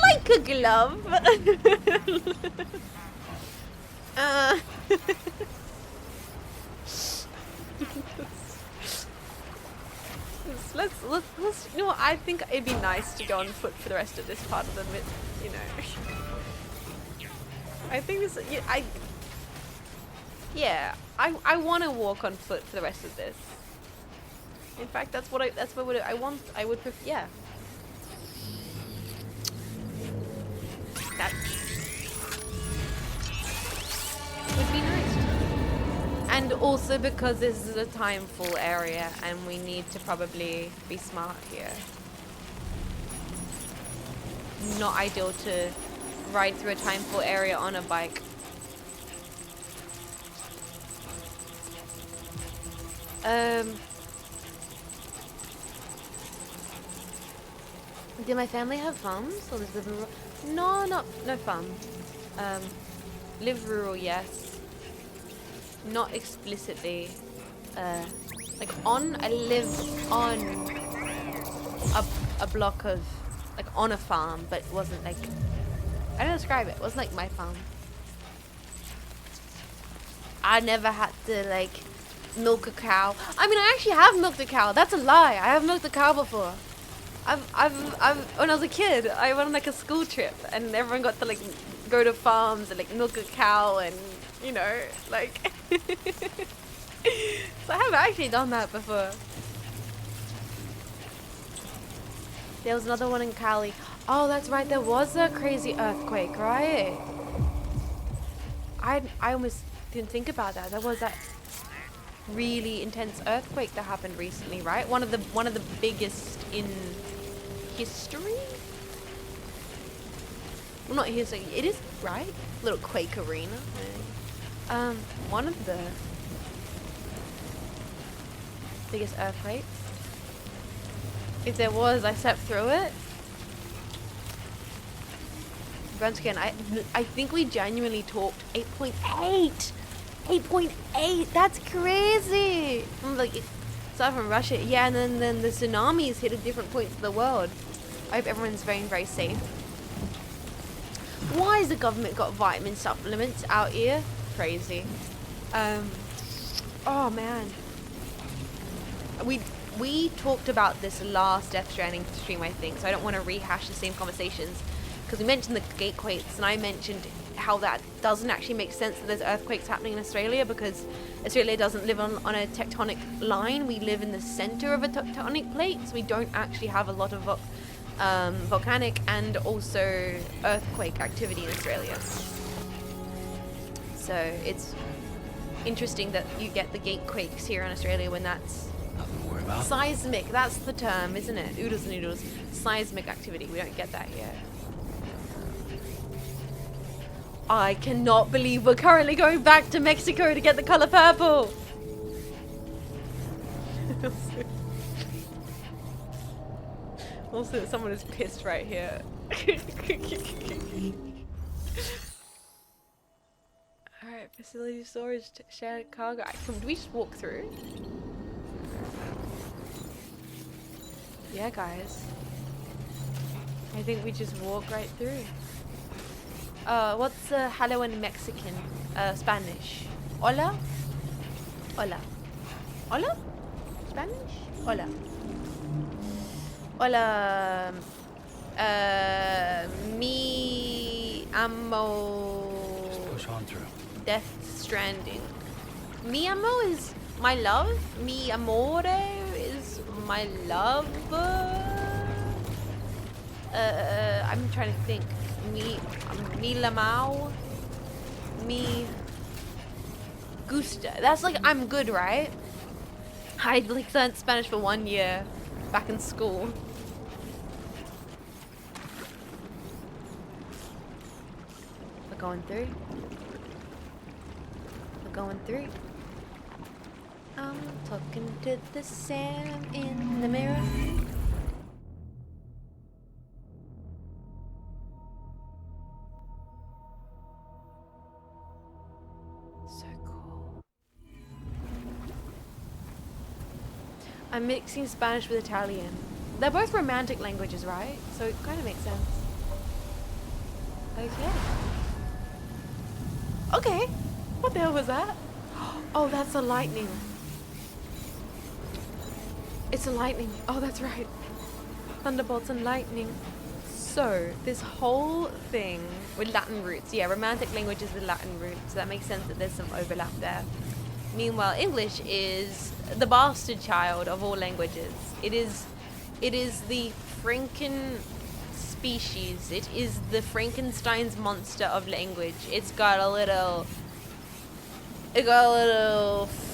Like a glove! Let's, you know what, I think it'd be nice to go on foot for the rest of this part of the, you know. I think this, I want to walk on foot for the rest of this. In fact, that's what I would prefer, yeah. That would be nice. And also because this is a time-full area and we need to probably be smart here. Not ideal to ride through a time-full area on a bike. Did my family have farms? Or live rural? No, no farm. Live rural, yes. Not explicitly. Like I live on a block of, like on a farm, but it wasn't like, I don't describe it. It wasn't like my farm. I never had to like milk a cow. I mean, I actually have milked a cow. That's a lie. I have milked a cow before. When I was a kid, I went on like a school trip, and everyone got to like go to farms and like milk a cow, and you know, like. So I have actually done that before. There was another one in Cali. Oh, that's right. There was a crazy earthquake, right? I almost didn't think about that. There was that really intense earthquake that happened recently, right? One of the biggest in history. Well, not history. It is, right? Little quake arena. One of the biggest earthquakes. If there was, I slept through it. Once again, I think we genuinely talked 8.8. 8.8. That's crazy. I'm like, aside from Russia, yeah, and then the tsunamis hit at different points of the world. I hope everyone's very, very safe. Why has the government got vitamin supplements out here? Crazy. Oh man. We talked about this last Death Stranding stream, I think, so I don't want to rehash the same conversations, because we mentioned the gatequakes, and I mentioned how that doesn't actually make sense that there's earthquakes happening in Australia, because Australia doesn't live on a tectonic line. We live in the center of a tectonic plate, so we don't actually have a lot of volcanic and also earthquake activity in Australia. So it's interesting that you get the gatequakes here in Australia when that's seismic. That's the term, isn't it? Oodles and noodles. Seismic activity. We don't get that here. I cannot believe we're currently going back to Mexico to get the color purple. Also, someone is pissed right here. Alright, facility storage, shared cargo. Do we just walk through? Yeah, guys. I think we just walk right through. What's hello in Mexican? Spanish. Hola? Hola. Hola? Spanish? Hola. Hola. Me amo. Just push on through. Death Stranding. Mi amo is my love. Mi amore is my love. I'm trying to think. Mi lamau. Mi gusta. That's like I'm good, right? I like learned Spanish for 1 year back in school. We're going through. We're going through. I'm talking to the Sam in the mirror. So cool. I'm mixing Spanish with Italian. They're both romantic languages, right? So it kind of makes sense. Okay. Okay. What the hell was that? Oh, that's a lightning. It's a lightning. Oh, that's right. Thunderbolts and lightning. So, this whole thing with Latin roots. Yeah, romantic languages with Latin roots. So that makes sense that there's some overlap there. Meanwhile, English is the bastard child of all languages. It is the Franken species. It is the Frankenstein's monster of language. It's got a little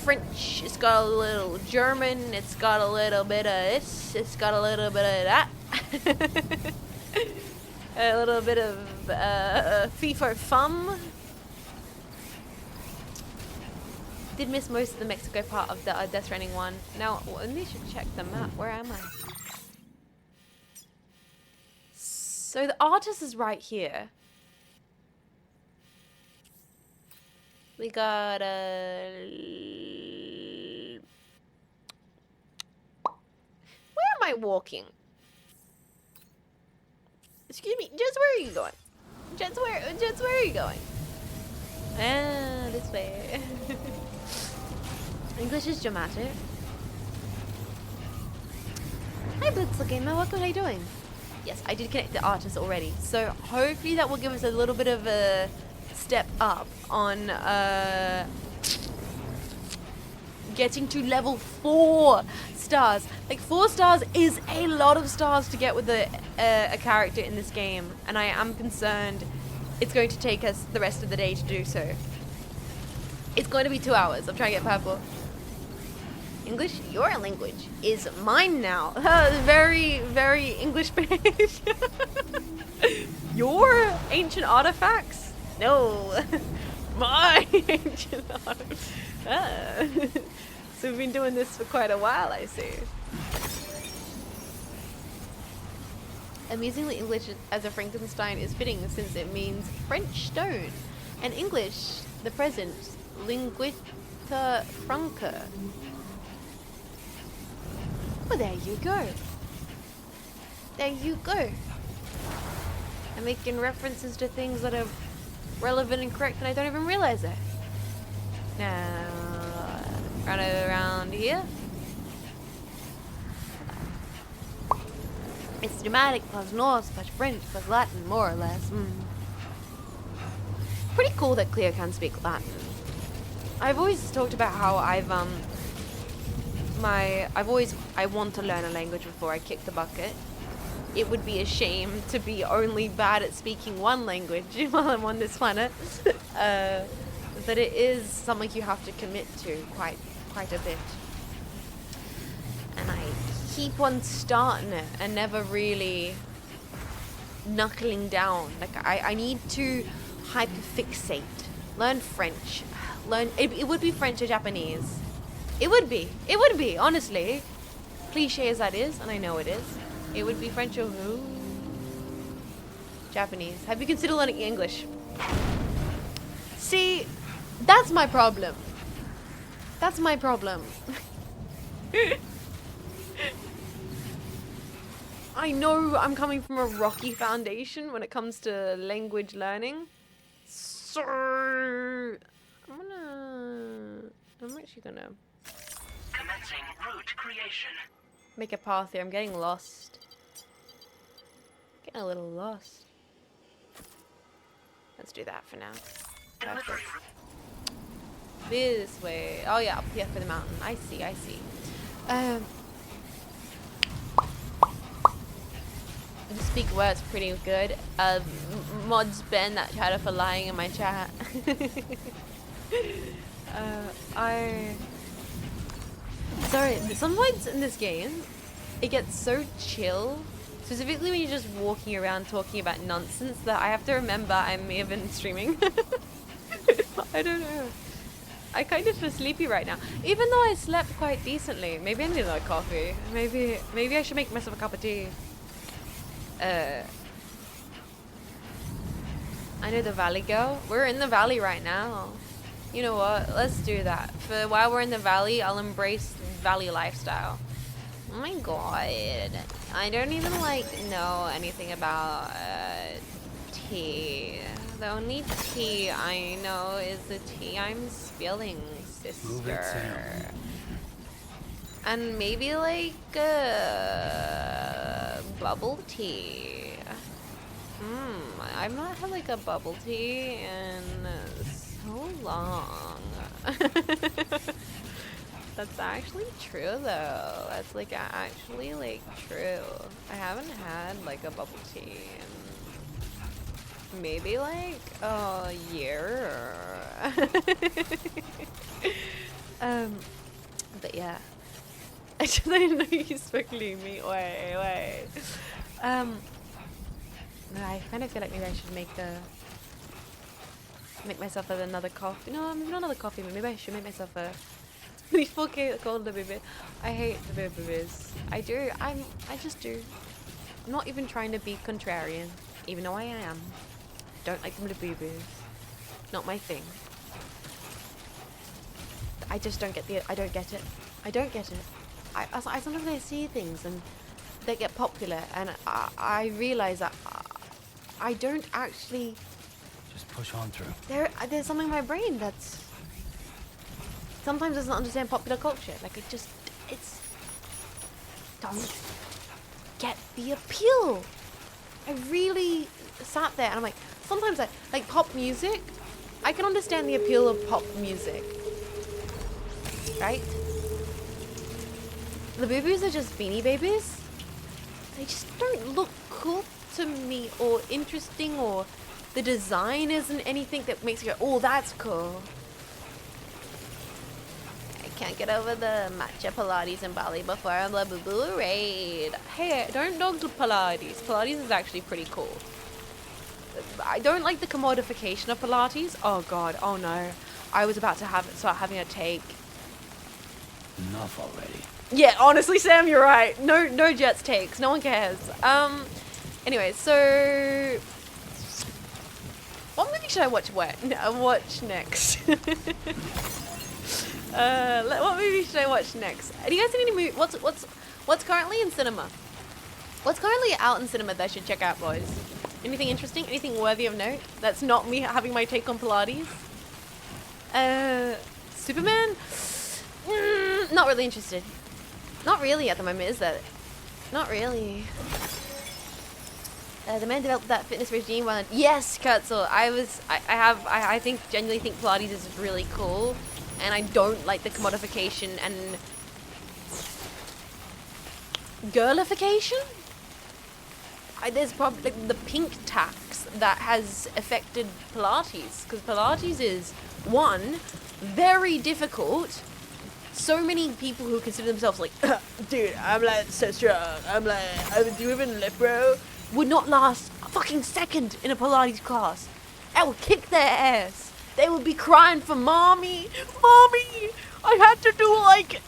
French, it's got a little German, it's got a little bit of this, it's got a little bit of that. A little bit of fee for fum. Did miss most of the Mexico part of the Death Stranding one. Now, we should check the map. Where am I? So the artist is right here. We got where am I walking? Excuse me, just where are you going? Just where are you going? Ah, this way. English is dramatic. Hi Blitzel Gamer, welcome, how are you doing? Yes, I did connect the artist already. So hopefully that will give us a little bit of a step up on getting to level 4 stars. Like 4 stars is a lot of stars to get with a character in this game, and I am concerned it's going to take us the rest of the day to do so. It's going to be 2 hours. I'm trying to get purple. English, your language is mine now. Very, very English page. Your ancient artifacts? No. My ancient artifacts. So we've been doing this for quite a while, I see. Amusingly, English as a Frankenstein is fitting since it means French stone, and English, the present, linguita franca. Well, there you go. There you go. I'm making references to things that are relevant and correct, and I don't even realize it. Now, run around here. It's Germanic plus Norse plus French plus Latin, more or less. Pretty cool that Cleo can speak Latin. I've always talked about how I want to learn a language before I kick the bucket. It would be a shame to be only bad at speaking one language while I'm on this planet. But it is something you have to commit to quite a bit. And I keep on starting it and never really knuckling down. Like I need to hyperfixate. Learn French. It would be French or Japanese. It would be, honestly. Cliche as that is, and I know it is. It would be French or who? Japanese. Have you considered learning English? See, that's my problem. That's my problem. I know I'm coming from a rocky foundation when it comes to language learning. So I'm actually gonna commencing route creation. Make a path here. I'm getting lost. Getting a little lost. Let's do that for now. Perfect. This way. Oh yeah, up here for the mountain. I see. The speak words pretty good. Mods Ben that chatter for lying in my chat. Sorry, some points in this game, it gets so chill, specifically when you're just walking around talking about nonsense, that I have to remember I may have been streaming. I don't know. I kind of feel sleepy right now, even though I slept quite decently. Maybe I need another coffee. Maybe I should make myself a cup of tea. I know the valley girl. We're in the valley right now. You know what? Let's do that. For while we're in the valley, I'll embrace valley lifestyle. Oh my god. I don't even know anything about tea. The only tea I know is the tea I'm spilling, sister. And maybe bubble tea. I've not had a bubble tea in so long. That's actually true though. That's actually true. I haven't had a bubble tea in maybe a year. But yeah. I didn't know you spoke Lumi. Wait. I kind of feel like maybe I should make myself another coffee. No, maybe not another coffee, but maybe I should make myself a 4K cold baby. I hate the babies. I do. I just do. I'm not even trying to be contrarian, even though I am. Don't like them to babies. Not my thing. I just don't get I don't get it. I sometimes I see things and they get popular, and I realize that I don't actually. Just push on through. There's something in my brain that's sometimes doesn't understand popular culture. Like it's don't get the appeal. I really sat there and I'm like, sometimes like pop music, I can understand the appeal of pop music, right? The Boo-Boos are just Beanie Babies. They just don't look cool to me or interesting, or the design isn't anything that makes you go, oh, that's cool. I can't get over the matcha Pilates in Bali before the Boo-Boo raid. Hey, don't dog Pilates. Pilates is actually pretty cool. I don't like the commodification of Pilates. Oh god, oh no. I was about to start having a take. Enough already. Yeah, honestly, Sam, you're right. No Jets takes. No one cares. Anyway, so what movie should I watch next? What movie should I watch next? Do you guys see any movie? What's currently in cinema? What's currently out in cinema that I should check out, boys? Anything interesting? Anything worthy of note? That's not me having my take on Pilates. Superman? Not really interested. Not really at the moment, is that? Not really. The man developed that fitness regime while yes, Kurtzel. I genuinely think Pilates is really cool, and I don't like the commodification and girlification. There's probably like the pink tax that has affected Pilates, because Pilates is one, very difficult. So many people who consider themselves like, dude, I'm like so strong, I'm do you even lift, bro? Would not last a fucking second in a Pilates class. I would kick their ass. They would be crying for mommy, I had to do like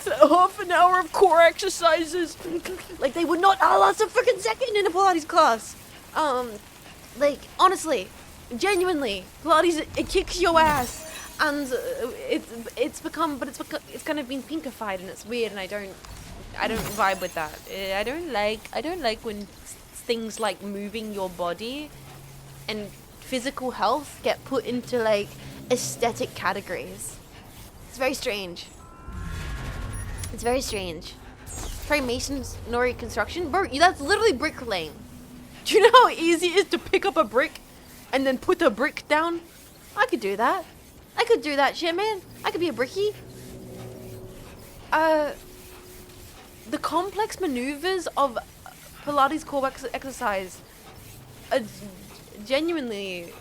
half an hour of core exercises. Like they would not last a freaking second in a Pilates class. Like honestly, genuinely, Pilates it kicks your ass. And it's kind of been pinkified, and it's weird, and I don't vibe with that. I don't like when things like moving your body and physical health get put into like aesthetic categories. It's very strange. It's very strange. Try masonry construction, bro. That's literally bricklaying. Do you know how easy it is to pick up a brick and then put a brick down? I could do that. I could do that shit, man. I could be a brickie. The complex maneuvers of Pilates core exercise are genuinely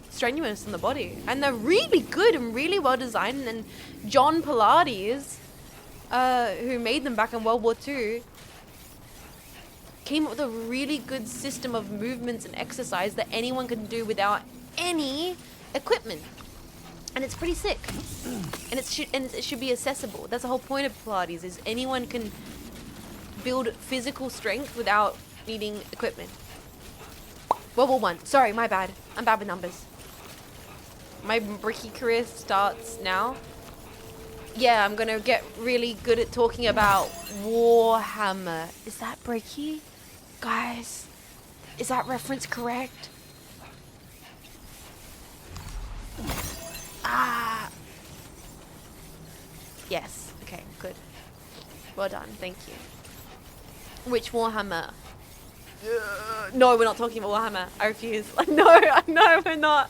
strenuous in the body, and they're really good and really well designed. And John Pilates, who made them back in World War II, came up with a really good system of movements and exercise that anyone can do without any equipment, and it's pretty sick, and it should be accessible. That's the whole point of Pilates, is anyone can build physical strength without needing equipment. World War I. Sorry, my bad. I'm bad with numbers. My bricky career starts now. Yeah, I'm gonna get really good at talking about Warhammer. Is that bricky? Guys, is that reference correct? Yes. Okay, good. Well done. Thank you. Which Warhammer? No, we're not talking about Warhammer. I refuse. No, we're not.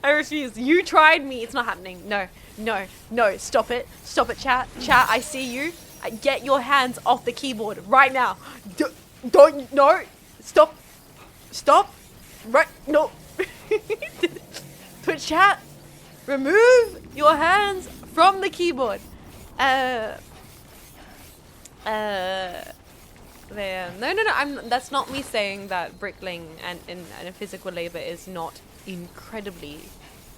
I refuse. You tried me. It's not happening. No. Stop it. Stop it, chat. Chat, I see you. Get your hands off the keyboard right now. Don't. No. Stop. Right. No. Twitch chat. Remove your hands from the keyboard. No. That's not me saying that bricklaying and a physical labor is not incredibly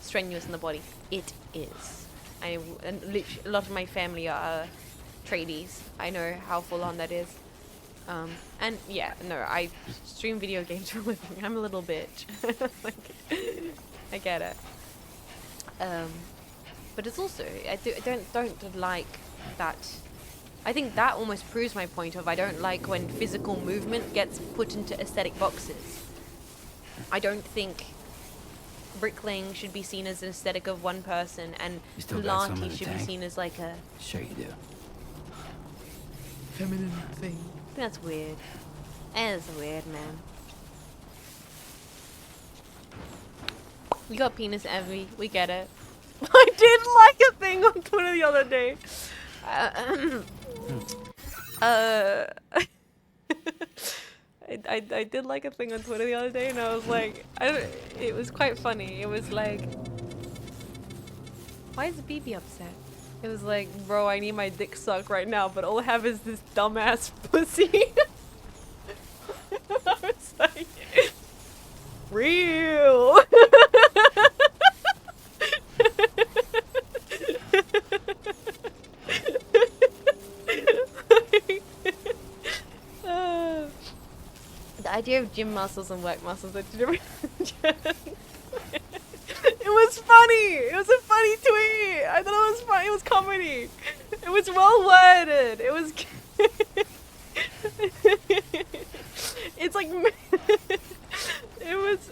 strenuous in the body. It is. And literally, a lot of my family are tradies. I know how full on that is. And yeah, no, I stream video games for a living. I'm a little bitch. Like, I get it. But it's also, I don't like that I think that almost proves my point of I don't like when physical movement gets put into aesthetic boxes. I don't think bricklaying should be seen as an aesthetic of one person, and Pilates should be seen as like a Sure you do. feminine thing. I think that's weird. It's weird, man. You got penis envy. We get it. I did like a thing on Twitter the other day. I did like a thing on Twitter the other day, and I was like, it was quite funny. It was like, why is BB upset? It was like, bro, I need my dick sucked right now, but all I have is this dumbass pussy. I was like, real. The idea of gym muscles and work muscles are two different. It was funny. It was a funny tweet. I thought it was funny. It was comedy. It was well worded. It was. It's like. It was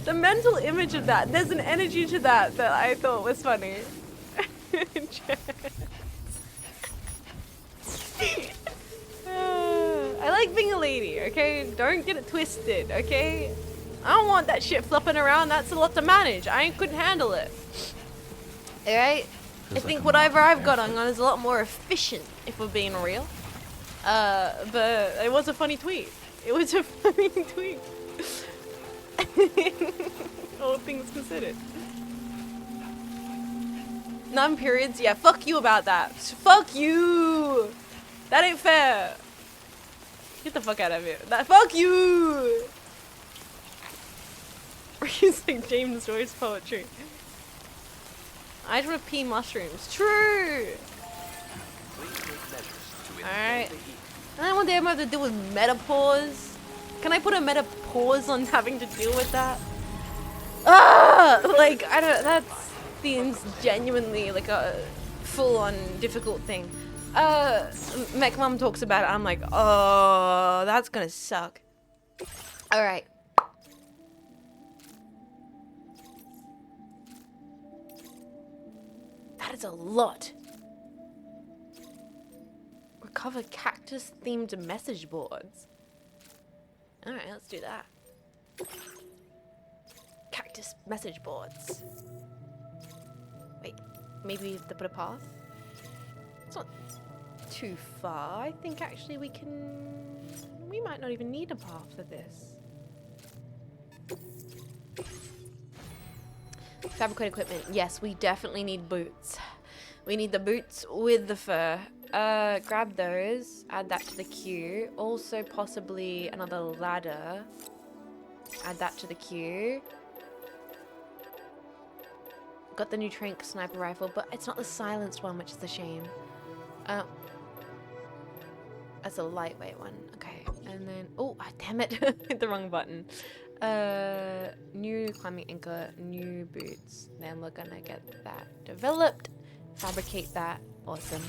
the mental image of that. There's an energy to that that I thought was funny. I like being a lady, okay? Don't get it twisted, okay? I don't want that shit flopping around. That's a lot to manage. I couldn't handle it. Alright? I think whatever I've got on is a lot more efficient, if we're being real. But it was a funny tweet. It was a funny tweet. All things considered. Non-periods? Yeah, fuck you about that. Fuck you! That ain't fair. Get the fuck out of here. Fuck you! It's like James Joyce poetry. I just want to pee mushrooms. True! Alright. And then one day I'm going to have to deal with menopause. Can I put a menopause on having to deal with that? Ah! Like, I don't, that seems genuinely like a full-on difficult thing. Mech Mom talks about it, I'm like, oh, that's gonna suck. Alright. That is a lot. Recover cactus-themed message boards. Alright, let's do that. Cactus message boards. Wait, maybe we have to put a path? It's not too far. I think actually we might not even need a path for this. Fabricate equipment. Yes, we definitely need boots. We need the boots with the fur. Grab those, add that to the queue. Also possibly another ladder. Add that to the queue. Got the new Trank sniper rifle, but it's not the silenced one, which is a shame. That's a lightweight one. Okay, and then oh damn it, hit the wrong button. New climbing anchor, new boots. Then we're gonna get that developed. Fabricate that. Awesome.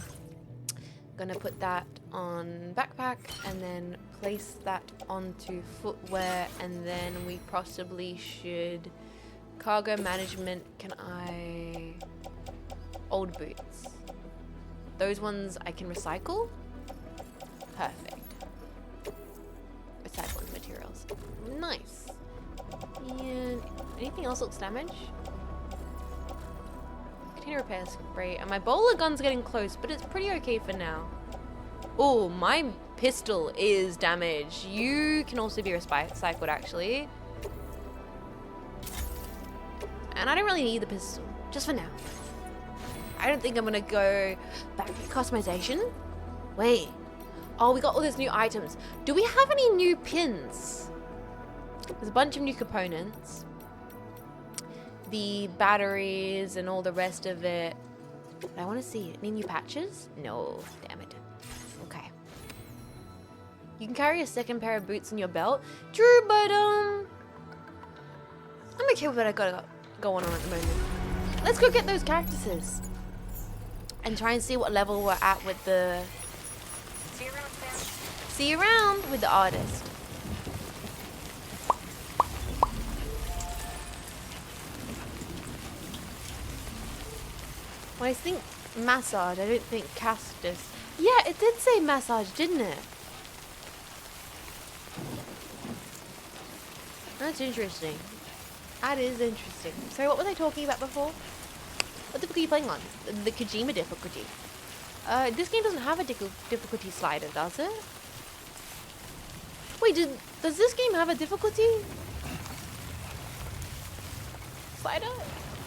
Gonna put that on backpack and then place that onto footwear, and then we possibly should cargo management. Can I old boots? Those ones I can recycle. Perfect. Recycling materials. Nice. And anything else looks damaged? Container repairs, great. And my bowler gun's getting close, but it's pretty okay for now. Oh, my pistol is damaged. You can also be recycled, actually. And I don't really need the pistol, just for now. I don't think I'm gonna go back to customization. Wait. Oh, we got all these new items. Do we have any new pins? There's a bunch of new components. The batteries and all the rest of it. I want to see any new patches? No, damn it. Okay. You can carry a second pair of boots in your belt. True, but I'm okay with what I got going on at the moment. Let's go get those cactuses. and try and see what level we're at with the... See you around with the artist. When I think massage, I don't think cactus. Yeah, it did say massage, didn't it? That's interesting. That is interesting. Sorry, what was I talking about before? What difficulty are you playing on? The Kojima difficulty. This game doesn't have a difficulty slider, does it? Wait, does this game have a difficulty slider?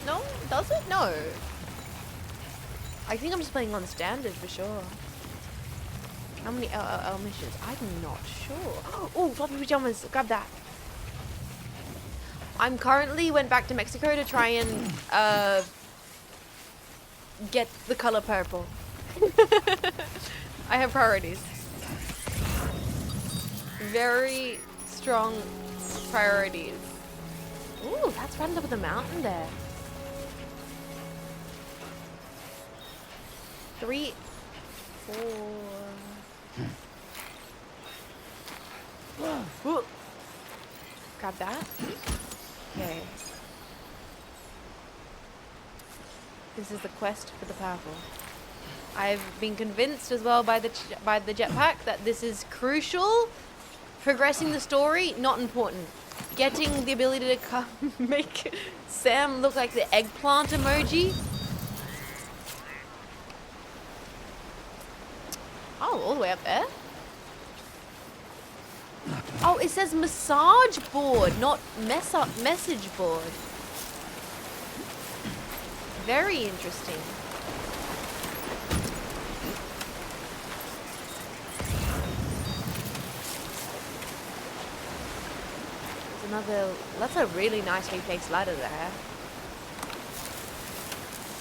No? Does it? No. I think I'm just playing on standard for sure. How many LLL missions? I'm not sure. Oh, floppy pajamas. Grab that. I'm currently went back to Mexico to try and get the color purple. I have priorities. Very strong priorities. Ooh, that's right on top of the mountain there. 3, 4. Whoa. Grab that. Okay. This is the quest for the powerful. I've been convinced as well by the jetpack that this is crucial. Progressing the story, not important. Getting the ability to come make Sam look like the eggplant emoji. Oh, all the way up there? Oh, it says massage board, not message board. Very interesting. That's a really nicely placed ladder there.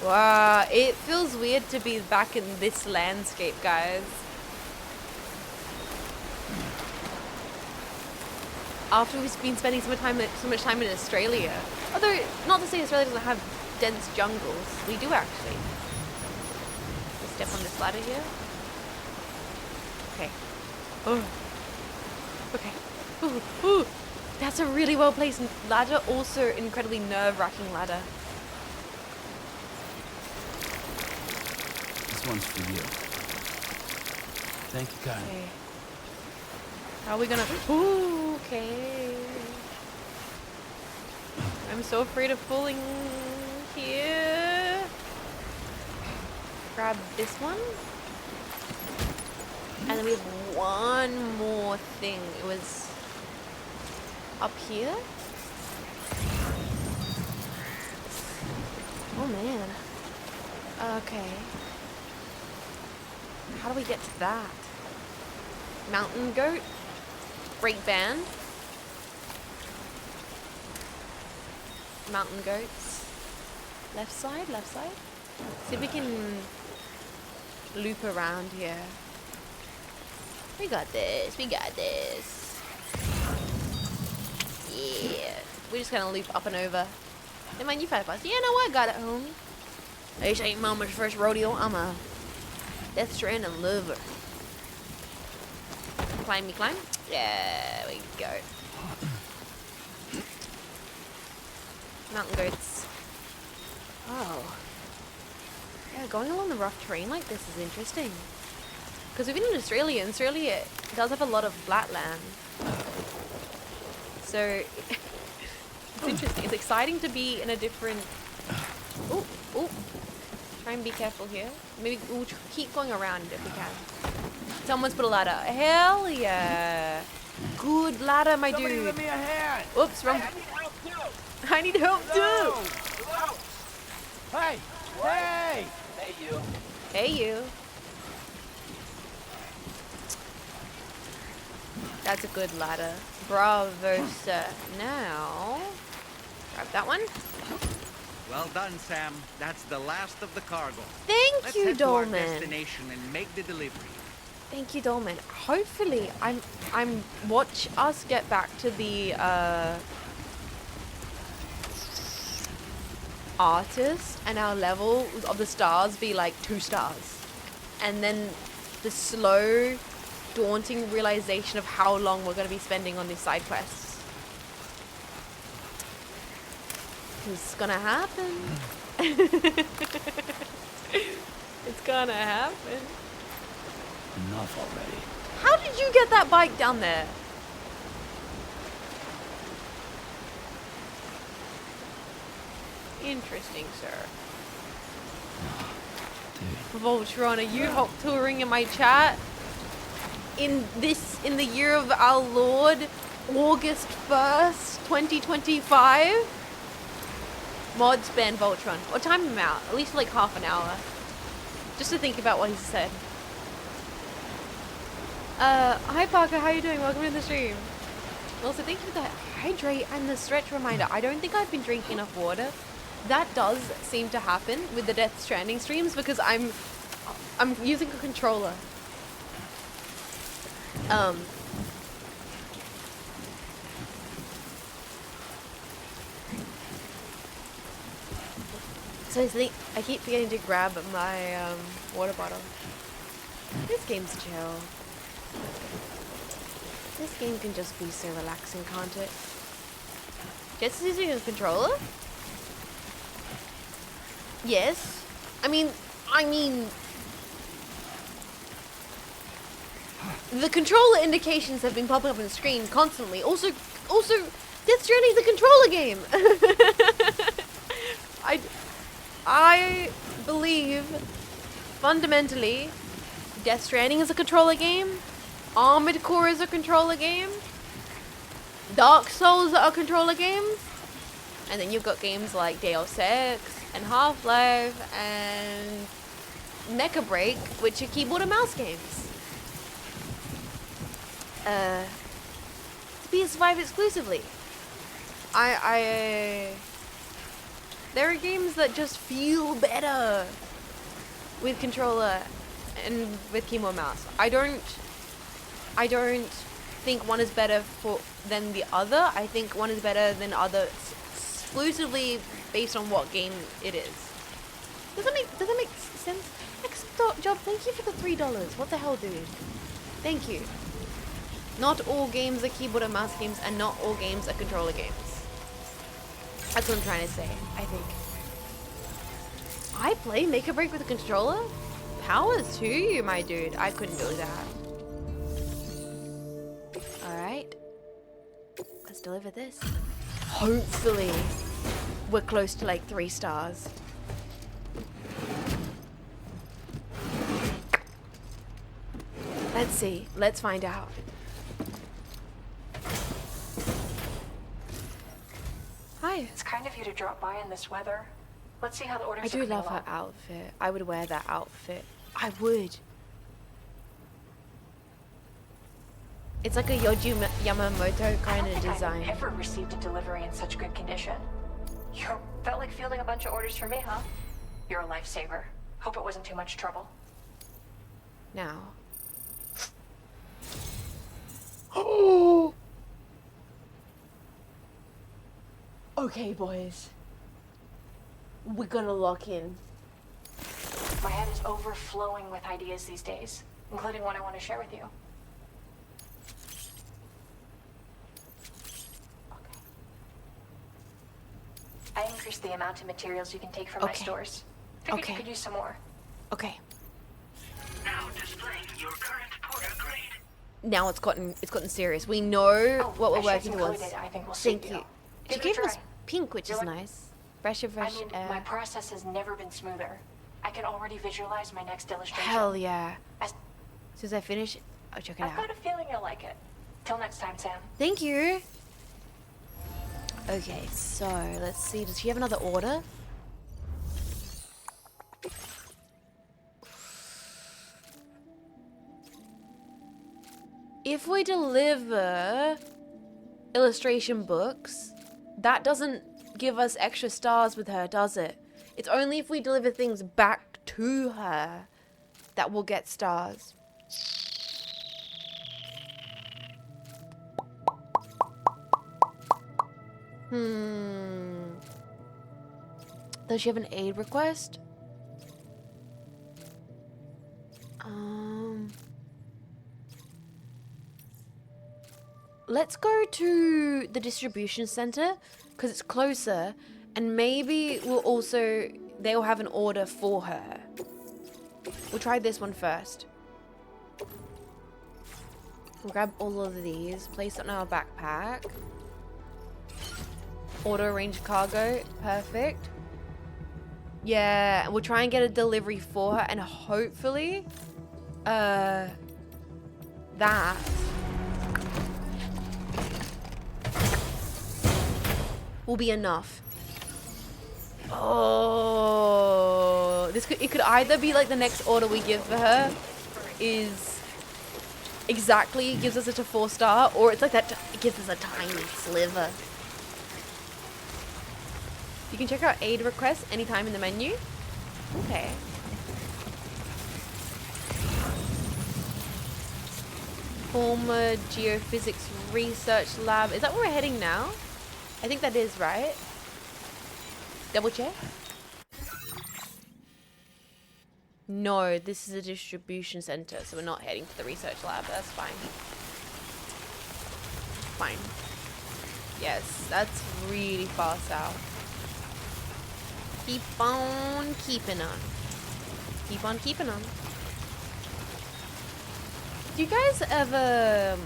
Wow, it feels weird to be back in this landscape, guys. After we've been spending so much time in Australia. Although, not to say Australia doesn't have dense jungles. We do actually. Let's step on this ladder here. Okay. Oh. Okay. Ooh, ooh. That's a really well placed ladder. Also, incredibly nerve-wracking ladder. This one's for you. Thank you, God. Okay. How are we gonna... Ooh, okay. I'm so afraid of falling here. Grab this one. And then we have one more thing. It was up here. Oh man. Okay. How do we get to that? Mountain goat? Break band? Mountain goats? Left side? Left side? See if we can loop around here. We got this. We got this. Yeah. We're just gonna loop up and over. Hey man, you fight fast. Yeah, no, I got it, homie. This ain't mama's first rodeo. I'm a Death Stranding lover. Climb me, climb. There we go. Mountain goats. Oh. Yeah, going along the rough terrain like this is interesting. Because we've been in Australia, and Australia does have a lot of flat land. So, it's interesting. It's exciting to be in a different... Ooh, ooh. Try and be careful here. Maybe we'll keep going around if we can. Someone's put a ladder. Hell yeah. Good ladder, my dude. Somebody lend me a hand. Oops, wrong. I need help too. I need help too. Hello. Hey, hey. Hey, you. Hey, you. That's a good ladder. Bravo, sir. Now, grab that one. Well done, Sam. That's the last of the cargo. Thank you, Let's head to our Dolman. destination and make the delivery. Thank you, Dolman. Hopefully, I'm watch us get back to the artist and our level of the stars be like 2 stars. And then the slow, daunting realization of how long we're going to be spending on these side quests. It's gonna happen. It's gonna happen. Enough already. How did you get that bike down there? Interesting, sir. Voltron, are you hot touring in my chat? In the year of our Lord, August 1st, 2025? Mods ban Voltron. Or time him out, at least for like half an hour. Just to think about what he said. Hi Parker, how you doing? Welcome to the stream. Also, thank you for the hydrate and the stretch reminder. I don't think I've been drinking enough water. That does seem to happen with the Death Stranding streams because I'm using a controller. So I keep forgetting to grab my water bottle. This game's chill. This game can just be so relaxing, can't it? Jess is using a controller? Yes. I mean, the controller indications have been popping up on the screen constantly. Also, Death Stranding is a controller game. I believe fundamentally Death Stranding is a controller game. Armored Core is a controller game. Dark Souls are controller games. And then you've got games like Deus Ex and Half-Life and Mecha Break, which are keyboard and mouse games. PS5 exclusively. There are games that just feel better with controller and with keyboard mouse. I don't think one is better than the other. I think one is better than other exclusively based on what game it is. Does that make sense? Job, thank you for the $3. What the hell, dude? Thank you. Not all games are keyboard and mouse games, and not all games are controller games. That's what I'm trying to say, I think. I play Make a Break with a controller? Powers to you, my dude. I couldn't do that. Alright. Let's deliver this. Hopefully, we're close to like 3 stars. Let's see. Let's find out. Hi. It's kind of you to drop by in this weather. Let's see how the orders I are do coming love her along. outfit. I would wear that outfit. I would. It's like a Yoji Yamamoto kind of design. I've ever received a delivery in such good condition. You felt like fielding a bunch of orders for me, huh? You're a lifesaver. Hope it wasn't too much trouble. Now. Oh. Okay, boys. We're gonna lock in. My head is overflowing with ideas these days, including one I want to share with you. Okay. I increased the amount of materials you can take from my stores. Figured you could use some more. Okay. Now displaying your current porter grade. Now it's gotten serious. We know what we're working towards. I think we'll Thank you. She Give it a gave us try. pink, which is nice. Fresh I mean, air. my process has never been smoother. I can already visualize my next illustration. Hell yeah. As soon as I finish, I'll check it I've out. got a feeling you'll like it. Till next time, Sam. Thank you. Okay, so let's see. Does she have another order? If we deliver illustration books, that doesn't give us extra stars with her, does it? It's only if we deliver things back to her that we'll get stars. Does she have an aid request? Let's go to the distribution center because it's closer, and maybe they'll have an order for her. We'll try this one first. We'll grab all of these, place it in our backpack. Auto arrange cargo, perfect. Yeah, we'll try and get a delivery for her, and hopefully, that will be enough. Oh, it could either be like the next order we give for her is exactly gives us a 4-star, or it's like that it gives us a tiny sliver. You can check out aid requests anytime in the menu. Okay. Former geophysics research lab. Is that where we're heading now? I think that is, right? Double check. No, this is a distribution center, so we're not heading to the research lab. That's fine. Fine. Yes, that's really far south. Keep on keeping on. Keep on keeping on. Do you guys ever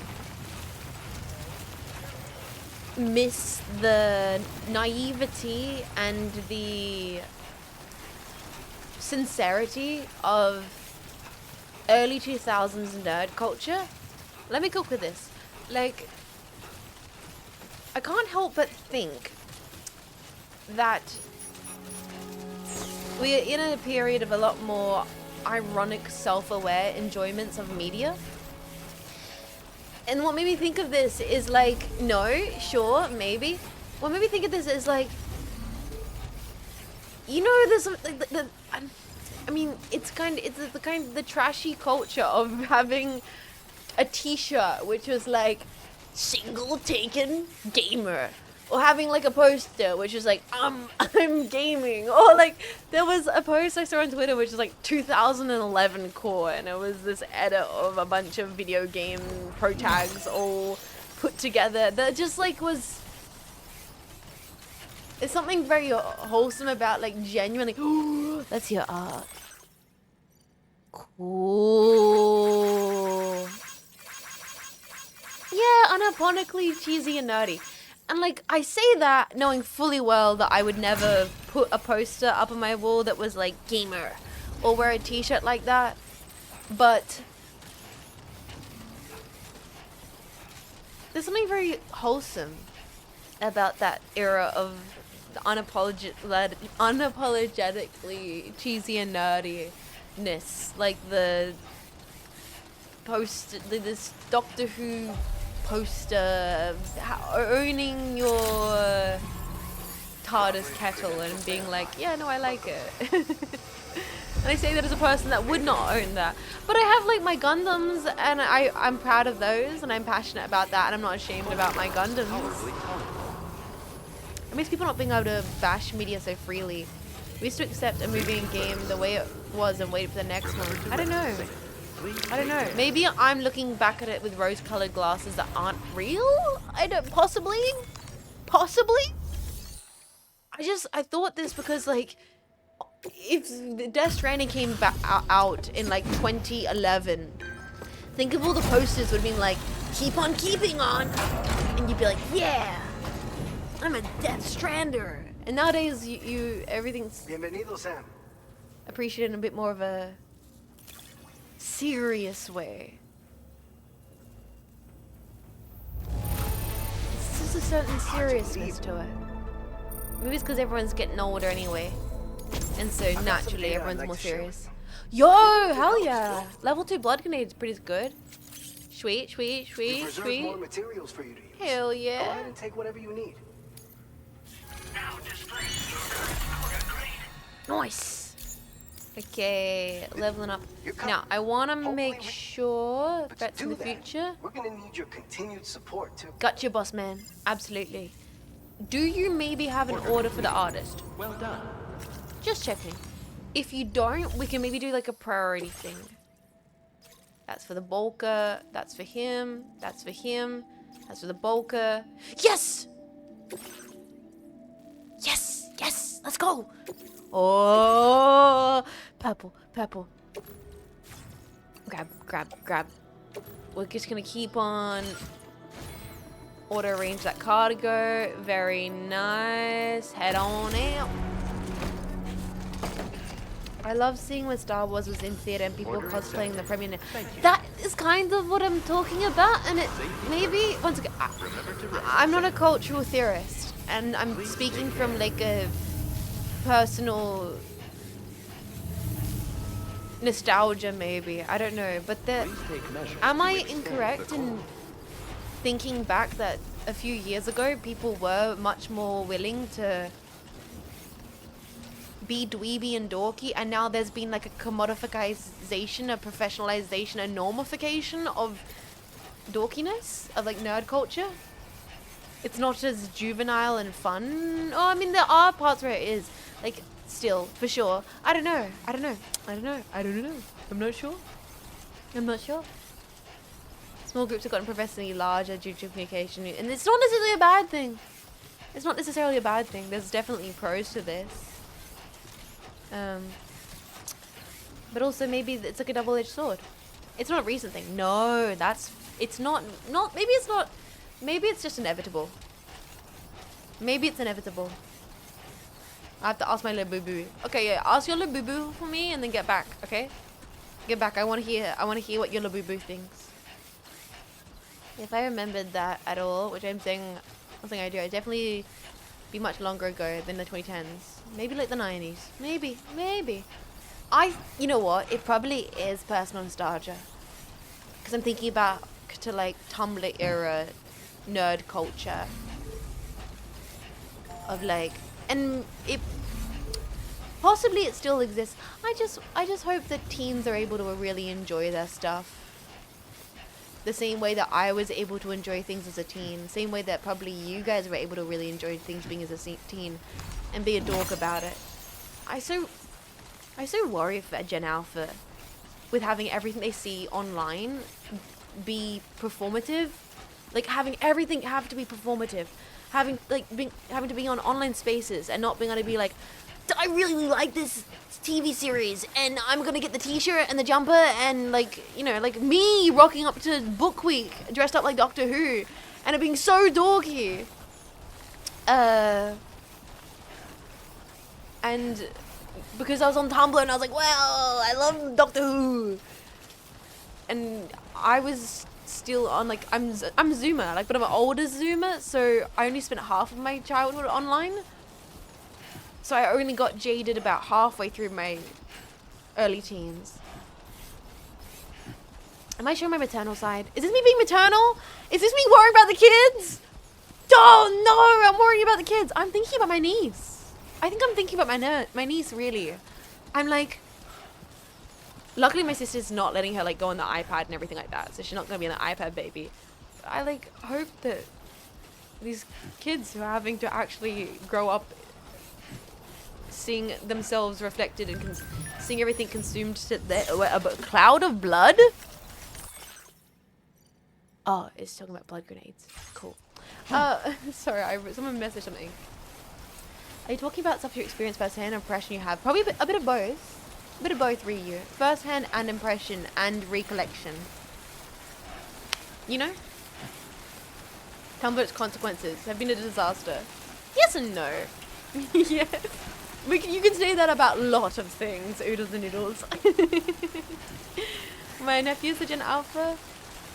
miss the naivety and the sincerity of early 2000s nerd culture? Let me cook with this. Like, I can't help but think that we're in a period of a lot more ironic, self-aware enjoyments of media. And what made me think of this is like, no, sure, maybe. What made me think of this is like, you know, there's like I mean, it's the trashy culture of having a t-shirt which was like single taken gamer, or having like a poster which is like I'm gaming, or like there was a post I saw on Twitter which is like 2011 core, and it was this edit of a bunch of video game pro tags all put together that just like was, it's something very wholesome about like genuinely, oh, that's your art. Cool. Yeah, unironically cheesy and nerdy. And like, I say that knowing fully well that I would never put a poster up on my wall that was like gamer, or wear a t-shirt like that. But there's something very wholesome about that era of the unapologetically cheesy and nerdiness. Like the this Doctor Who poster, owning your TARDIS kettle and being like, yeah, no, I like it. And I say that as a person that would not own that. But I have like my Gundams, and I'm proud of those, and I'm passionate about that, and I'm not ashamed about my Gundams. It makes people not being able to bash media so freely. We used to accept a movie and game the way it was and wait for the next one. I don't know. Maybe I'm looking back at it with rose-colored glasses that aren't real? Possibly? I thought this because, like, if Death Stranding came out in, like, 2011, think of all the posters would have been like, keep on keeping on! And you'd be like, yeah! I'm a Death Strander! And nowadays, everything's Bienvenido, Sam. appreciated in a bit more of a serious way. It's just a certain seriousness to it. Maybe it's because everyone's getting older anyway, and so naturally everyone's more serious. Yo, hell yeah! Level 2 blood grenade is pretty good. Sweet. More materials for you to use. Hell yeah! Go ahead and take whatever you need. Nice. Okay, leveling up. Now, I want to make sure that's in the future. We're gonna need your continued support too. Gotcha, boss man. Absolutely. Do you maybe have an order for the artist? Well done. Just checking. If you don't, we can maybe do like a priority thing. That's for the bulker. That's for him. That's for him. That's for the bulker. Yes! Yes! Yes! Let's go! Oh! Purple. Purple. Grab, grab, grab. We're just gonna keep on auto arrange that car to go. Very nice. Head on out. I love seeing when Star Wars was in theater and people cosplaying the premiere. That is kind of what I'm talking about, and it maybe once again, I'm not a cultural theorist, and I'm speaking from like a personal nostalgia, maybe. I don't know, but am I incorrect in thinking back that a few years ago people were much more willing to be dweeby and dorky, and now there's been like a commodification, a professionalization, a normification of dorkiness, of like nerd culture? It's not as juvenile and fun. Oh, I mean, there are parts where it is. Like, still, for sure. I don't know. I don't know. I don't know. I don't know. I'm not sure. I'm not sure. Small groups have gotten progressively larger due to communication. And it's not necessarily a bad thing. It's not necessarily a bad thing. There's definitely pros to this. But also maybe it's like a double-edged sword. It's not a recent thing. No, it's not, maybe it's not, maybe it's just inevitable. Maybe it's inevitable. I have to ask my little boo-boo. Okay, yeah, ask your little boo-boo for me and then get back, okay? Get back, I want to hear what your little boo-boo thinks. If I remembered that at all, which I'm saying, I do, I'd definitely be much longer ago than the 2010s. Maybe like the 90s. Maybe. You know what? It probably is personal nostalgia. Because I'm thinking back to like Tumblr era nerd culture. Of like, and it, possibly it still exists. I just hope that teens are able to really enjoy their stuff. The same way that I was able to enjoy things as a teen. Same way that probably you guys were able to really enjoy things being as a teen. And be a dork about it. I so worry for Gen Alpha with having everything they see online be performative. Like having everything have to be performative. Having to be on online spaces and not being able to be like, I really like this TV series and I'm gonna get the t-shirt and the jumper and like, you know, like me rocking up to Book Week dressed up like Doctor Who and it being so dorky. And because I was on Tumblr and I was like, well, I love Doctor Who. And I was still on like, I'm a Zoomer, like, but I'm an older Zoomer, so I only spent half of my childhood online. So I only got jaded about halfway through my early teens. Am I showing my maternal side? Is this me being maternal? Is this me worrying about the kids? Oh no, I'm worrying about the kids. I'm thinking about my niece. I think I'm thinking about my niece, really. I'm like, luckily my sister's not letting her like go on the iPad and everything like that, so she's not gonna be an iPad baby. But I like hope that these kids who are having to actually grow up seeing themselves reflected and seeing everything consumed to a cloud of blood. Oh, it's talking about blood grenades. Cool. Sorry, someone messaged something. Are you talking about stuff you experienced firsthand, impression you have? Probably a bit of both. A bit of both, really. Firsthand and impression and recollection. You know? Tumblr's consequences have been a disaster. Yes and no. Yes. You can say that about a lot of things, oodles and noodles. My nephew's a Gen Alpha,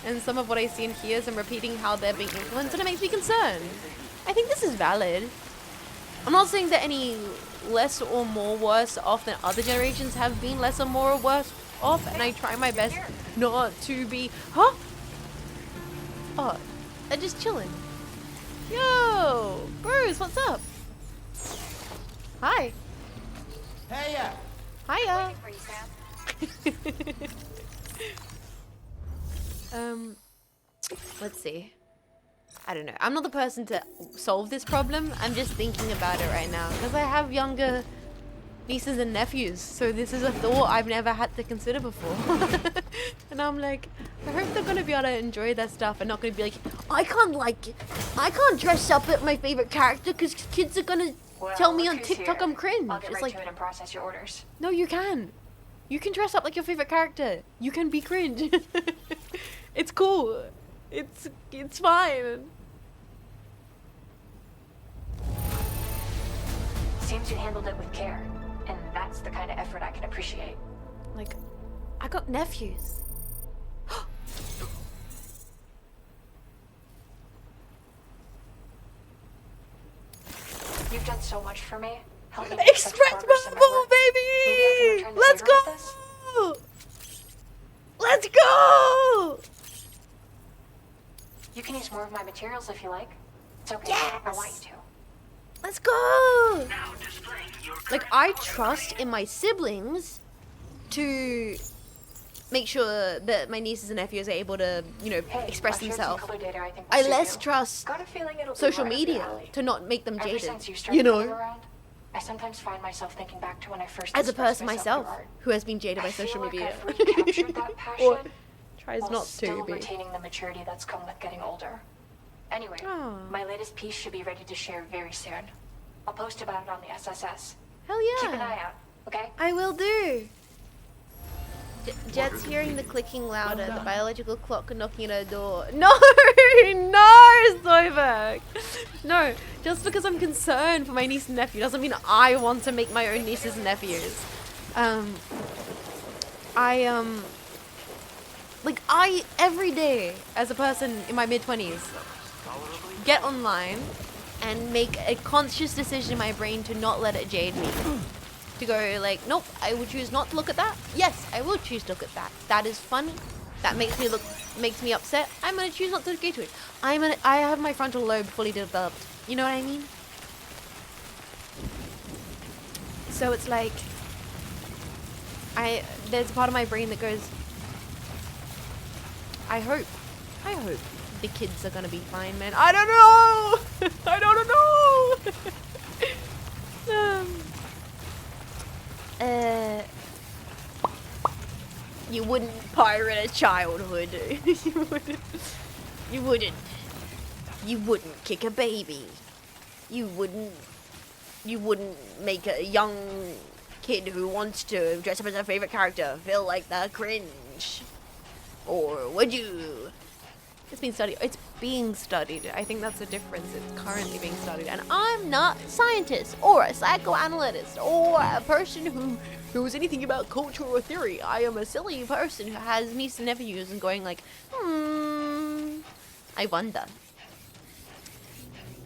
and some of what I see and hear is I'm repeating how they're being influenced, and it makes me concerned. I think this is valid. I'm not saying that any less or more worse off than other generations have been less or more worse off, and I try my best not to be... Huh? Oh, they're just chilling. Yo, Bruce, what's up? Hi. Heya. Hiya. Let's see. I don't know. I'm not the person to solve this problem. I'm just thinking about it right now because I have younger nieces and nephews, so this is a thought I've never had to consider before. And I'm like, I hope they're gonna be able to enjoy their stuff and not gonna be like, I can't dress up at my favorite character because kids are gonna tell me on TikTok I'm cringe. I'll get It's right like, to it and process your orders. no, you can. You can dress up like your favorite character. You can be cringe. It's cool. It's fine. Seems you handled it with care, and that's the kind of effort I can appreciate. Like, I got nephews. You've done so much for me. Help me Express my ball, baby! Let's go! Let's go! You can use more of my materials if you like. It's okay. Yes! I want you to. Let's go! Like, I trust in my siblings to make sure that my nieces and nephews are able to, you know, express themselves. I less trust social media to not make them jaded, you know? I sometimes find myself thinking back to when I first As a person myself who has been jaded by social media. Or tries not to still be. retaining the maturity that's come with getting older. Anyway, my latest piece should be ready to share very soon. I'll post about it on the SSS. Hell yeah. Keep an eye out, okay? I will do. Jet's hearing the clicking louder, the biological clock knocking at her door. No! No, Zoiberg! No, just because I'm concerned for my niece and nephew doesn't mean I want to make my own nieces and nephews. Like, I, every day, as a person in my mid-20s, get online and make a conscious decision in my brain to not let it jade me. To go like, nope, I will choose not to look at that. Yes, I will choose to look at that. That is fun. That makes me upset. I'm gonna choose not to look into it. I have my frontal lobe fully developed. You know what I mean? So it's like, there's a part of my brain that goes, I hope the kids are gonna be fine, man. I don't know. I don't know. You wouldn't pirate a childhood. You wouldn't kick a baby. You wouldn't make a young kid who wants to dress up as their favorite character feel like they're cringe. Or would you? It's being studied. I think that's the difference. It's currently being studied. And I'm not a scientist or a psychoanalyst or a person who knows anything about culture or theory. I am a silly person who has nieces and nephews and going like, I wonder.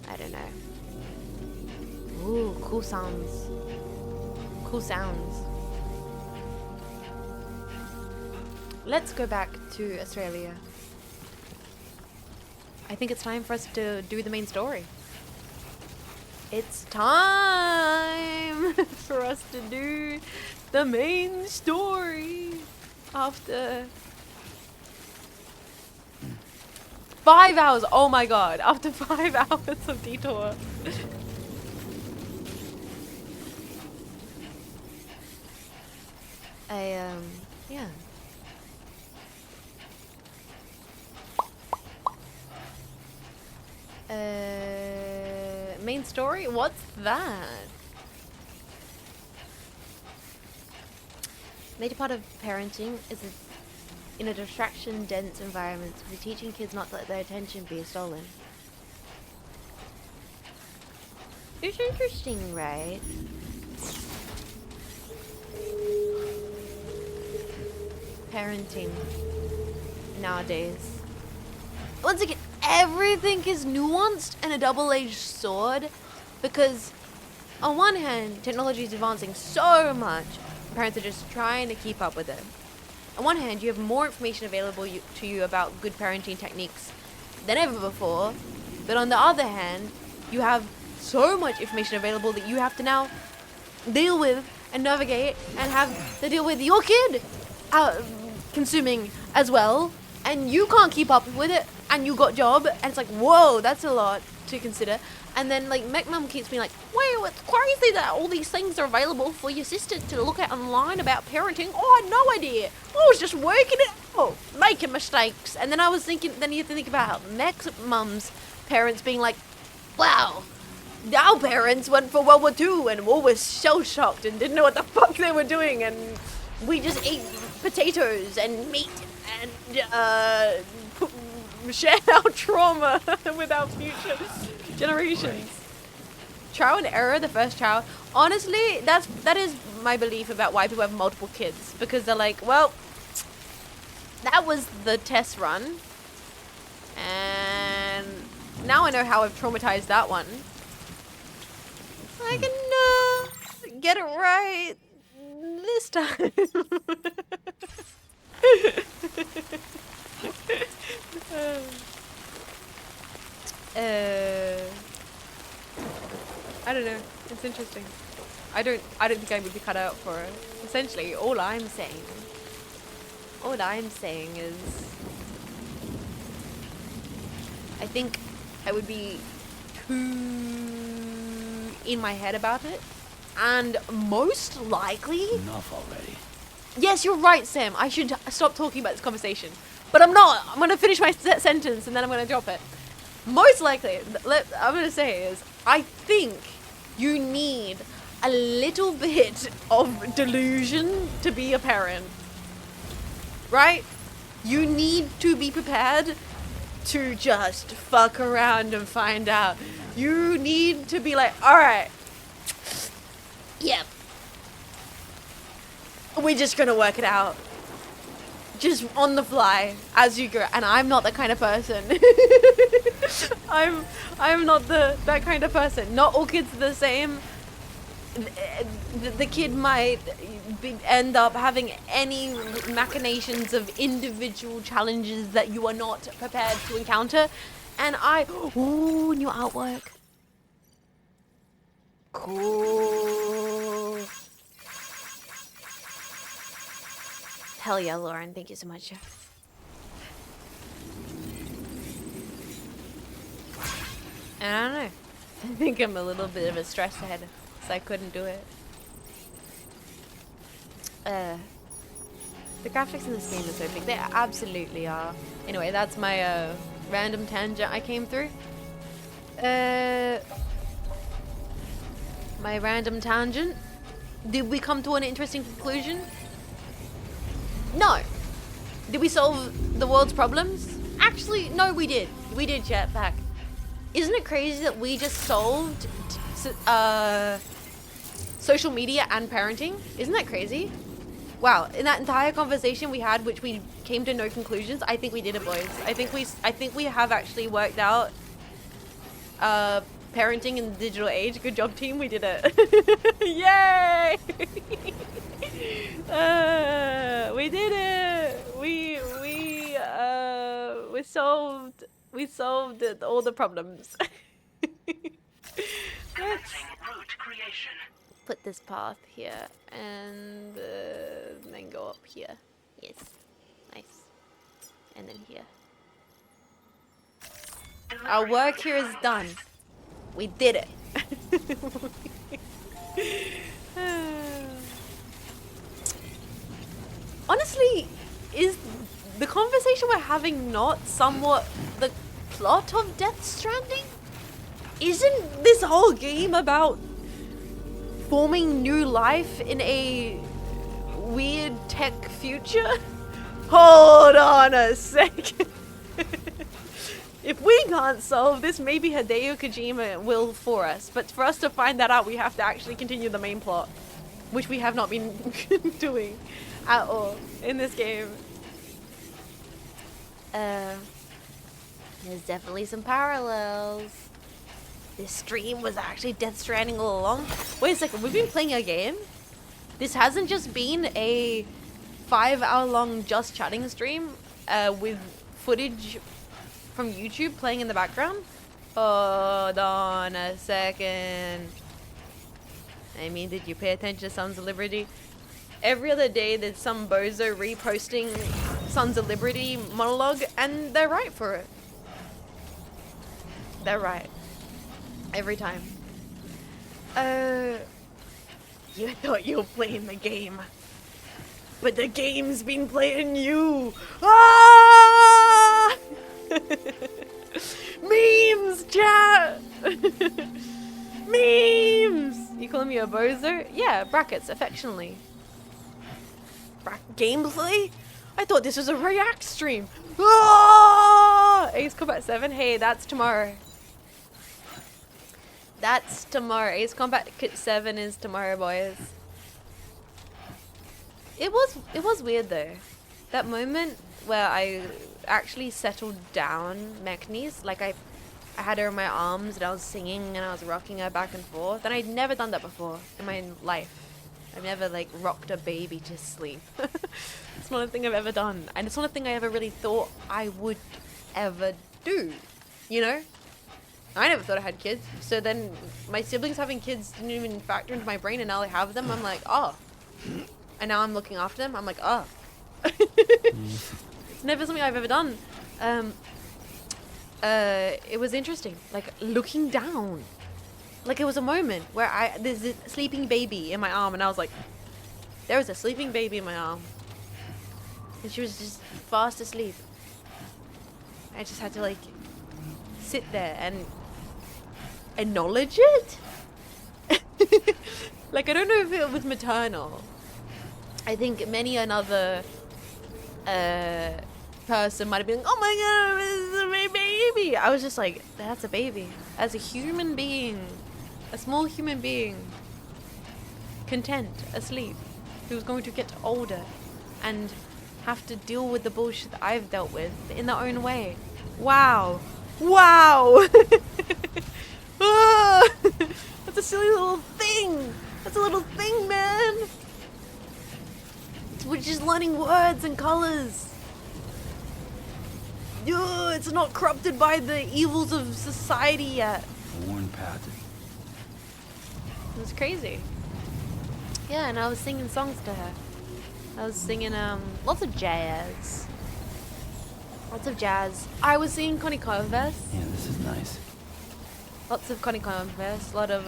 I don't know. Ooh, cool sounds. Cool sounds. Let's go back to Australia. I think it's time for us to do the main story. It's time for us to do the main story after 5 hours. Oh my god, after 5 hours of detour. Yeah. Main story? What's that? Major part of parenting is in a distraction-dense environment, we're teaching kids not to let their attention be stolen. It's interesting, right? Parenting nowadays. Once again, everything is nuanced and a double-edged sword because on one hand, technology is advancing so much, parents are just trying to keep up with it. On one hand, you have more information available to you about good parenting techniques than ever before, but on the other hand, you have so much information available that you have to now deal with and navigate and have to deal with your kid consuming as well, and you can't keep up with it, and you got job, and it's like, whoa, that's a lot to consider. And then like Mech Mum keeps being like, well, it's crazy that all these things are available for your sister to look at online about parenting. Oh, I had no idea. I was just working it out, making mistakes. And then I was thinking, then you have to think about Mech Mum's parents being like, wow, our parents went for World War II and all was shell-shocked and didn't know what the fuck they were doing, and we just ate potatoes and meat and share our trauma with our future generations. Trial and error, the first trial. Honestly, that is my belief about why people have multiple kids, because they're like, well, that was the test run, and now I know how I've traumatized that one. I can get it right this time. I don't know. It's interesting. I don't think I would be cut out for it. Essentially, all I'm saying is, I think I would be too in my head about it, and most likely. Enough already. Yes, you're right, Sam. I should stop talking about this conversation, but I'm not. I'm gonna finish my sentence and then I'm gonna drop it. Most likely, I'm gonna say is, I think you need a little bit of delusion to be a parent, right? You need to be prepared to just fuck around and find out. You need to be like, all right, yep, we're just gonna work it out, just on the fly as you go. And I'm not that kind of person. I'm not that kind of person. Not all kids are the same. The kid might end up having any machinations of individual challenges that you are not prepared to encounter. And ooh, new artwork. Cool. Hell yeah, Lauren. Thank you so much. And I don't know. I think I'm a little bit of a stress head, so I couldn't do it. The graphics in this game are so big. They absolutely are. Anyway, that's my random tangent I came through. My random tangent. Did we come to an interesting conclusion? No. Did we solve the world's problems? Actually, no, we did. We did, Jetpack. Isn't it crazy that we just solved social media and parenting? Isn't that crazy? Wow, in that entire conversation we had, which we came to no conclusions, I think we did it, boys. I think we have actually worked out parenting in the digital age. Good job, team. We did it. Yay! We did it. We solved all the problems. Route creation. Put this path here and then go up here. Yes, nice. And then here. Our work here is done. We did it. Honestly, is the conversation we're having not somewhat the plot of Death Stranding? Isn't this whole game about forming new life in a weird tech future? Hold on a second. If we can't solve this, maybe Hideo Kojima will for us. But for us to find that out, we have to actually continue the main plot, which we have not been doing at all in this game. There's definitely some parallels. This stream was actually Death Stranding all along. Wait a second, we've been playing a game? This hasn't just been a 5-hour-long just chatting stream with footage from YouTube playing in the background? Hold on a second. I mean, did you pay attention to Sons of Liberty? Every other day there's some bozo reposting Sons of Liberty monologue, and they're right for it. They're right. Every time. You thought you were playing the game. But the game's been playing you! Ah! Memes, chat! Memes! You calling me a bozo? Yeah, brackets, affectionately. Gameplay? I thought this was a React stream. Ah! Ace Combat 7? Hey, that's tomorrow. That's tomorrow. Ace Combat 7 is tomorrow, boys. It was weird though. That moment where I actually settled down Mechni's, like I had her in my arms and I was singing and I was rocking her back and forth, and I'd never done that before in my life. I've never like rocked a baby to sleep. It's not a thing I've ever done, and it's not a thing I ever really thought I would ever do, you know? I never thought I had kids, so then my siblings having kids didn't even factor into my brain, and now I have them, I'm like, oh. And now I'm looking after them, I'm like, oh. It's never something I've ever done. It was interesting, like looking down. Like it was a moment where there's a sleeping baby in my arm, and I was like, there was a sleeping baby in my arm. And she was just fast asleep. I just had to like sit there and acknowledge it. Like, I don't know if it was maternal. I think many another person might have been like, oh my god, this is my baby. I was just like, that's a baby. As a human being, a small human being, content, asleep, who's going to get older and have to deal with the bullshit that I've dealt with in their own way. Wow. Wow. Ah, that's a silly little thing. That's a little thing, man. We're just learning words and colors. It's not corrupted by the evils of society yet. A worn path. It was crazy. Yeah, and I was singing songs to her. I was singing lots of jazz. Lots of jazz. I was singing Connie Converse. Yeah, this is nice. Lots of Connie Converse. A lot of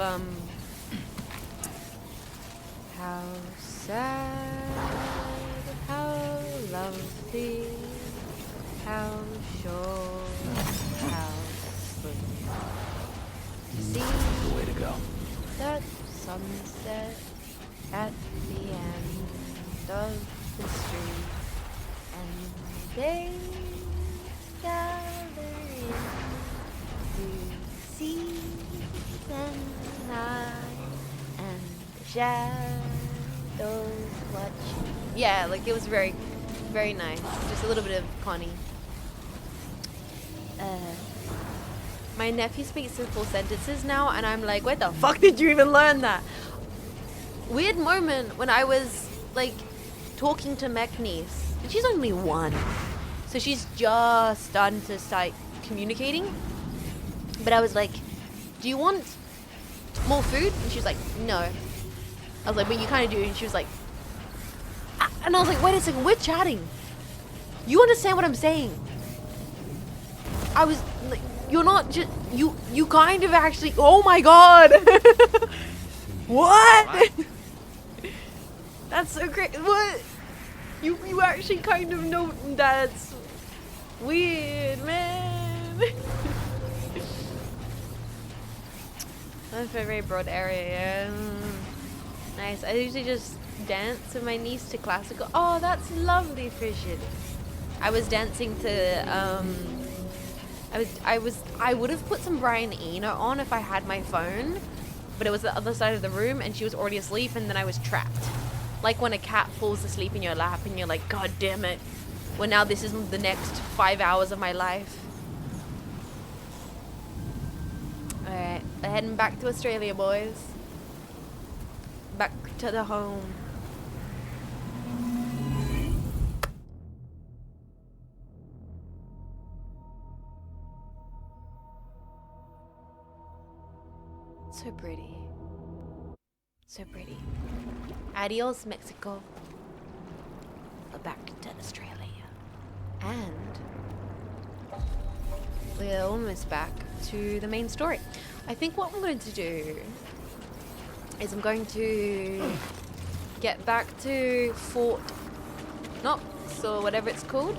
how sad, how lovely, how short, how sweet. See the way to go. That sunset at the end of the street, and they gather in to see the night and the shadows watching. Yeah, like it was very, very nice. Just a little bit of Connie. My nephew speaks in full sentences now, and I'm like, where the fuck did you even learn that? Weird moment when I was like talking to Mech niece, and she's only 1, so she's just starting to start communicating. But I was like, do you want more food? And she was like, no. I was like, but you kind of do. And she was like, ah. And I was like, wait a second, we're chatting. You understand what I'm saying? I was like, you're not just, you kind of actually, oh my god. What? That's so great. What? You actually kind of know. That's weird, man. That's a very broad area, yeah. Nice. I usually just dance with my niece to classical. Oh, that's lovely, Frigid. I was dancing to I would have put some Brian Eno on if I had my phone, but it was the other side of the room and she was already asleep, and then I was trapped. Like when a cat falls asleep in your lap and you're like, god damn it. Well, now this is the next 5 hours of my life. Alright, we're heading back to Australia, boys. Back to the home. So pretty. So pretty. Adios, Mexico. We're back to Australia. And we're almost back to the main story. I think what I'm going to do is I'm going to get back to Fort Knox or whatever it's called.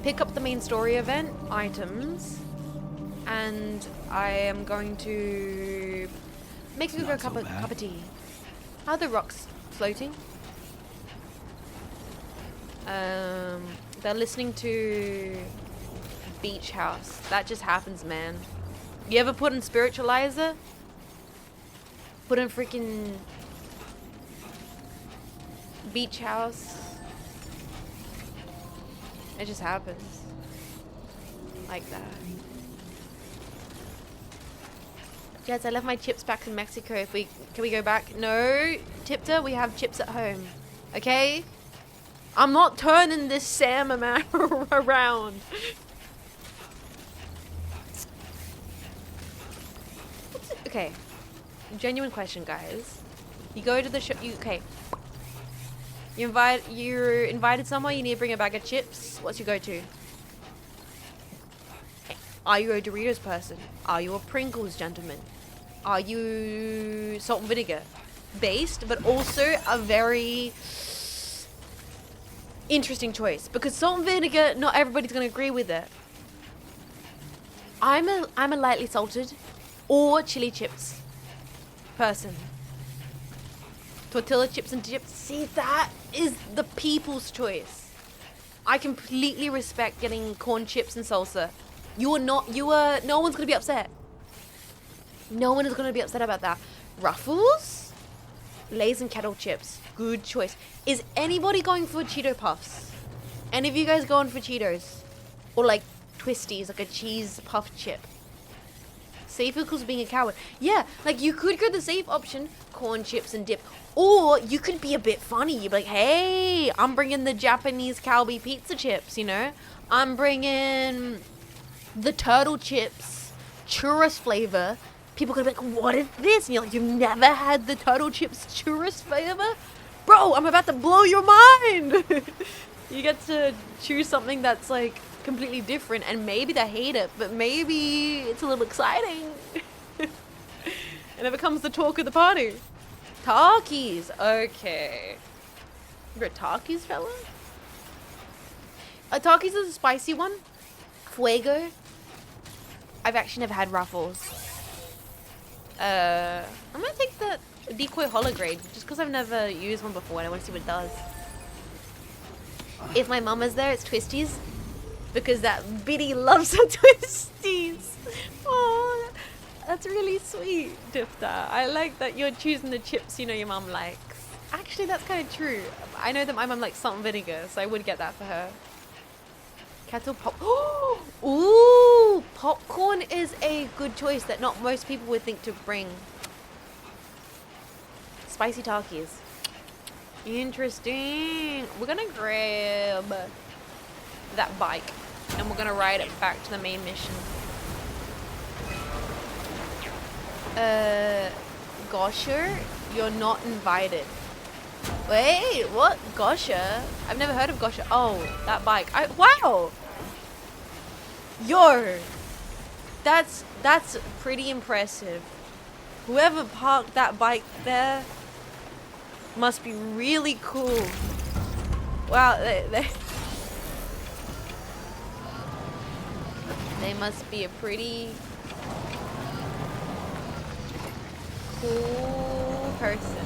Pick up the main story event items, and I am going to make a good cup of tea. How are the rocks floating? They're listening to Beach House. That just happens, man. You ever put in Spiritualizer? Put in freaking Beach House. It just happens. Like that. Yes, I left my chips back in Mexico. Can we go back? No, Tipta, we have chips at home. Okay? I'm not turning this Sam around. Okay. Genuine question, guys. You go to the shop. Okay. You're invited somewhere. You need to bring a bag of chips. What's your go-to? Are you a Doritos person? Are you a Pringles gentleman? Are you salt and vinegar based, but also a very interesting choice, because salt and vinegar, not everybody's gonna agree with it. I'm a lightly salted or chili chips person. Tortilla chips and dips. See, that is the people's choice. I completely respect getting corn chips and salsa. No one's gonna be upset. No one is gonna be upset about that. Ruffles, Lay's and kettle chips. Good choice. Is anybody going for Cheeto Puffs? Any of you guys going for Cheetos? Or like Twisties, like a cheese puff chip? Safe equals being a coward. Yeah, like you could go the safe option, corn chips and dip. Or you could be a bit funny. You'd be like, hey, I'm bringing the Japanese Calbee pizza chips, you know? I'm bringing the turtle chips, churros flavor. People could be like, what is this? And you're like, you've never had the turtle chips churros flavor? Bro, I'm about to blow your mind. You get to choose something that's like completely different, and maybe they hate it, but maybe it's a little exciting. And it becomes the talk of the party. Takis, okay. You're a Takis fella? A Takis is a spicy one. Fuego. I've actually never had Ruffles. I'm gonna take the decoy holograde just because I've never used one before and I want to see what it does. If my mum is there, it's Twisties, because that Biddy loves her Twisties. Oh, that's really sweet, Difta. I like that you're choosing the chips you know your mum likes. Actually, that's kind of true. I know that my mum likes salt and vinegar, so I would get that for her. Kettle pop. Ooh, popcorn is a good choice that not most people would think to bring. Spicy Takis. Interesting. We're gonna grab that bike and we're gonna ride it back to the main mission. Gosher, you're not invited. Wait, what? Gosher? I've never heard of Gosher. Oh, that bike. Wow! Yo! That's pretty impressive. Whoever parked that bike there must be really cool. Wow, they must be a pretty cool person.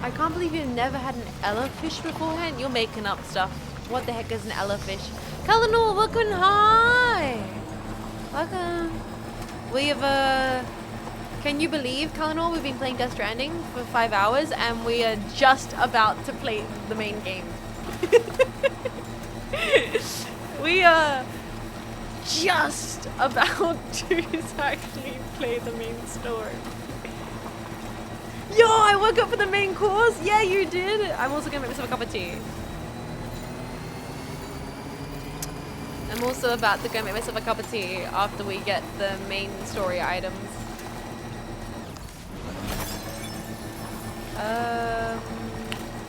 I can't believe you've never had an elefish beforehand. You're making up stuff. What the heck is an elefish? Kalanor, welcome. Hi. Welcome. We have can you believe, Kalanor, we've been playing Death Stranding for 5 hours and we are just about to play the main game. We are just about to actually play the main story. Yo, I woke up for the main course. Yeah, you did. I'm also gonna make myself a cup of tea. I'm also about to go make myself a cup of tea after we get the main story items.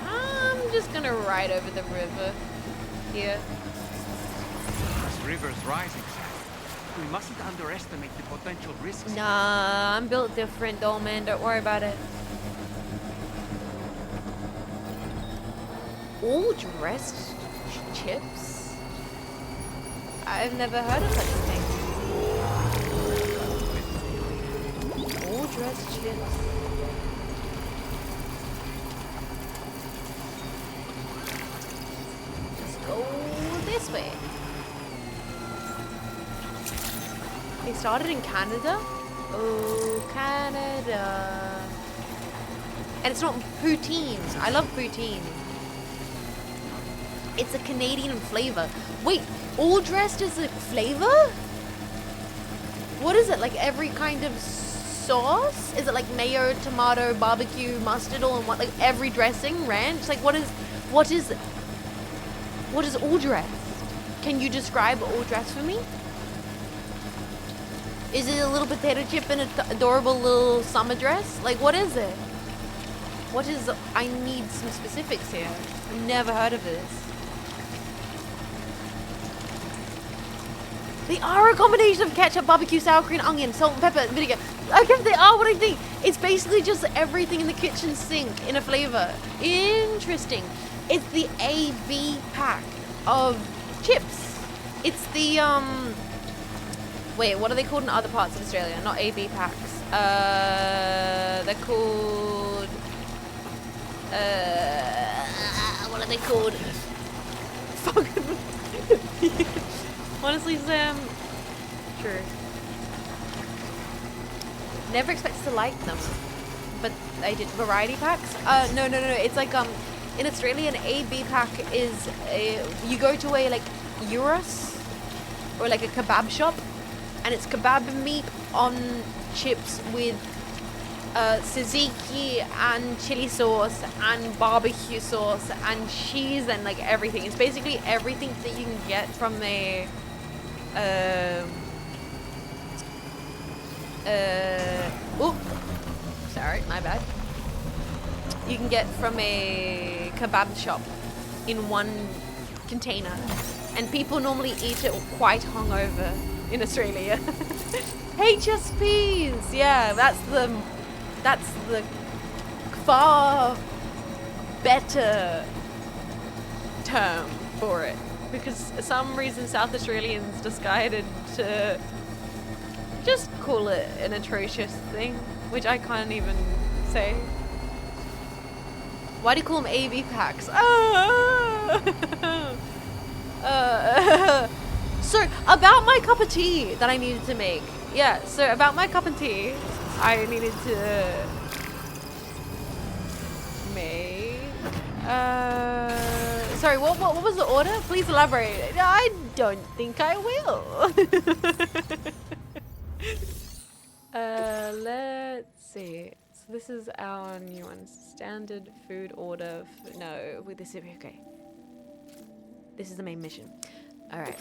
I'm just gonna ride over the river. here. This river's rising, Sam. We mustn't underestimate the potential risks. Nah, I'm built different though, man. Don't worry about it. All dressed chips? I've never heard of such a thing. All dressed chips. Let's go this way. They started in Canada? Oh, Canada. And it's not poutines. I love poutines. It's a Canadian flavor. Wait, all dressed is a flavor? What is it? Like every kind of sauce? Is it like mayo, tomato, barbecue, mustard, all in one? Like every dressing, ranch? Like what is all dressed? Can you describe all dressed for me? Is it a little potato chip in an adorable little summer dress? Like what is it? What is, I need some specifics here. I've never heard of this. They are a combination of ketchup, barbecue, sour cream, onion, salt, pepper, vinegar. I guess they are what I think. It's basically just everything in the kitchen sink in a flavor. Interesting. It's the AB pack of chips. It's the, wait, what are they called in other parts of Australia? Not AB packs. They're called, what are they called? Fucking. Honestly, Sam, true. Never expected to like them, but I did. Variety packs? No. It's like in Australia, an AB pack is you go to a like Euros or like a kebab shop, and it's kebab meat on chips with tzatziki and chili sauce and barbecue sauce and cheese and like everything. It's basically everything that you can get from a sorry, my bad. You can get from a kebab shop in one container, and people normally eat it quite hungover in Australia. HSPs, yeah, that's the far better term for it, because for some reason South Australians decided to just call it an atrocious thing, which I can't even say. Why do you call them AV packs? So, about my cup of tea that I needed to make. Yeah, so about my cup of tea, I needed to make... sorry, what was the order? Please elaborate. I don't think I will. Let's see. So this is our new one. Standard food order. No, with this is okay. This is the main mission. All right.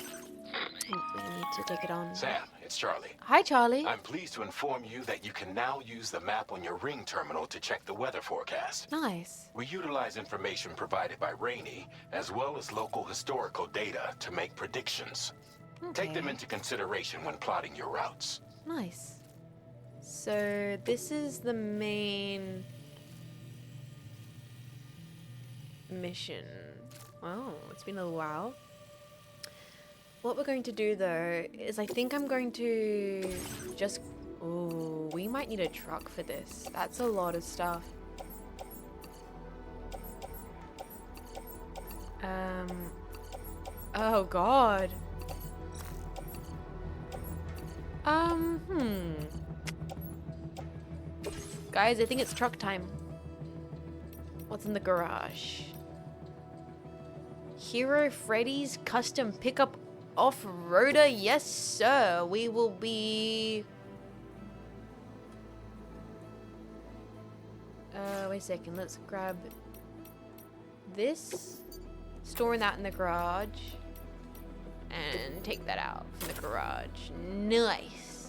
We need to take it on. Sam, it's Charlie. Hi, Charlie. I'm pleased to inform you that you can now use the map on your ring terminal to check the weather forecast. Nice. We utilize information provided by Rainey, as well as local historical data to make predictions. Okay. Take them into consideration when plotting your routes. Nice. So this is the main mission. Oh, it's been a little while. What we're going to do though is I think I'm going to just... Oh, we might need a truck for this. That's a lot of stuff. Oh god. Guys, I think it's truck time. What's in the garage? Hero Freddy's custom pickup off-roader. Yes, sir. We will be... wait a second. Let's grab this. Storing that in the garage. And take that out from the garage. Nice.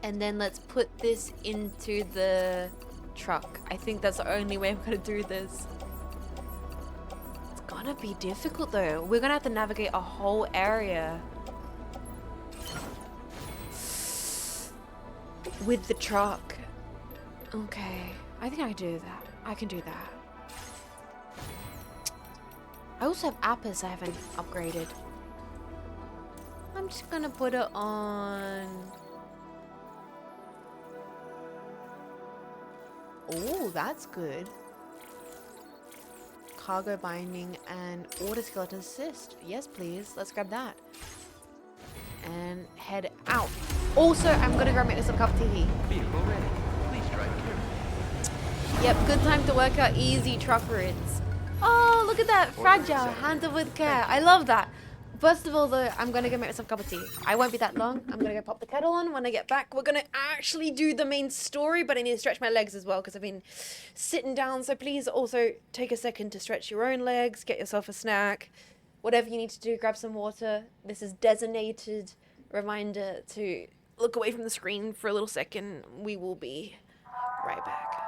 And then let's put this into the truck. I think that's the only way I'm gonna do this. It's gotta gonna be difficult though. We're gonna have to navigate a whole area with the truck. Okay, I think I can do that. I can do that. I also have Apis I haven't upgraded. I'm just gonna put it on. Oh, that's good. Cargo binding and autoskeleton assist. Yes, please. Let's grab that. And head out. Also, I'm gonna go make us a cup of tea. Vehicle ready. Please drive carefully. Yep, good time to work out easy truck rids. Oh, look at that. Fragile. Handled with care. I love that. First of all, though, I'm going to go make myself a cup of tea. I won't be that long. I'm going to go pop the kettle on. When I get back, we're going to actually do the main story, but I need to stretch my legs as well because I've been sitting down. So please also take a second to stretch your own legs, get yourself a snack, whatever you need to do, grab some water. This is designated reminder to look away from the screen for a little second. We will be right back.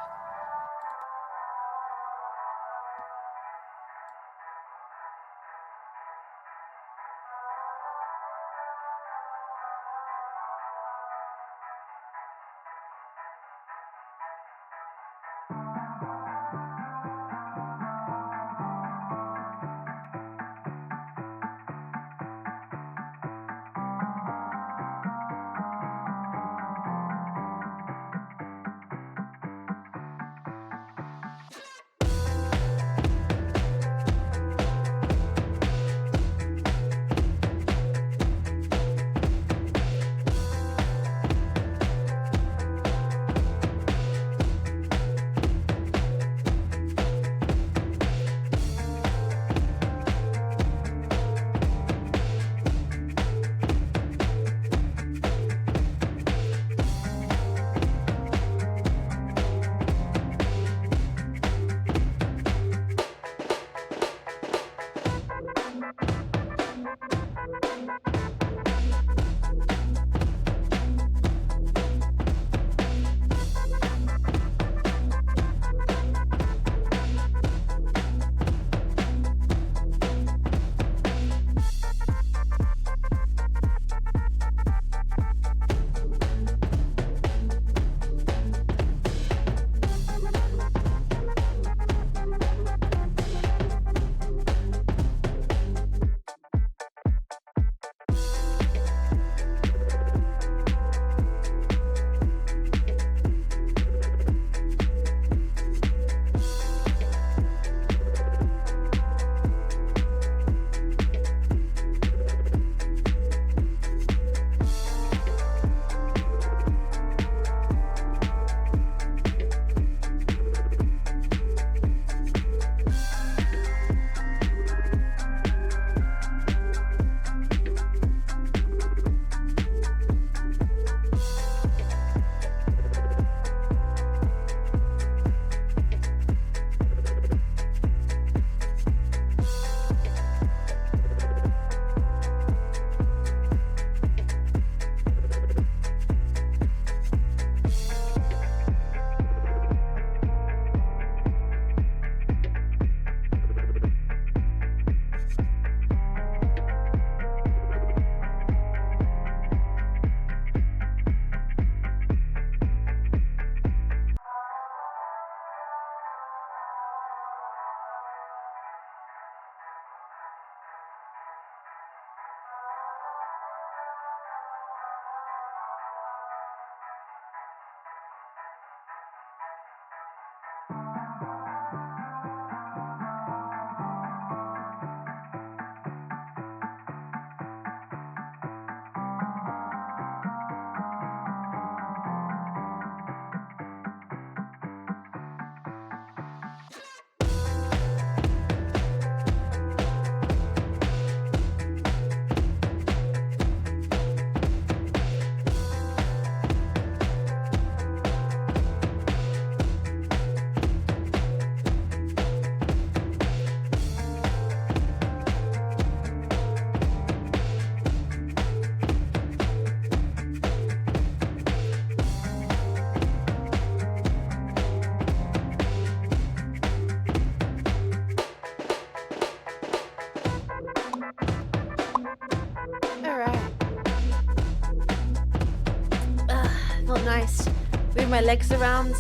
my legs around.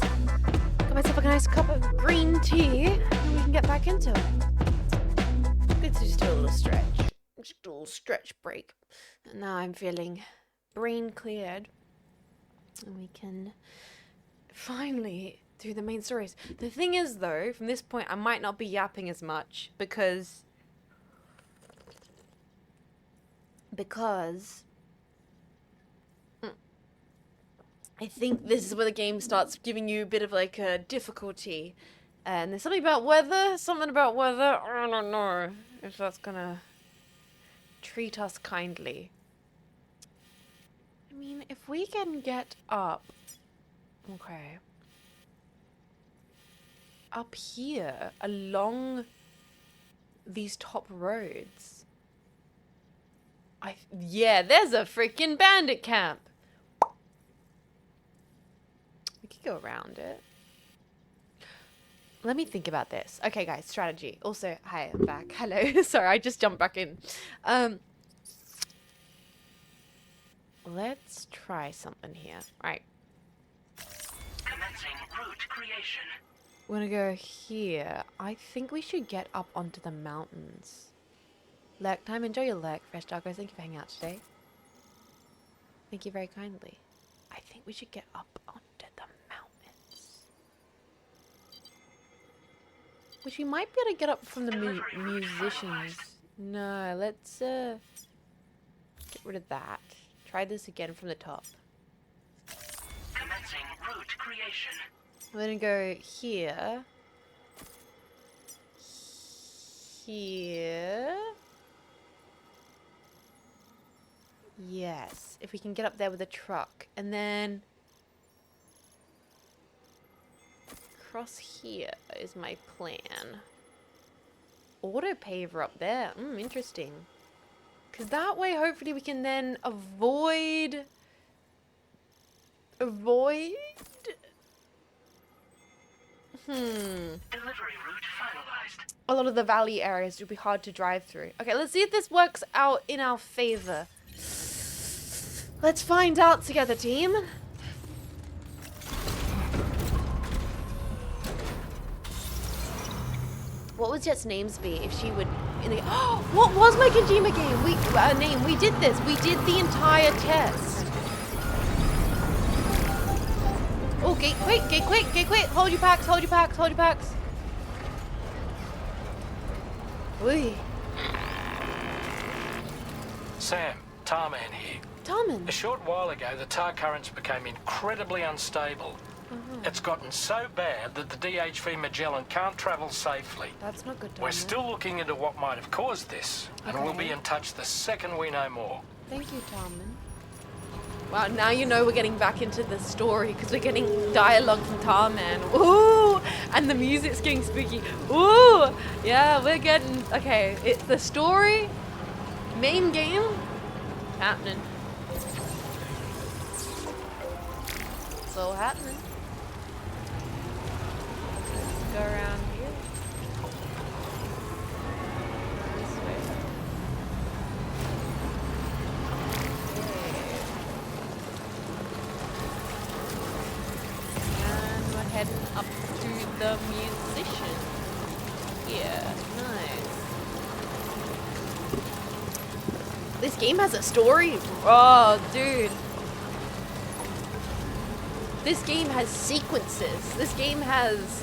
Got myself a nice cup of green tea, and we can get back into it. Good to just do a little stretch. Just a little stretch break. And now I'm feeling brain cleared. And we can finally do the main stories. The thing is, though, from this point, I might not be yapping as much because I think this is where the game starts giving you a bit of like a difficulty. And there's something about weather. I don't know if that's gonna treat us kindly. I mean, if we can get up, okay, up here along these top roads. Yeah, there's a freaking bandit camp. We could go around it. Let me think about this. Okay, guys, strategy. Also, hi, I'm back. Hello. Sorry, I just jumped back in. Let's try something here. All right. Commencing route creation. We're gonna go here. I think we should get up onto the mountains. Lurk time. Enjoy your lurk, Fresh Doggos. Thank you for hanging out today. Thank you very kindly. I think we should get up onto the mountains. Which we might be able to get up from the musicians. No, let's get rid of that. Try this again from the top. Commencing route creation. We're gonna go here. Here. Yes, if we can get up there with a truck. And then across here is my plan. Auto paver up there. Interesting. Because that way, hopefully, we can then avoid Delivery route finalized. a lot of the valley areas would be hard to drive through. Okay, let's see if this works out in our favor. Let's find out together, team. What would Jet's names be if she would? What was my Kojima game? We did this. We did the entire test. Oh, gate quick. Hold your packs. Oi. Sam, Tarman here. Tarman? A short while ago, the tar currents became incredibly unstable. It's gotten so bad that the DHV Magellan can't travel safely. That's not good, Tarman. We're still looking into what might have caused this, and we'll be in touch the second we know more. Thank you, Tarman. Wow, now you know we're getting back into the story because we're getting dialogue from Tarman. Ooh! And the music's getting spooky. Ooh! Yeah, we're getting... Okay, it's the story, main game, happening. It's all happening. Let's go around here. This way. And we're heading up to the musician. Yeah, nice. This game has a story. Oh, dude. This game has sequences. This game has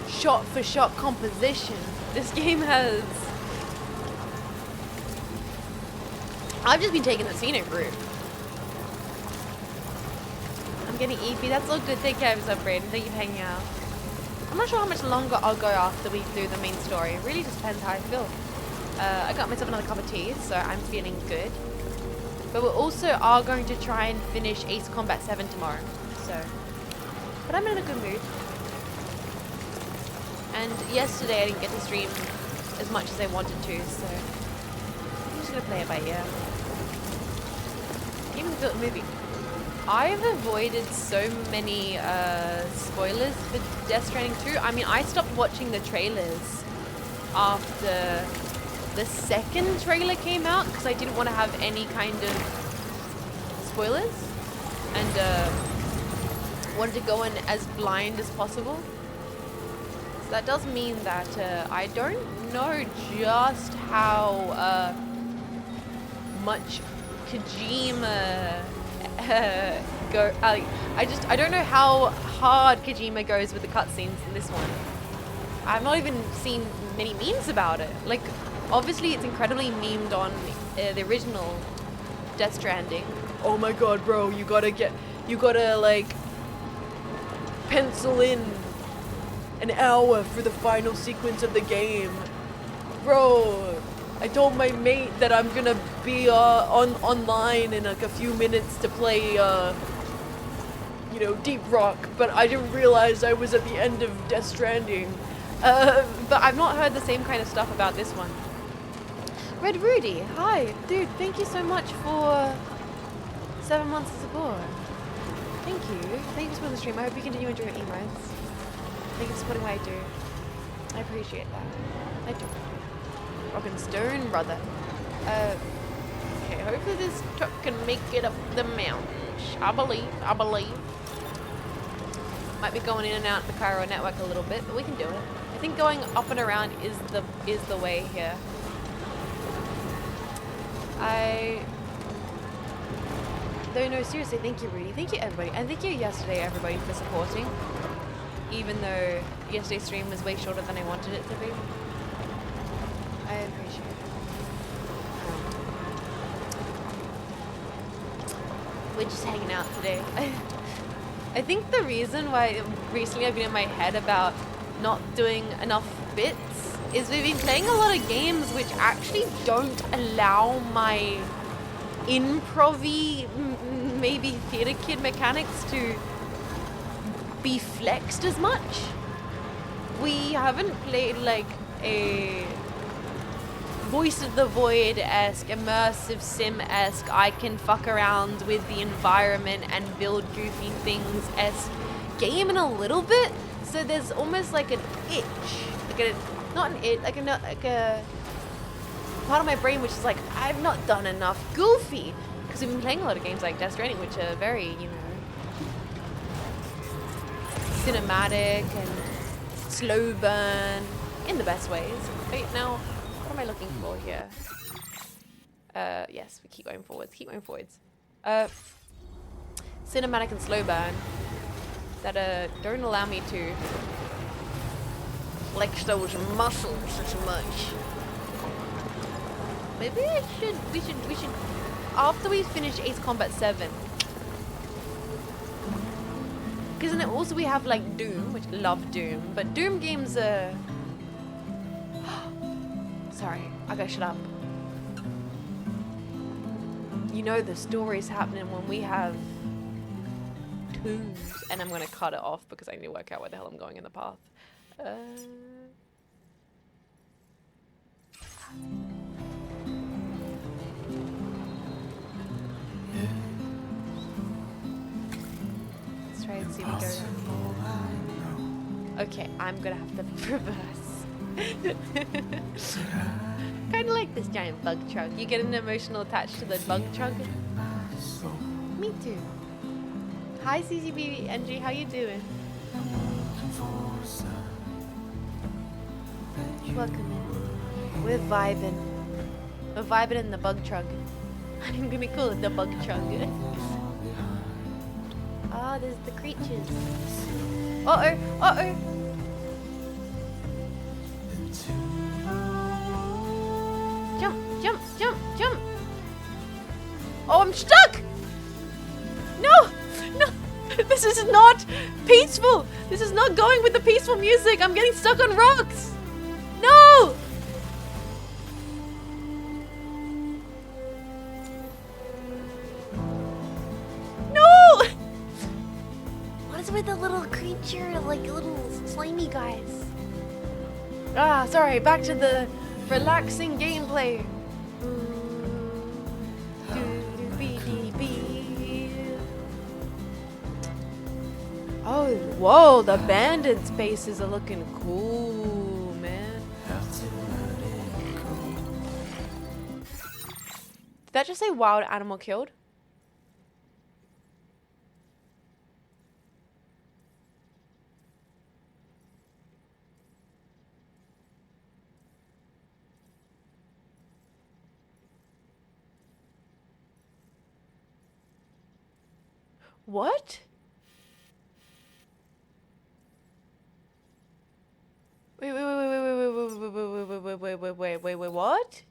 shot-for-shot composition. This game has... I've just been taking the scenic route. I'm getting EP. That's all good. Take care of yourself, Brayden. Thank you for hanging out. I'm not sure how much longer I'll go after we do the main story. It really just depends how I feel. I got myself another cup of tea, so I'm feeling good. But we also are going to try and finish Ace Combat 7 tomorrow. So, but I'm in a good mood. And yesterday I didn't get to stream as much as I wanted to, so I'm just gonna play it by ear. Even the movie. I've avoided so many spoilers for Death Stranding 2. I mean, I stopped watching the trailers after the second trailer came out because I didn't want to have any kind of spoilers. and wanted to go in as blind as possible. So that does mean that I don't know just how much Kojima I don't know how hard Kojima goes with the cutscenes in this one. I've not even seen many memes about it. Like, obviously it's incredibly memed on the original Death Stranding. Oh my god, bro, you gotta like pencil in an hour for the final sequence of the game. Bro, I told my mate that I'm gonna be online in like a few minutes to play you know, Deep Rock, but I didn't realize I was at the end of Death Stranding. But I've not heard the same kind of stuff about this one. Red Rudy, hi, dude, thank you so much for 7 months of support. Thank you for supporting the stream. I hope you continue enjoying your emotes. Thank you for supporting what I do. I appreciate that. I do. Rock and stone, brother. Okay, hopefully this truck can make it up the mountains. I believe. Might be going in and out the Cairo network a little bit, but we can do it. I think going up and around is the way here. No, seriously, thank you, Rudy. Thank you, everybody. And thank you yesterday, everybody, for supporting. Even though yesterday's stream was way shorter than I wanted it to be. I appreciate it. We're just hanging out today. I think the reason why recently I've been in my head about not doing enough bits is we've been playing a lot of games which actually don't allow my improv-y, maybe theater kid mechanics to be flexed as much. We haven't played like a Voice of the Void-esque, immersive sim-esque, I can fuck around with the environment and build goofy things-esque game in a little bit. So there's almost like an itch, not an itch, like a part of my brain which is like, I've not done enough goofy. Because we've been playing a lot of games like Death Stranding, which are very, you know, cinematic and slow burn in the best ways. Wait, now, what am I looking for here? Yes, we keep going forwards, cinematic and slow burn that don't allow me to flex those muscles as much. Maybe we should, after we finish Ace Combat 7, because then also we have like Doom, which I love Doom, but Doom games are... Sorry, I gotta shut up. You know the story's happening when we have tombs, and I'm gonna cut it off because I need to work out where the hell I'm going in the path. Let's try and see if we go. Okay, I'm gonna have to reverse. Kind of like this giant bug truck. You get an emotional attached to the bug truck. Me too. Hi CCB NG, how you doing? Welcome in. We're vibing. We're vibing in the bug truck. I'm gonna call it the bug truck. Oh, there's the creatures. Uh-oh, uh-oh. Jump, jump, jump, jump. Oh, I'm stuck! No! No! This is not peaceful! This is not going with the peaceful music! I'm getting stuck on rocks! No! No! What is with the little creature, like little slimy guys? Ah, sorry, back to the relaxing gameplay. Oh, whoa, the abandoned spaces are looking cool, man. Did that just say wild animal killed? What? Wait, what?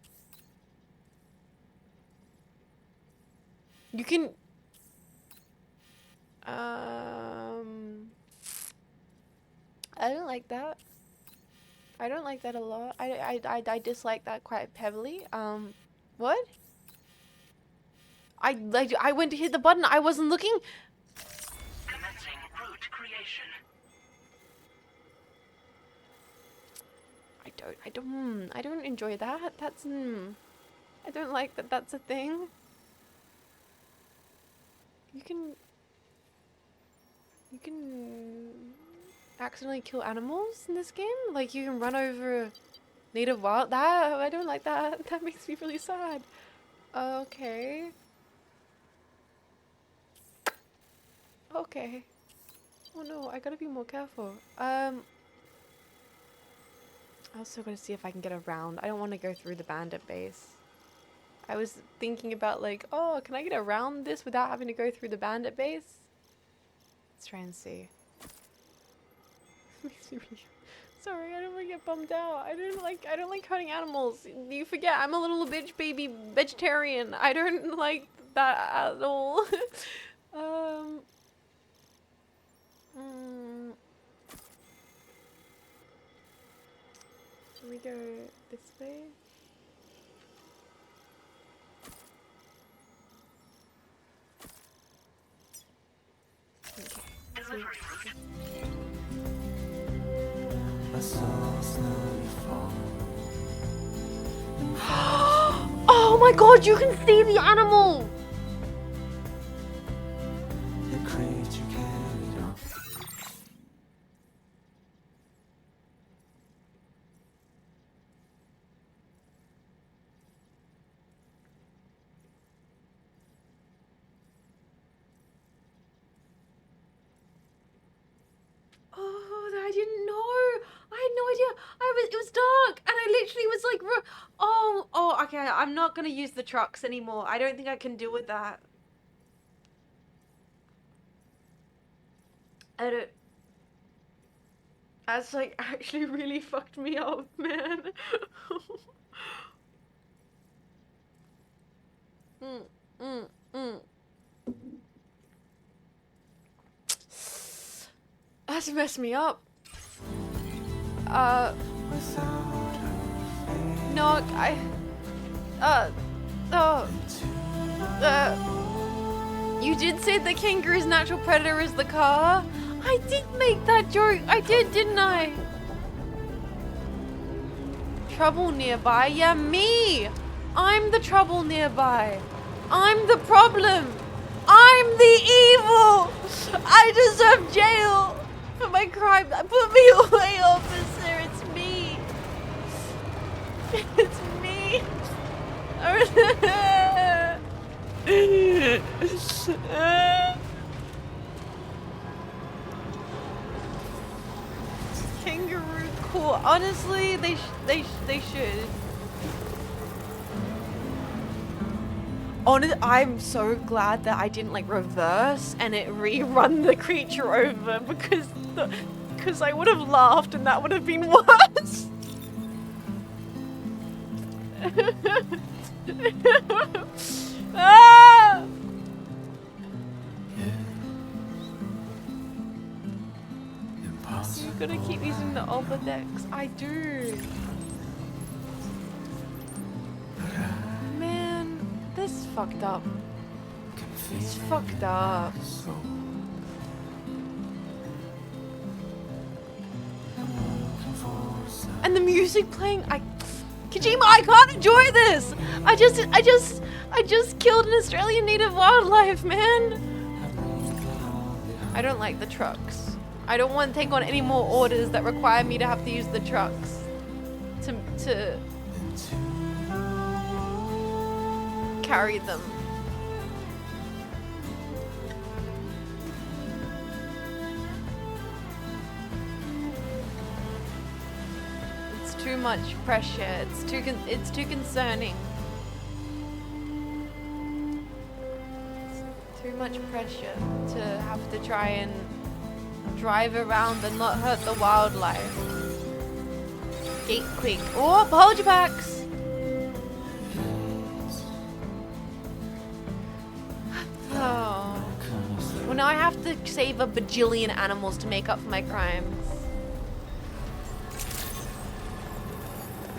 You can... I don't like that. I don't like that a lot. I dislike that quite heavily. What? I went to hit the button. I wasn't looking. Commencing route creation. I don't enjoy that. That's I don't like that that's a thing. You can accidentally kill animals in this game? Like you can run over native wild. That I don't like that. That makes me really sad. Okay. Okay. Oh no, I gotta be more careful. I also gotta see if I can get around. I don't want to go through the bandit base. I was thinking about like, oh, can I get around this without having to go through the bandit base? Let's try and see. Makes me really... Sorry, I don't want to get bummed out. I don't like hurting animals. You forget I'm a little bitch baby vegetarian. I don't like that at all. Should we go this way? Okay. Oh my god, you can see the animal! I didn't know. I had no idea. It was dark, and I literally was like, oh, okay. I'm not gonna use the trucks anymore. I don't think I can deal with that. I don't. That's like actually really fucked me up, man. That's messed me up. No, you did say the kangaroo's natural predator is the car? I did make that joke. I did, didn't I? Trouble nearby? Yeah, me. I'm the trouble nearby. I'm the problem. I'm the evil. I deserve jail for my crime. Put me away, officer. It's me. It's me. Kangaroo court. Honestly, they should. I'm so glad that I didn't like reverse and it rerun the creature over because I would have laughed and that would have been worse. Ah! So you gotta keep using the upper decks. I do. Man, this is fucked up. It's fucked up. And the music playing, Kojima, I can't enjoy this. I just killed an Australian native wildlife, man. I don't like the trucks. I don't want to take on any more orders that require me to have to use the trucks to carry them. It's too much pressure. It's too concerning. It's too much pressure to have to try and drive around and not hurt the wildlife. Gate quick. Oh, hold your backs. Oh. Well, now I have to save a bajillion animals to make up for my crimes.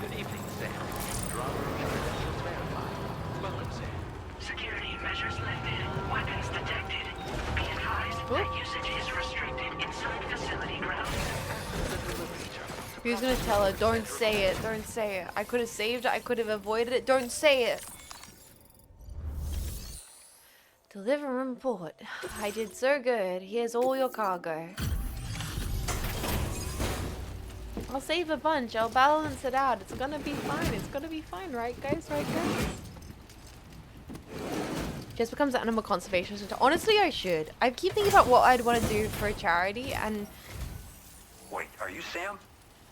Good evening, Sam. Welcome, Sam. Security measures lifted. Weapons detected. Be advised that usage is restricted inside facility grounds. Who's gonna tell her? Don't say it. Don't say it. I could have saved it. I could have avoided it. Don't say it. Deliver and report. I did so good. Here's all your cargo. I'll save a bunch. I'll balance it out. It's gonna be fine. It's gonna be fine, right, guys? Right, guys? Just becomes an animal conservation center. Honestly, I should. I keep thinking about what I'd want to do for a charity, and Wait, are you Sam?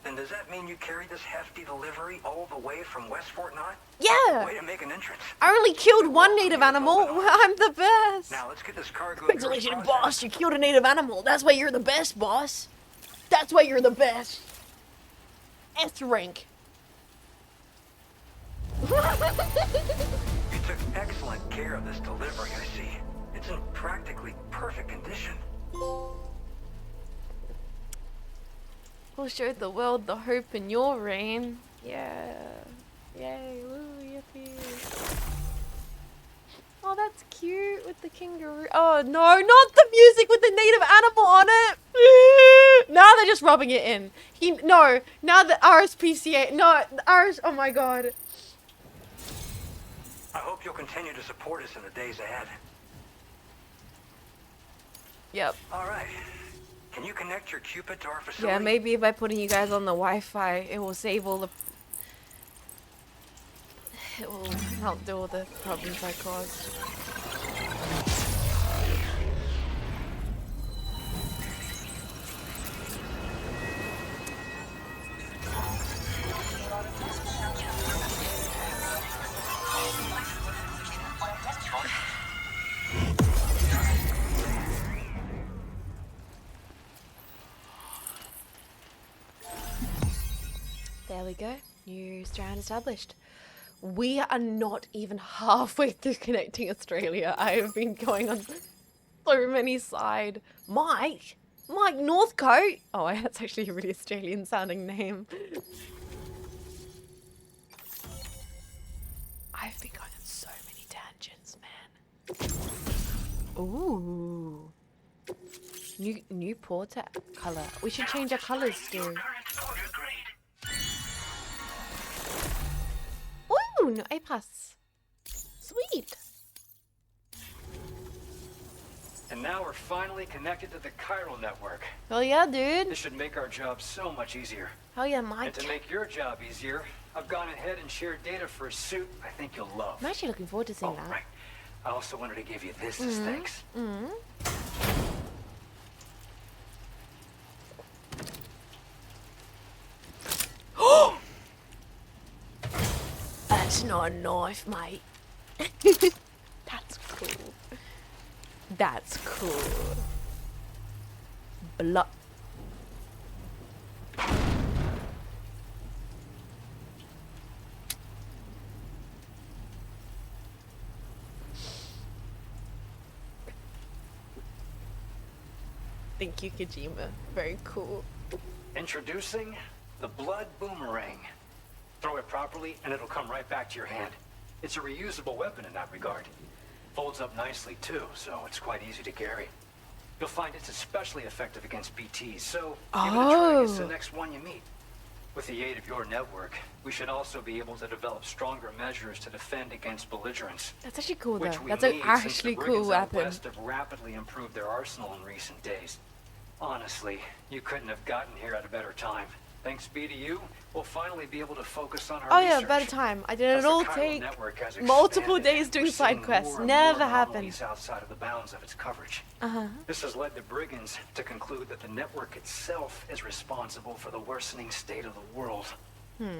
Then does that mean you carried this hefty delivery all the way from West Fort Knott? yeah. Way to make an entrance. I only killed one native animal. I'm the best. Now let's get this cargo. Congratulations, boss. You killed a native animal. That's why you're the best, boss. That's why you're the best. S rank. You took excellent care of this delivery, I see. It's in practically perfect condition. We'll show the world the hope in your reign. Yeah. Yay. Woo, yippee. Oh, that's cute with the kangaroo. Oh, no, not the music with the native animal on it. Now they're just rubbing it in. No, now the RSPCA. No, the RS. Oh my god. I hope you'll continue to support us in the days ahead. Yep. All right. Can you connect your Cupid to our facility? Yeah, maybe by putting you guys on the Wi-Fi, it will save all the... It will help do all the problems I caused. There we go. New strand established. We are not even halfway through connecting Australia. I have been going on so many side. Mike Northcote. Oh, that's actually a really Australian sounding name. I've been going on so many tangents, man. Ooh. New porter color. We should change our colors too. Ooh, no A-pass. Sweet. And now we're finally connected to the chiral network. Hell yeah, dude. This should make our job so much easier. Hell yeah, Mike. And to make your job easier, I've gone ahead and shared data for a suit I think you'll love. I'm actually looking forward to seeing that. Right. I also wanted to give you this as thanks. That's not a knife, mate. That's cool. That's cool. Blah. Thank you, Kojima. Very cool. Introducing the Blood Boomerang. Throw it properly and it'll come right back to your hand. It's a reusable weapon in that regard. Folds up nicely too, so it's quite easy to carry. You'll find it's especially effective against BTs, so give it a try against the next one you meet. With the aid of your network, we should also be able to develop stronger measures to defend against belligerents. That's actually cool, though. Which we That's need, an since actually the cool brigands out weapon. west have rapidly improved their arsenal in recent days. Honestly, you couldn't have gotten here at a better time. Thanks be to you, we'll finally be able to focus on our research. Yeah, better time. I did As it all the chiral take network has multiple expanded, days doing we're side seeing quests. more and Never more happened. anomalies outside of the bounds of its coverage. This has led the brigands to conclude that the network itself is responsible for the worsening state of the world,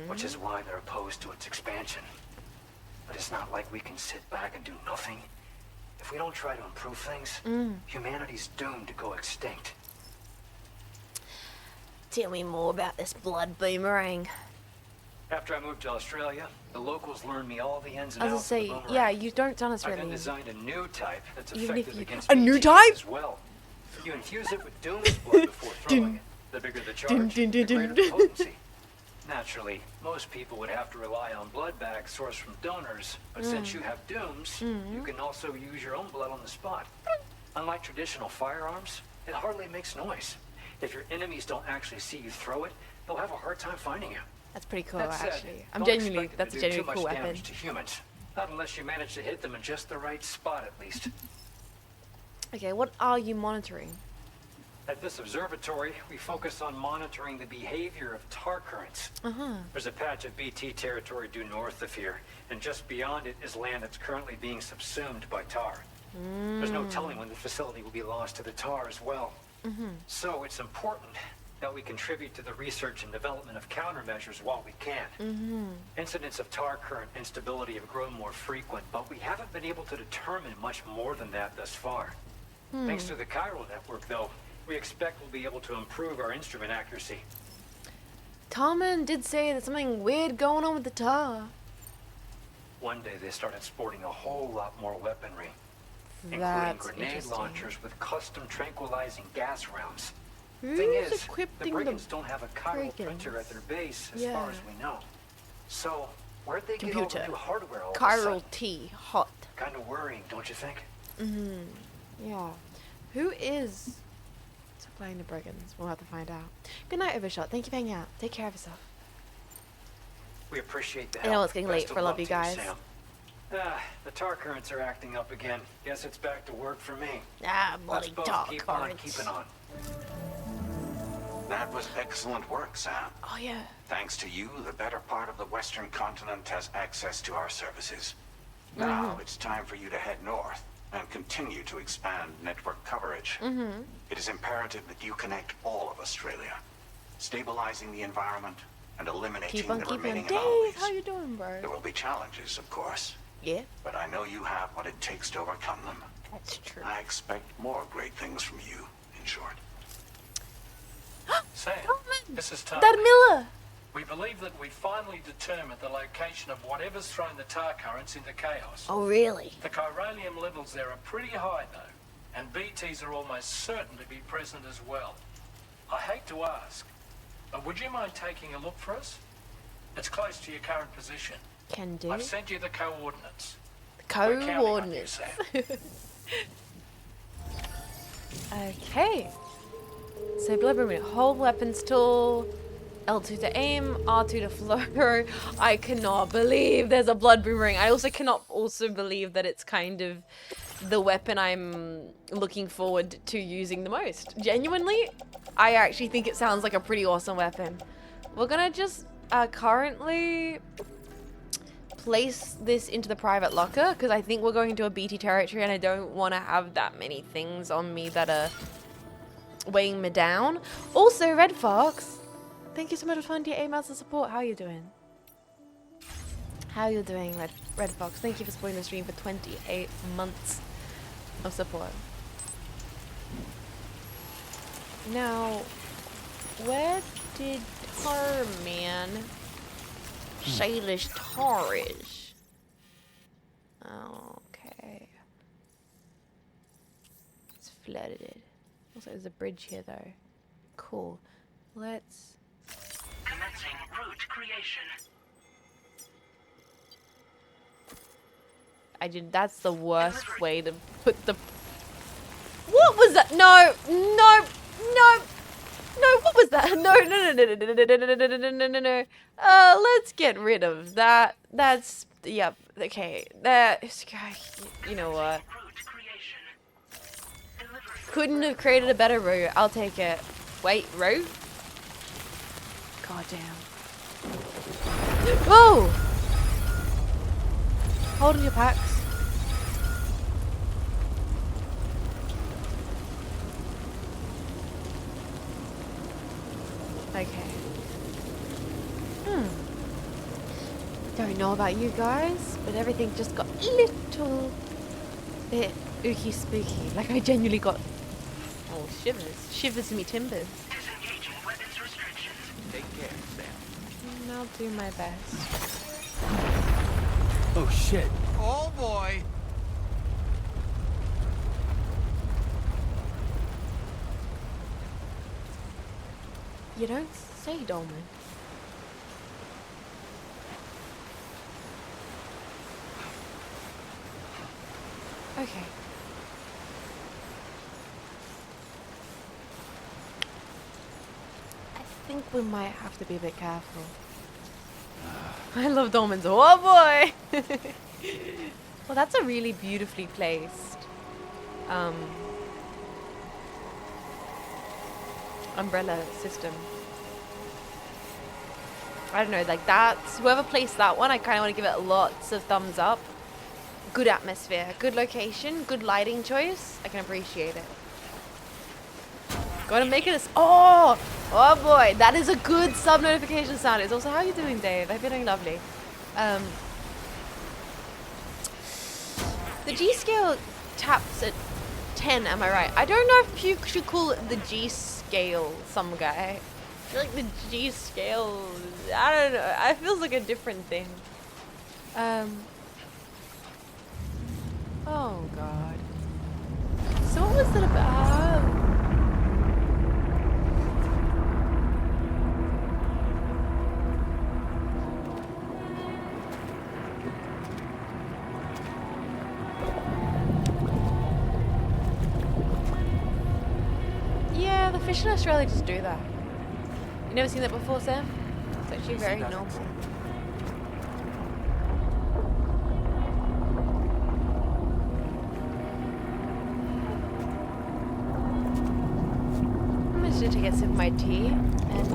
which is why they're opposed to its expansion. But it's not like we can sit back and do nothing. If we don't try to improve things, humanity's doomed to go extinct. Tell me more about this blood boomerang. After I moved to Australia, the locals learned me all the ins and As I outs say, of the boomerang. yeah, you don't tell us I then really. designed a new type that's Even if effective you- against a new BTs type? as well. You infuse it with Doom's blood before throwing it. The bigger the charge, the greater the potency. Naturally, most people would have to rely on blood bags sourced from donors, but since you have Dooms, you can also use your own blood on the spot. Unlike traditional firearms, it hardly makes noise. If your enemies don't actually see you throw it, they'll have a hard time finding you. That's pretty cool, That said, actually. I'm don't genuinely, expect it that's a to do genuinely too cool much weapon. damage to humans. Not unless you manage to hit them in just the right spot, at least. Okay, what are you monitoring? At this observatory, we focus on monitoring the behavior of tar currents. There's a patch of BT territory due north of here, and just beyond it is land that's currently being subsumed by tar. There's no telling when the facility will be lost to the tar as well. So it's important that we contribute to the research and development of countermeasures while we can. Incidents of tar current instability have grown more frequent, but we haven't been able to determine much more than that thus far. Thanks to the chiral network, though, we expect we'll be able to improve our instrument accuracy. Tarman did say there's something weird going on with the tar. One day they started sporting a whole lot more weaponry, including That's grenade interesting. launchers with custom tranquilizing gas rounds. Who's Thing is, the equipping brigands don't have a chiral printer at their base, as far as we know. So, where'd they get all the new hardware all of a Chiral sudden? T, hot. Kind of worrying, don't you think? Yeah. Who is supplying the brigands? We'll have to find out. Good night, Overshot. Thank you for hanging out. Take care of yourself. We appreciate the I help. know it's getting late Best of for luck love you to guys. Sam. The tar currents are acting up again. Guess it's back to work for me. Bloody Let's both tar keep on currents. keeping on. That was excellent work, Sam. Oh, yeah. Thanks to you, the better part of the Western continent has access to our services. Now it's time for you to head north and continue to expand network coverage. It is imperative that you connect all of Australia, stabilizing the environment and eliminating Keep on the keeping on. remaining Dave, anomalies. how you doing, bro? There will be challenges, of course, Yeah, but I know you have what it takes to overcome them. that's true. I expect more great things from you, in short. Sam, this is Tom. Dad Miller! We believe that we finally determined the location of whatever's thrown the tar currents into chaos. Oh, really? The chiralium levels there are pretty high, though, and BTs are almost certain to be present as well. I hate to ask, but would you mind taking a look for us? It's close to your current position. Can do. I've sent you the coordinates. We're counting on you, Coordinates. Sam. Okay. So blood boomerang, hold weapons tool, L2 to aim, R2 to flow. I cannot believe there's a blood boomerang. I also cannot believe that it's kind of the weapon I'm looking forward to using the most. Genuinely, I actually think it sounds like a pretty awesome weapon. We're gonna just currently place this into the private locker because I think we're going to a BT territory and I don't want to have that many things on me that are weighing me down. Also, Red Fox, thank you so much for finding your emails and support. How are you doing? How are you doing, Red Fox? Thank you for supporting the stream for 28 months of support. Now, where did Tarman say this tar is? Okay. It's flooded. Also, there's a bridge here, though. Cool. Let's... Commencing route creation. That's the worst way to put the... What was that? No! No! No! No, what was that? No, no, no, no, no, no, no, no, no, no, no, no, no. Let's get rid of that. That's... Yep. Okay. You know what? Couldn't have created a better route. I'll take it. Wait, route? God damn. Whoa! Hold on your packs. Okay. Don't know about you guys, but everything just got a little bit ooky spooky. Like I genuinely got shivers me timbers. Disengaging weapons restrictions. Take care, Sam. I'll do my best. Oh shit. Oh boy. You don't say, Dolman. Okay. I think we might have to be a bit careful. I love Dolman's. Oh boy! Well, that's a really beautifully placed umbrella system. I don't know, like that's whoever placed that one, I kind of want to give it lots of thumbs up. Good atmosphere, good location, good lighting choice. I can appreciate it. Gotta make it oh boy, that is a good sub notification sound. It's also, how are you doing, Dave? I've been doing lovely. The G scale taps at 10, am I right? I don't know if you should call it the G scale, some guy. I feel like the G scale, I don't know, it feels like a different thing. Oh god. So what was it about? Yeah, the fish in Australia just do that. You never seen that before, Sam? It's actually very normal. I'm just gonna take a sip of my tea and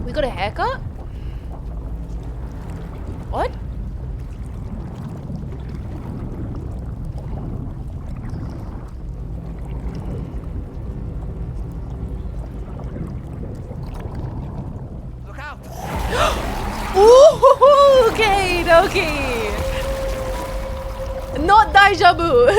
we got a haircut? What? Ooh, okay, okay. Not deja vu.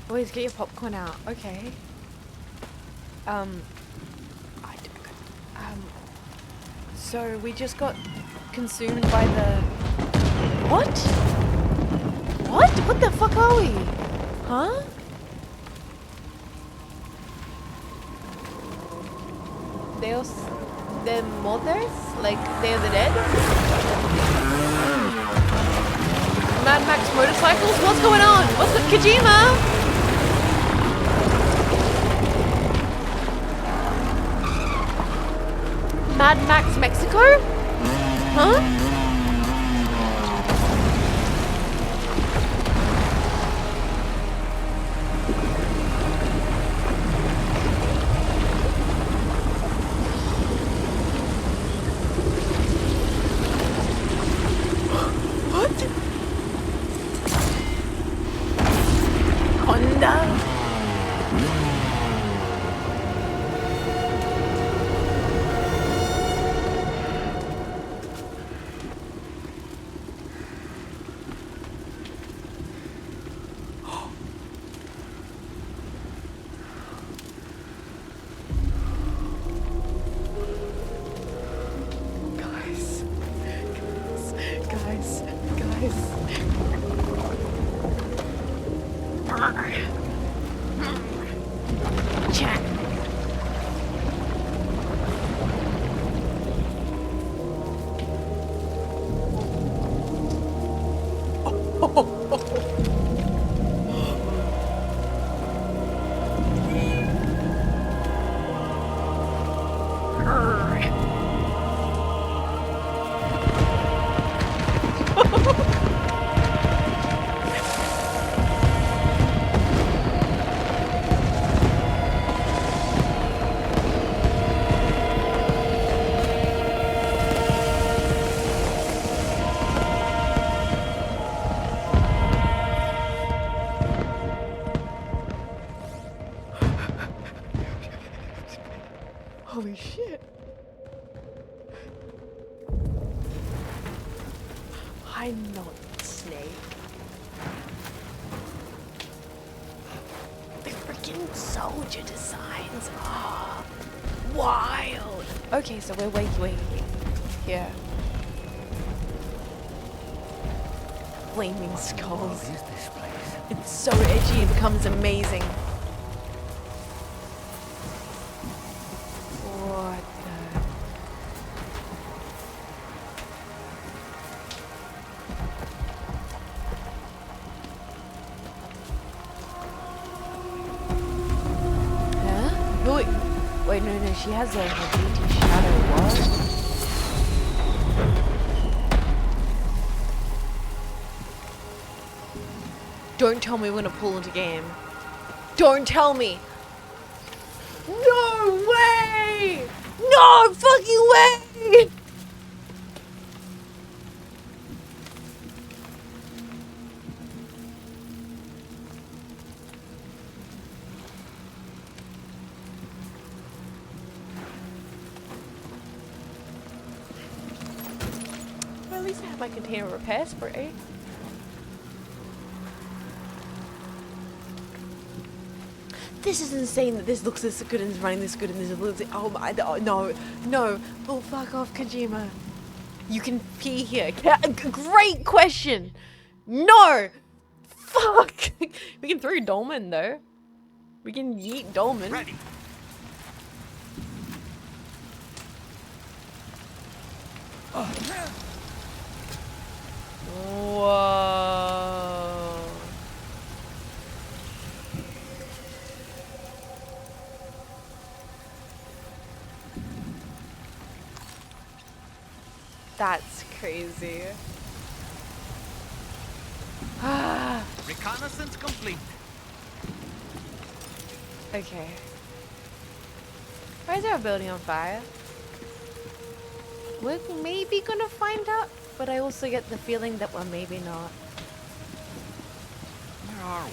Always get your popcorn out. Okay. So we just got consumed by the what? What? What the fuck are we? Huh? They're mothers? Like, they're the dead? Mad Max motorcycles? What's going on? What's the Kojima? Mad Max Mexico? Huh? Holy shit. I'm not Snake. The freaking soldier designs are wild. Okay, so we're waiting here. Flaming skulls. What is this place? It's so edgy, it becomes amazing. What the... Huh? Wait, no, she has a BT shadow, what? Don't tell me we're gonna pull into game. Don't tell me. No way! No fucking way! Well, at least I have my container repair spray. This is insane that this looks this good and is running this good and this looks... Oh my... Oh, no. No. Oh, fuck off, Kojima. You can pee here. Great question. No. Fuck. We can throw Dolmen, though. We can yeet Dolmen. Ready. Whoa. That's crazy. Reconnaissance complete. Okay. Why is our building on fire? We're maybe gonna find out, but I also get the feeling that we're maybe not. Where are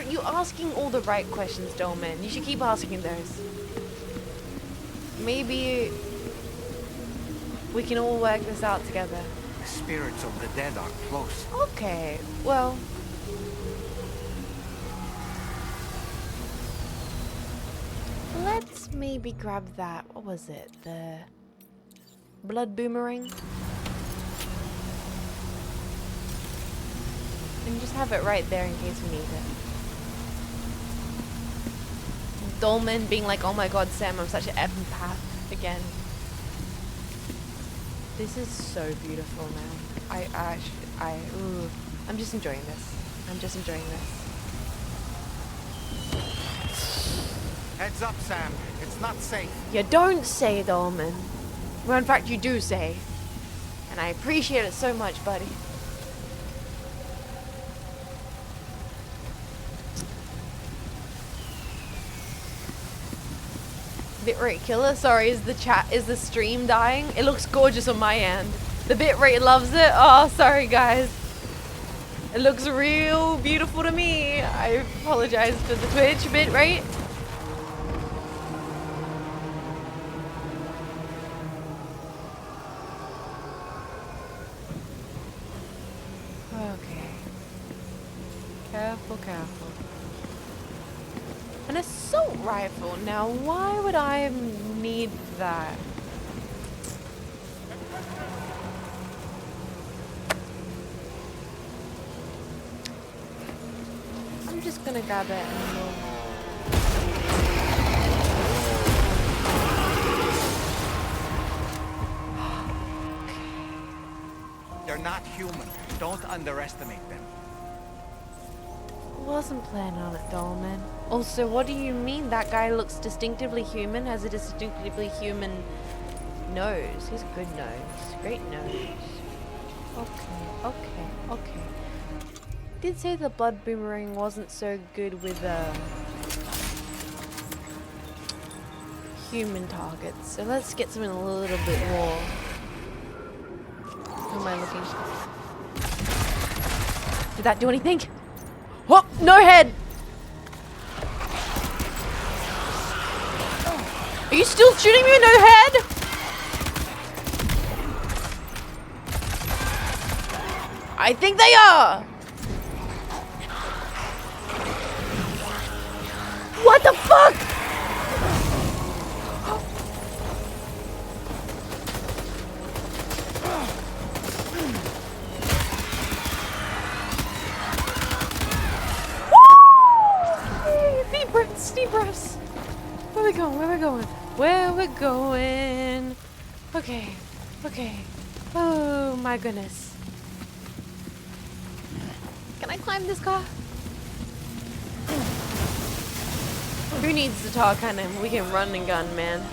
we? You're asking all the right questions, Dolmen. You should keep asking those. Maybe we can all work this out together. The spirits of the dead are close. Okay, well... Let's maybe grab that. What was it? The blood boomerang? And just have it right there in case we need it. Dolmen being like, oh my god, Sam, I'm such an empath again. This is so beautiful, man. I'm just enjoying this. I'm just enjoying this. Heads up, Sam. It's not safe. You don't say, Dolmen. Well, in fact, you do say. And I appreciate it so much, buddy. Bitrate killer, sorry, is the stream dying? It looks gorgeous on my end. The bitrate loves it. Oh, sorry guys. It looks real beautiful to me. I apologize for the Twitch bitrate. Okay. Careful, careful. An assault rifle. Now, why would I need that? I'm just gonna grab it and we'll... They're not human. Don't underestimate them. Wasn't planning on it, Dolmen. Also, what do you mean that guy looks distinctively human? Has a distinctively human nose. He's a good nose. Great nose. Okay. Did say the blood boomerang wasn't so good with human targets. So let's get something a little bit more. Who am I looking? Did that do anything? Oh, no head! Are you still shooting me with no head? I think they are. What the fuck? Deep breaths, deep breaths. Where are we going? Where are we going? Where are we going? Okay, okay. Oh my goodness. Can I climb this car? Who needs the tar cannon? We can run and gun, man.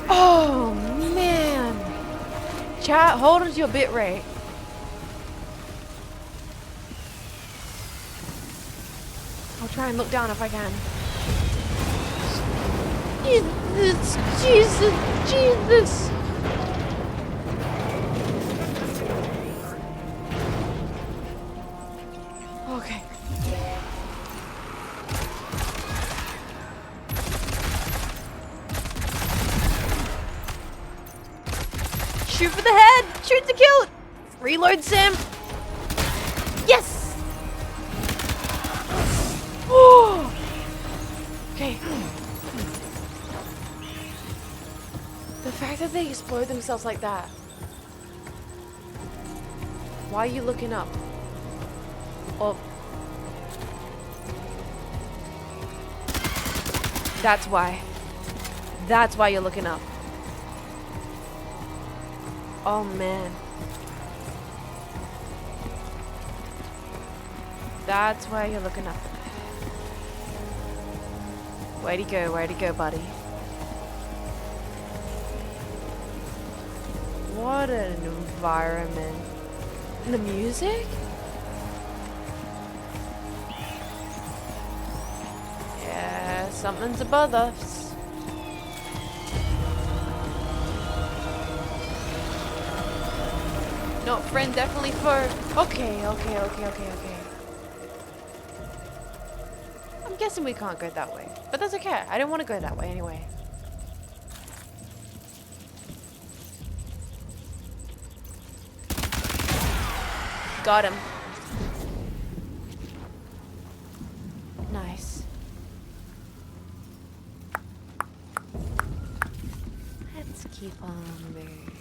Oh man. Chat, hold on to your bit rate. I'll try and look down if I can. Jesus, Jesus, Jesus. Okay. Shoot for the head! Shoot to kill! Reload, Sam! Yes! Oh! Okay. The fact that they explode themselves like that. Why are you looking up? Oh. That's why. That's why you're looking up. Oh man. That's why you're looking up. Where'd he go? Where'd he go, buddy? What an environment. And the music? Yeah, something's above us. Not friend, definitely foe. Okay. I'm guessing we can't go that way. But that's okay. I don't want to go that way anyway. Got him. Nice. Let's keep on moving.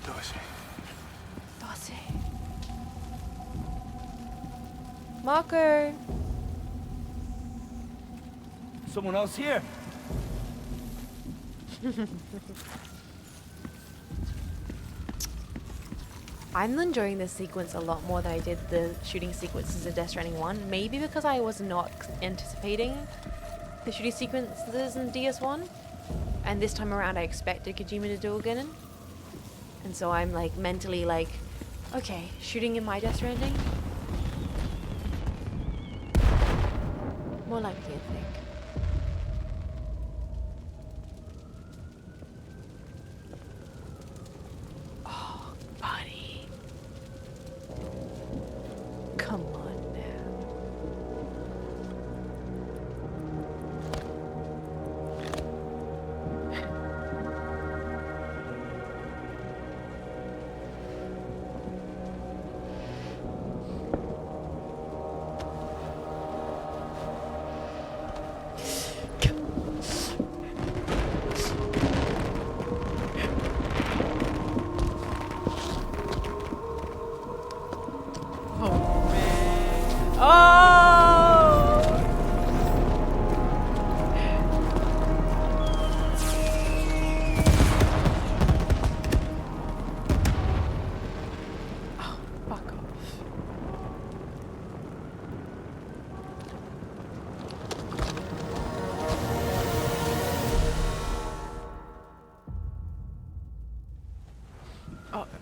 12. Marker. Someone else here? I'm enjoying this sequence a lot more than I did the shooting sequences in Death Stranding 1. Maybe because I was not anticipating the shooting sequences in DS1. And this time around I expected Kojima to do again. And so I'm like mentally like, okay, shooting in my Death Stranding? More likely, I think. Oh, buddy. Come on now.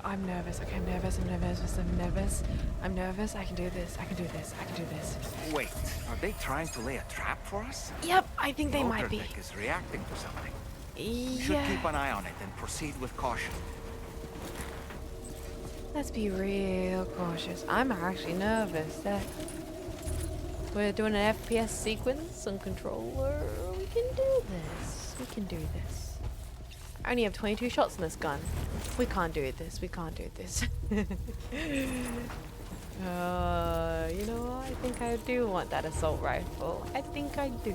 I'm nervous. Okay, I'm nervous. I'm nervous. I can do this. I can do this. Wait, are they trying to lay a trap for us? Yep, I think they might be. Is reacting to something. Yeah. We should keep an eye on it and proceed with caution. Let's be real cautious. I'm actually nervous. We're doing an FPS sequence on controller. We can do this. We can do this. I only have 22 shots in this gun. We can't do this. We can't do this. You know what? I think I do want that assault rifle. I think I do.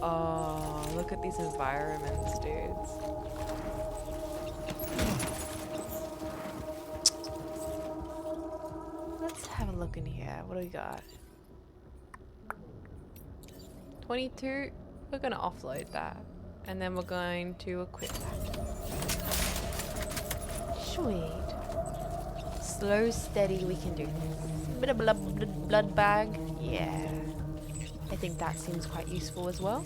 Oh, look at these environments, dudes. Let's have a look in here. What do we got? 22. We're gonna offload that. And then we're going to equip that. Sweet. Slow, steady, we can do this. Bit of blood bag. Yeah. I think that seems quite useful as well.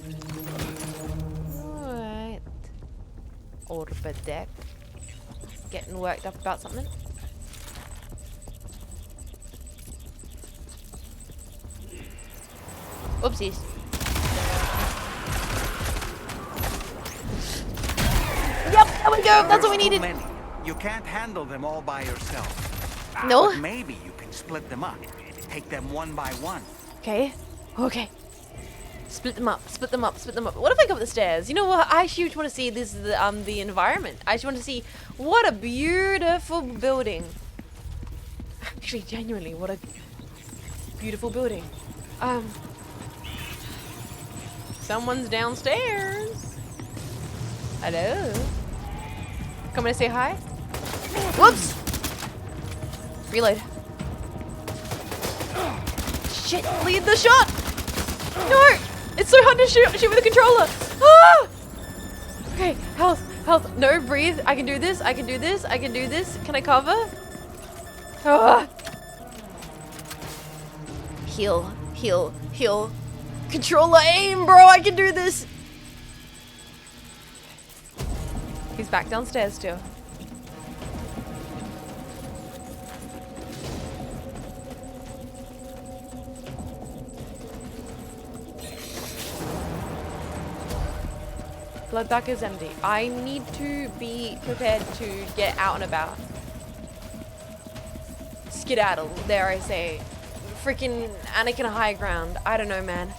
Alright. Order deck. Getting worked up about something. Oopsies. Yep, there we go. That's what we needed. Many. You can't handle them all by yourself. No. But maybe you can split them up. Take them one by one. Okay. Okay. Split them up. Split them up. Split them up. What if I go up the stairs? You know what? I actually want to see this. The environment. I just want to see what a beautiful building. Actually, genuinely, what a beautiful building. Someone's downstairs. Hello. Coming to say hi? Whoops! Reload. Shit, lead the shot! No! It's so hard to shoot with a controller! Ah! Okay, health. No, breathe. I can do this. I can do this. I can do this. Can I cover? Ah! Heal. Controller aim, bro! I can do this! He's back downstairs too. Blood bag is empty. I need to be prepared to get out and about. Skedaddle, dare I say. Freaking Anakin high ground. I don't know, man.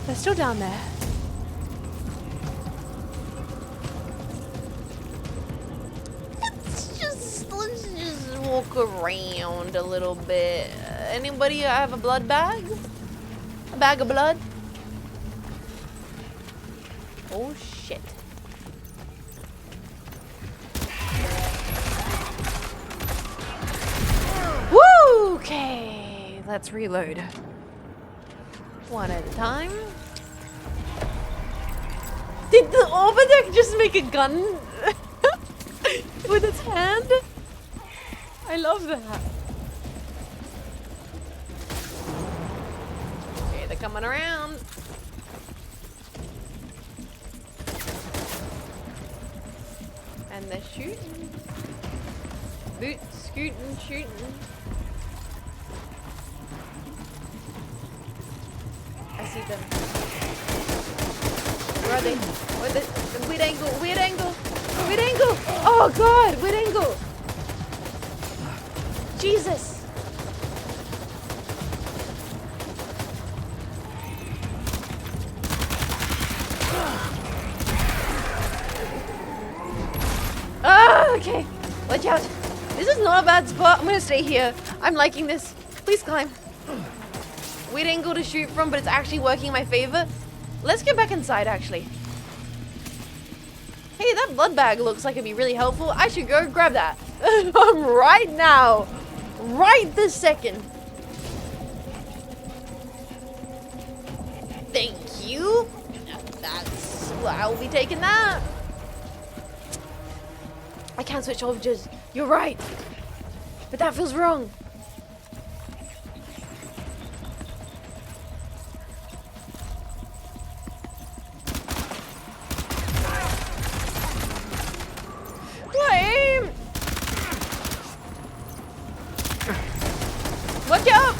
They're still down there. Let's just walk around a little bit. Anybody have a blood bag? A bag of blood? Oh shit. Woo! Okay, let's reload. One at a time. Did the Orbiter just make a gun with its hand? I love that. Okay, they're coming around. And they're shooting. Boot, scooting, shooting. I see them. Where are they? Where the weird angle, weird angle, weird angle! Oh god, weird angle! Jesus! Ah, okay. Watch out. This is not a bad spot. I'm gonna stay here. I'm liking this. Please climb. Weird angle to shoot from, but it's actually working in my favor. Let's get back inside, actually. Hey, that blood bag looks like it'd be really helpful. I should go grab that. Right now. Right this second. Thank you. That's... well, I'll be taking that. I can't switch overages. You're right. But that feels wrong. Aim! Watch out!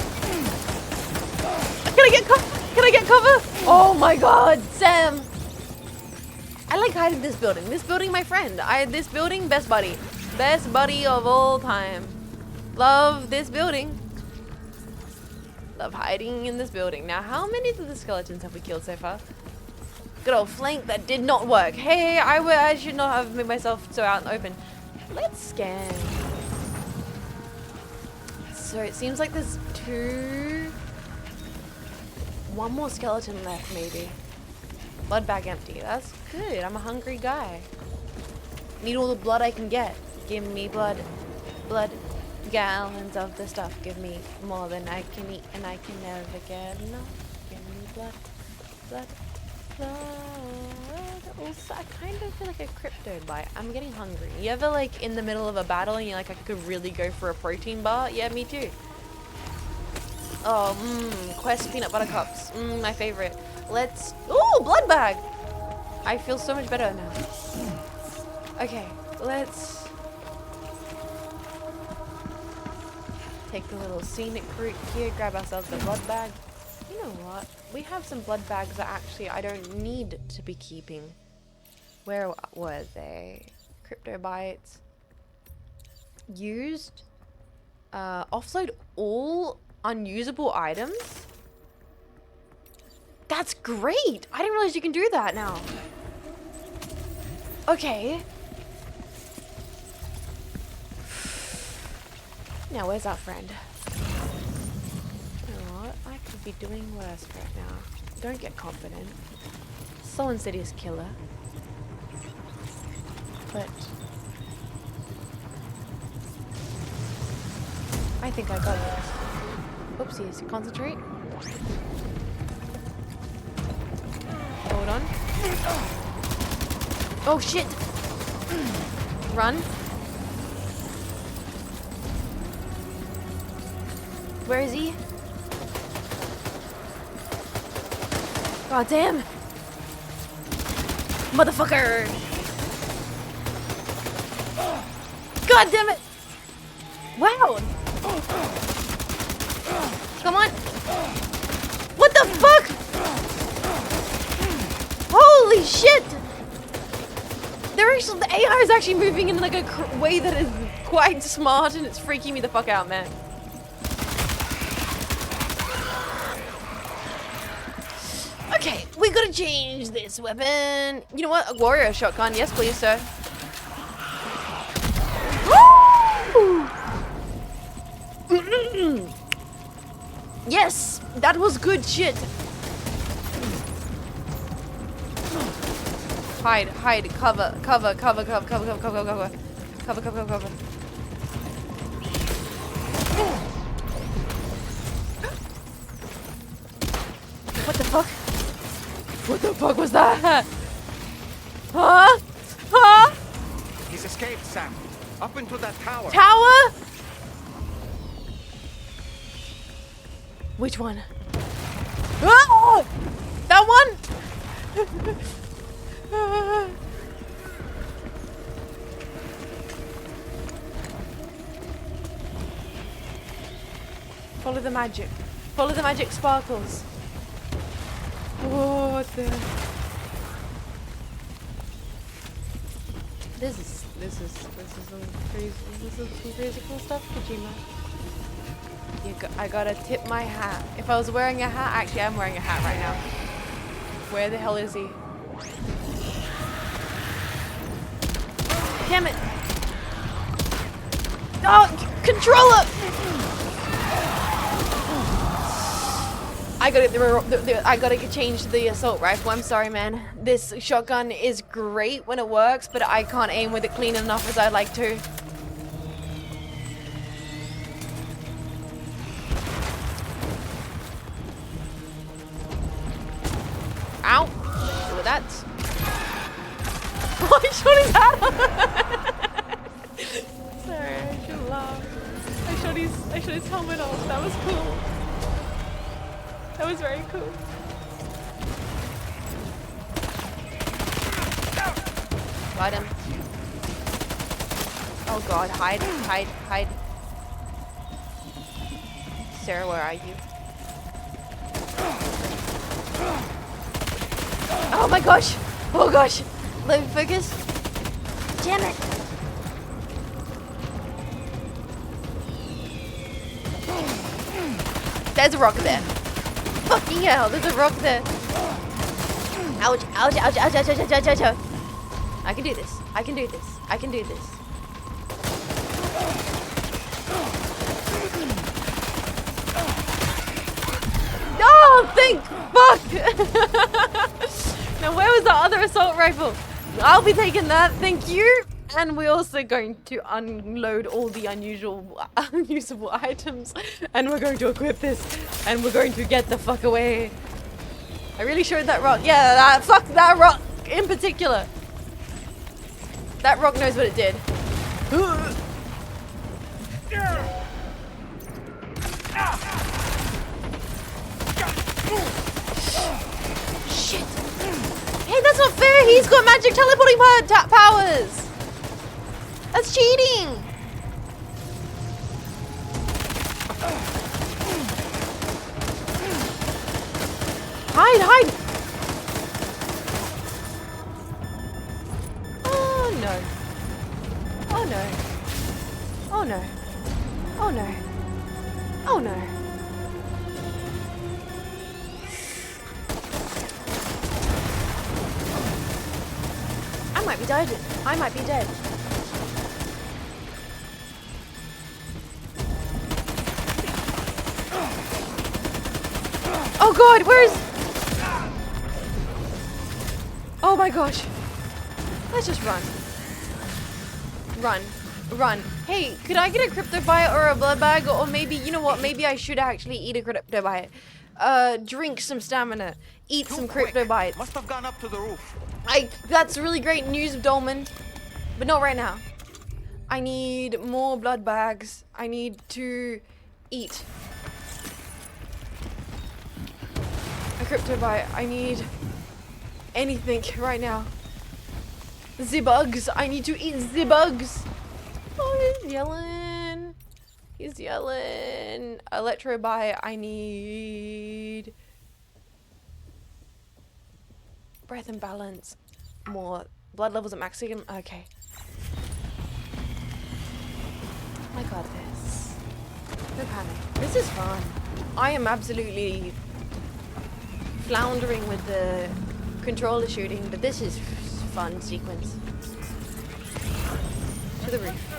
Can I cover. Oh my god, Sam. I like hiding this building. This building, my friend. This building, best buddy. Best buddy of all time. Love this building. Love hiding in this building. Now, how many of the skeletons have we killed so far? Good old flank that did not work. Hey, I should not have made myself so out in the open. Let's scan. So it seems like there's one more skeleton left, maybe. Blood bag empty. That's good. I'm a hungry guy. Need all the blood I can get. Give me blood. Blood. Gallons of the stuff. Give me more than I can eat, and I can never get enough. Give me blood. Blood. Blood. Also, I kind of feel like a crypto bite. I'm getting hungry. You ever like in the middle of a battle and you're like, I could really go for a protein bar? Yeah, me too. Oh, Quest peanut butter cups. My favorite. Let's... Ooh, blood bag! I feel so much better now. Okay, let's... take the little scenic route here, grab ourselves the blood bag. You know what? We have some blood bags that actually I don't need to be keeping. Where were they? Crypto bites. Used. Offload all unusable items. That's great! I didn't realize you can do that now. Okay. Now, where's our friend? You know what? I could be doing worse right now. Don't get confident. So insidious killer. But... I think I got this. Oopsies. Concentrate. Hold on. Oh shit! Run. Where is he? God damn! Motherfucker! God damn it! Wow! Come on! What the fuck? Holy shit! The AI is actually moving in like a way that is quite smart, and it's freaking me the fuck out, man. Okay, we gotta change this weapon. You know what? A warrior shotgun. Yes, please, sir. Yes, that was good shit. Hide, hide, cover, cover, cover, cover, cover, cover, cover, cover, cover, cover, cover. What the fuck? What the fuck was that? Huh? Huh? He's escaped, Sam. Up into that tower. Tower? Which one? Oh! That one? Follow the magic. Follow the magic sparkles. Oh, what the? This is some crazy cool stuff, Kojima. I gotta tip my hat. If I was wearing a hat, actually I'm wearing a hat right now. Where the hell is he? Damn it! Oh, controller! I gotta change the assault rifle. I'm sorry, man. This shotgun is great when it works, but I can't aim with it clean enough as I'd like to. Ow! Do that. Oh, I shot his hat off. Sorry, I should laugh. I shot his helmet off. That was cool. That was very cool. Got him. Oh god, hide, hide, hide. Sarah, where are you? Oh my gosh. Oh gosh. Let me focus. Damn it. There's a rock there. Fucking hell, there's a rock there. Ouch, ouch, ouch, ouch, ouch, ouch, ouch, ouch, ouch. I can do this. I can do this. I can do this. Oh, thank fuck! Now, where was the other assault rifle? I'll be taking that, thank you. And we're also going to unload all the unusable items. And we're going to equip this. And we're going to get the fuck away. I really showed that rock. Yeah, fuck that rock in particular. That rock knows what it did. Shit. Hey, that's not fair. He's got magic teleporting powers. That's cheating. Hide, hide. Oh no. Oh no. Oh no. Oh no. Oh no. I might be dead. I might be dead. Oh god, where's... Oh my gosh. Let's just run. Run. Run. Hey, could I get a crypto bite or a blood bag? Or maybe, you know what? Maybe I should actually eat a crypto bite. Drink some stamina. Eat some crypto bites. Must have gone up to the roof. That's really great news, Dolman. But not right now. I need more blood bags. I need to eat. A crypto bite. I need anything right now. The bugs. I need to eat the bugs. Oh, he's yelling. He's yelling. Electro bite. I need breath and balance. More blood levels at maximum. Okay. I got this. No panic. This is fun. I am absolutely floundering with the controller shooting, but this is fun sequence. To the roof.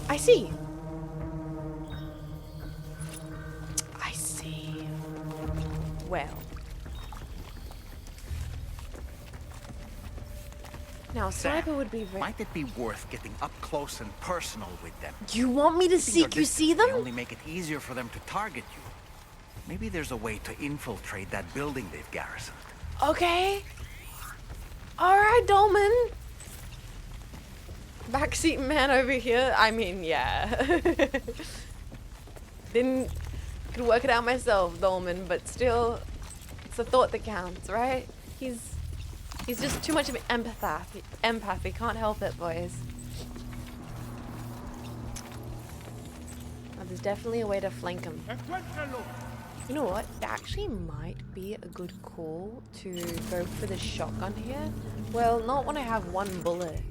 I see. I see. Well. Now, Sniper would be very... Might it be worth getting up close and personal with them? You want me to seek you see them? May only make it easier for them to target you. Maybe there's a way to infiltrate that building they've garrisoned. Okay. Alright, Dolman. Backseat man over here. I mean, yeah. Could work it out myself, Dolman, but still, it's a thought that counts, right? He's just too much of an empath. He can't help it, boys. Now, there's definitely a way to flank him. You know what? It actually might be a good call to go for the shotgun here. Well, not when I have one bullet.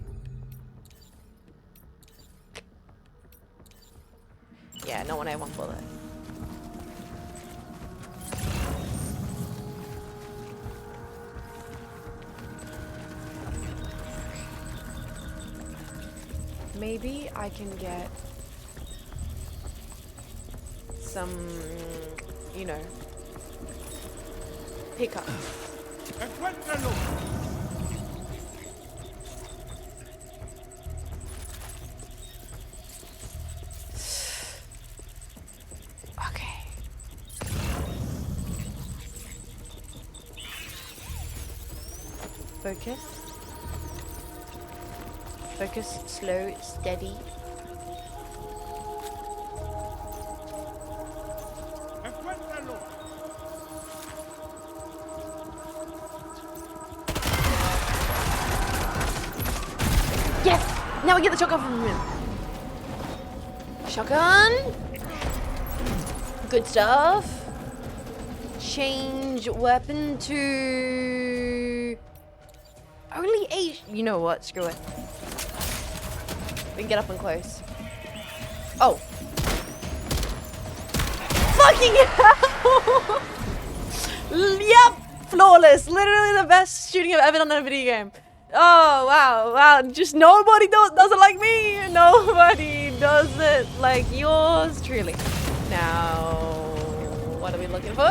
Yeah, not when I have one bullet. Maybe I can get some, you know, pickup. Okay. Focus. Focus, slow, steady. Yes! Now we get the shotgun from him. Shotgun! Good stuff. Change weapon to only 8. You know what? Screw it. We can get up and close. Oh. Fucking hell! Yep! Flawless. Literally the best shooting I've ever done in a video game. Oh, wow. Wow. Just nobody does it like me. Nobody does it like yours truly. Now, what are we looking for?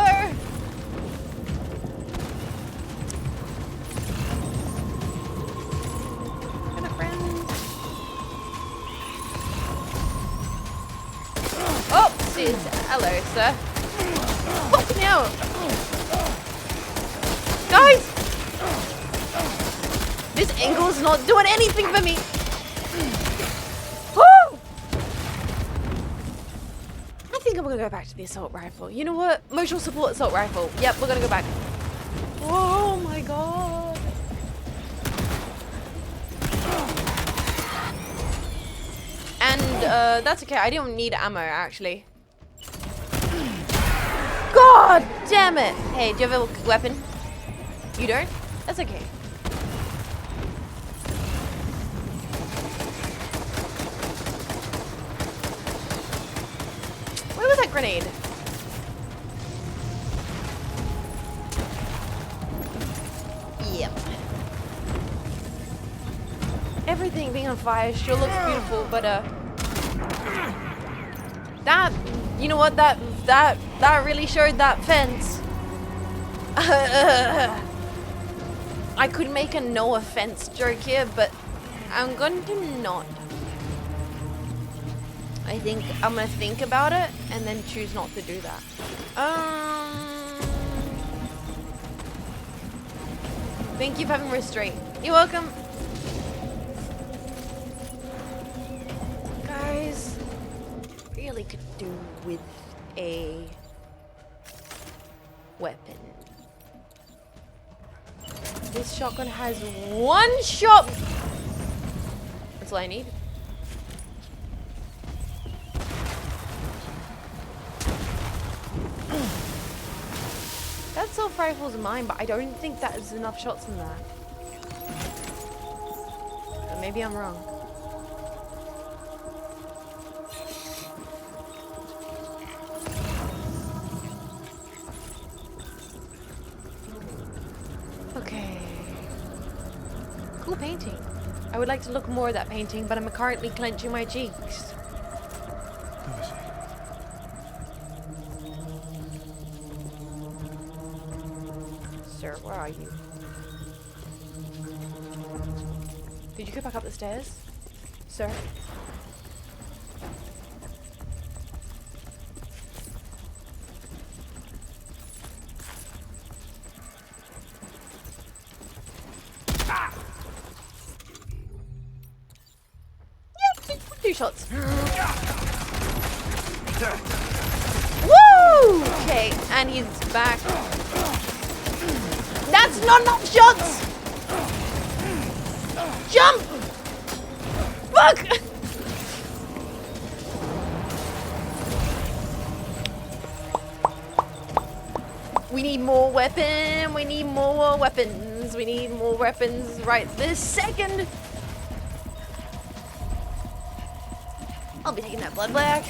Kind of friends. Oh, sis. Hello, sir. Fucking hell. Guys! This angle's not doing anything for me. Woo! I think I'm gonna go back to the assault rifle. You know what? Motional support assault rifle. Yep, we're gonna go back. Oh my god. And that's okay. I don't need ammo actually. God damn it! Hey, do you have a weapon? You don't? That's okay. Where was that grenade? Yep. Everything being on fire sure looks beautiful, but that, you know what, that really showed that fence. I could make a no offense joke here, but I'm going to not. I think I'm gonna think about it and then choose not to do that. Thank you for having restraint. You're welcome. Guys, really could do with a weapon. This shotgun has 1 shot. That's all I need. That assault rifle's mine, but I don't think that is enough shots in that. But maybe I'm wrong. Okay. Cool painting. I would like to look more at that painting, but I'm currently clenching my cheeks. Sir, where are you? Did you go back up the stairs? Sir? Yep, 2 shots. Woo! Okay, and he's back. That's not enough shots! Jump! Fuck! We need more weapon. We need more weapons. We need more weapons right this second. I'll be taking that blood black.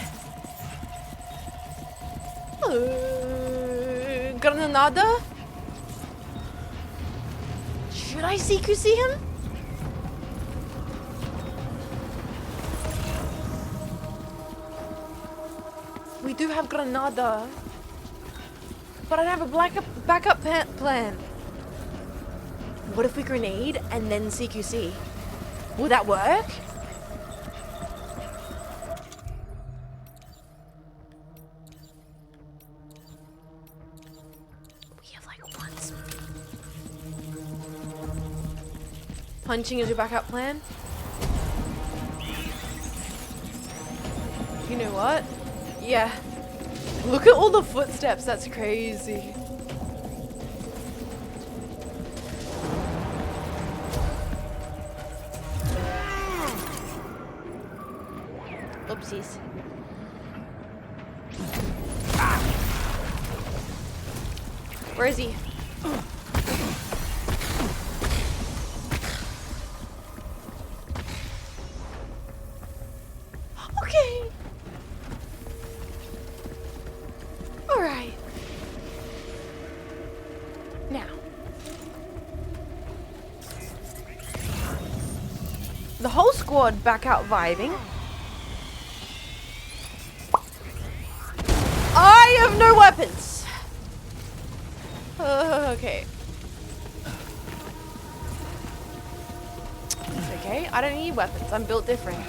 Granada? Should I CQC him? We do have Granada. But I don't have a backup plan. What if we grenade and then CQC? Will that work? We have like 1 spin. Punching is your backup plan? You know what? Yeah. Look at all the footsteps, that's crazy. Oopsies. Where is he? Okay. All right. Now. The whole squad back out vibing. I have no weapons. Okay. It's okay. I don't need weapons. I'm built different.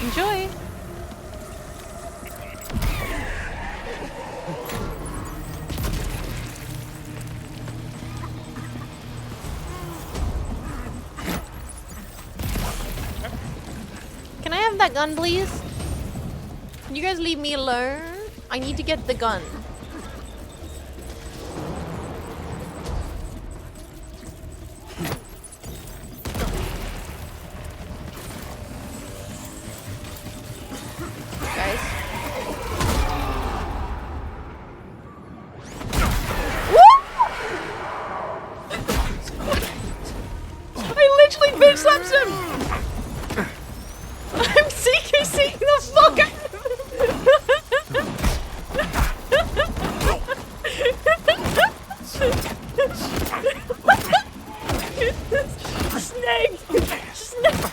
Enjoy. Can I have that gun, please? Can you guys leave me alone? I need to get the gun. Guys. I literally bitch slapped him! I'm CQCing the fuck out Snake! Snake!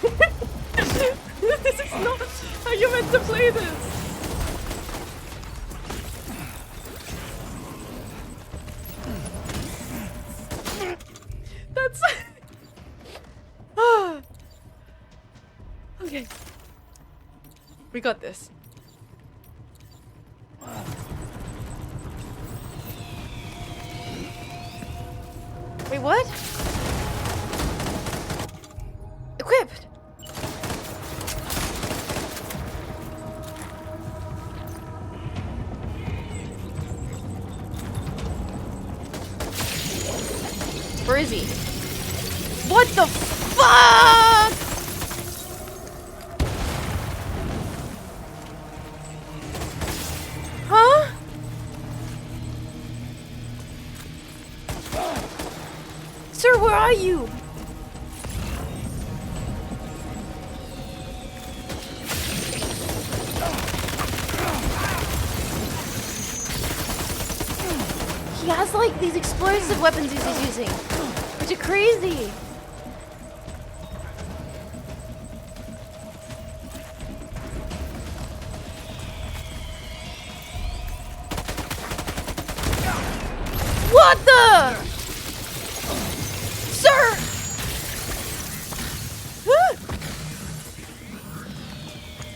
This is not how you're meant to play this! That's... Okay. We got this. Wait, what? Equipped! Where is he? What the fuck? Huh? Sir, where are you? He has like these explosive weapons he's using, which are crazy. What the? Sir!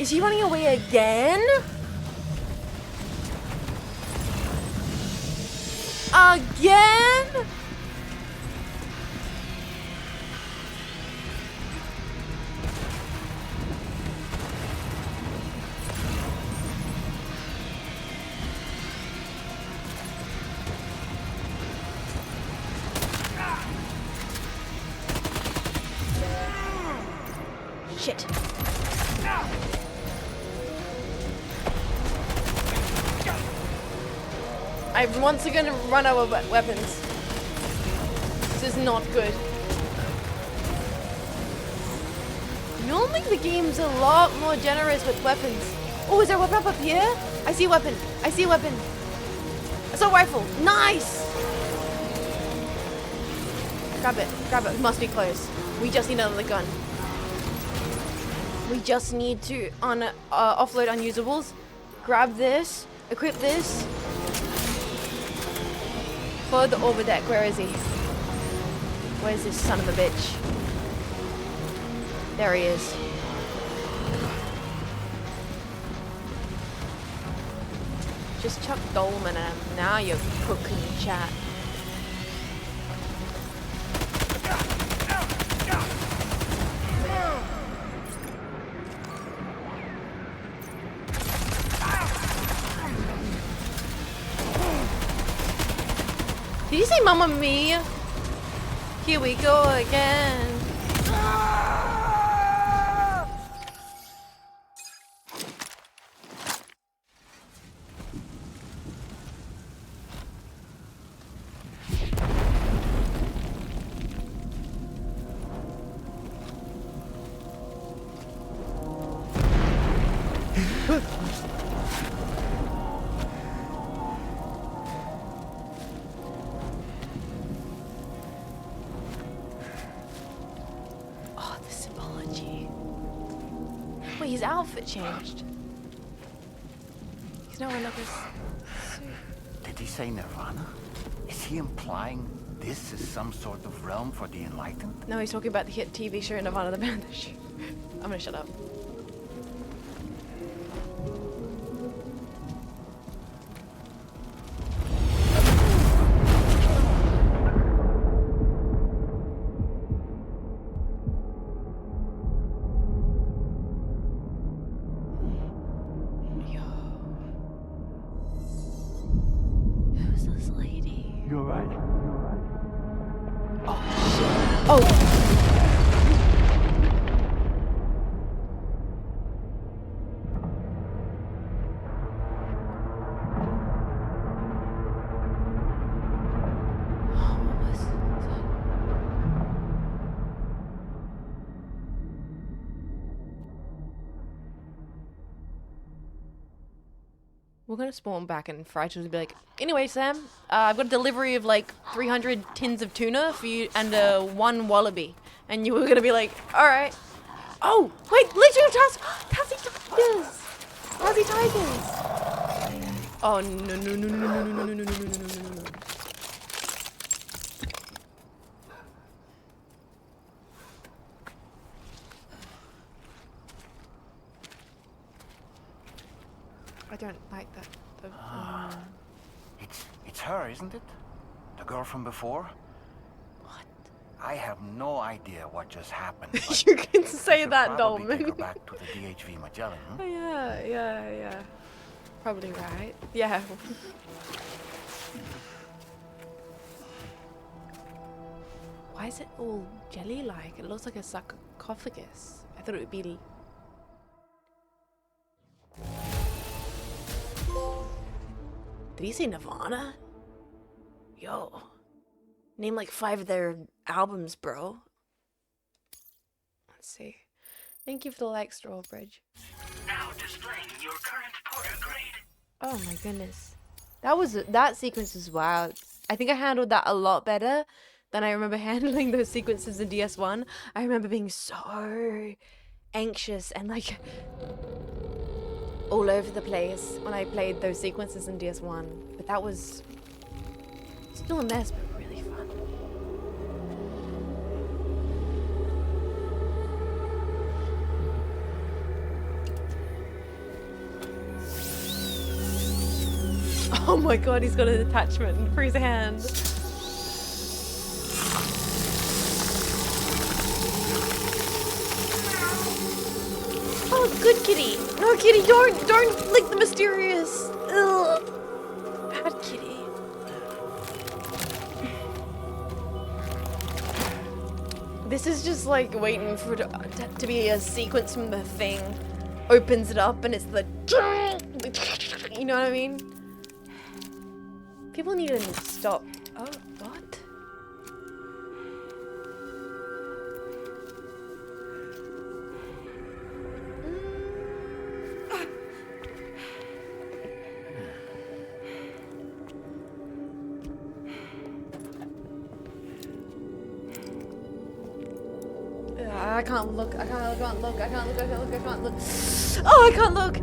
Is he running away again? Again? Shit. I'm once again run out of weapons. This is not good. Normally the game's a lot more generous with weapons. Oh, is there a weapon up here? I see a weapon. I see a weapon. I saw a rifle. Nice! Grab it. Grab it. It must be close. We just need another gun. We just need to offload unusables. Grab this. Equip this. For the overdeck. Where is he? Where's this son of a bitch? There he is. Just chuck Dolman at him. Now you're cooking, chat. Did you say Mamma Mia? Here we go again. Oh, the symbology. Wait, his outfit changed. He's no longer suit. Did he say Nirvana? Is he implying this is some sort of realm for the enlightened? No, he's talking about the hit TV show Nirvana the Band. I'm gonna shut up. You're right. Oh. We're gonna spawn back and Fright will be like, anyway, Sam, I've got a delivery of like 300 tins of tuna for you and 1 wallaby. And you were gonna be like, alright. Oh, wait, literally Tassie tigers! Tassie tigers! Oh, no. I don't like that. It's her, isn't it? The girl from before? What? I have no idea what just happened. You can say that, Dolman. Take her back to the DHV Magellan. Oh, yeah. Probably right. Yeah. Why is it all jelly-like? It looks like a sarcophagus. I thought it would be... Did he say Nirvana? Yo. Name like 5 of their albums, bro. Let's see. Thank you for the like, Strawbridge. Now displaying your current porter grade. Oh my goodness. That sequence was wild. I think I handled that a lot better than I remember handling those sequences in DS1. I remember being so anxious and like all over the place when I played those sequences in DS1. But that was still a mess, but really fun. Oh my god, he's got an attachment for his hand. Oh, good kitty. No, kitty, don't lick the mysterious. Ugh. Bad kitty. This is just like waiting for it to be a sequence from the thing. Opens it up and it's the... You know what I mean? People need to stop. Oh, what? I can't look. I can't look. Oh, I can't look.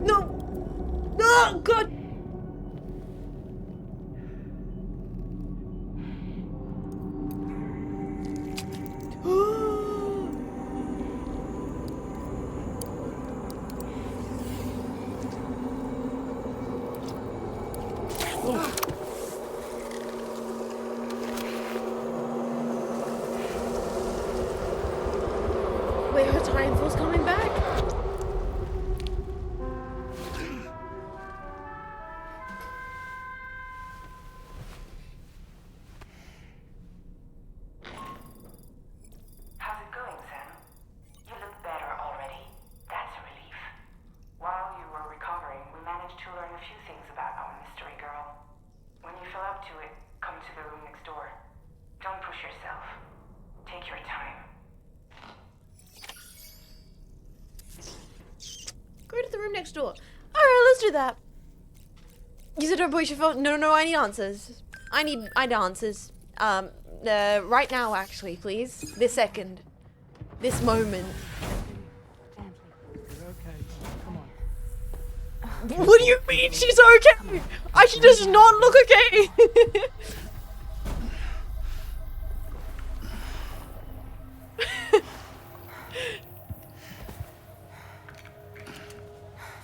No. Oh, God. Wait, her time force coming back? next door. Alright, let's do that. You said don't push your phone. No, I need answers. I need answers. Right now, actually, please. This second. This moment. You're okay. Come on. What do you mean she's okay? She does not look okay.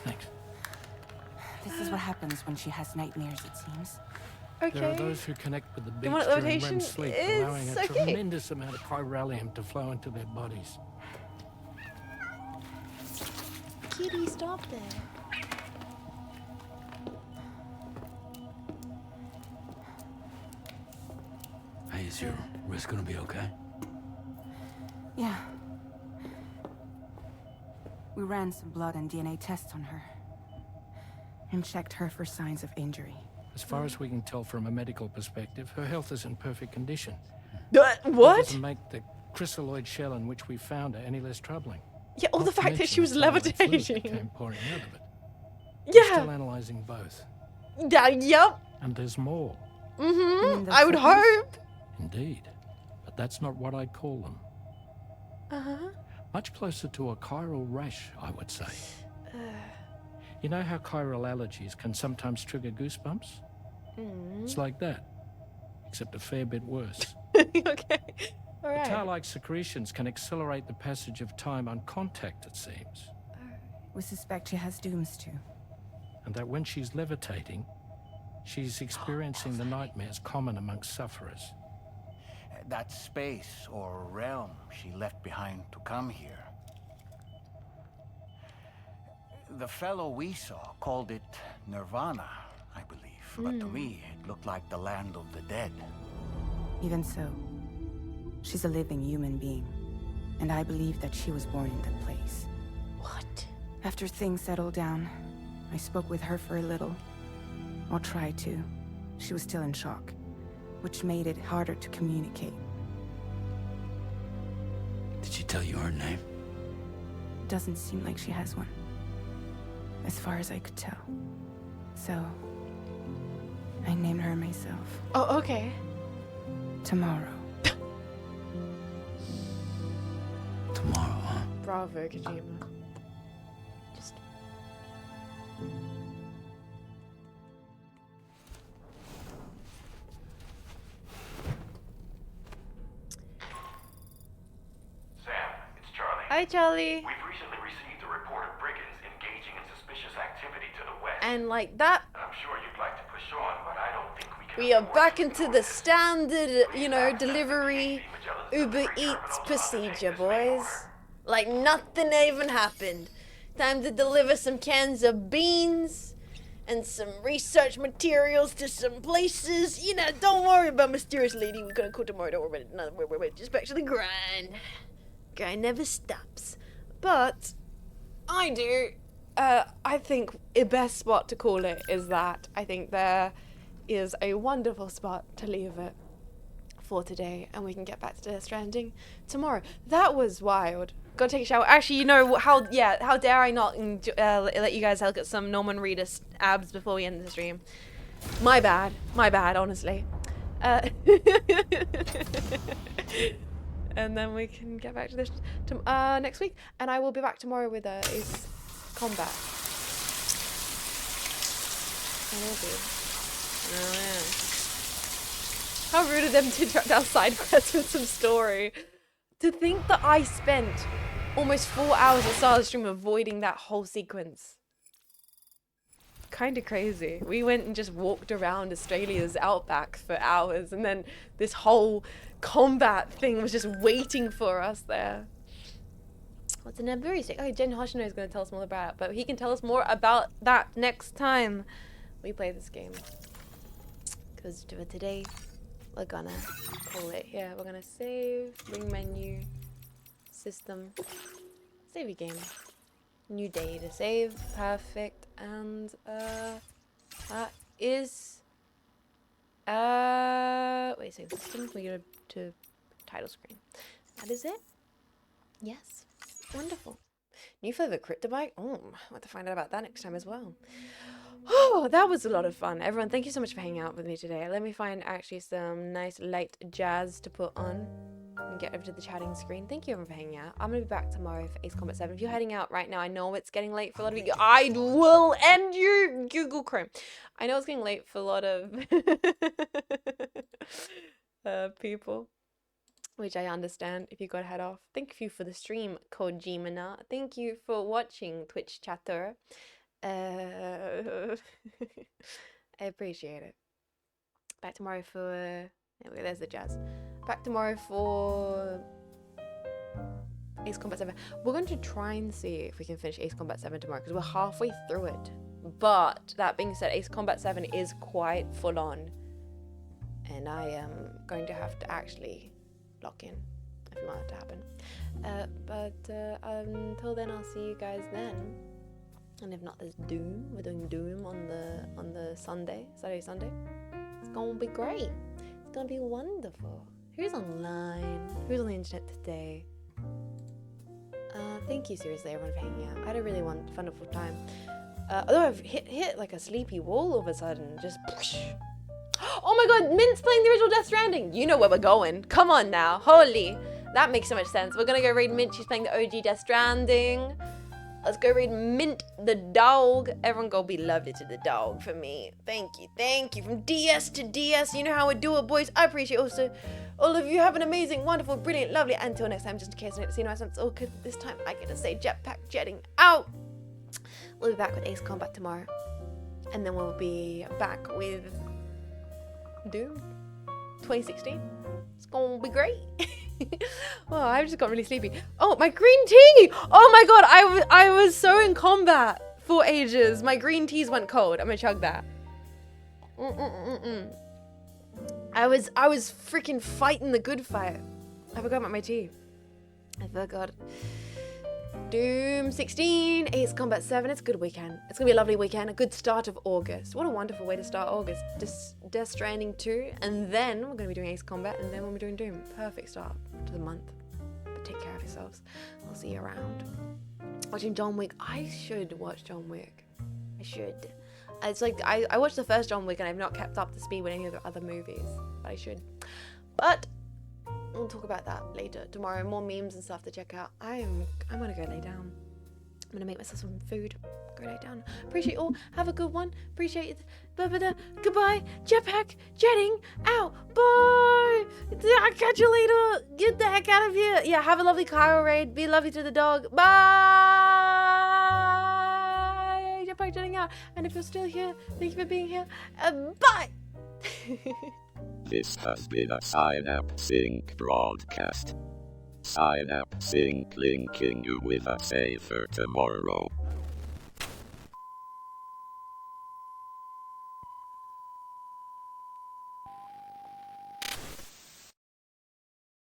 Thanks. This is what happens when she has nightmares, it seems. Okay. There are those who connect with the beach want during levitation? REM sleep, allowing a tremendous amount of chiralium to flow into their bodies. Kitty, stop there. Hey, is your wrist gonna be okay? Yeah. We ran some blood and DNA tests on her. And checked her for signs of injury. As far as we can tell from a medical perspective, her health is in perfect condition. What? It doesn't make the chrysaloid shell in which we found her any less troubling. Yeah, the fact that she was levitating. Came pouring out of it. Yeah. We're still analyzing both. Yeah, yep. And there's more. Mm-hmm. I would hope. Indeed. But that's not what I'd call them. Uh-huh. Much closer to a chiral rash, I would say. You know how chiral allergies can sometimes trigger goosebumps? It's like that, except a fair bit worse. Okay. All right. Tar-like secretions can accelerate the passage of time on contact, it seems. We suspect she has dooms too. And that when she's levitating, she's experiencing the nightmares common amongst sufferers. That space or realm she left behind to come here. The fellow we saw called it Nirvana, I believe. But to me, it looked like the land of the dead. Even so, she's a living human being. And I believe that she was born in that place. What? After things settled down, I spoke with her for a little. Or tried to. She was still in shock, which made it harder to communicate. Did she tell you her name? Doesn't seem like she has one. As far as I could tell. So, I named her myself. Oh, okay. Tomorrow. Tomorrow, huh? Bravo, Kojima. Just... Sam, it's Charlie. Hi, Charlie. We've recently received a report of brigands engaging in suspicious activity to the west. And like that, I'm sure you'd like to push on, but I don't think we can. we are back into the standard, delivery Uber Eats procedure, boys. Like nothing even happened. Time to deliver some cans of beans and some research materials to some places. Don't worry about mysterious lady. We're gonna call tomorrow. Don't worry about it. No, we're just back to the grind. Grind never stops. But I do. I think the best spot to call it is that. I think there is a wonderful spot to leave it for today, and we can get back to Stranding tomorrow. That was wild. Go take a shower. Actually, how dare I not let you guys look at some Norman Reedus abs before we end the stream. My bad, honestly. And then we can get back to this next week, and I will be back tomorrow with Ace Combat. I will be. Oh yeah. How rude of them to interrupt our side quest with some story. To think that I spent almost 4 hours at the start of the stream avoiding that whole sequence. Kind of crazy. We went and just walked around Australia's outback for hours, and then this whole combat thing was just waiting for us there. What's an very sick? Oh, Jen Hoshino is going to tell us more about it, but he can tell us more about that next time we play this game. Because for today, we're gonna call it here. We're gonna save, bring menu, system, save your game, new day to save, perfect, and that is wait, save system. We go to title screen. That is it. Yes, wonderful. New flavor Crypto Bike? Oh, I'll have to find out about that next time as well. Oh, that was a lot of fun. Everyone, thank you so much for hanging out with me today. Let me find actually some nice light jazz to put on and get over to the chatting screen. Thank you everyone for hanging out. I'm going to be back tomorrow for Ace Combat 7. If you're heading out right now, I know it's getting late for a lot of you. I will end your Google Chrome. I know it's getting late for a lot of people, which I understand if you got to head off. Thank you for the stream, Kojimana. Thank you for watching, Twitch chatter. I appreciate it. Back tomorrow for... Anyway, there's the jazz. Back tomorrow for Ace Combat 7. We're going to try and see if we can finish Ace Combat 7 tomorrow because we're halfway through it. But that being said, Ace Combat 7 is quite full on. And I am going to have to actually lock in if you want it to happen. Until then, I'll see you guys then. And if not, there's Doom. We're doing Doom on the Saturday, Sunday. It's gonna be great. It's gonna be wonderful. Who's online? Who's on the internet today? Thank you seriously everyone for hanging out. I had a really wonderful time. Although I've hit like a sleepy wall all of a sudden. Just oh my god, Mint's playing the original Death Stranding. You know where we're going. Come on now. Holy. That makes so much sense. We're gonna go raid Mint. She's playing the OG Death Stranding. Let's go read Mint the dog. Everyone go be lovely to the dog for me. Thank you. From DS to DS. You know how we do it, boys. I appreciate also all of you. Have an amazing, wonderful, brilliant, lovely. Until next time, just in case I don't see no it's all good. This time I get to say jetpack jetting out. We'll be back with Ace Combat tomorrow. And then we'll be back with Doom 2016. It's gonna be great. Well, I just got really sleepy. Oh, my green tea! Oh my god, I was so in combat for ages. My green teas went cold. I'm gonna chug that. I was freaking fighting the good fight. I forgot about my tea. I forgot. Doom 16, Ace Combat 7. It's a good weekend. It's gonna be a lovely weekend. A good start of August. What a wonderful way to start August. Death Stranding 2, and then we're gonna be doing Ace Combat, and then we'll be doing Doom. Perfect start to the month. But take care of yourselves. I'll see you around. Watching John Wick. I should watch John Wick. I should. It's like I watched the first John Wick, and I've not kept up to speed with any of the other movies. But I should. But we'll talk about that later tomorrow. More memes and stuff to check out. I'm gonna go lay down. I'm gonna make myself some food. Go lay down. Appreciate you all. Have a good one. Appreciate it. Goodbye. Jetpack jetting out. Bye. I'll catch you later. Get the heck out of here. Yeah. Have a lovely Cairo raid. Be lovely to the dog. Bye. Jetpack jetting out. And if you're still here, thank you for being here. Bye. This has been a Cynapse Inc. broadcast. Cynapse Inc. linking you with a safer tomorrow.